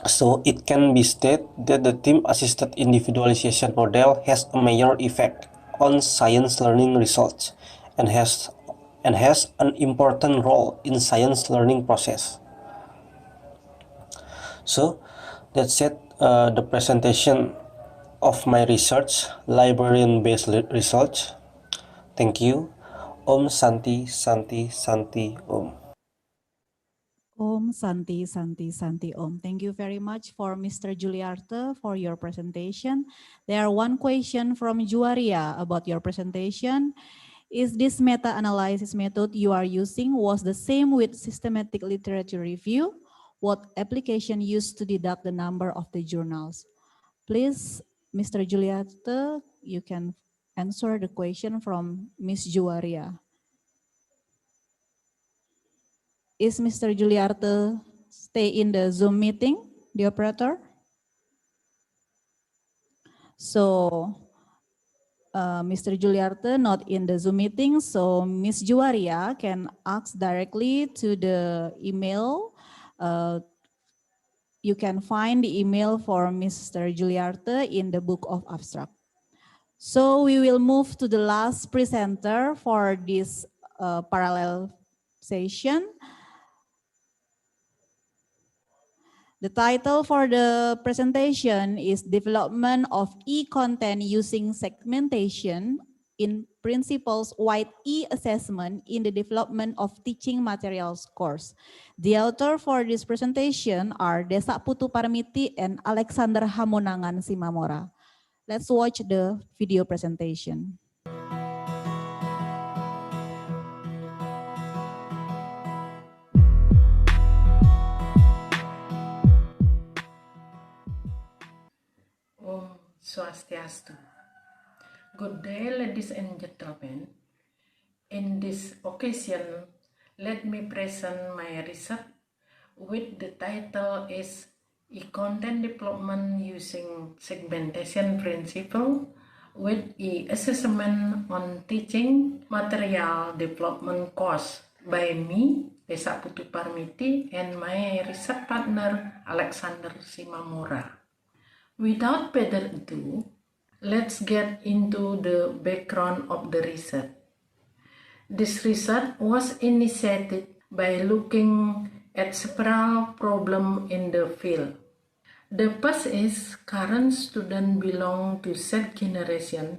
So it can be stated that the team-assisted individualization model has a major effect on science learning results and has an important role in science learning process. So that's it, the presentation of my research, librarian-based research. Thank you. Om Santi Santi Santi Om. Om Santi Santi Santi Om. Thank you very much for Mr. Juliarte for your presentation. There are one question from Juaria about your presentation. Is this meta-analysis method you are using was the same with systematic literature review? What application used to deduct the number of the journals? Please, Mr. Juliarte, you can answer the question from Ms. Juaria. Is Mr. Juliarte stay in the Zoom meeting, the operator? So, Mr. Juliarte not in the Zoom meeting, so Ms. Juaria can ask directly to the email. You can find the email for Mr. Juliarte in the book of abstract. So we will move to the last presenter for this parallel session. The title for the presentation is Development of E-Content Using Segmentation in Principles Wide E-Assessment in the Development of Teaching Materials course. The author for this presentation are Desa Putu Parmiti and Alexander Hamonangan Simamora. Let's watch the video presentation. Om Swastiastu. Good day, ladies and gentlemen. In this occasion, let me present my research with the title is E-Content Development Using Segmentation Principle with E-Assessment on Teaching Material Development course by me, Desa Putu Parmiti, and my research partner, Alexander Simamora. Without further ado, let's get into the background of the research. This research was initiated by looking at several problems in the field. The first is current students belong to Z generation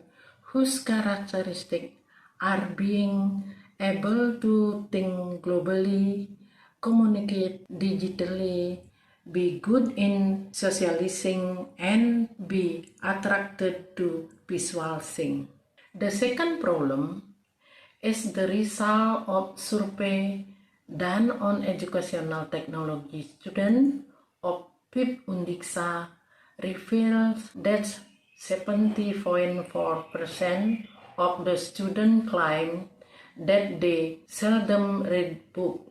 whose characteristics are being able to think globally, communicate digitally, be good in socializing, and be attracted to visual things. The second problem is the result of survey done on educational technology students of 5th Undiksha reveals that 70.4% of the students claim that they seldom read books.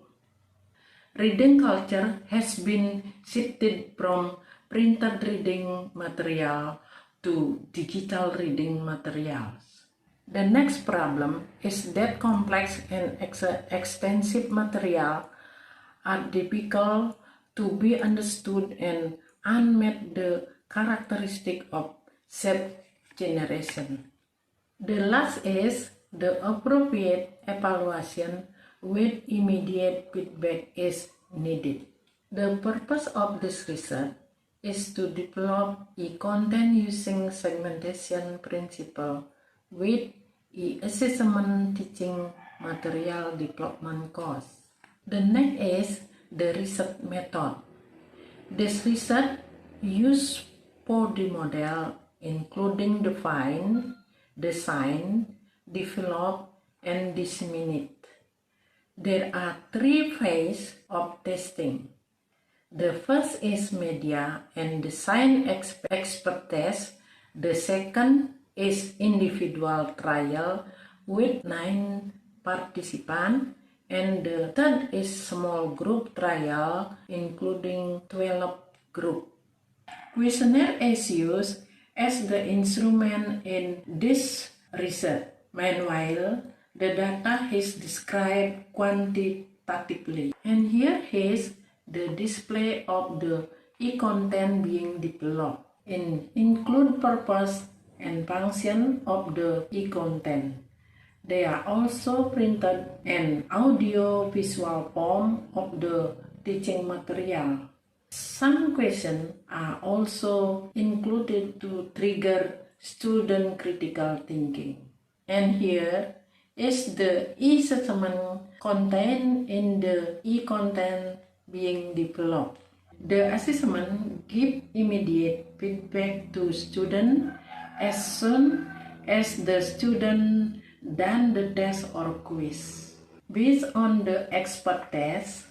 Reading culture has been shifted from printed reading material to digital reading materials. The next problem is that complex and extensive material are difficult to be understood and unmet the characteristic of Z generation. The last is the appropriate evaluation with immediate feedback is needed. The purpose of this research is to develop e-content using segmentation principle with e-assessment teaching material development course. The next is the research method. This research uses 4D model including define, design, develop, and disseminate. There are 3 phases of testing. The first is media and design expertise. The second is individual trial with 9 participants. And the third is small group trial including 12 groups. Questionnaire is used as the instrument in this research. Meanwhile, the data is described quantitatively. And here is the display of the e-content being developed. Include purpose and function of the e-content. They are also printed and audio-visual form of the teaching material. Some questions are also included to trigger student critical thinking. And here is the e-assessment contained in the e-content being developed. The assessment gives immediate feedback to students as soon as the student done the test or quiz. Based on the expert test,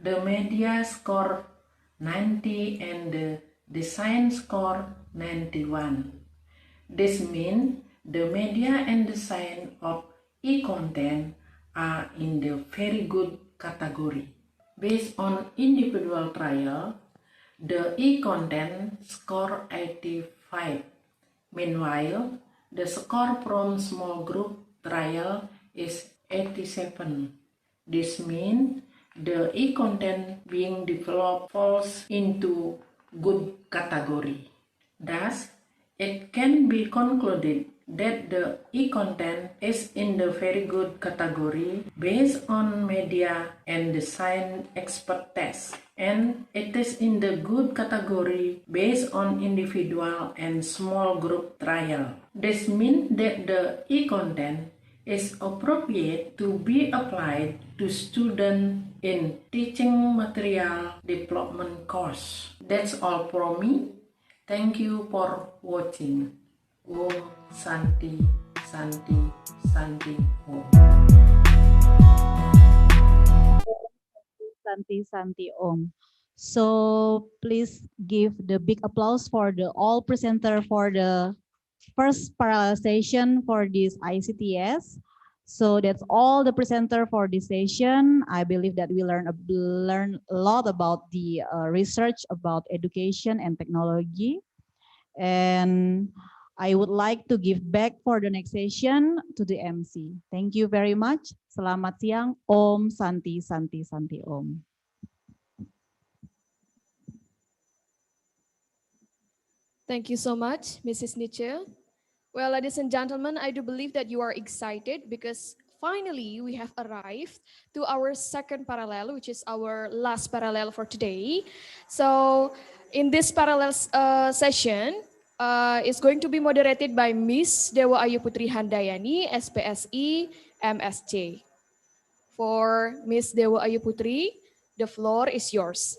the media score 90 and the design score 91. This means the media and design of e-content are in the very good category. Based on individual trial, the e-content score 85. Meanwhile, the score from small group trial is 87. This means the e-content being developed falls into good category. Thus, it can be concluded that the e-content is in the very good category based on media and design expert test. and it is in the good category based on individual and small group trial. This means that the e-content is appropriate to be applied to students in teaching material development course. That's all from me. Thank you for watching. Om Santi, Santi, Santi Om. Santi Om. So please give the big applause for the all presenter for the first parallel session for this ICTES. So that's all the presenter for this session. I believe that we learn a lot about the research about education and technology. And I would like to give back for the next session to the MC. Thank you very much. Selamat siang. Om Santi Santi Santi Om. Thank you so much, Mrs. Nietzsche. Well, ladies and gentlemen, I do believe that you are excited because finally we have arrived to our second parallel, which is our last parallel for today. So in this parallel session, is going to be moderated by Miss Dewa Ayu Putri Handayani, SPSI, MSc. For Miss Dewa Ayu Putri, the floor is yours.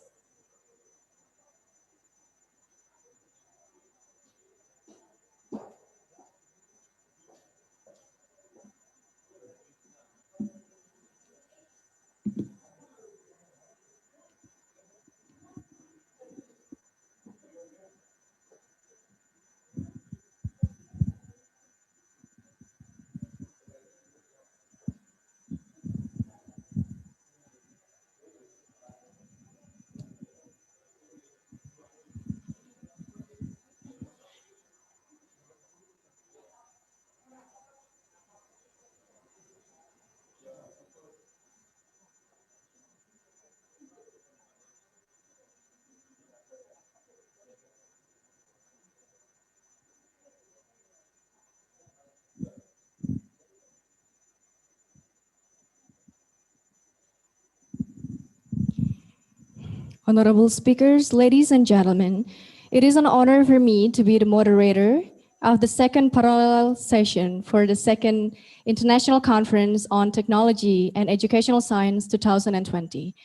Honorable speakers, ladies and gentlemen, it is an honor for me to be the moderator of the second parallel session for the second International Conference on Technology and Educational Science 2020.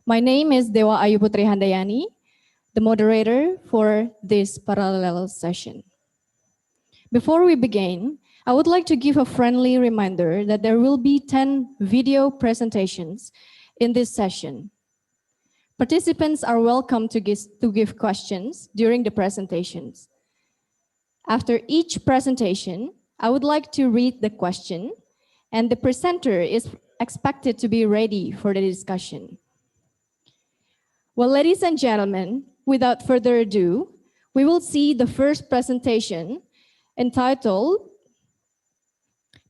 My name is Dewa Ayu Putri Handayani, the moderator for this parallel session. Before we begin, I would like to give a friendly reminder that there will be 10 video presentations in this session. Participants are welcome to give questions during the presentations. After each presentation, I would like to read the question, and the presenter is expected to be ready for the discussion. Well, ladies and gentlemen, without further ado, we will see the first presentation entitled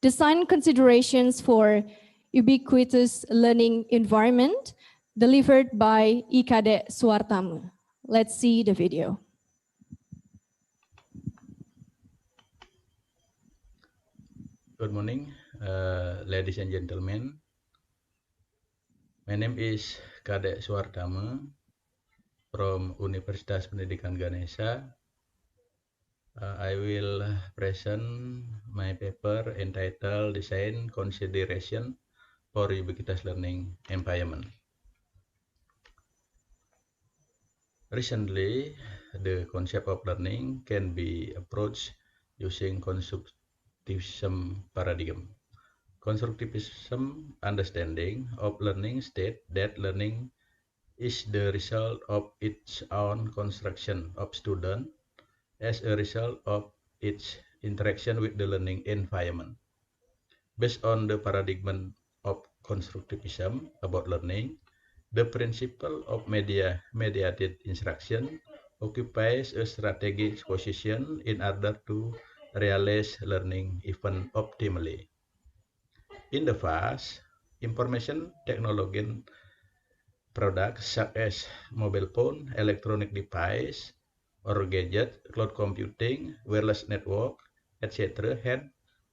Design Considerations for Ubiquitous Learning Environment, delivered by Kadek Suartama. Let's see the video. Good morning, ladies and gentlemen. My name is Kadek Suartama from Universitas Pendidikan Ganesha. I will present my paper entitled Design Consideration for Ubiquitous Learning Environment. Recently, the concept of learning can be approached using constructivism paradigm. Constructivism understanding of learning state that learning is the result of its own construction of student as a result of its interaction with the learning environment. Based on the paradigm of constructivism about learning, the principle of mediated instruction occupies a strategic position in order to realize learning even optimally. In the past, information technology products such as mobile phone, electronic device, or gadget, cloud computing, wireless network, etc. had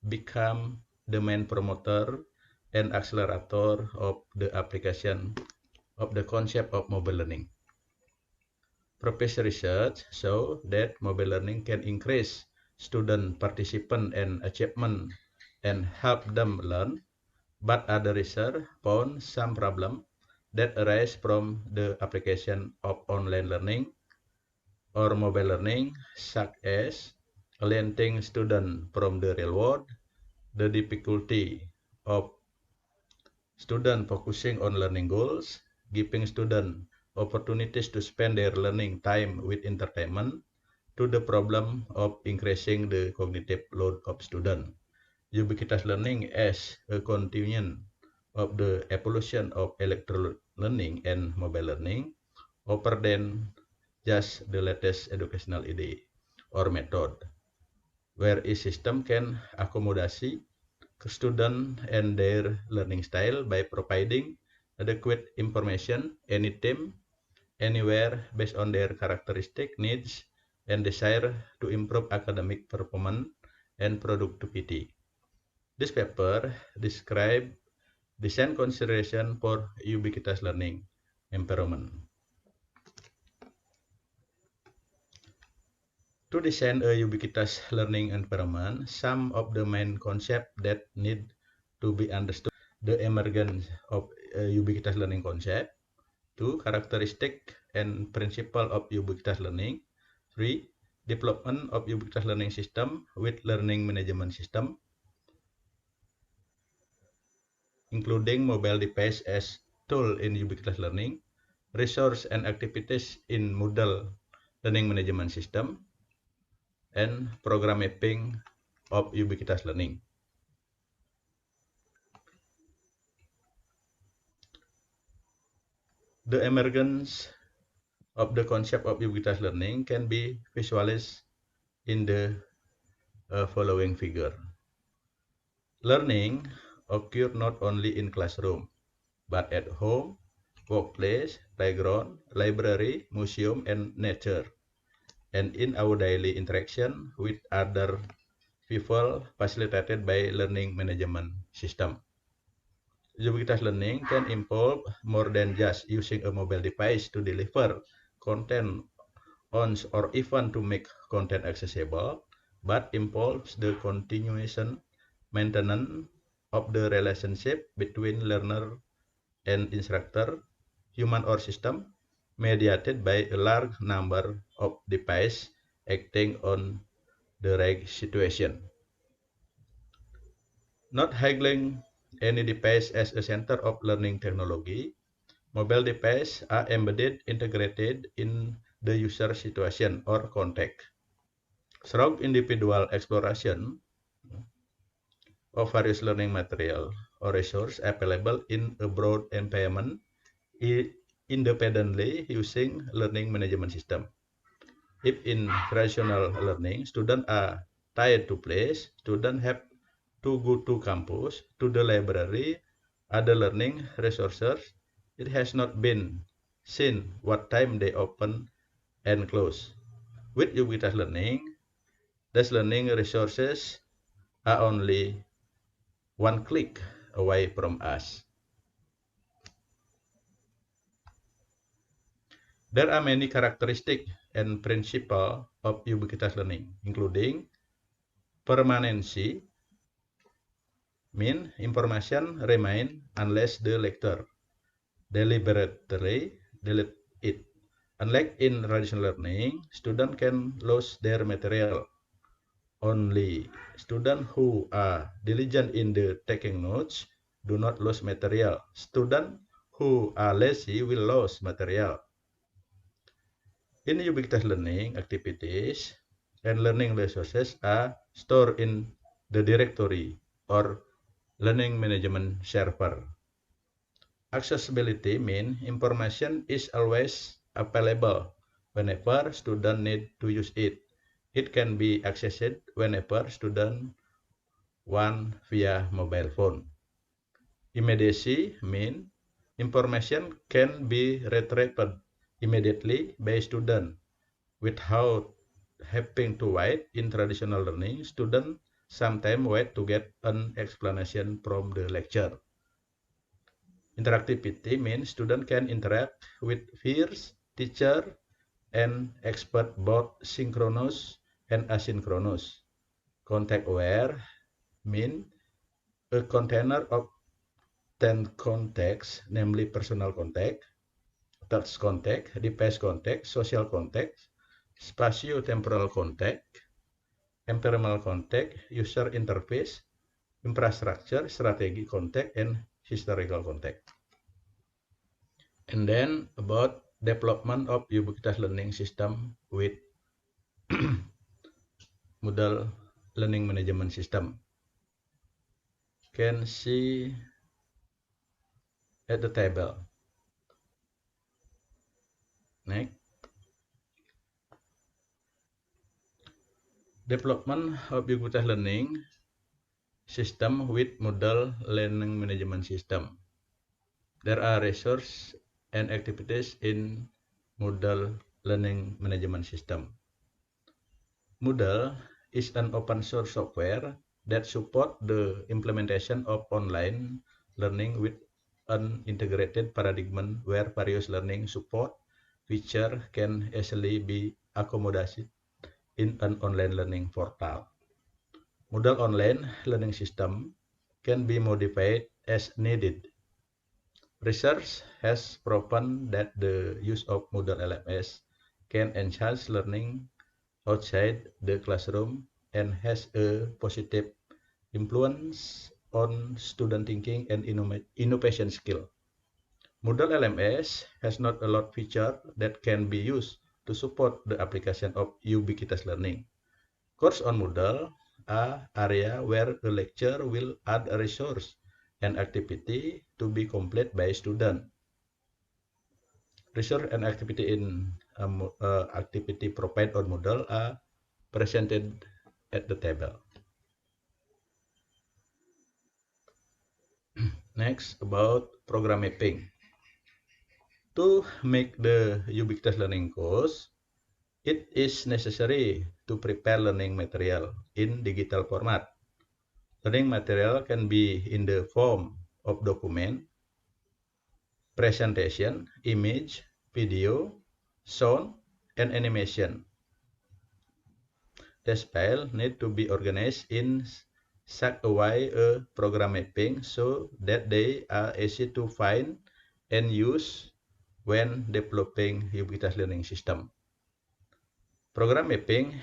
become the main promoter and accelerator of the application of the concept of mobile learning. Professor research show that mobile learning can increase student participation and achievement and help them learn, but other research found some problem that arise from the application of online learning or mobile learning, such as alienating students from the real world, the difficulty of students focusing on learning goals, giving students opportunities to spend their learning time with entertainment, to the problem of increasing the cognitive load of students. Ubiquitous learning as a continuation of the evolution of electronic learning and mobile learning, other than just the latest educational idea or method, where a system can accommodate students and their learning style by providing adequate information anytime, anywhere based on their characteristic needs and desire to improve academic performance and productivity. This paper describes design consideration for ubiquitous learning environment. To design a ubiquitous learning environment, some of the main concepts that need to be understood: the emergence of a ubiquitous learning concept, 2. Characteristic and principle of ubiquitous learning, 3. Development of ubiquitous learning system with learning management system, including mobile device as tool in ubiquitous learning, resource and activities in Moodle learning management system, and program mapping of ubiquitous learning. The emergence of the concept of ubiquitous learning can be visualized in the following figure. Learning occurs not only in classroom, but at home, workplace, playground, library, museum, and nature, and in our daily interaction with other people facilitated by learning management system. Ubiquitous learning can involve more than just using a mobile device to deliver content on or even to make content accessible, but involves the continuation maintenance of the relationship between learner and instructor, human or system, mediated by a large number of devices acting on the right situation. Not haggling any device as a center of learning technology, mobile devices are embedded, integrated in the user situation or context. Through individual exploration of various learning material or resource available in a broad environment independently using learning management system. If in traditional learning, students are tied to place, students have to go to campus, to the library, other learning resources. It has not been seen what time they open and close. With ubiquitous learning, these learning resources are only one click away from us. There are many characteristics and principles of ubiquitous learning, including permanency, mean information remain unless the lecturer deliberately delete it. Unlike in traditional learning, students can lose their material. Only students who are diligent in the taking notes do not lose material. Students who are lazy will lose material. In ubiquitous learning activities and learning resources are stored in the directory or learning management server. Accessibility means information is always available whenever students need to use it. It can be accessed whenever students want via mobile phone. Immediacy means information can be retrieved immediately by students without having to wait. In traditional learning, students sometimes wait to get an explanation from the lecture. Interactivity means students can interact with peers, teacher, and expert both synchronous and asynchronous. Contact-aware means a container of 10 contacts, namely personal contact, touch contact, device contact, social contact, spatio-temporal contact, environmental contact, user interface, infrastructure, strategy contact, and historical contact. And then about development of ubiquitous learning system with Moodle learning management system. Can see at the table. Next. Development of ubiquitous learning system with Moodle learning management system. There are resources and activities in Moodle learning management system. Moodle is an open source software that supports the implementation of online learning with an integrated paradigm where various learning support features can easily be accommodated in an online learning portal. Moodle online learning system can be modified as needed. Research has proven that the use of Moodle LMS can enhance learning outside the classroom and has a positive influence on student thinking and innovation skill. Moodle LMS has not a lot of features that can be used to support the application of ubiquitous learning. Course on Moodle are area where a lecturer will add a resource and activity to be completed by student. Resource and activity in activity provided on Moodle are presented at the table. Next, about program mapping. To make the ubiquitous learning course, it is necessary to prepare learning material in digital format. Learning material can be in the form of document, presentation, image, video, sound, and animation. These files need to be organized in such a way a program mapping so that they are easy to find and use when developing ubiquitous learning system. Program mapping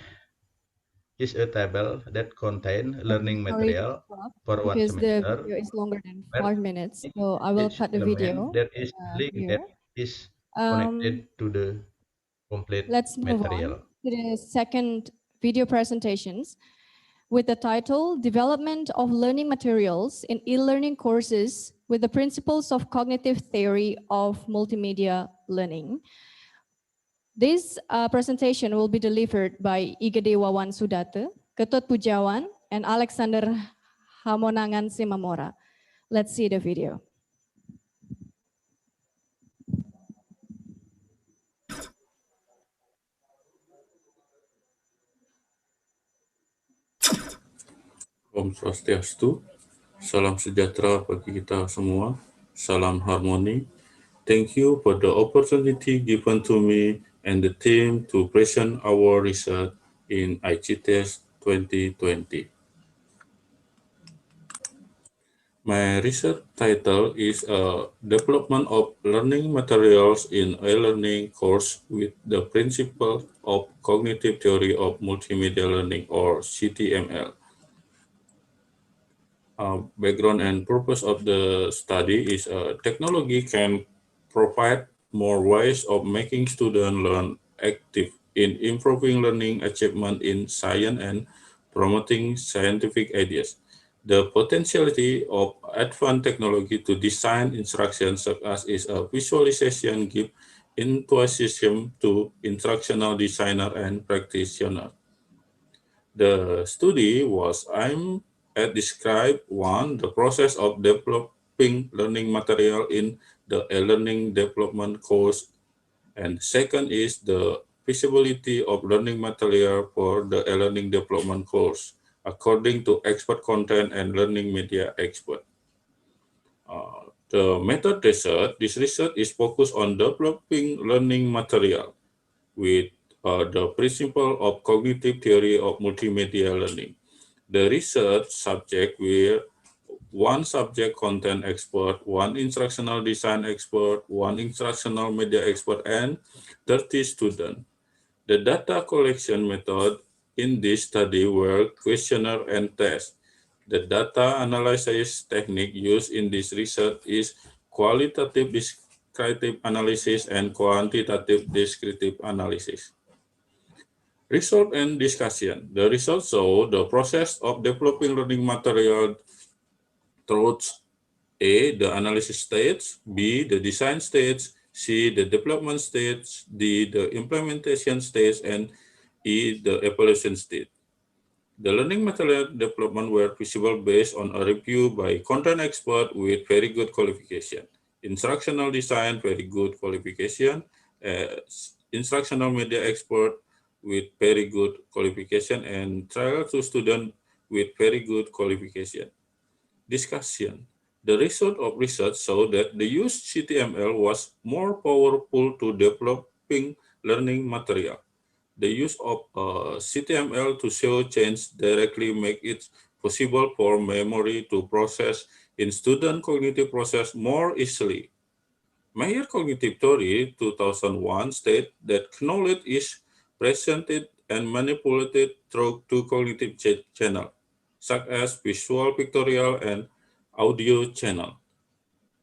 is a table that contains learning Sorry, material Prof, for one because the semester video is longer than where 5 minutes, so I will each cut the element video there is link here. that is Um, connected to the complete Let's move on material. to the second video presentations with the title Development of Learning Materials in E-Learning Courses with the Principles of Cognitive Theory of Multimedia Learning. This presentation will be delivered by Igede Wawan Sudate, Ketut Pujawan, and Alexander Hamonangan Simamora. Let's see the video. Om Swastiastu, salam sejahtera bagi kita semua, salam harmoni. Thank you for the opportunity given to me and the team to present our research in ICTES 2020. My research title is Development of Learning Materials in E-Learning Course with the Principle of Cognitive Theory of Multimedia Learning, or CTML. Background and purpose of the study is technology can provide more ways of making students learn active in improving learning achievement in science and promoting scientific ideas. The potentiality of advanced technology to design instruction such as is a visualization give enthusiasm to instructional designer and practitioner. The study was aimed at describe the process of developing learning material in the e-learning development course, and second is the feasibility of learning material for the e-learning development course according to expert content and learning media expert. The method research, this research is focused on developing learning material with the principle of cognitive theory of multimedia learning. The research subject were one subject content expert, one instructional design expert, one instructional media expert, and 30 students. The data collection method in this study were questionnaire and test. The data analysis technique used in this research is qualitative descriptive analysis and quantitative descriptive analysis. Result and discussion. The results show the process of developing learning material through A, the analysis stage, B, the design stage, C, the development stage, D, the implementation stage, and E, the evaluation stage. The learning material development were feasible based on a review by content expert with very good qualification. Instructional design, very good qualification. Instructional media expert with very good qualification, and trial to student with very good qualification. Discussion. The result of research showed that the use CTML was more powerful to developing learning material. The use of CTML to show change directly make it possible for memory to process in student cognitive process more easily. Meyer Cognitive Theory 2001 state that knowledge is presented and manipulated through two cognitive channels, such as visual, pictorial, and audio channel.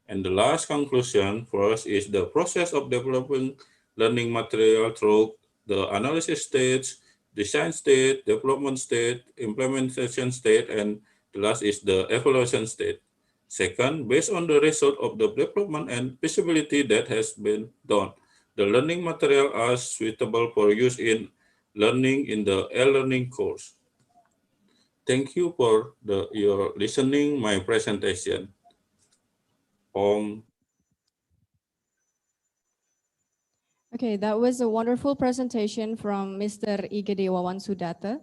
And the last conclusion for us is the process of developing learning material through the analysis stage, design stage, development stage, implementation stage, and the last is the evaluation stage. Second, based on the result of the development and feasibility that has been done, the learning material are suitable for use in learning in the e-learning course. Thank you for your listening my presentation. Okay, that was a wonderful presentation from Mr. Igede Wawan Sudata.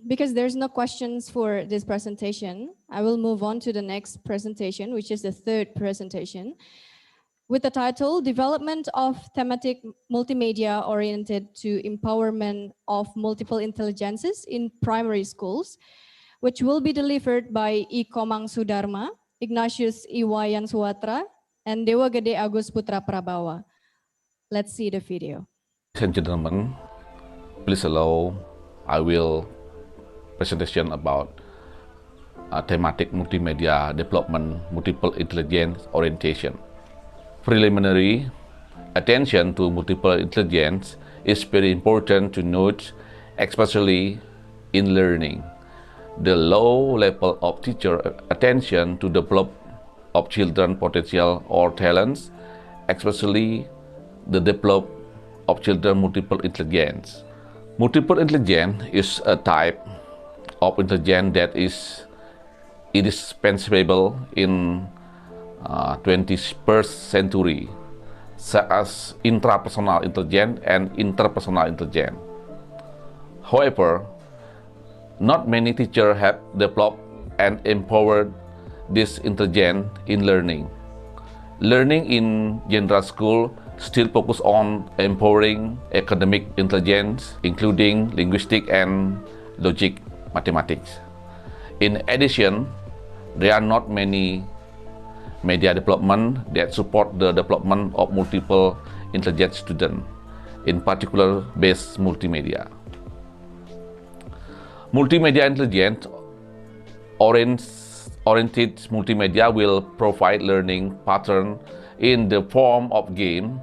Because there's no questions for this presentation, I will move on to the next presentation, which is the third presentation, with the title, Development of Thematic Multimedia Oriented to Empowerment of Multiple Intelligences in Primary Schools, which will be delivered by I. Komang Sudarma, Ignatius Iwayan Suwatra, and Dewa Gede Agus Putra Prabawa. Let's see the video. Ladies and gentlemen, please allow I will presentation about thematic multimedia development, multiple intelligence orientation. Preliminary, attention to multiple intelligence is very important to note, especially in learning. The low level of teacher attention to develop of children potential or talents, especially the develop of children multiple intelligence. Multiple intelligence is a type of intelligence that is indispensable in 21st century, such as intrapersonal intelligence and interpersonal intelligence. However, not many teachers have developed and empowered this intelligence in learning. Learning in general school still focus on empowering academic intelligence, including linguistic and logic mathematics. In addition, there are not many media development that support the development of multiple intelligent students, in particular based multimedia. Multimedia intelligence oriented multimedia will provide learning pattern in the form of game,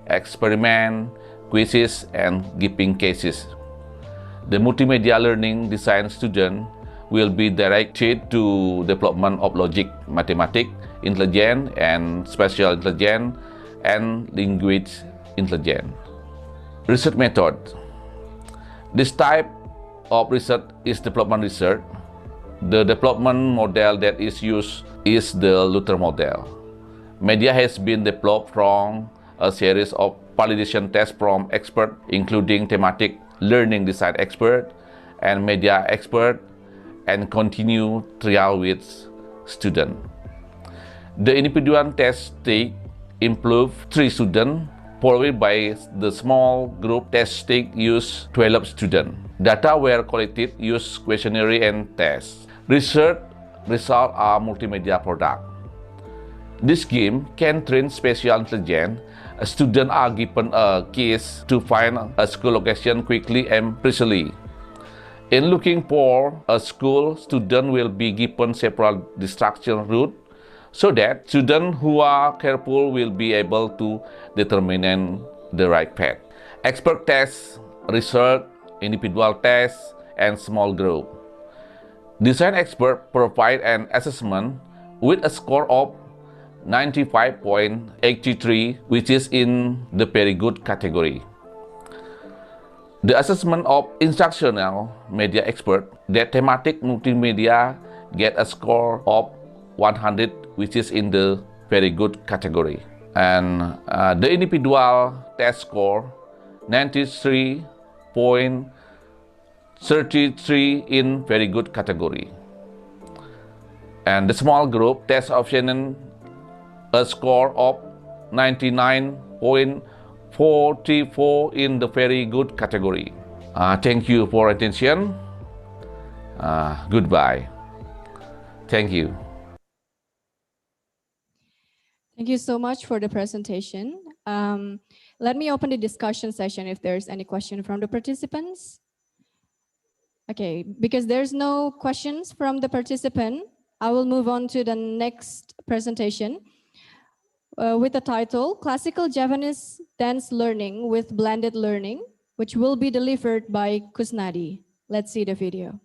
experiment, quizzes, and giving cases. The multimedia learning design student will be directed to development of logic, mathematics, intelligence, and spatial intelligence, and linguistic intelligence. Research method. This type of research is development research. The development model that is used is the Luther model. Media has been developed from a series of validation tests from experts, including thematic learning design expert and media expert, and continue trial with students. The individual test take improve 3 students followed by the small group testing used 12 students. Data were collected using questionnaire and tests. Research results are multimedia product. This game can train spatial intelligence. Students are given a case to find a school location quickly and precisely. In looking for a school, students will be given several distraction routes so that students who are careful will be able to determine the right path. Expert tests, research, individual tests, and small group. Design expert provide an assessment with a score of 95.83, which is in the very good category. The assessment of instructional media expert, that thematic multimedia get a score of 100, which is in the very good category. And the individual test score, 93.33 in very good category. And the small group test option, a score of 99.44 in the very good category. Thank you for attention. Goodbye. Thank you. Thank you so much for the presentation. Let me open the discussion session if there's any question from the participants. Okay, because there's no questions from the participant, I will move on to the next presentation with the title, Classical Japanese Dance Learning with Blended Learning, which will be delivered by Kusnadi. Let's see the video.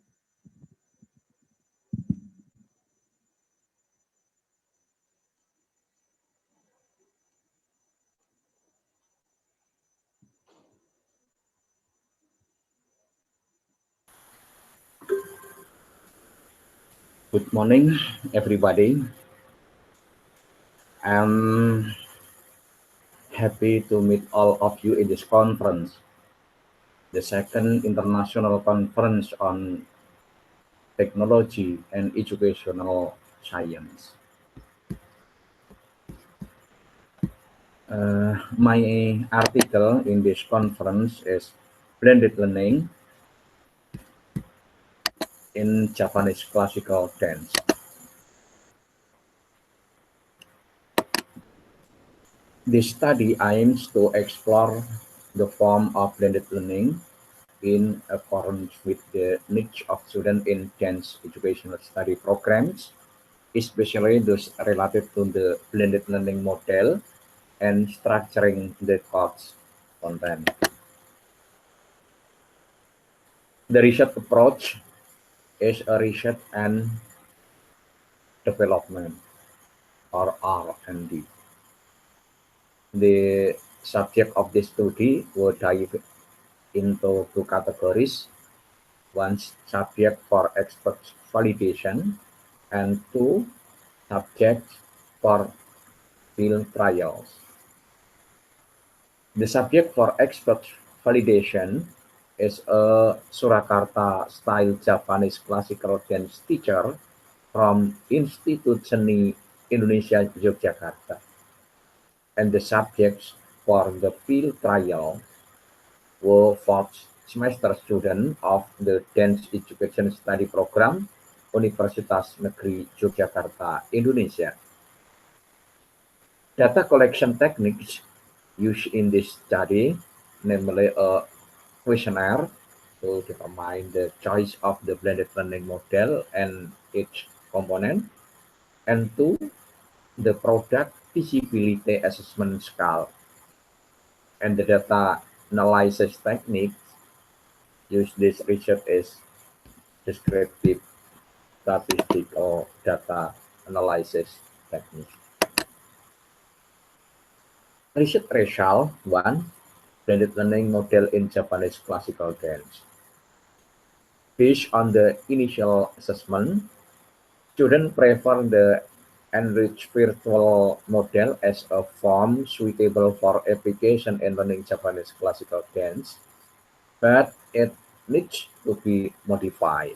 Good morning, everybody. I'm happy to meet all of you in this conference, the second international conference on technology and educational science. My article in this conference is Blended Learning in Japanese Classical Dance. This study aims to explore the form of blended learning in accordance with the needs of students in dance educational study programs, especially those related to the blended learning model and structuring the course content. The research approach is a research and development, or R&D. The subject of this study will dive into two categories. One subject for expert validation and two subjects for field trials. The subject for expert validation is a Surakarta-style Japanese classical dance teacher from Institut Seni Indonesia, Yogyakarta. And the subjects for the field trial were fourth semester student of the Dance Education Study Program, Universitas Negeri Yogyakarta, Indonesia. Data collection techniques used in this study, namely a questionnaire to determine the choice of the blended learning model and its component, and two, the product feasibility assessment scale. And the data analysis techniques used this research is descriptive statistical data analysis technique. Research result 1. Blended learning model in Japanese classical dance. Based on the initial assessment, students prefer the enriched virtual model as a form suitable for application in learning Japanese classical dance, but it needs to be modified.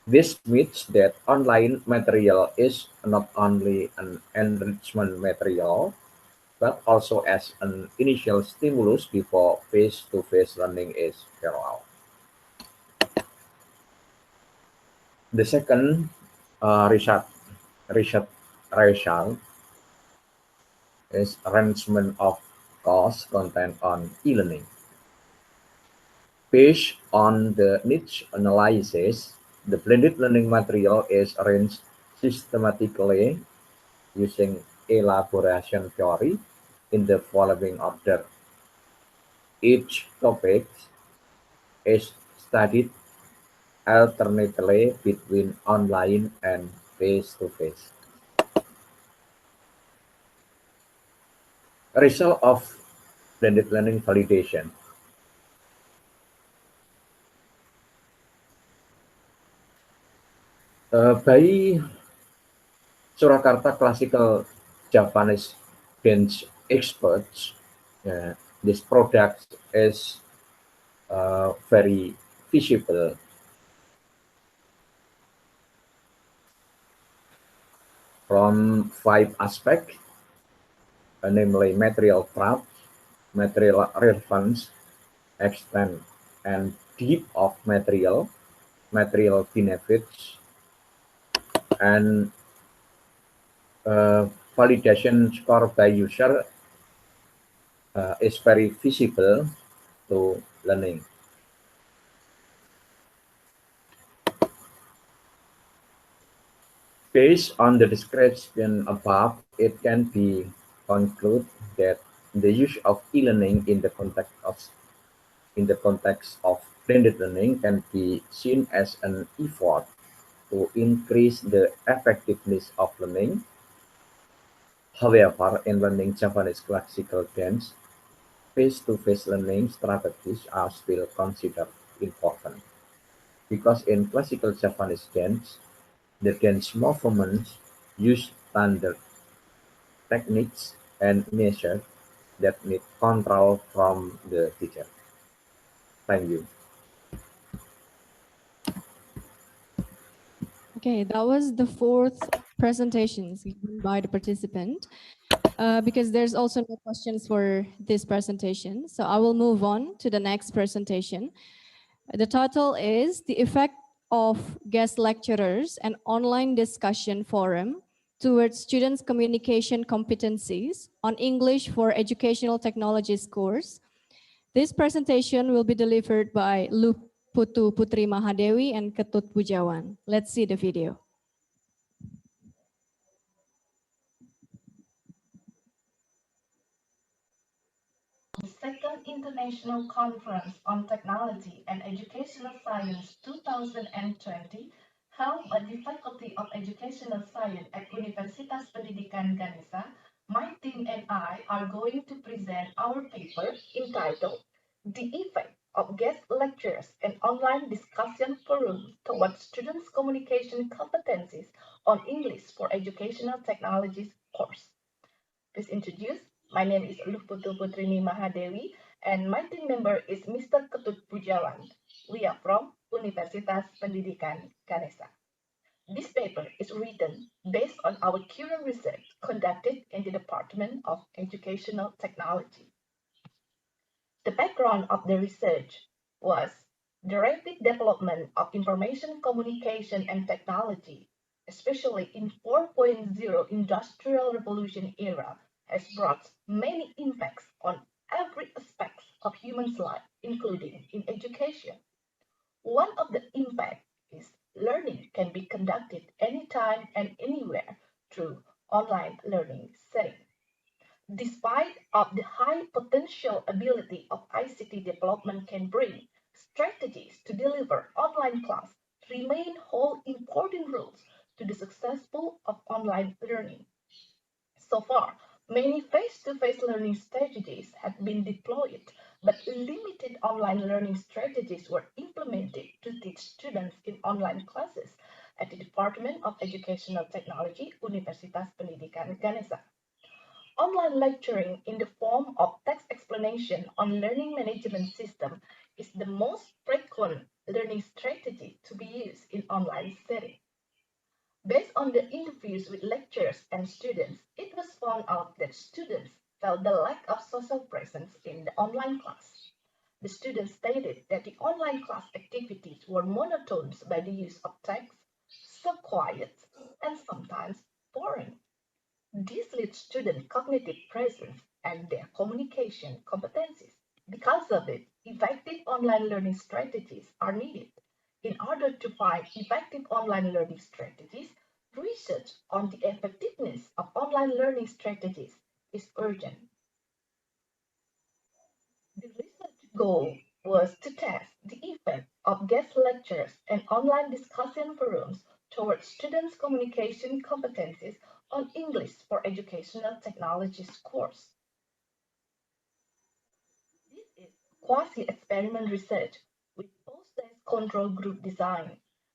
This means that online material is not only an enrichment material, but also as an initial stimulus before face-to-face learning is carried out. The second research result is arrangement of course content on e-learning. Based on the niche analysis, the blended learning material is arranged systematically using elaboration theory in the following order. Each topic is studied alternately between online and face-to-face. Result of blended learning validation. By Surakarta classical Japanese bench experts, this product is very visible from 5 aspects, namely material trap, material relevance, extent and depth of material, material benefits, and validation score by user is very visible to learning. Based on the description above, it can be concluded that the use of e-learning in the context of blended learning can be seen as an effort to increase the effectiveness of learning. However, in learning Japanese classical dance, face-to-face learning strategies are still considered important, because in classical Japanese dance, the dance movements use standard techniques and measures that need control from the teacher. Thank you. Okay, that was the 4th presentations given by the participant. Because there's also no questions for this presentation, so I will move on to the next presentation. The title is The Effect of Guest Lecturers and Online Discussion Forum Towards Students' Communication Competencies on English for Educational Technologies course. This presentation will be delivered by Putu Putri Mahadewi and Ketut Bujawan. Let's see the video. The Second International Conference on Technology and Educational Science 2020, held by the Faculty of Educational Science at Universitas Pendidikan Ganesha, my team and I are going to present our paper entitled The Effect of Guest Lectures and Online Discussion Forum Towards Students' Communication Competencies on English for Educational Technologies course. Please introduce. My name is Putu Putrini Mahadewi, and my team member is Mr. Ketut Bujawan. We are from Universitas Pendidikan Ganesha. This paper is written based on our current research conducted in the Department of Educational Technology. The background of the research was the rapid development of information communication and technology, especially in 4.0 industrial revolution era, has brought many impacts on every aspect of human life, including in education. One of the impacts is learning can be conducted anytime and anywhere through online learning setting. Despite of the high potential ability of ICT development can bring, strategies to deliver online class remain hold important roles to the successful of online learning. So far, many face-to-face learning strategies have been deployed, but limited online learning strategies were implemented to teach students in online classes at the Department of Educational Technology, Universitas Pendidikan Ganesha. Online lecturing in the form of text explanation on learning management system is the most frequent learning strategy to be used in online setting. Based on the interviews with lecturers and students, it was found out that students felt the lack of social presence in the online class. The students stated that the online class activities were monotone by the use of text, so quiet, and sometimes boring. This leads student cognitive presence and their communication competencies. Because of it, effective online learning strategies are needed. In order to find effective online learning strategies, research on the effectiveness of online learning strategies is urgent. The research goal was to test the effect of guest lectures and online discussion forums towards students' communication competencies on English for Educational Technologies course. This is quasi-experiment research with post-test control group design.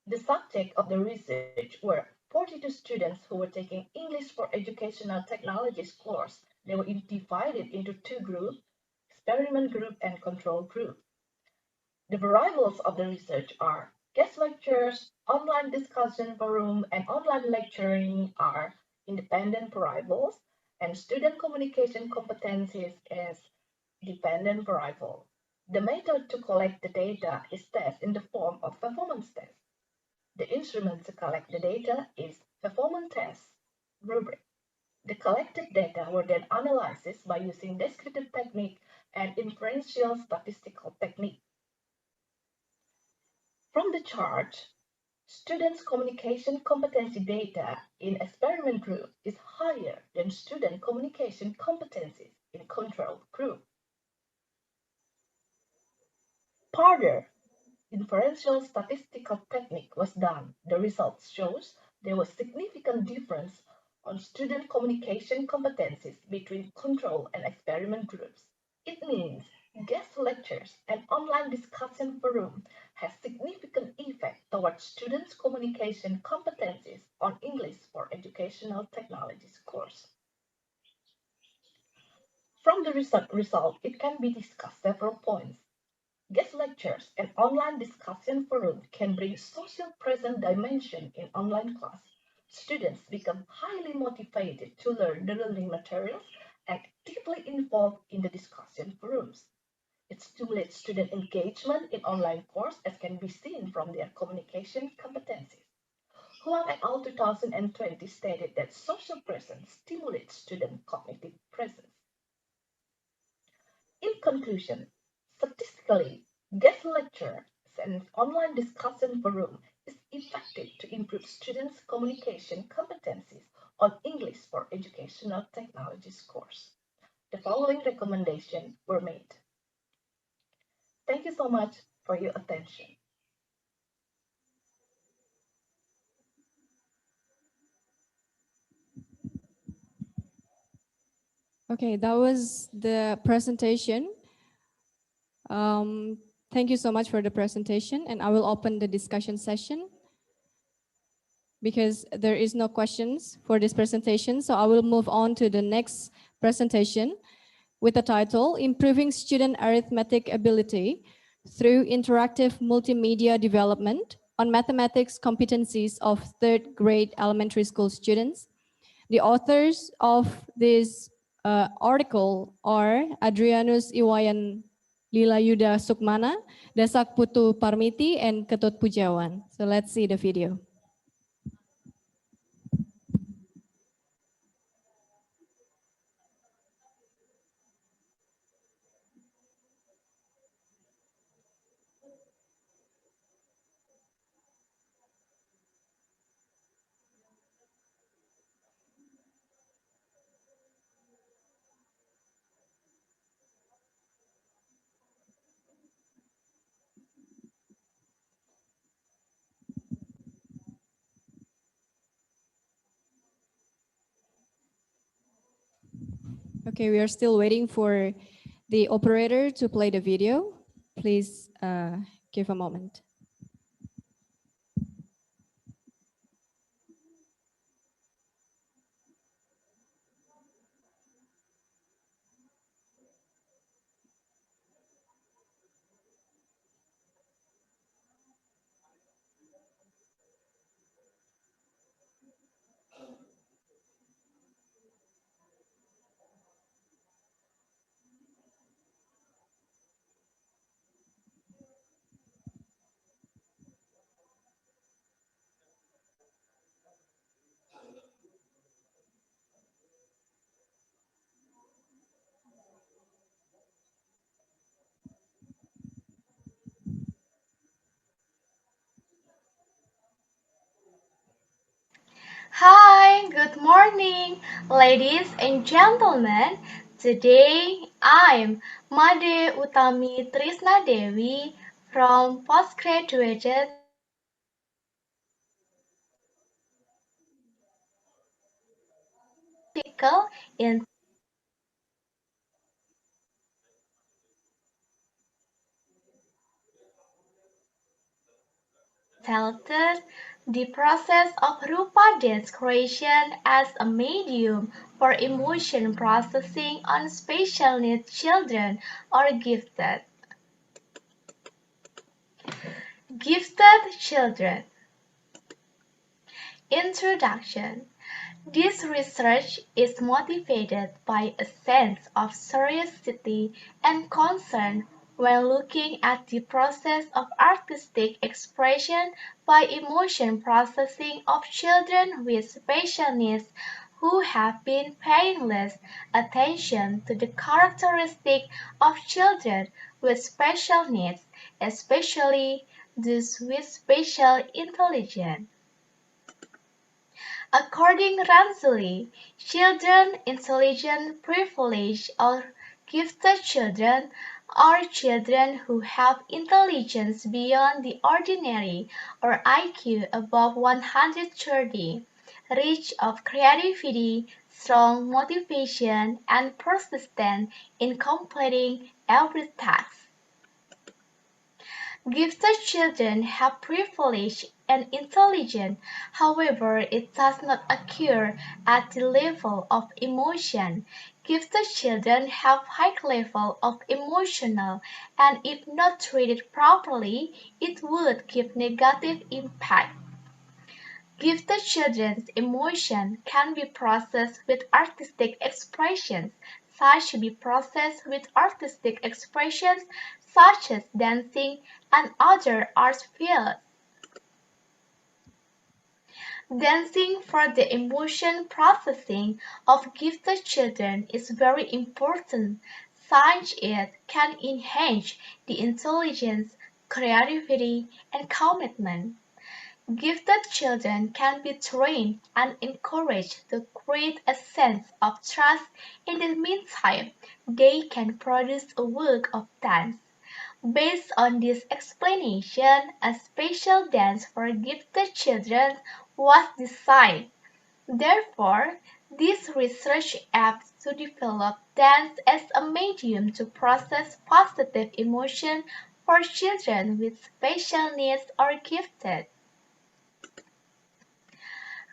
The subject of the research were 42 students who were taking English for Educational Technologies course. They were divided into two groups, experiment group and control group. The variables of the research are guest lectures, online discussion forum, and online lecturing are independent variables, and student communication competencies is dependent variable. The method to collect the data is test in the form of performance test. The instrument to collect the data is performance test rubric. The collected data were then analyzed by using descriptive technique and inferential statistical technique. From the chart, students' communication competency data in experiment group is higher than student communication competencies in control group. Further, inferential statistical technique was done. The results shows there was significant difference on student communication competencies between control and experiment groups. It means guest lectures and online discussion forum has significant effect towards students' communication competencies on English for Educational Technologies course. From the result, it can be discussed several points. Guest lectures and online discussion forum can bring social present dimension in online class. Students become highly motivated to learn the learning materials and actively involved in the discussion forums. It stimulates student engagement in online course as can be seen from their communication competencies. Huang et al. 2020 stated that social presence stimulates student cognitive presence. In conclusion, statistically, guest lecture and online discussion forum is effective to improve students' communication competencies on English for Educational Technologies course. The following recommendations were made. Thank you so much for your attention. Okay, that was the presentation. Thank you so much for the presentation, and I will open the discussion session because there is no questions for this presentation. So I will move on to the next presentation with the title, Improving Student Arithmetic Ability Through Interactive Multimedia Development on Mathematics Competencies of Third Grade Elementary School Students. The authors of this article are Adrianus Iwayan Lilayuda Sukmana, Dasak Putu Parmiti, and Ketut Pujawan. So let's see the video. Okay, we are still waiting for the operator to play the video. Please give a moment. good morning, ladies and gentlemen. Today I'm Made Utami Trisna Dewi from postgraduate article in titled The Process of Rupa Dance Creation as a Medium for Emotion Processing on Special Needs Children or Gifted. Gifted Children. Introduction. This research is motivated by a sense of curiosity and concern when looking at the process of artistic expression by emotion processing of children with special needs who have been paying less attention to the characteristics of children with special needs, especially those with special intelligence. According Ranzuli, children intelligent privileged or gifted children are children who have intelligence beyond the ordinary or IQ above 130, rich of creativity, strong motivation, and persistent in completing every task. Gifted children have privilege and intelligence, however, it does not occur at the level of emotion. Gifted children have high level of emotional, and if not treated properly, it would give negative impact. Gifted children's emotion can be processed with artistic expressions, such as dancing and other art fields. Dancing for the emotion processing of gifted children is very important, since it can enhance the intelligence, creativity, and commitment. Gifted children can be trained and encouraged to create a sense of trust. In the meantime, they can produce a work of dance. Based on this explanation, a special dance for gifted children was designed. Therefore, this research aims to develop dance as a medium to process positive emotion for children with special needs or gifted.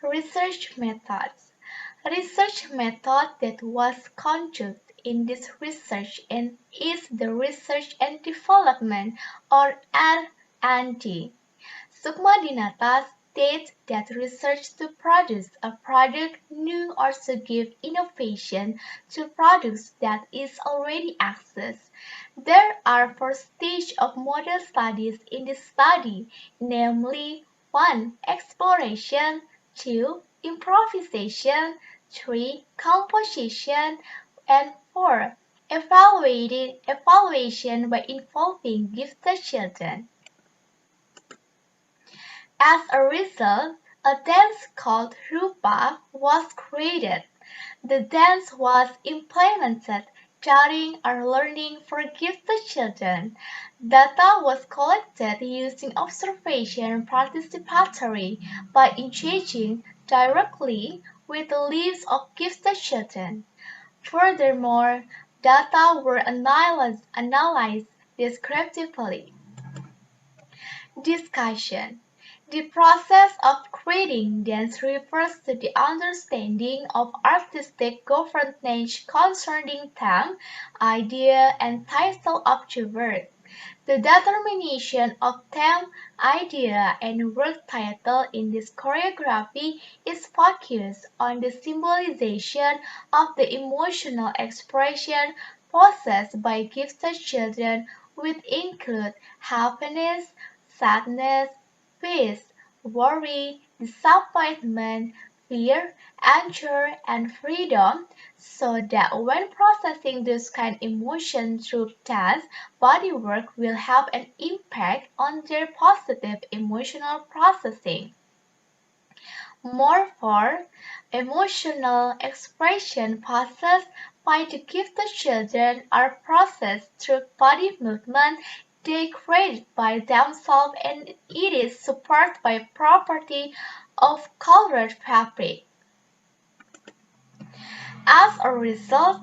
Research methods. Research method that was conducted in this research and is the research and development or R&D. Sukma Dinata states that research to produce a product new or to give innovation to products that is already accessed. There are four stages of model studies in this study, namely 1. Exploration, 2. Improvisation, 3. Composition, and 4. Evaluation by involving gifted children. As a result, a dance called Rupa was created. The dance was implemented during our learning for gifted children. Data was collected using observation participatory by engaging directly with the lives of gifted children. Furthermore, data were analyzed descriptively. Discussion. The process of creating dance refers to the understanding of artistic governance concerning theme, idea, and title of the work. The determination of theme, idea, and work title in this choreography is focused on the symbolization of the emotional expression possessed by gifted children, which include happiness, sadness, peace, worry, disappointment, fear, anger, and freedom, so that when processing those kind of emotions through dance, body work will have an impact on their positive emotional processing. Moreover, emotional expression processed by the gifted children are processed through body movement they create by themselves, and it is supported by property of colored fabric. As a result,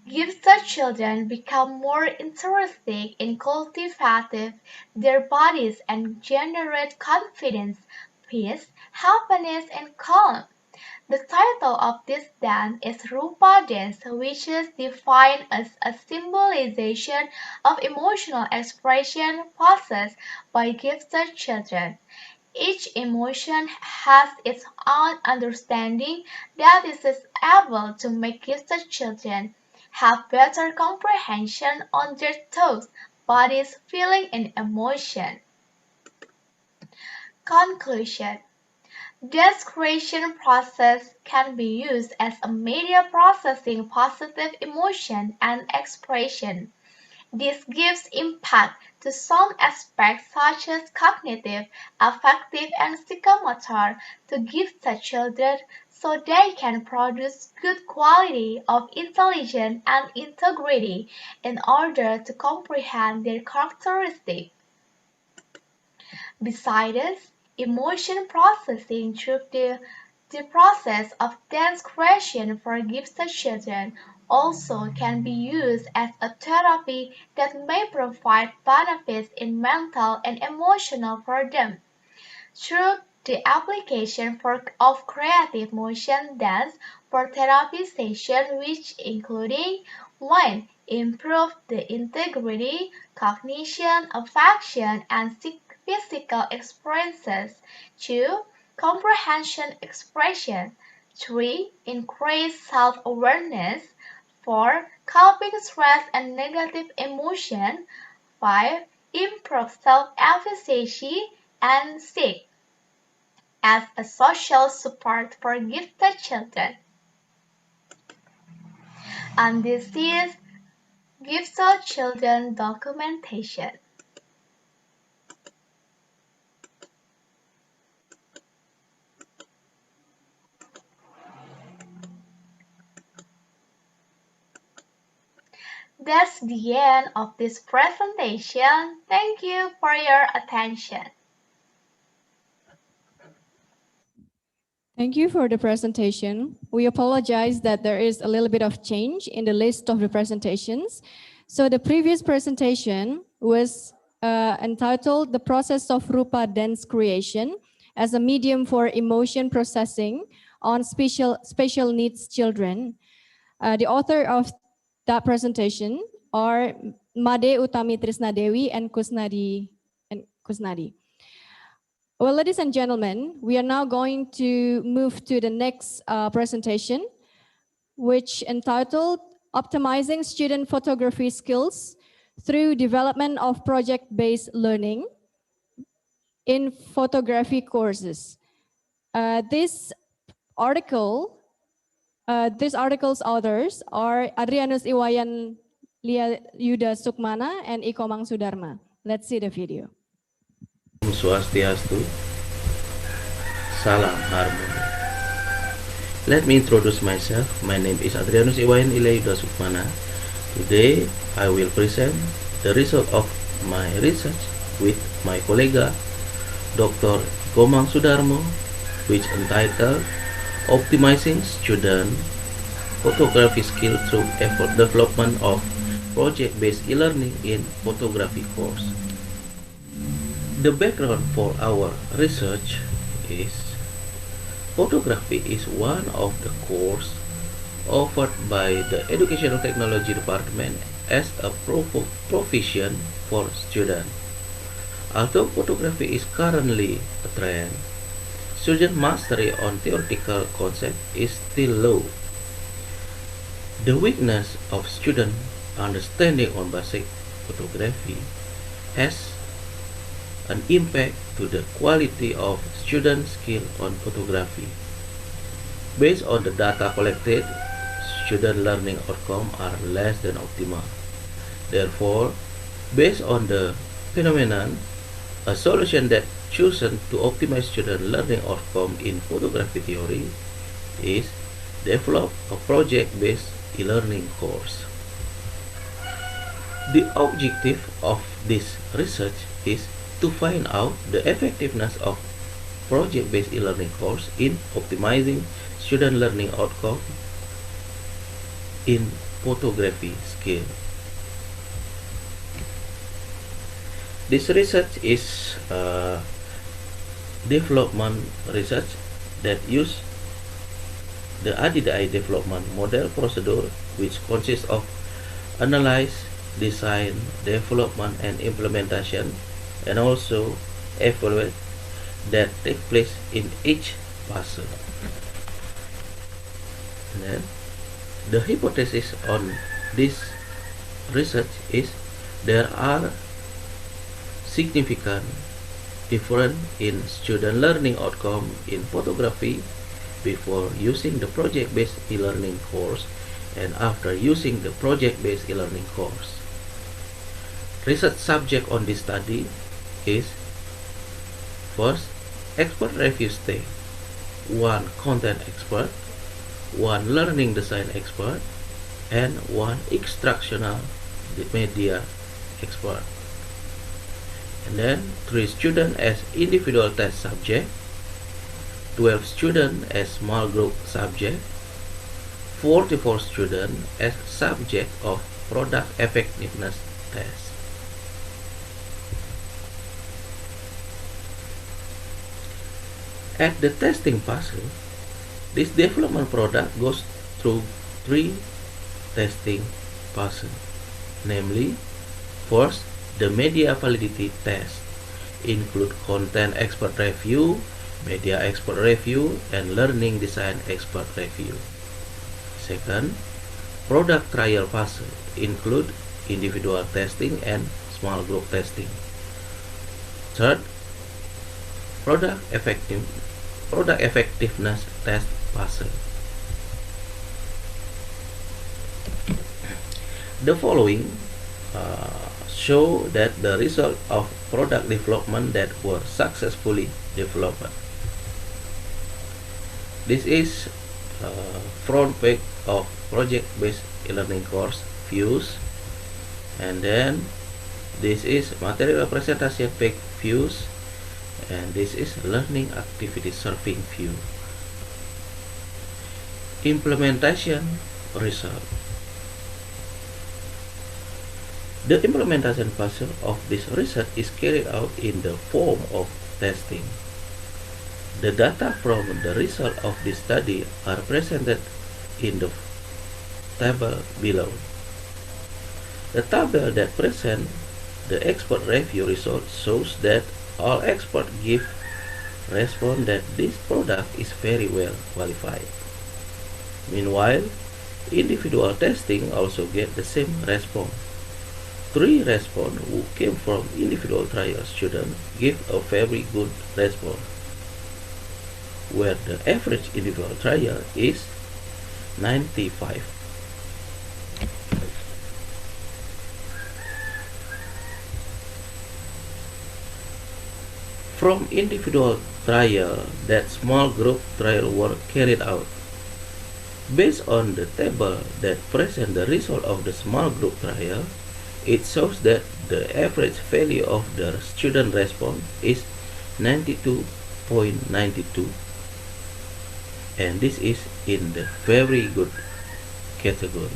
gifted children become more interested in cultivating their bodies and generate confidence, peace, happiness, and calm. The title of this dance is Rupa dance, which is defined as a symbolization of emotional expression processed by gifted children. Each emotion has its own understanding that is able to make gifted children have better comprehension on their thoughts, bodies, feeling, and emotion. Conclusion. This creation process can be used as a media processing positive emotion and expression. This gives impact to some aspects such as cognitive, affective, and psychomotor to gifted children so they can produce good quality of intelligence and integrity in order to comprehend their characteristics. Besides, emotion processing through the process of dance creation for gifted children also can be used as a therapy that may provide benefits in mental and emotional for them. Through the application of creative motion dance for therapy session which including 1. Improve the integrity, cognition, affection, and physical experiences. 2. Comprehension expression. 3. Increase self-awareness. 4. Coping stress and negative emotion. 5. Improve self-efficacy. And 6. As a social support for gifted children. And this is Gifted Children documentation. That's the end of this presentation. Thank you for your attention. Thank you for the presentation. We apologize that there is a little bit of change in the list of the presentations. So the previous presentation was entitled The Process of Rupa Dance Creation as a Medium for Emotion Processing on Special Needs Children. The author of that presentation are Made Utami Trisnadewi and Kusnadi. Well, ladies and gentlemen, we are now going to move to the next presentation, which entitled Optimizing Student Photography Skills through Development of Project-Based Learning in Photography Courses. This article's authors are Adrianus Iwayan Yuda Sukmana and Ikomang Sudarma. Let's see the video. Swastiastu, Salam Harmony. Let me introduce myself. My name is Adrianus Iwayan Yuda Sukmana. Today I will present the result of my research with my colleague Dr. Komang Sudarmo, which entitled Optimizing Student Photography Skill through Effort Development of Project-Based E-Learning in Photography Course. The background for our research is photography is one of the courses offered by the Educational Technology Department as a profession for students. Although photography is currently a trend, student mastery on theoretical concept is still low. The weakness of student understanding on basic photography has an impact to the quality of student skill on photography. Based on the data collected, student learning outcomes are less than optimal. Therefore, based on the phenomenon, A solution that chosen to optimize student learning outcome in photography theory is develop a project-based e-learning course. The objective of this research is to find out the effectiveness of project-based e-learning course in optimizing student learning outcome in photography skill. This research is development research that use the ADDI development model procedure, which consists of analyze, design, development, and implementation, and also evaluate that take place in each phase. And then the hypothesis on this research is there are significant difference in student learning outcome in photography before using the project-based e-learning course and after using the project-based e-learning course. Research subject on this study is first, expert review stage, one content expert, one learning design expert, and one instructional media expert. And then 3 students as individual test subject, 12 students as small group subject, 44 students as subject of product effectiveness test. At the testing phase, this development product goes through 3 testing phases, namely, first, the media validity test include content expert review, media expert review, and learning design expert review. Second, product trial phase include individual testing and small group testing. Third, product effectiveness test phase. The following show that the result of product development that were successfully developed. This is front page of project-based e-learning course views, and then this is material presentation page views, and this is learning activity surfing view. Implementation result. The implementation phase of this research is carried out in the form of testing. The data from the result of this study are presented in the table below. The table that presents the expert review result shows that all experts give response that this product is very well qualified. Meanwhile, individual testing also get the same response. 3 respondents who came from individual trial students give a very good response, where the average individual trial is 95. From individual trial, that small group trial were carried out. Based on the table that presents the result of the small group trial, it shows that the average value of the student response is 92.92, and this is in the very good category.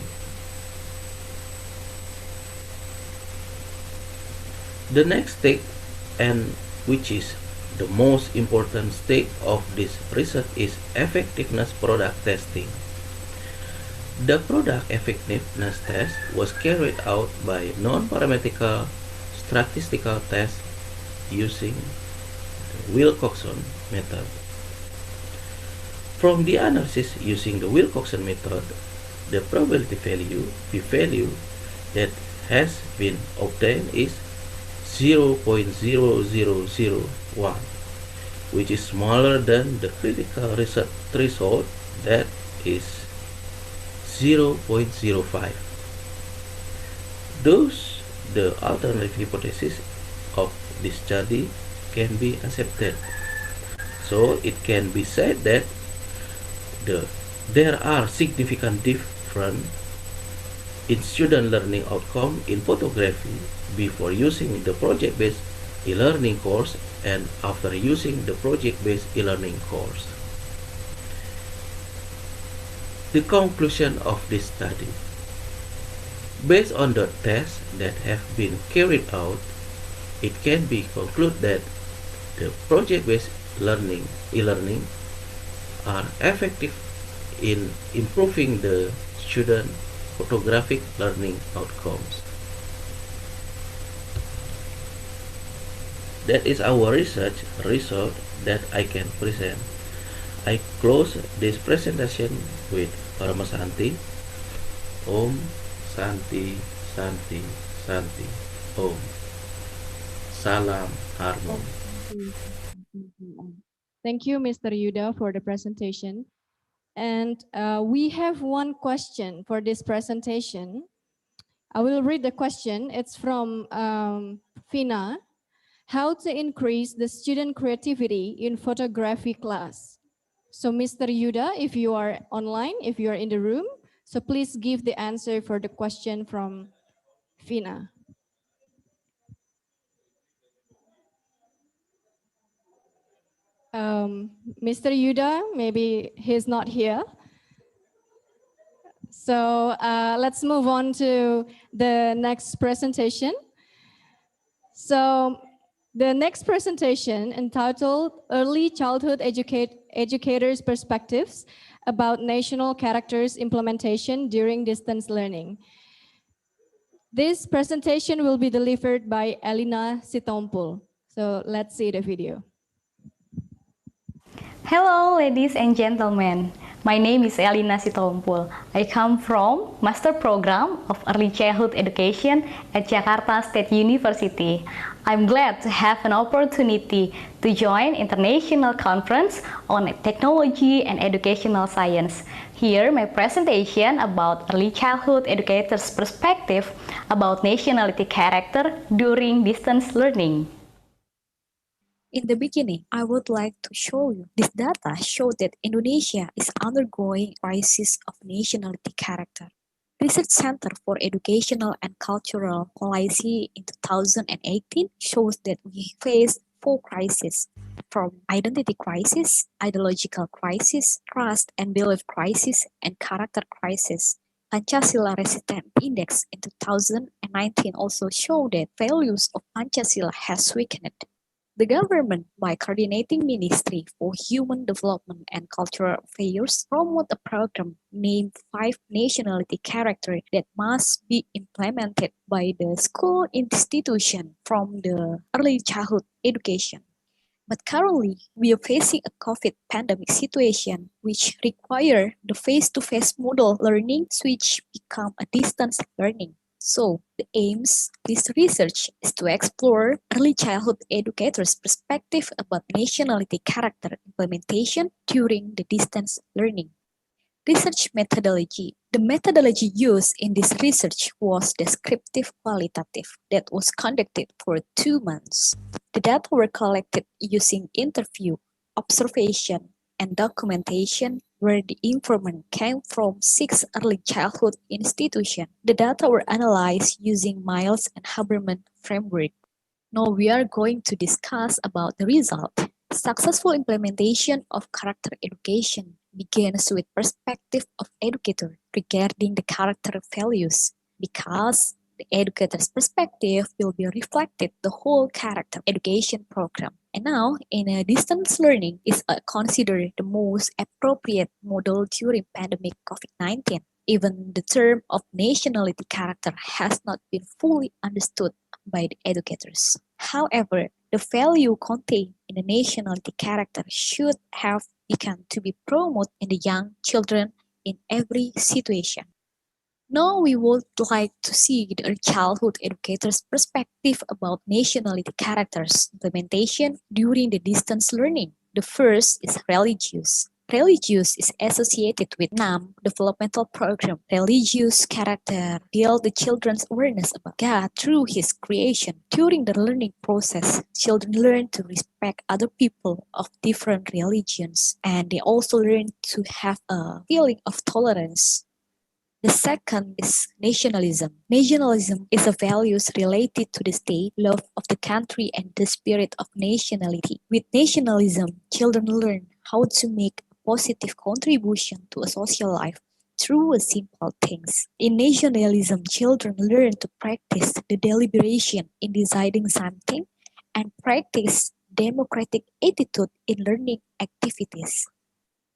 The next step, and which is the most important step of this research, is effectiveness product testing. The product effectiveness test was carried out by non-parametric statistical test using the Wilcoxon method. From the analysis using the Wilcoxon method, the probability value, p-value, that has been obtained is 0.0001, which is smaller than the critical result threshold, that is 0.05. Thus, the alternative hypothesis of this study can be accepted. So it can be said that there are significant differences in student learning outcome in photography before using the project-based e-learning course and after using the project-based e-learning course. The conclusion of this study. Based on the tests that have been carried out, it can be concluded that the project-based e-learning are effective in improving the student photographic learning outcomes. That is our research result that I can present. I close this presentation with Parama Santi. Om Santi Santi Santi Om. Salam Harmony. Thank you, Mr. Yuda, for the presentation. And we have one question for this presentation. I will read the question. It's from Fina. How to increase the student creativity in photography class? So Mr. Yuda, if you are online, if you are in the room, so please give the answer for the question from Fina. Mr. Yuda, maybe he's not here. So let's move on to the next presentation. So the next presentation entitled Early Childhood Educators' Perspectives about National Characters Implementation During Distance Learning. This presentation will be delivered by Elina Sitompul. So let's see the video. Hello, ladies and gentlemen. My name is Elina Sitompul. I come from Master Program of Early Childhood Education at Jakarta State University. I'm glad to have an opportunity to join International Conference on Technology and Educational Science. Here, my presentation about Early Childhood Educators' Perspective about Nationality Character during Distance Learning. In the beginning, I would like to show you this data show that Indonesia is undergoing crisis of nationality character. Research Center for Educational and Cultural Policy in 2018 shows that we face 4 crises, from identity crisis, ideological crisis, trust and belief crisis, and character crisis. Pancasila Resistance Index in 2019 also showed that values of Pancasila has weakened. The government, by coordinating Ministry for Human Development and Cultural Affairs, promote a program named 5 Nationality Character that must be implemented by the school institution from the early childhood education. But currently, we are facing a COVID pandemic situation which require the face-to-face model learning switch become a distance learning. So, the aims of this research is to explore early childhood educators' perspective about nationality character implementation during the distance learning. Research methodology. The methodology used in this research was descriptive qualitative that was conducted for 2 months. The data were collected using interview, observation, and documentation where the information came from 6 early childhood institutions. The data were analyzed using Miles and Haberman framework. Now we are going to discuss about the result. Successful implementation of character education begins with perspective of educator regarding the character values, because the educator's perspective will be reflected the whole character education program. And now, in a distance learning is considered the most appropriate model during pandemic COVID-19. Even the term of nationality character has not been fully understood by the educators. However, the value contained in the nationality character should have begun to be promoted in the young children in every situation. Now we would like to see the childhood educators' perspective about nationality characters implementation during the distance learning. The first is religious. Religious is associated with NAM developmental program. Religious character build the children's awareness about God through His creation. During the learning process, children learn to respect other people of different religions, and they also learn to have a feeling of tolerance. The second is nationalism. Nationalism is a values related to the state, love of the country, and the spirit of nationality. With nationalism, children learn how to make a positive contribution to a social life through simple things. In nationalism, children learn to practice the deliberation in deciding something and practice democratic attitude in learning activities.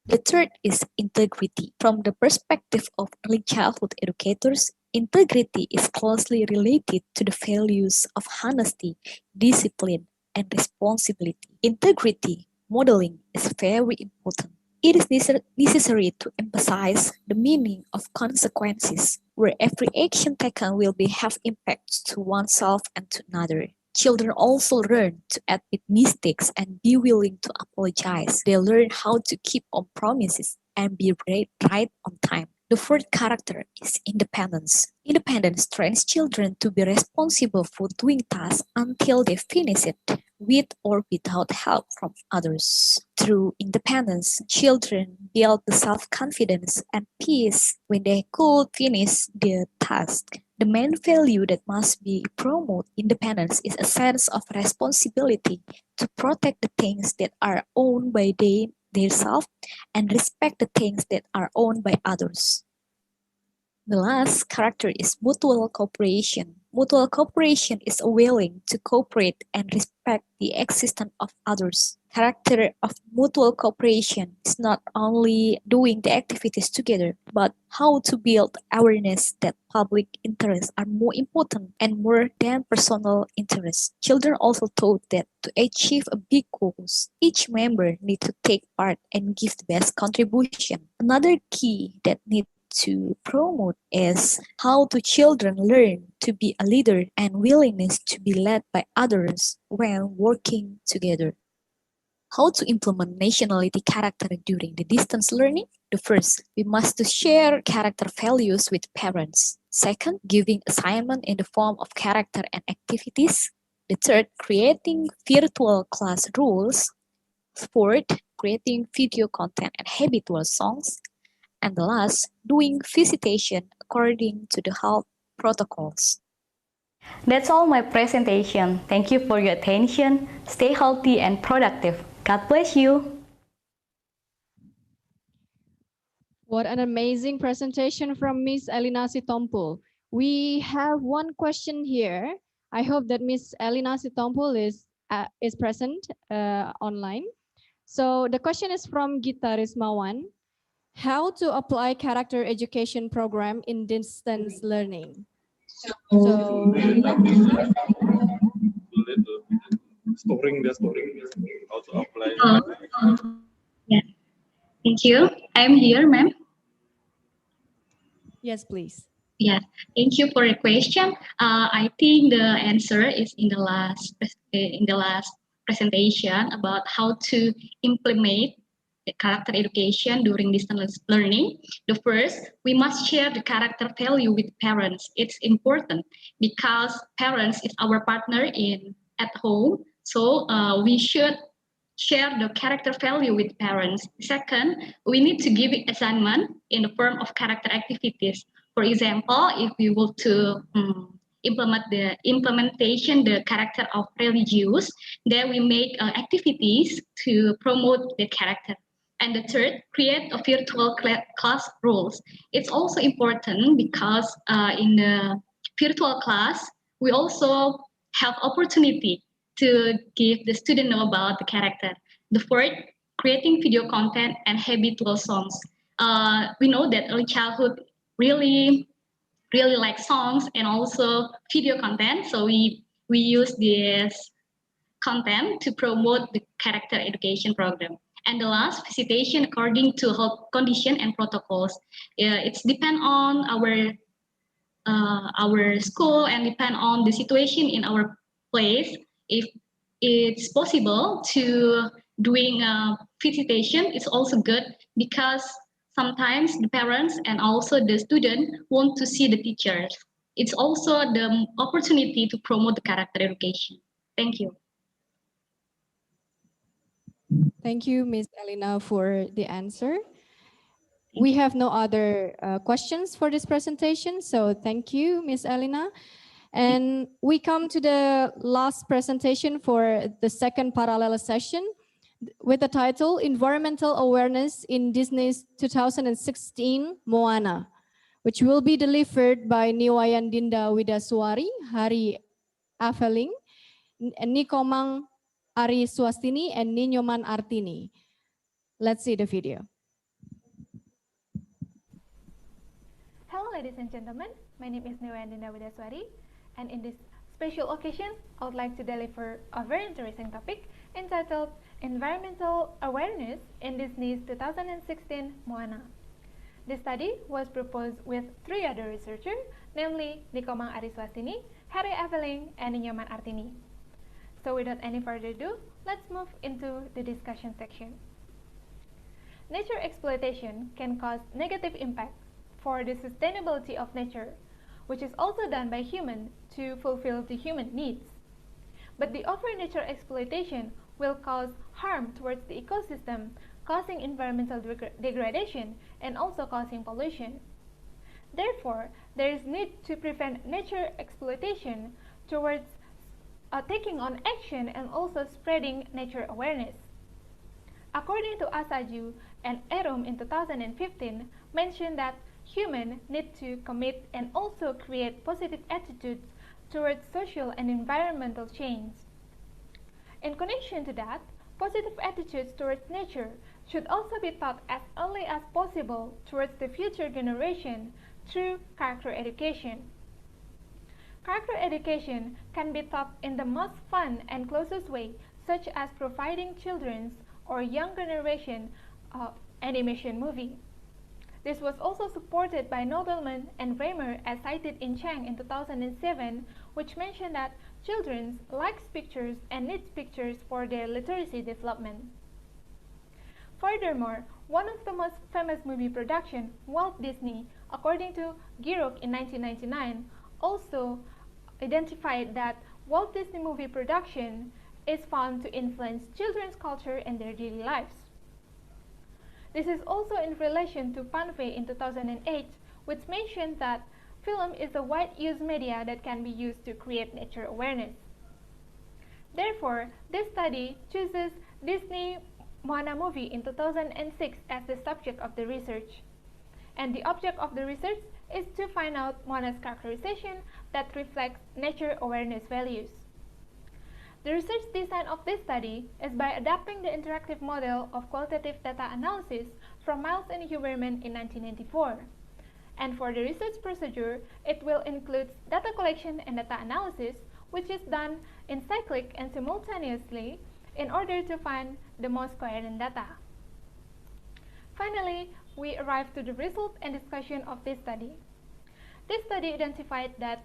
The third is integrity. From the perspective of early childhood educators, integrity is closely related to the values of honesty, discipline, and responsibility. Integrity modeling is very important. It is necessary to emphasize the meaning of consequences, where every action taken will have impacts to oneself and to another. Children also learn to admit mistakes and be willing to apologize. They learn how to keep on promises and be right on time. The fourth character is independence. Independence trains children to be responsible for doing tasks until they finish it, with or without help from others. Through independence, children build the self-confidence and peace when they could finish their task. The main value that must be promoted independence is a sense of responsibility to protect the things that are owned by themselves and respect the things that are owned by others. The last character is mutual cooperation. Mutual cooperation is willing to cooperate and respect the existence of others. Character of mutual cooperation is not only doing the activities together, but how to build awareness that public interests are more important and more than personal interests. Children also taught that to achieve a big goals, each member needs to take part and give the best contribution. Another key that needs to promote is how do children learn to be a leader and willingness to be led by others when working together. How to implement nationality character during the distance learning? The first, we must share character values with parents. Second, giving assignment in the form of character and activities. The third, creating virtual class rules. Fourth, creating video content and habitual songs. And the last, doing visitation according to the health protocols. That's all my presentation. Thank you for your attention. Stay healthy and productive. God bless you. What an amazing presentation from Miss Elina Sitompul. We have one question here. I hope that Miss Elina Sitompul is present online. So the question is from Gita Rismawan. How to apply character education program in distance learning? So storing how to apply. Yeah, thank you. I'm here, ma'am. Yes, please. Yeah, thank you for your question. I think the answer is in the last presentation about how to implement the character education during distance learning. The first, we must share the character value with parents. It's important because parents is our partner at home. So we should share the character value with parents. Second, we need to give assignment in the form of character activities. For example, if we want to implement the character of religious, then we make activities to promote the character. And the third, create a virtual class rules. It's also important because in the virtual class, we also have opportunity to give the student know about the character. The fourth, creating video content and habitual songs. We know that early childhood really like songs and also video content. So we use this content to promote the character education program. And the last, visitation according to health condition and protocols. It's depend on our school and depend on the situation in our place. If it's possible to doing a visitation is also good because sometimes the parents and also the student want to see the teachers. It's also the opportunity to promote the character education. Thank you. Thank you, Ms. Elena, for the answer. We have no other questions for this presentation, so thank you, Ms. Elena. And we come to the last presentation for the second parallel session with the title Environmental Awareness in Disney's 2016 Moana, which will be delivered by Niwayan Dinda Widaswari, Hari Aveling, Nikomang Ari Swastini, and Ninyoman Artini. Let's see the video. Hello ladies and gentlemen, my name is Niwayan Dinda Widaswari, and in this special occasion, I would like to deliver a very interesting topic entitled Environmental Awareness in Disney's 2016 Moana. This study was proposed with 3 other researchers, namely Nikomang Ari Swastini, Hari Aveling, and Ninyoman Artini. So without any further ado, let's move into the discussion section. Nature exploitation can cause negative impact for the sustainability of nature, which is also done by humans to fulfill the human needs. But the over-nature exploitation will cause harm towards the ecosystem, causing environmental degradation and also causing pollution. Therefore, there is need to prevent nature exploitation towards taking on action and also spreading nature awareness. According to Asaju and Erum in 2015, mentioned that humans need to commit and also create positive attitudes towards social and environmental change. In connection to that, positive attitudes towards nature should also be taught as early as possible towards the future generation through character education. Character education can be taught in the most fun and closest way, such as providing children's or young generation animation movie. This was also supported by Nobleman and Raymer as cited in Chang in 2007, which mentioned that children likes pictures and needs pictures for their literacy development. Furthermore, one of the most famous movie production, Walt Disney, according to Giroux in 1999, also identified that Walt Disney movie production is found to influence children's culture and their daily lives. This is also in relation to Panve in 2008, which mentioned that film is a wide-use media that can be used to create nature awareness. Therefore, this study chooses Disney Moana movie in 2006 as the subject of the research. And the object of the research is to find out Moana's characterization that reflects nature awareness values. The research design of this study is by adapting the interactive model of qualitative data analysis from Miles and Huberman in 1994. And for the research procedure, it will include data collection and data analysis, which is done in cyclic and simultaneously in order to find the most coherent data. Finally, we arrive to the result and discussion of this study. This study identified that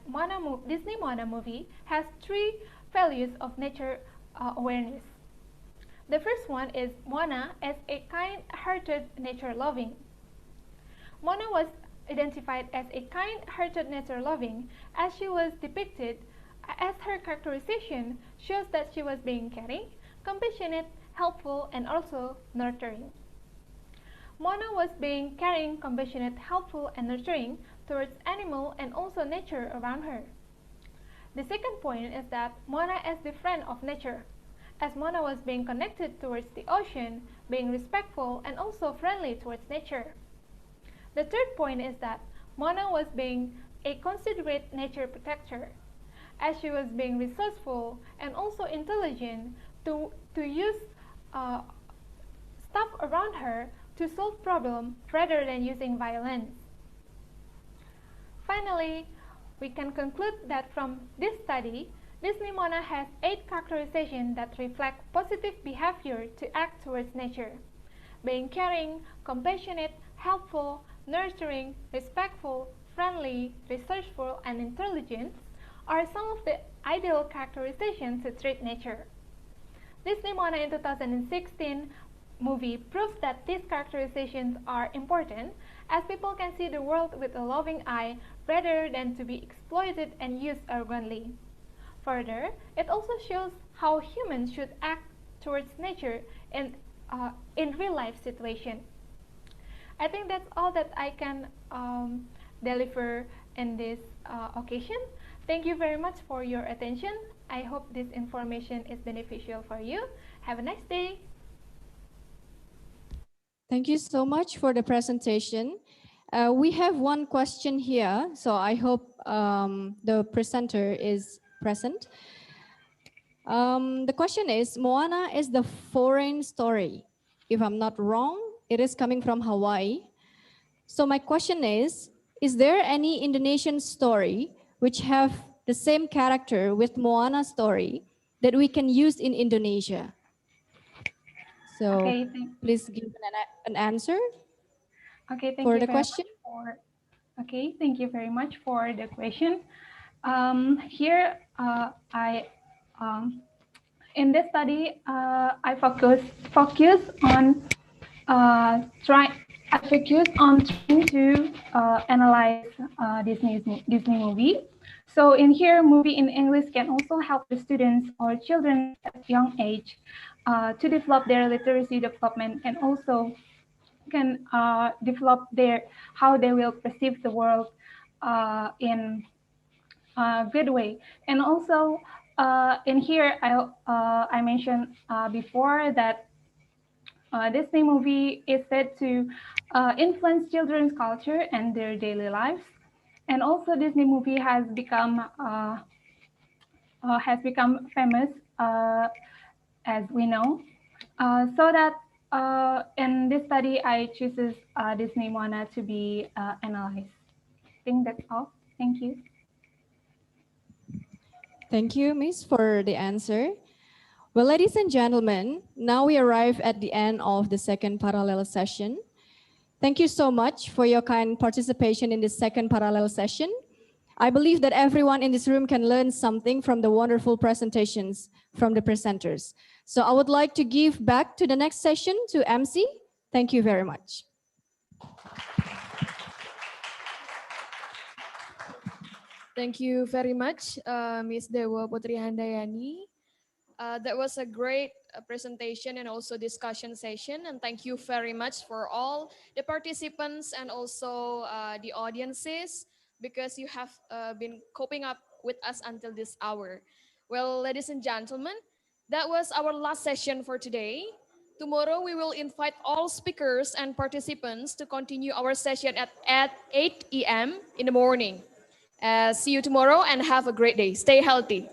Disney Moana movie has 3 values of nature awareness. The first one is Moana as a kind-hearted nature-loving. Moana was identified as a kind-hearted nature-loving as she was depicted, as her characterization shows that she was being caring, compassionate, helpful, and also nurturing. Moana was being caring, compassionate, helpful, and nurturing towards animal and also nature around her. The second point is that Moana is the friend of nature, as Moana was being connected towards the ocean, being respectful and also friendly towards nature. The third point is that Moana was being a considerate nature protector, as she was being resourceful and also intelligent to use stuff around her to solve problems rather than using violence. Finally, we can conclude that from this study, Disney Moana has 8 characterizations that reflect positive behavior to act towards nature. Being caring, compassionate, helpful, nurturing, respectful, friendly, resourceful, and intelligent are some of the ideal characterizations to treat nature. Disney Moana in 2016 movie proves that these characterizations are important, as people can see the world with a loving eye rather than to be exploited and used arrogantly. Further, it also shows how humans should act towards nature in real life situation. I think that's all that I can deliver in this occasion. Thank you very much for your attention. I hope this information is beneficial for you. Have a nice day. Thank you so much for the presentation. We have one question here, so I hope the presenter is present. The question is, Moana is the foreign story. If I'm not wrong, it is coming from Hawaii. So my question is there any Indonesian story which have the same character with Moana story that we can use in Indonesia? So Okay, please give an answer okay, thank for you the very question. much for. Okay, thank you very much for the question. Here, in this study, I focus on trying to analyze Disney movie. So in here, movie in English can also help the students or children at young age to develop their literacy development, and also can develop how they will perceive the world in a good way. And also in here, I mentioned before that Disney movie is said to influence children's culture and their daily lives. And also Disney movie has become famous, as we know. So that in this study, I chooses Disney Moana to be analyzed. I think that's all. Thank you. Thank you, Miss, for the answer. Well, ladies and gentlemen, now we arrive at the end of the second parallel session. Thank you so much for your kind participation in this second parallel session. I believe that everyone in this room can learn something from the wonderful presentations from the presenters. So I would like to give back to the next session to M.Psi. Thank you very much. Thank you very much, Ms. Dewa Putri Handayani. That was a great presentation and also discussion session. And thank you very much for all the participants and also the audiences, because you have been coping up with us until this hour. Well, ladies and gentlemen, that was our last session for today. Tomorrow, we will invite all speakers and participants to continue our session at 8 a.m. in the morning. See you tomorrow and have a great day. Stay healthy.